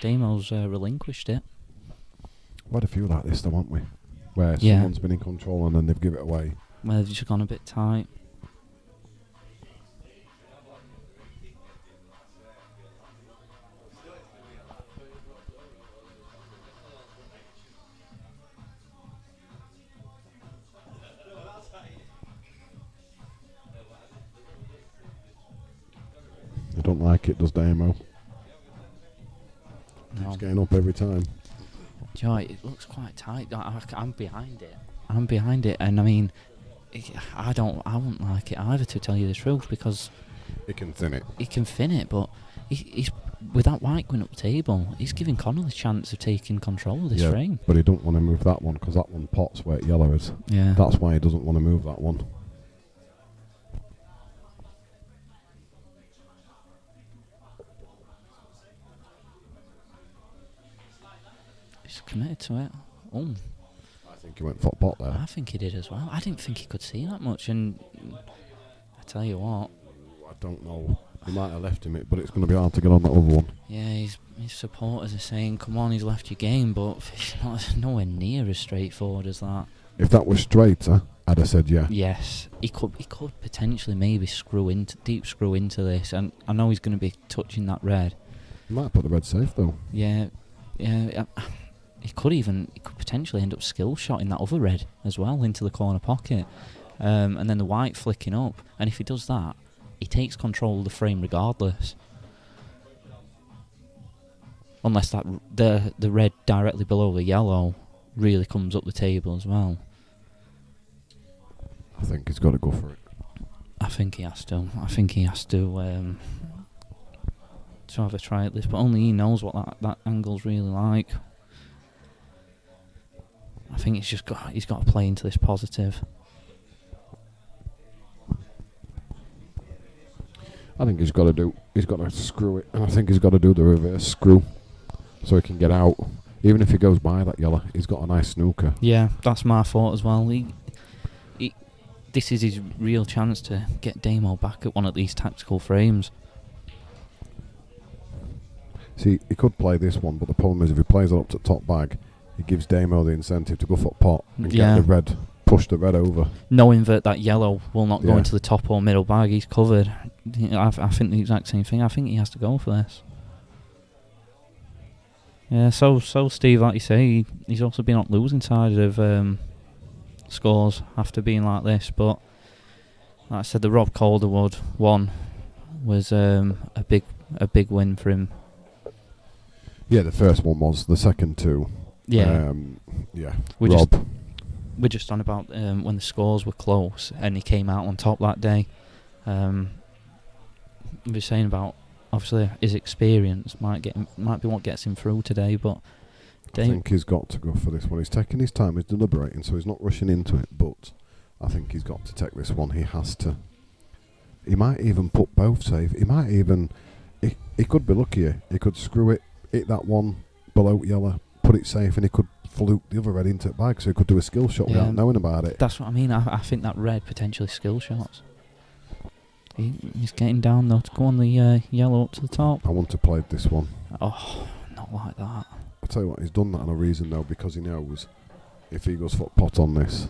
Speaker 2: Damo's relinquished it.
Speaker 1: We've had a few like this though, haven't we? Where
Speaker 2: Yeah.
Speaker 1: someone's been in control and then they've given it away.
Speaker 2: Where they've just gone a bit tight.
Speaker 1: like it, does Damo?
Speaker 2: No.
Speaker 1: He's getting up every time.
Speaker 2: Joy, it looks quite tight. I'm behind it. I'm behind it, and I mean, I wouldn't like it either, to tell you the truth, because
Speaker 1: He can thin it.
Speaker 2: he can fin it, but he's with that white going up the table, he's giving Connor the chance of taking control of this frame.
Speaker 1: But he don't want to move that one because that one pots where yellow is.
Speaker 2: Yeah.
Speaker 1: That's why he doesn't want to move that one.
Speaker 2: He's committed to it. Oh.
Speaker 1: I think he went for pot there.
Speaker 2: I think he did as well. I didn't think he could see that much, and I tell you what.
Speaker 1: I don't know. He might have left him it, but it's going to be hard to get on that other one.
Speaker 2: Yeah, his supporters are saying, "Come on, he's left your game," but it's not nowhere near as straightforward as that.
Speaker 1: If that was straighter, I'd have said yeah.
Speaker 2: Yes, he could potentially maybe deep screw into this, and I know he's going to be touching that red.
Speaker 1: He might put the red safe though.
Speaker 2: Yeah. He could potentially end up skill shotting that other red as well into the corner pocket, and then the white flicking up. And if he does that, he takes control of the frame regardless. Unless that the red directly below the yellow really comes up the table as well.
Speaker 1: I think he's got to go for it.
Speaker 2: I think he has to. To have a try at this, but only he knows what that angle's really like. I think he's got to play into this positive.
Speaker 1: I think he's got to screw it, and I think he's got to do the reverse screw so he can get out. Even if he goes by that yellow, he's got a nice snooker.
Speaker 2: Yeah, that's my thought as well. This is his real chance to get Damo back at one of these tactical frames.
Speaker 1: See, he could play this one, but the problem is if he plays it up to top bag, it gives Damo the incentive to go for pot and get the red, push the red over.
Speaker 2: Knowing that yellow will not go into the top or middle bag, he's covered. I think the exact same thing. I think he has to go for this. Yeah, so Steve, like you say, he's also been on the losing side of scores after being like this. But like I said, the Rob Calderwood one was a big win for him.
Speaker 1: Yeah, the first one was. The second two.
Speaker 2: Yeah. We're just on about when the scores were close and he came out on top that day. We're saying about obviously his experience might be what gets him through today, but
Speaker 1: I think he's got to go for this one. He's taking his time, he's deliberating, so he's not rushing into it, but I think he's got to take this one. He has to. He might even put both safe. He might even. He could be luckier. He could screw it, hit that one below yellow, put it safe, and he could fluke the other red into the bag, so he could do a skill shot without knowing about it.
Speaker 2: That's what I mean. I think that red potentially skill shots. He's getting down though to go on the yellow up to the top.
Speaker 1: I want to play this one.
Speaker 2: Oh, not like that.
Speaker 1: I'll tell you what, he's done that on a reason though, because he knows if he goes for pot on this,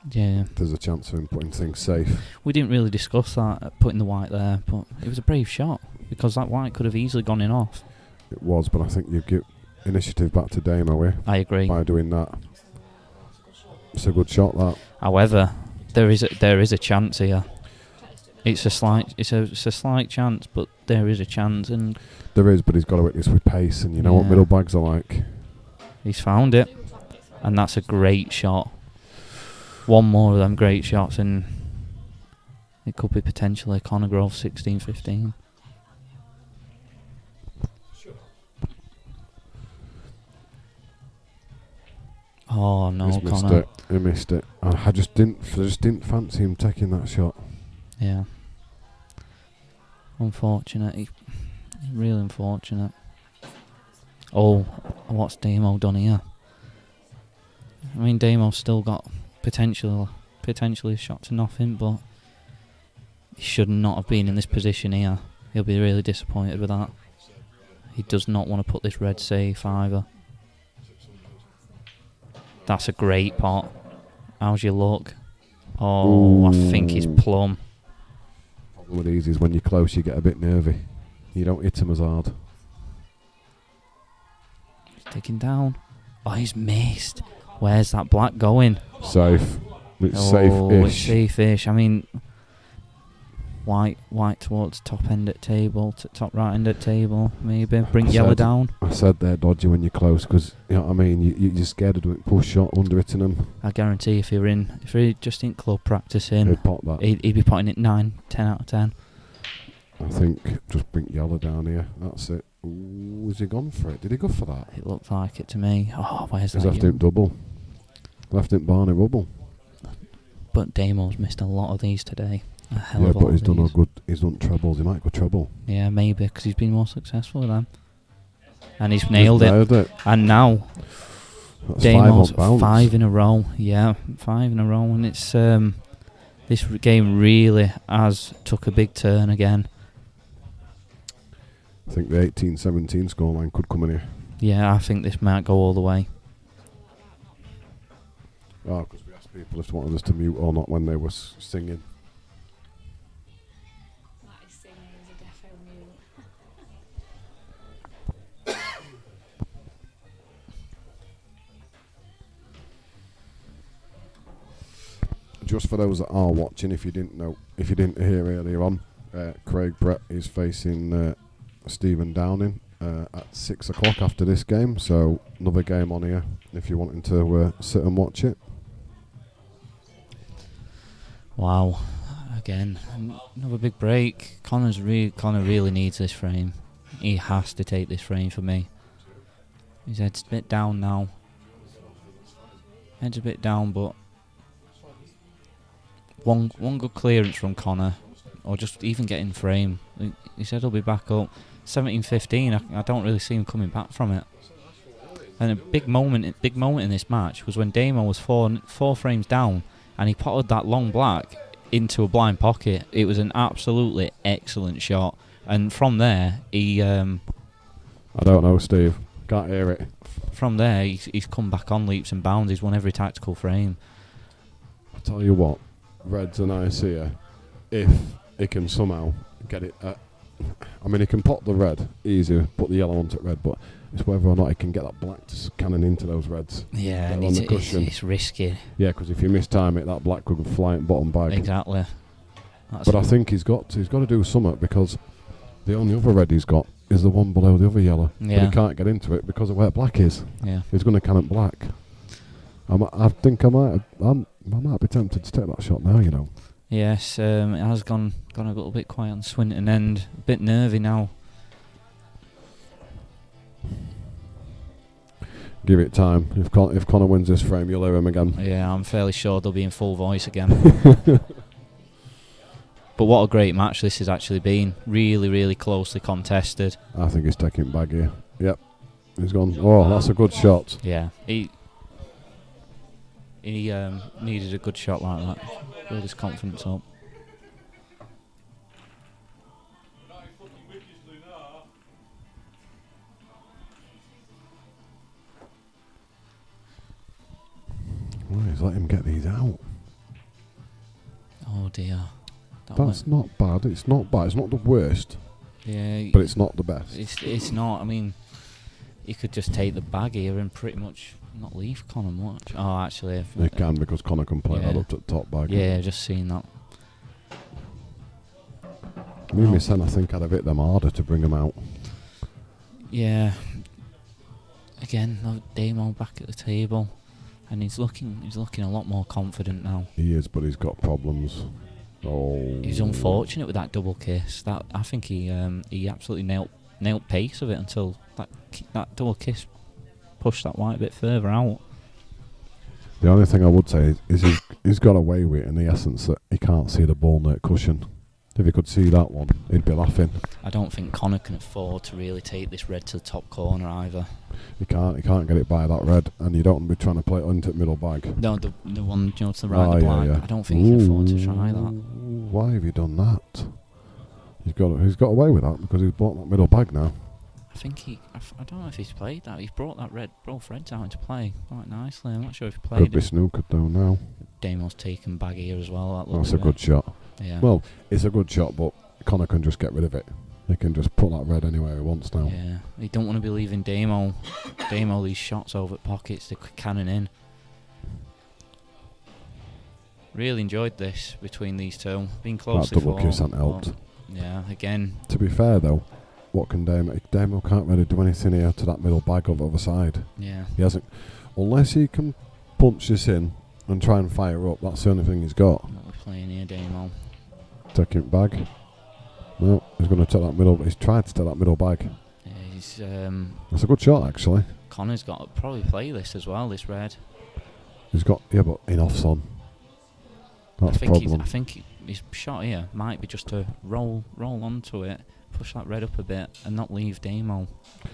Speaker 1: there's a chance of him putting things safe.
Speaker 2: We didn't really discuss that, putting the white there, but it was a brave shot, because that white could have easily gone in off.
Speaker 1: It was, but I think you give initiative back to Damo here.
Speaker 2: I agree.
Speaker 1: By doing that. It's a good shot, that.
Speaker 2: However, there is a chance here. It's a slight chance, but there is a chance, and
Speaker 1: there is, but he's got to hit this with pace, and you know what middle bags are like.
Speaker 2: He's found it, and that's a great shot. One more of them great shots, and it could be potentially Connor Grove 16-15. Oh no, Connor!
Speaker 1: He missed it. I just didn't fancy him taking that shot.
Speaker 2: Yeah. Unfortunate. Really unfortunate. Oh, what's Damo done here? I mean, Damo's still got potentially a shot to nothing, but he should not have been in this position here. He'll be really disappointed with that. He does not want to put this red safe either. That's a great pot. How's your luck? Oh, I think he's plumb.
Speaker 1: The problem with these is when you're close, you get a bit nervy. You don't hit him as hard.
Speaker 2: He's digging down. Oh, he's missed. Where's that black going?
Speaker 1: Safe. It's safe-ish.
Speaker 2: It's safe-ish. I mean, White towards top end at table, top right end at table, maybe. Bring yellow down.
Speaker 1: I said they're dodgy when you're close because, you know what I mean, you're scared of doing push shot, under-hitting them.
Speaker 2: I guarantee if you're just in club practicing,
Speaker 1: He'd pot that.
Speaker 2: he'd be putting it 9, 10 out of 10.
Speaker 1: I think just bring yellow down here. That's it. Ooh, has he gone for it? Did he go for that?
Speaker 2: It looked like it to me. Oh, where's
Speaker 1: He's
Speaker 2: that?
Speaker 1: left him double. Left him Barney rubble.
Speaker 2: But Damo's missed a lot of these today. A hell
Speaker 1: Yeah,
Speaker 2: of a lot
Speaker 1: but he's
Speaker 2: of
Speaker 1: done
Speaker 2: these.
Speaker 1: a good. He's done trebles. He might go treble.
Speaker 2: Yeah, maybe, because he's been more successful with them. And he's nailed it. And now,
Speaker 1: That's
Speaker 2: Damo's
Speaker 1: 5 on bounce.
Speaker 2: 5 in a row. Yeah, 5 in a row. And it's this game really has took a big turn again.
Speaker 1: I think the 18-17 scoreline could come in here.
Speaker 2: Yeah, I think this might go all the way.
Speaker 1: Oh, because we asked people if they wanted us to mute or not when they were singing.
Speaker 4: That is singing is a defo mute.
Speaker 1: Just for those that are watching, if you didn't know, if you didn't hear earlier on, Craig Brett is facing Stephen Downing at 6 o'clock after this game. So another game on here if you're wanting to sit and watch it.
Speaker 2: Wow. Again, another big break. Connor really needs this frame. He has to take this frame for me. His head's a bit down now. Head's a bit down, but one good clearance from Connor, or just even getting frame. He said he'll be back up. 17-15. I don't really see him coming back from it. And a big moment in this match was when Damien was four frames down, and he potted that long black into a blind pocket. It was an absolutely excellent shot, and from there he
Speaker 1: I don't know, Steve. Can't hear it.
Speaker 2: From there he's come back on leaps and bounds. He's won every tactical frame.
Speaker 1: I tell you what, Red's a nice here. If he can somehow get it, I mean, he can pot the red easy, put the yellow onto red, but it's whether or not he can get that black to cannon into those reds.
Speaker 2: Yeah,
Speaker 1: on
Speaker 2: and
Speaker 1: the cushion.
Speaker 2: it's risky.
Speaker 1: Yeah, because if you mistime it, that black could go flying bottom bag.
Speaker 2: Exactly.
Speaker 1: But I think he's got to do something, because the only other red he's got is the one below the other yellow.
Speaker 2: Yeah.
Speaker 1: But he can't get into it because of where black is.
Speaker 2: Yeah.
Speaker 1: He's going to cannon black. I think I might be tempted to take that shot now, you know.
Speaker 2: Yes, it has gone a little bit quiet on Swinton end. A bit nervy now.
Speaker 1: Give it time. If Connor wins this frame, you'll hear him again.
Speaker 2: Yeah, I'm fairly sure they'll be in full voice again. But what a great match this has actually been. Really, really closely contested.
Speaker 1: I think he's taking it back here. Yep. He's gone. Oh, that's a good shot.
Speaker 2: Yeah, he needed a good shot like that. Build his confidence up.
Speaker 1: Oh, he's let him get these out.
Speaker 2: Oh dear.
Speaker 1: That's not bad. It's not bad. It's not the worst,
Speaker 2: Yeah,
Speaker 1: but it's not the best.
Speaker 2: it's not. I mean, you could just take the bag here and pretty much not leave Connor much. Oh, actually,
Speaker 1: They can, because Connor can play that
Speaker 2: Yeah.
Speaker 1: up to the top bag.
Speaker 2: Yeah, just seen that.
Speaker 1: Me and my son, I think I'd have hit them harder to bring them out.
Speaker 2: Yeah. Again, no Damo back at the table, and he's looking a lot more confident now.
Speaker 1: He is, but he's got problems. Oh.
Speaker 2: He's unfortunate with that double kiss. That I think he absolutely nailed pace of it until that double kiss pushed that white a bit further out.
Speaker 1: The only thing I would say is he's got away with it in the essence that he can't see the ball near cushion. If he could see that one, he'd be laughing.
Speaker 2: I don't think Connor can afford to really take this red to the top corner either.
Speaker 1: He can't get it by that red, and you don't want to be trying to play it into the middle bag.
Speaker 2: No, the one to the right, the black.
Speaker 1: Yeah.
Speaker 2: I don't think he can afford to try that.
Speaker 1: Why have you done that? He's got away with that because he's bought that middle bag now.
Speaker 2: I think I don't know if he's played that. He's brought both reds out into play quite nicely. I'm not sure if he played
Speaker 1: Could be
Speaker 2: it.
Speaker 1: snookered though now.
Speaker 2: Damo's taken bag here as well.
Speaker 1: That's a good shot.
Speaker 2: Yeah.
Speaker 1: Well, it's a good shot, but Connor can just get rid of it. He can just put that red anywhere he wants now.
Speaker 2: Yeah, he don't want to be leaving Damo these shots over at pockets to cannon in. Really enjoyed this between these two. Been
Speaker 1: That
Speaker 2: close
Speaker 1: double
Speaker 2: before.
Speaker 1: kiss hasn't helped.
Speaker 2: Yeah, again.
Speaker 1: To be fair though, what can Damien? Damien can't really do anything here to that middle bag on the other side.
Speaker 2: Yeah.
Speaker 1: He hasn't, unless he can punch this in and try and fire up. That's the only thing he's got.
Speaker 2: What we're playing here, Damo.
Speaker 1: Taking it bag. No, he's going to take that middle. He's tried to take that middle bag.
Speaker 2: Yeah, he's
Speaker 1: That's a good shot actually.
Speaker 2: Connor's got to probably play this as well. This red.
Speaker 1: He's got but in offs on. That's the problem.
Speaker 2: I think his shot here might be just to roll onto it, push that red up a bit, and not leave Damo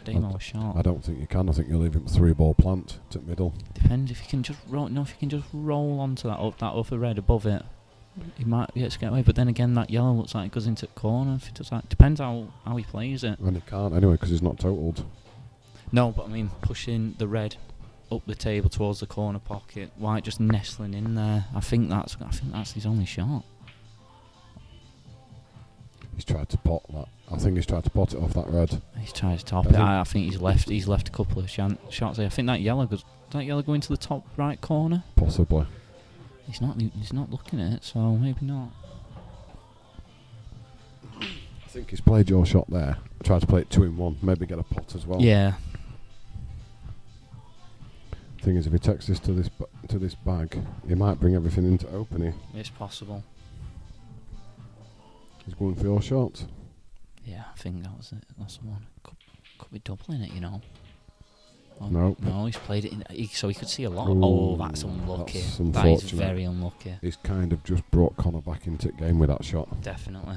Speaker 2: a shot.
Speaker 1: I don't think you can. I think you'll leave him 3-ball plant to middle.
Speaker 2: Depends if you can just roll. No, if you can just roll onto that other red above it, he might be able to get away. But then again, that yellow looks like it goes into the corner. If it does that, depends how he plays it.
Speaker 1: And he can't anyway because he's not totaled.
Speaker 2: No, but I mean pushing the red up the table towards the corner pocket, white just nestling in there. I think that's his only shot.
Speaker 1: He's tried to pot that. I think he's tried to pot it off that red.
Speaker 2: He's trying to top it. I think he's left a couple of shots there. I think that yellow goes. Does that yellow go into the top right corner?
Speaker 1: Possibly.
Speaker 2: He's not looking at it, so maybe not.
Speaker 1: I think he's played your shot there. Tried to play it 2-in-1. Maybe get a pot as well.
Speaker 2: Yeah.
Speaker 1: Thing is, if he takes this to this bag, he might bring everything into open here.
Speaker 2: It's possible.
Speaker 1: He's going for your shot.
Speaker 2: Yeah, I think that was it. That's the one. Could be doubling it, you know. Oh,
Speaker 1: Nope.
Speaker 2: No, he's played it so he could see a lot.
Speaker 1: Ooh,
Speaker 2: Oh, that's unlucky.
Speaker 1: that's
Speaker 2: That is
Speaker 1: unfortunate.
Speaker 2: very unlucky.
Speaker 1: He's kind of just brought Connor back into the game with that shot.
Speaker 2: Definitely.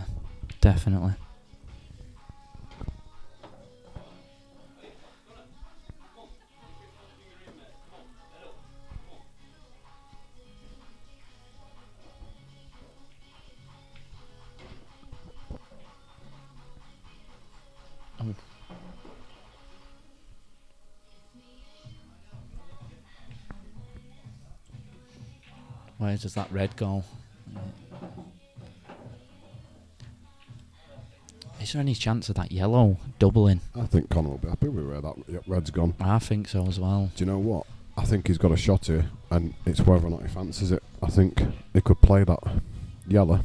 Speaker 2: Oh. Where does that red go? Is there any chance of that yellow doubling?
Speaker 1: I think Connor will be happy with where that red's gone.
Speaker 2: I think so as well.
Speaker 1: Do you know what? I think he's got a shot here, and it's whether or not he fancies it. I think he could play that yellow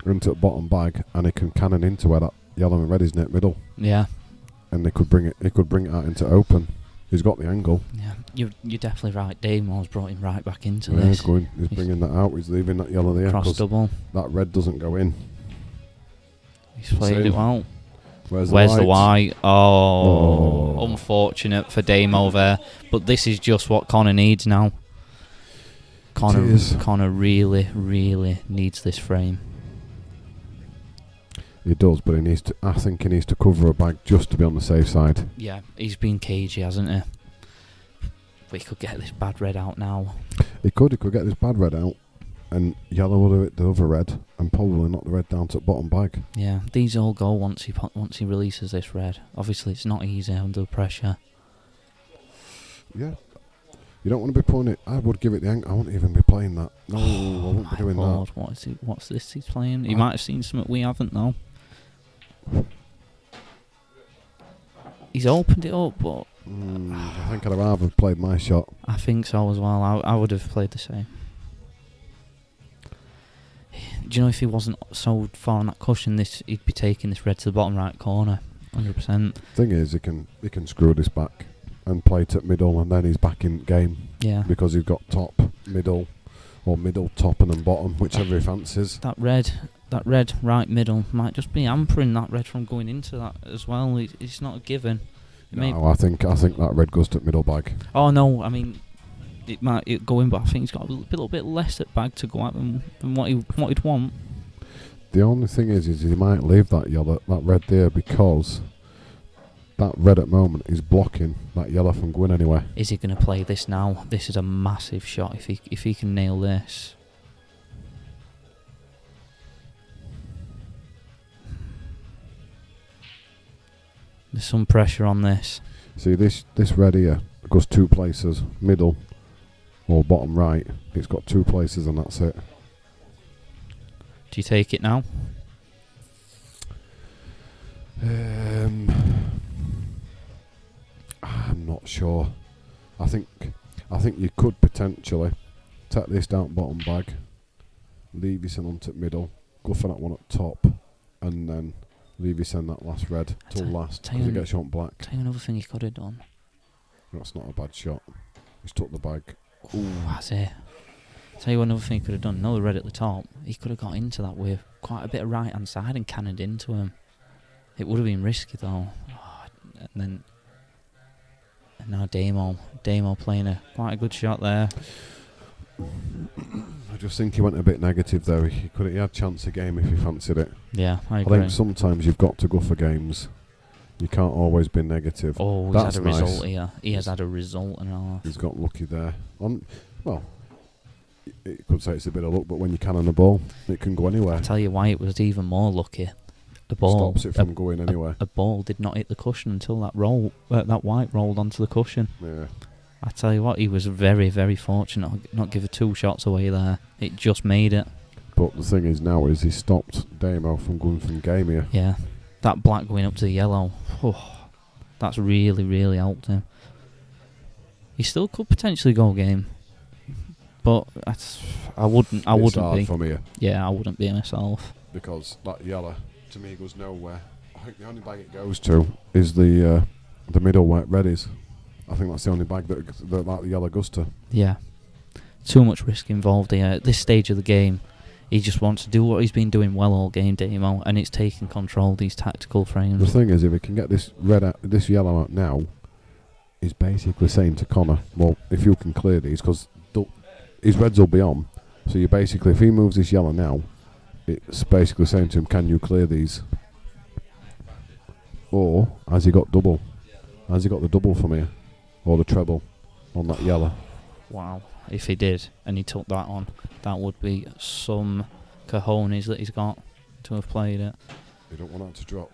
Speaker 1: into the bottom bag, and he can cannon into where that yellow and red is near middle,
Speaker 2: Yeah.
Speaker 1: and they could bring it. He could bring it out into open. He's got the angle.
Speaker 2: Yeah, you're definitely right. Damo's brought him right back into
Speaker 1: Yeah,
Speaker 2: this.
Speaker 1: he's bringing that out. He's leaving that yellow there
Speaker 2: Cross
Speaker 1: because
Speaker 2: double.
Speaker 1: that red doesn't go in.
Speaker 2: He's played it well.
Speaker 1: Where's
Speaker 2: the white? Oh, unfortunate for Damo there. But this is just what Connor needs now. Connor really, really needs this frame.
Speaker 1: He does, but he needs to. I think he needs to cover a bag just to be on the safe side.
Speaker 2: Yeah, he's been cagey, hasn't he? But he could get this bad red out now.
Speaker 1: He could get this bad red out, and yellow will do it the other red, and probably knock the red down to the bottom bag.
Speaker 2: Yeah, these all go once he releases this red. Obviously, it's not easy under pressure.
Speaker 1: Yeah. You don't want to be pulling it. I would give it the angle. I wouldn't even be playing that. No, I wouldn't be doing
Speaker 2: Lord,
Speaker 1: that.
Speaker 2: What's this he's playing? He might have seen something we haven't, though. He's opened it up, but
Speaker 1: I think I'd have rather played my shot.
Speaker 2: I think so as well. I would have played the same. Do you know if he wasn't so far on that cushion, he'd be taking this red to the bottom right corner, 100%.
Speaker 1: Thing is, he can screw this back and play it at middle, and then he's back in game.
Speaker 2: Yeah.
Speaker 1: Because he's got top, middle, or middle, top, and then bottom, whichever he fancies.
Speaker 2: That red right middle might just be hampering that red from going into that as well. It's not a given.
Speaker 1: I think that red goes to middle bag.
Speaker 2: Oh no, I mean it might go in, but I think he's got a little bit less at bag to go at than what he'd want.
Speaker 1: The only thing is he might leave that red there because that red at the moment is blocking that yellow from going anywhere.
Speaker 2: Is he going to play this now? This is a massive shot if he can nail this. There's some pressure on this.
Speaker 1: See, this red here goes two places, middle or bottom right. It's got two places and that's it.
Speaker 2: Do you take it now?
Speaker 1: I'm not sure. I think you could potentially take this down bottom bag Levison onto middle, go for that one at top, and then Levison that last red till last, because he gets shot black.
Speaker 2: Tell you another thing he could have done.
Speaker 1: That's not a bad shot. He's took the bag.
Speaker 2: Ooh, that's it. Tell you another thing he could have done. Another red at the top. He could have got into that with quite a bit of right hand side and cannoned into him. It would have been risky though. And now Damo playing quite a good shot there.
Speaker 1: I just think he went a bit negative there. He had chance a game if he fancied it.
Speaker 2: Yeah, I agree.
Speaker 1: I think sometimes you've got to go for games. You can't always be negative.
Speaker 2: Oh,
Speaker 1: That's
Speaker 2: he's had a
Speaker 1: nice.
Speaker 2: result here. He has had a result and all.
Speaker 1: He's got lucky there. Well, you could say it's a bit of luck, but when you can on the ball, it can go anywhere.
Speaker 2: I'll tell you why it was even more lucky. The ball
Speaker 1: stops it from going anywhere.
Speaker 2: A ball did not hit the cushion until that white rolled onto the cushion.
Speaker 1: Yeah.
Speaker 2: I tell you what, he was very, very fortunate not give 2 shots away there. It just made it.
Speaker 1: But the thing is now is he stopped Damo from going from game here.
Speaker 2: Yeah, that black going up to the yellow. That's really, really helped him. He still could potentially go game, but I wouldn't
Speaker 1: hard
Speaker 2: be.
Speaker 1: from here.
Speaker 2: Yeah, I wouldn't be myself.
Speaker 1: Because that yellow to me goes nowhere. I think the only bag it goes to is the middle where red is. I think that's the only bag that the yellow goes to.
Speaker 2: Yeah, too much risk involved here. At this stage of the game, he just wants to do what he's been doing well all game, Damo, and it's taking control of these tactical frames.
Speaker 1: The thing is, if he can get this yellow out now, he's basically saying to Connor, well, if you can clear these, because his reds will be on. So you basically, if he moves this yellow now, it's basically saying to him, can you clear these? Or has he got double? Has he got the double from here? Or the treble on that yellow?
Speaker 2: Wow. If he did, and he took that on, that would be some cojones that he's got to have played it.
Speaker 1: You don't want that to drop.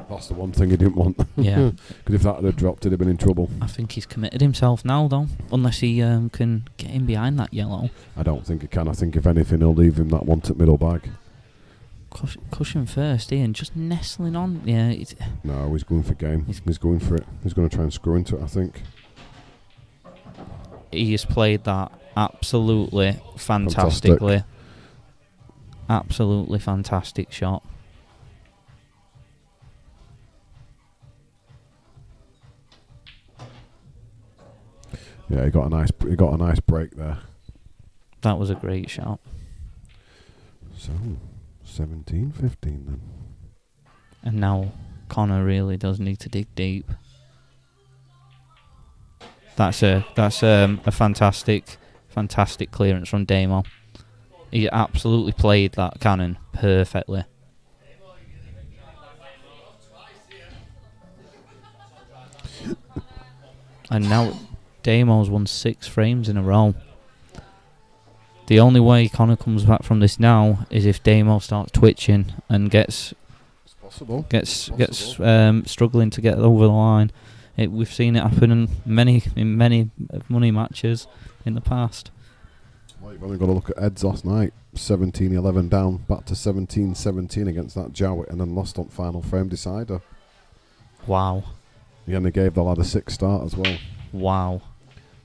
Speaker 1: That's the one thing he didn't want.
Speaker 2: Yeah.
Speaker 1: Because if that had dropped, he'd have been in trouble.
Speaker 2: I think he's committed himself now, though. Unless he can get in behind that yellow.
Speaker 1: I don't think he can. I think if anything, he'll leave him that one to middle bag.
Speaker 2: Cushion first, Ian. Just nestling on. Yeah.
Speaker 1: No, he's going for game. He's going for it. He's going to try and screw into it, I think.
Speaker 2: He has played that absolutely fantastically. Absolutely fantastic shot.
Speaker 1: Yeah, he got a nice break there.
Speaker 2: That was a great shot.
Speaker 1: So 17-15 then.
Speaker 2: And now Connor really does need to dig deep. That's a fantastic clearance from Damo. He absolutely played that cannon perfectly. And now Damo's won 6 frames in a row. The only way Connor comes back from this now is if Damo starts twitching and gets struggling to get over the line. We've seen it happen in many money matches in the past.
Speaker 1: Well, you've only got to look at Ed's last night. 17-11 down, back to 17-17 against that Jowett, and then lost on final frame decider.
Speaker 2: Wow.
Speaker 1: He only gave the lad a 6 start as well.
Speaker 2: Wow.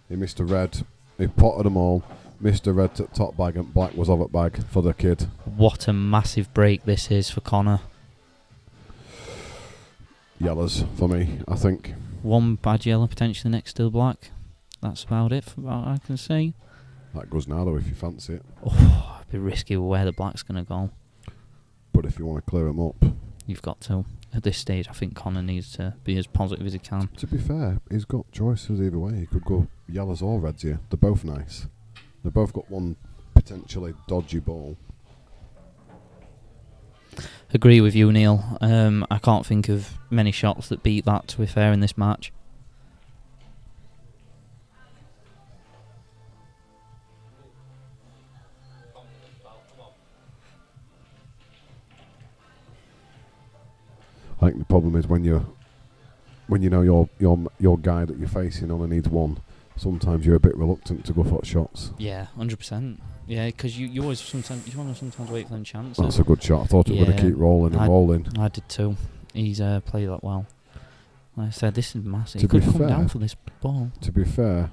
Speaker 1: He missed a red. He potted them all. Missed a red to top bag, and black was over bag for the kid.
Speaker 2: What a massive break this is for Connor.
Speaker 1: Yellows for me, I think.
Speaker 2: 1 bad yellow potentially next to the black. That's about it from what I can see.
Speaker 1: That goes now though if you fancy it.
Speaker 2: Oh, it'd be risky where the black's going to go.
Speaker 1: But if you want to clear him up,
Speaker 2: you've got to. At this stage, I think Connor needs to be as positive as he can.
Speaker 1: To be fair, he's got choices either way. He could go yellows or reds here. They're both nice. They've both got one potentially dodgy ball.
Speaker 2: Agree with you, Neil. I can't think of many shots that beat that, to be fair, in this match.
Speaker 1: I think the problem is when you know your guy that you're facing only needs one. Sometimes you're a bit reluctant to go for shots.
Speaker 2: Yeah, 100%. Yeah, because you always sometimes wait for them chances.
Speaker 1: That's a good shot. I thought it would have keep rolling and rolling.
Speaker 2: I did too. He's played that well. Like I said, this is massive.
Speaker 1: He
Speaker 2: could come down for this ball.
Speaker 1: To be fair,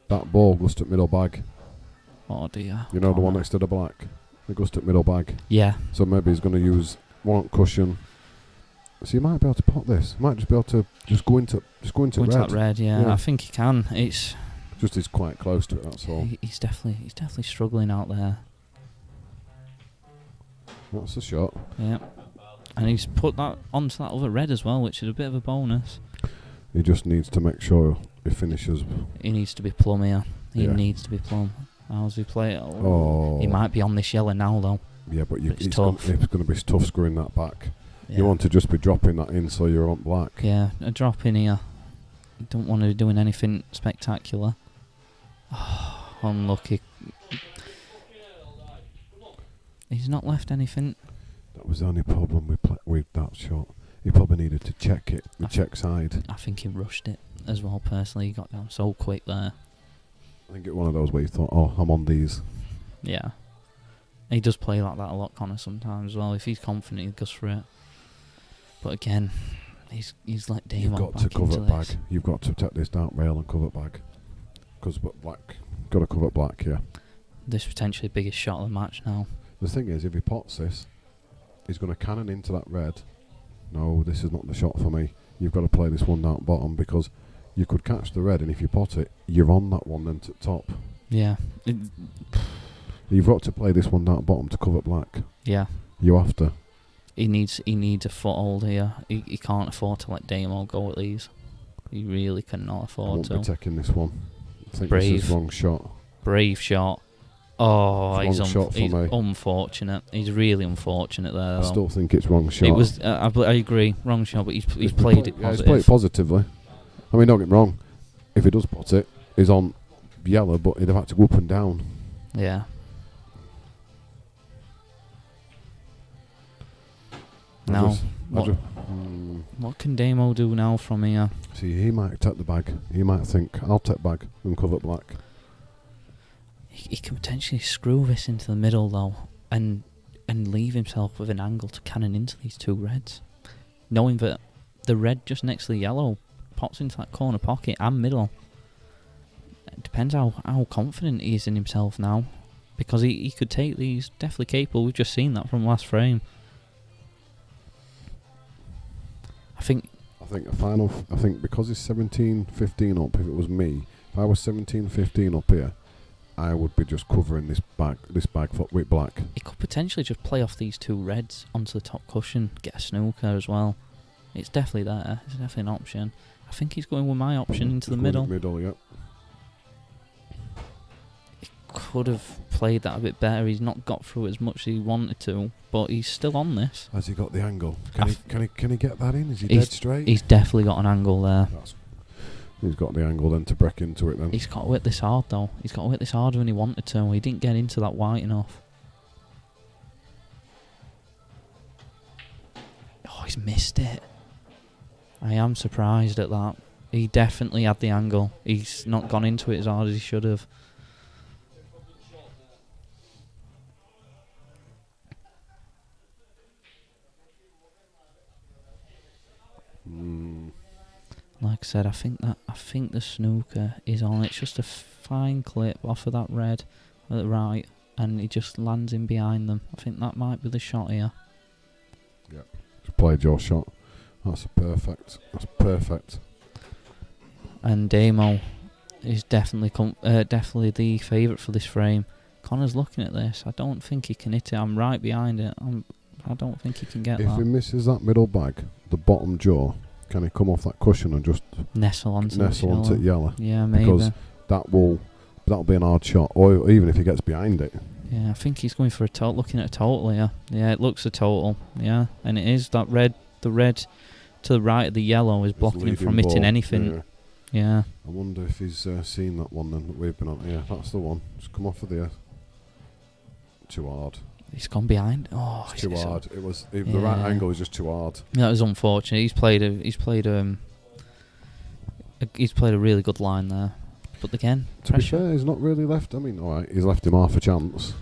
Speaker 1: that ball goes to middle bag.
Speaker 2: Oh dear.
Speaker 1: You know the one next to the black. It goes to middle bag.
Speaker 2: Yeah.
Speaker 1: So maybe he's going to use one cushion. So you might be able to pot this. Might just be able to go into
Speaker 2: Go into
Speaker 1: red.
Speaker 2: that red,
Speaker 1: Yeah.
Speaker 2: I think he can. It's
Speaker 1: Just he's quite close to it. That's all.
Speaker 2: he's definitely struggling out there.
Speaker 1: That's a shot.
Speaker 2: Yeah. And he's put that onto that other red as well, which is a bit of a bonus.
Speaker 1: He just needs to make sure he finishes.
Speaker 2: He needs to be plumb here. He
Speaker 1: Yeah.
Speaker 2: needs to be plumb. How's he play it?
Speaker 1: Oh.
Speaker 2: He might be on this yellow now though.
Speaker 1: Yeah, but
Speaker 2: It's
Speaker 1: it's
Speaker 2: tough.
Speaker 1: going to be tough screwing that back.
Speaker 2: Yeah.
Speaker 1: You want to just be dropping that in so you're on black.
Speaker 2: Yeah, a drop in here. You don't want to be doing anything spectacular. Oh, unlucky. He's not left anything.
Speaker 1: That was the only problem with that shot. He probably needed to check it. The check side.
Speaker 2: I think he rushed it as well, personally. He got down so quick there.
Speaker 1: I think it's one of those where you thought, oh, I'm on these.
Speaker 2: Yeah. He does play like that a lot, Connor, sometimes as well. If he's confident, he goes for it. But again, he's let Damien
Speaker 1: You've got
Speaker 2: back
Speaker 1: to cover
Speaker 2: into
Speaker 1: it back.
Speaker 2: this.
Speaker 1: You've got to take this dark rail and cover it back. Because black, got to cover it black, yeah.
Speaker 2: This potentially biggest shot of the match now.
Speaker 1: The thing is, if he pots this, he's going to cannon into that red. No, this is not the shot for me. You've got to play this one down bottom because you could catch the red, and if you pot it, you're on that one then to top.
Speaker 2: Yeah.
Speaker 1: You've got to play this one down bottom to cover black.
Speaker 2: Yeah.
Speaker 1: You have to.
Speaker 2: He needs a foothold here. He can't afford to let Damien go at these. He really cannot
Speaker 1: I
Speaker 2: afford
Speaker 1: won't
Speaker 2: to.
Speaker 1: be taking this one. I think
Speaker 2: Brave.
Speaker 1: this is wrong shot.
Speaker 2: Brave shot. Oh,
Speaker 1: It's wrong shot for
Speaker 2: he's
Speaker 1: me.
Speaker 2: unfortunate. He's really unfortunate there.
Speaker 1: I
Speaker 2: Though.
Speaker 1: still think it's wrong shot.
Speaker 2: It was. I agree. Wrong shot, but he's played it
Speaker 1: Yeah, he's
Speaker 2: positive.
Speaker 1: played it positively. I mean, don't get me wrong. If he does pot it, he's on yellow, but he'd have had to go up and down.
Speaker 2: Yeah.
Speaker 1: I
Speaker 2: Now,
Speaker 1: just-
Speaker 2: what can Damo do now from here?
Speaker 1: See, he might take the bag. He might think, I'll take bag and cover black.
Speaker 2: He can potentially screw this into the middle though, and leave himself with an angle to cannon into these two reds, knowing that the red just next to the yellow pops into that corner pocket and middle. It depends how confident he is in himself now, because he could take these. Definitely capable. We've just seen that from last frame. I think
Speaker 1: I think because he's 17-15 up, if it was me, if I was 17-15 up here, I would be just covering this bag with black.
Speaker 2: he could potentially just play off these two reds onto the top cushion, get a snooker as well. It's definitely there. It's definitely an option. I think he's going with my option into the middle.
Speaker 1: Middle, yeah.
Speaker 2: He could have played that a bit better. He's not got through as much as he wanted to, but he's still on this.
Speaker 1: Has he got the angle? Can he get that in? Is he
Speaker 2: He's-
Speaker 1: dead straight?
Speaker 2: He's definitely got an angle there.
Speaker 1: He's got the angle then to break into it then.
Speaker 2: He's got to hit this hard though. He's got to hit this harder than he wanted to. He didn't get into that white enough. Oh, he's missed it. I am surprised at that. He definitely had the angle. He's not gone into it as hard as he should have. Like I said, I think the snooker is on. It's just a fine clip off of that red at the right, and he just lands in behind them. I think that might be the shot here.
Speaker 1: Yeah, just played your shot. That's perfect. That's perfect.
Speaker 2: And Damo is definitely definitely the favourite for this frame. Connor's looking at this. I don't think he can hit it. I'm right behind it. I don't think he can get
Speaker 1: If
Speaker 2: that.
Speaker 1: he misses that middle bag, the bottom jaw, can he come off that cushion and just
Speaker 2: Nestle onto
Speaker 1: it yellow?
Speaker 2: Yeah, maybe.
Speaker 1: Because that'll be an hard shot, or even if he gets behind it.
Speaker 2: Yeah, I think he's going for a total. Looking at a total here. Yeah, it looks a total. Yeah, and it is that red. The red to the right of the yellow is blocking him
Speaker 1: leading
Speaker 2: from hitting
Speaker 1: ball.
Speaker 2: anything. Yeah.
Speaker 1: I wonder if he's seen that one then that we've been on. Yeah, that's the one. Just come off of there. Too hard.
Speaker 2: He's gone behind. Oh,
Speaker 1: It's too hard. It was the
Speaker 2: Yeah.
Speaker 1: right angle was just too hard.
Speaker 2: That was unfortunate. He's played a really good line there. But again,
Speaker 1: To be
Speaker 2: pressure.
Speaker 1: fair, he's not really left. I mean, all right, he's left him half a chance,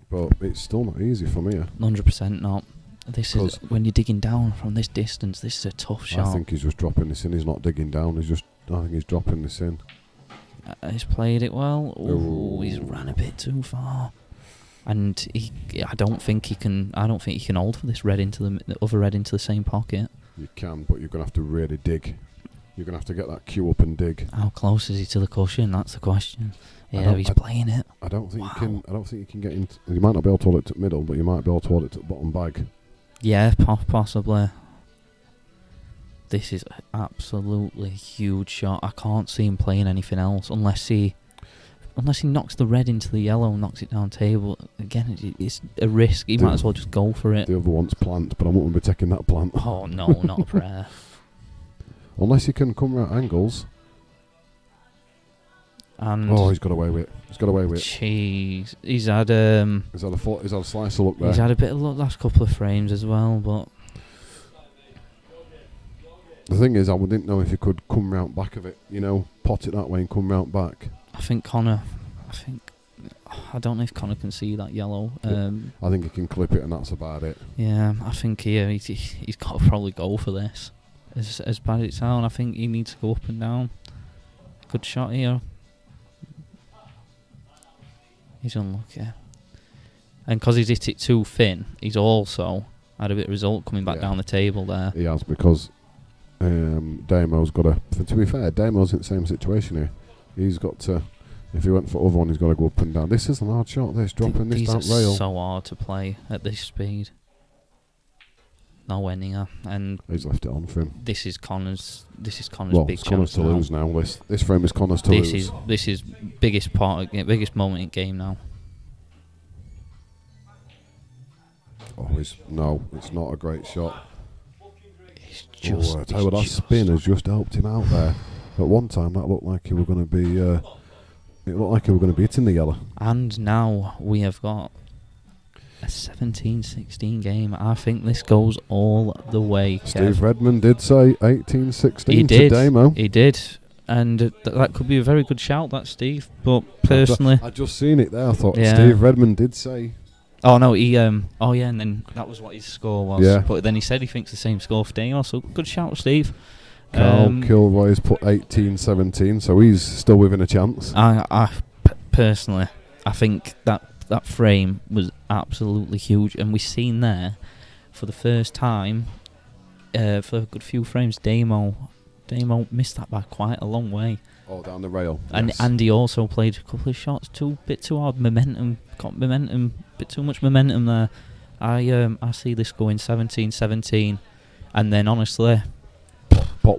Speaker 1: but it's still not easy for me.
Speaker 2: 100% not. This is
Speaker 1: 'Cause
Speaker 2: when you're digging down from this distance. This is a tough shot.
Speaker 1: I think he's just dropping this in. He's not digging down. I think he's dropping this in.
Speaker 2: He's played it well.
Speaker 1: Ooh.
Speaker 2: Oh, he's ran a bit too far. And I don't think he can hold for this red into the other red into the same pocket.
Speaker 1: You can, but you're going to have to really dig. You're going to have to get that cue up and dig.
Speaker 2: How close is he to the cushion? That's the question. Yeah, he's playing it.
Speaker 1: I don't think you can. I don't think you can get into. You might not be able to hold it to the middle, but you might be able to hold it to the bottom bag.
Speaker 2: Yeah, possibly. This is an absolutely huge shot. I can't see him playing anything else unless he knocks the red into the yellow and knocks it down table. Again, it's a risk. He might as well just go for it.
Speaker 1: The other one's plant, but I won't be taking that plant.
Speaker 2: Oh, no, not a prayer.
Speaker 1: Unless he can come right angles.
Speaker 2: And
Speaker 1: he's got away with it.
Speaker 2: Jeez. He's had
Speaker 1: He's had a slice of luck there.
Speaker 2: He's had a bit of luck last couple of frames as well, but
Speaker 1: the thing is, I didn't know if he could come round back of it, pot it that way and come round back.
Speaker 2: I don't know if Connor can see that yellow.
Speaker 1: I think he can clip it and that's about it.
Speaker 2: Yeah, I think he's got to probably go for this. As bad as it sounds, I think he needs to go up and down. Good shot here. He's unlucky. And because he's hit it too thin, he's also had a bit of result coming back down the table there.
Speaker 1: He has, because Damo's got to be fair, Damo's in the same situation here. He's got to, if he went for other one, he's got to go up and down. This is an hard shot, dropping this down
Speaker 2: These
Speaker 1: rail.
Speaker 2: are so hard to play at this speed. Nowhere near. And
Speaker 1: he's left it on for him.
Speaker 2: This is Connor's big
Speaker 1: it's
Speaker 2: chance
Speaker 1: Connor's to lose now. This frame is Connor's to lose.
Speaker 2: This is biggest biggest moment in game now.
Speaker 1: It's not a great shot.
Speaker 2: It's just.
Speaker 1: I tell you what, that spin has just helped him out there. At one time, that looked like he were going to be. It looked like he were going to be hitting the yellow.
Speaker 2: And now we have got a 17-16 game. I think this goes all the way.
Speaker 1: Steve Redmond did say 18-16 to Damo.
Speaker 2: He did. And that could be a very good shout, that Steve. But personally,
Speaker 1: I just seen it there. I thought Steve Redmond did say.
Speaker 2: Oh no, he. Oh yeah, and then that was what his score was.
Speaker 1: Yeah.
Speaker 2: But then he said he thinks the same score for Damo. So good shout, Steve.
Speaker 1: Carl Kilroy's put 18-17, so he's still within a chance.
Speaker 2: Personally, I think that frame was absolutely huge, and we've seen there for the first time for a good few frames. Damo missed that by quite a long way.
Speaker 1: Oh, down the rail.
Speaker 2: And
Speaker 1: yes.
Speaker 2: Andy also played a couple of shots bit too hard. Got bit too much momentum there. I see this going 17-17, and then honestly,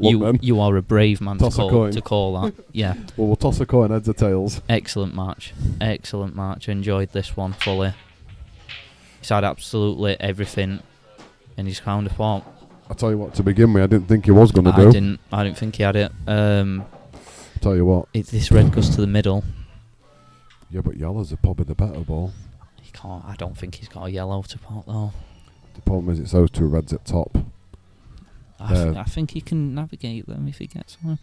Speaker 2: you are a brave man to call that. Yeah.
Speaker 1: Well, we'll toss a coin, heads or tails.
Speaker 2: Excellent match. Enjoyed this one fully. He's had absolutely everything in his counterpart.
Speaker 1: I tell you what, to begin with, I didn't think he was going to do.
Speaker 2: I didn't think he had it.
Speaker 1: Tell you what,
Speaker 2: this red goes to the middle.
Speaker 1: Yeah, but yellows are probably the better ball.
Speaker 2: He can't. I don't think he's got a yellow to pot though.
Speaker 1: The problem is it's those two reds at top.
Speaker 2: I think he can navigate them if he gets one.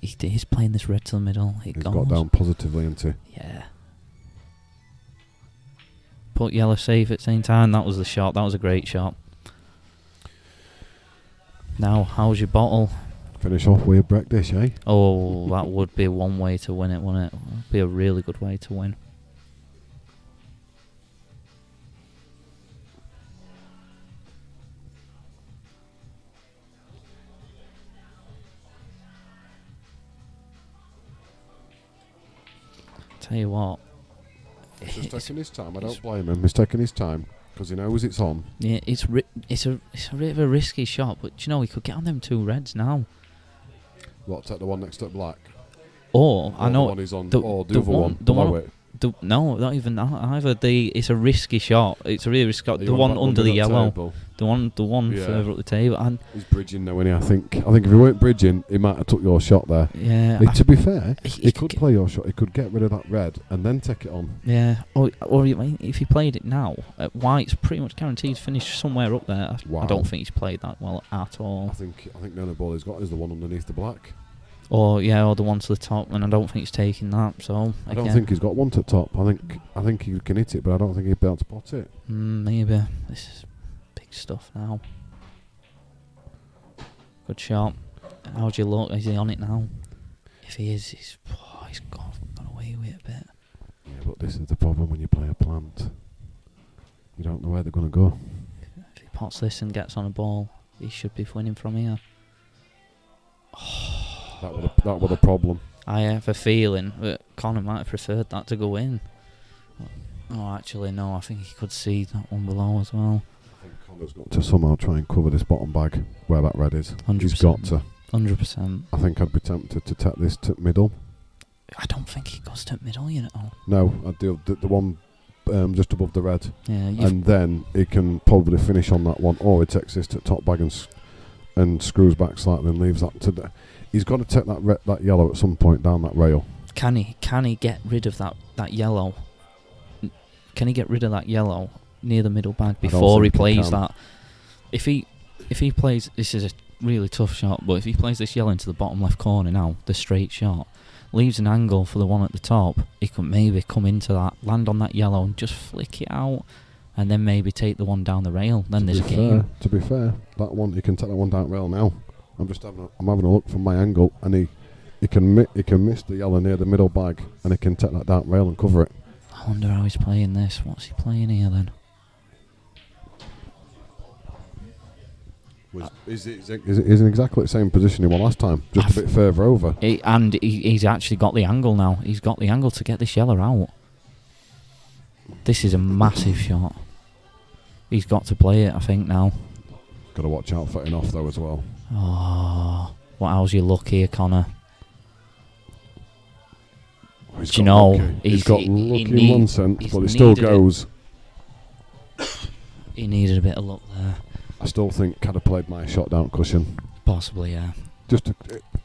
Speaker 2: He's playing this red to the middle.
Speaker 1: He's got down positively into.
Speaker 2: Yeah. Put yellow safe at the same time. That was the shot. That was a great shot. Now, how's your bottle?
Speaker 1: Finish off with a break dish, eh?
Speaker 2: Oh, that would be one way to win it, wouldn't it? Would be a really good way to win. Tell you what.
Speaker 1: He's just taking his time. I don't blame him. He's taking his time because he knows it's on.
Speaker 2: Yeah, it's a bit of a risky shot, but he could get on them two reds now.
Speaker 1: What, take the one next to black?
Speaker 2: Or I know
Speaker 1: the one he's on, or the other one below it.
Speaker 2: No, not even that either. It's a risky shot. It's a really risky shot. The one under the yellow.
Speaker 1: Table?
Speaker 2: The one further up the table. And
Speaker 1: he's bridging now, isn't he? I think if he weren't bridging, he might have took your shot there.
Speaker 2: Yeah.
Speaker 1: To be fair, he could play your shot. He could get rid of that red and then take it on.
Speaker 2: Yeah. Or if he played it now, White's pretty much guaranteed to finish somewhere up there.
Speaker 1: Wow.
Speaker 2: I don't think he's played that well at all.
Speaker 1: I think the only ball he's got is the one underneath the black.
Speaker 2: Or the one to the top, and I don't think he's taking that. So
Speaker 1: I don't think he's got one to top. I think he can hit it, but I don't think he'd be able to pot it.
Speaker 2: Maybe. This is big stuff now. Good shot. How'd you look? Is he on it now? If he is, he's gone away with it a bit.
Speaker 1: Yeah, Yeah, but this is the problem when you play a plant. You don't know where they're going to go.
Speaker 2: If he pots this and gets on a ball, he should be winning from here.
Speaker 1: That was the problem.
Speaker 2: I have a feeling that Connor might have preferred that to go in. Oh, actually, no. I think he could see that one below as well.
Speaker 1: I think Connor's got to somehow try and cover this bottom bag where that red is.
Speaker 2: 100%.
Speaker 1: He's got to.
Speaker 2: 100%.
Speaker 1: I think I'd be tempted to take this to middle.
Speaker 2: I don't think he goes to middle, you know.
Speaker 1: No, I'd do the one just above the red.
Speaker 2: Yeah,
Speaker 1: and then he can probably finish on that one, or he takes this to top bag and screws back slightly and leaves that to the... He's got to take that yellow at some point down that rail.
Speaker 2: Can he get rid of that yellow? Can he get rid of that yellow near the middle bag before he plays that? If he plays, this is a really tough shot, but if he plays this yellow into the bottom left corner now, the straight shot, leaves an angle for the one at the top, he could maybe come into that, land on that yellow and just flick it out, and then maybe take the one down the rail. Then there's a game.
Speaker 1: To be fair, that one, he can take that one down rail now. I'm having a look from my angle, and he can miss the yellow near the middle bag, and he can take that down rail and cover it.
Speaker 2: I wonder how he's playing this. What's he playing here then?
Speaker 1: He's in exactly the same position he was last time, just a bit further over.
Speaker 2: He's actually got the angle now. He's got the angle to get this yellow out. This is a massive shot. He's got to play it, I think, now.
Speaker 1: Got to watch out for it off though as well.
Speaker 2: Oh, how's your luck here, Connor?
Speaker 1: Do
Speaker 2: you know,
Speaker 1: he's got lucky in one sense, but it still goes.
Speaker 2: He needed a bit of luck there.
Speaker 1: I still think I'd have played my shot down cushion.
Speaker 2: Possibly, yeah.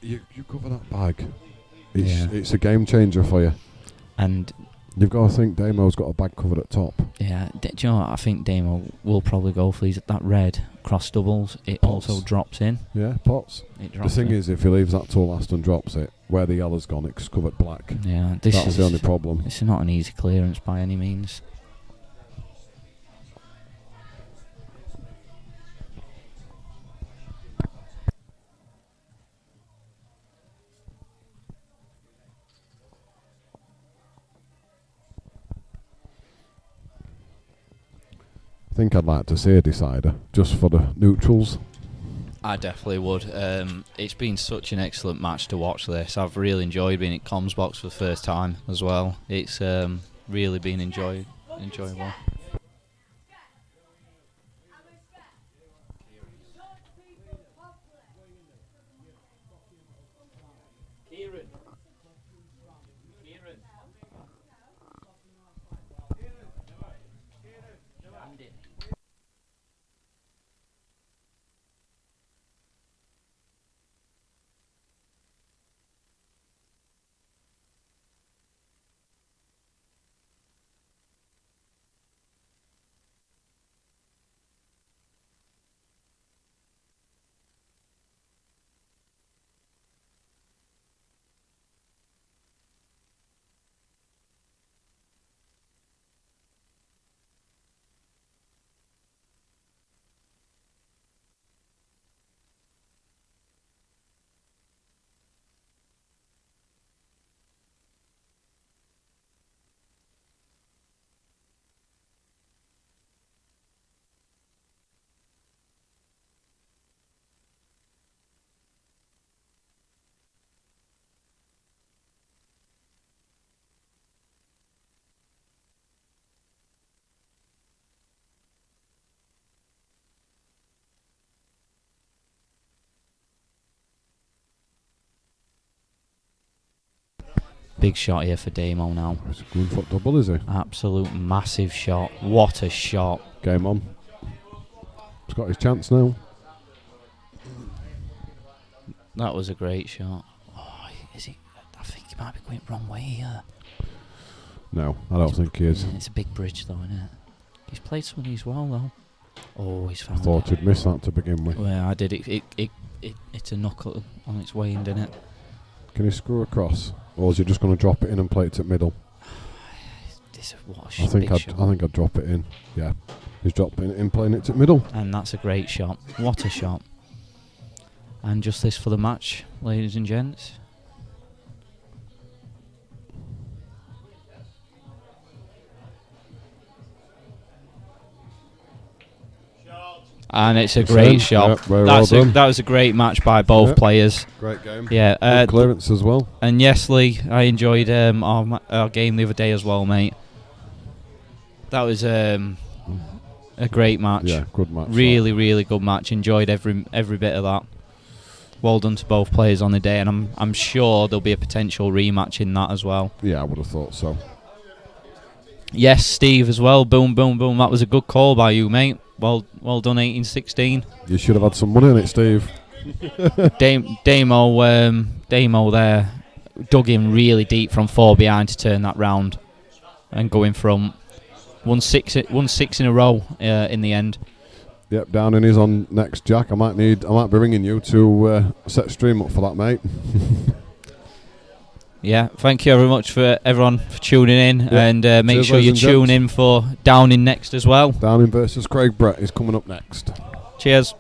Speaker 1: You cover that bag. It's a game changer for you.
Speaker 2: And
Speaker 1: you've got to think Damo's got a bag covered at top.
Speaker 2: Yeah, do you know what? I think Damo will probably go for that red cross doubles. It
Speaker 1: Pots.
Speaker 2: Also drops in.
Speaker 1: Yeah, pots.
Speaker 2: The
Speaker 1: thing is, if he leaves that till last and drops it, where the yellow's gone, it's covered black.
Speaker 2: Yeah,
Speaker 1: that's the only problem.
Speaker 2: It's not an easy clearance by any means.
Speaker 1: I think I'd like to see a decider just for the neutrals.
Speaker 2: I definitely would. It's been such an excellent match to watch this. I've really enjoyed being at Comms Box for the first time as well. It's really been enjoyable. Big shot here for Damo now.
Speaker 1: It's a good foot double, is he?
Speaker 2: Absolute massive shot. What a shot.
Speaker 1: Game on. He's got his chance now.
Speaker 2: That was a great shot. Oh, is he? I think he might be going wrong way here.
Speaker 1: No, I don't think he is.
Speaker 2: It's a big bridge though, isn't it? He's played some of these well though. Oh, he's found
Speaker 1: I thought he'd miss that to begin with.
Speaker 2: Well, I did. It's a knuckle on its way in, didn't it?
Speaker 1: Can he screw across? Or is he just going to drop it in and play it at middle? I think I'd drop it in. Yeah, he's dropping it in, playing it at middle.
Speaker 2: And that's a great shot. What a shot! And just this for the match, ladies and gents. and it's a great shot.
Speaker 1: Yep, very well done.
Speaker 2: That was a great match by both
Speaker 1: Yep.
Speaker 2: players.
Speaker 1: Great game.
Speaker 2: Yeah,
Speaker 1: Good clearance as well.
Speaker 2: and yes, Lee, I enjoyed our game the other day as well, mate. That was a great match.
Speaker 1: Yeah, good match.
Speaker 2: Really, really good match. Enjoyed every bit of that. Well done to both players on the day, and I'm sure there'll be a potential rematch in that as well.
Speaker 1: Yeah, I would have thought so.
Speaker 2: Yes, Steve as well. Boom, boom, boom. That was a good call by you, mate. Well done, 18-16.
Speaker 1: You should have had some money on it, Steve.
Speaker 2: Damo there dug in really deep from 4 behind to turn that round and go in front. Won six in a row in the end.
Speaker 1: Yep, Downing is on next, Jack. I might be ringing you to set stream up for that, mate.
Speaker 2: Yeah, thank you very much for everyone for tuning in, and make
Speaker 1: Cheers,
Speaker 2: sure you
Speaker 1: ladies and
Speaker 2: tune
Speaker 1: gents.
Speaker 2: in for Downing next as well.
Speaker 1: Downing versus Craig Brett is coming up next.
Speaker 2: Cheers.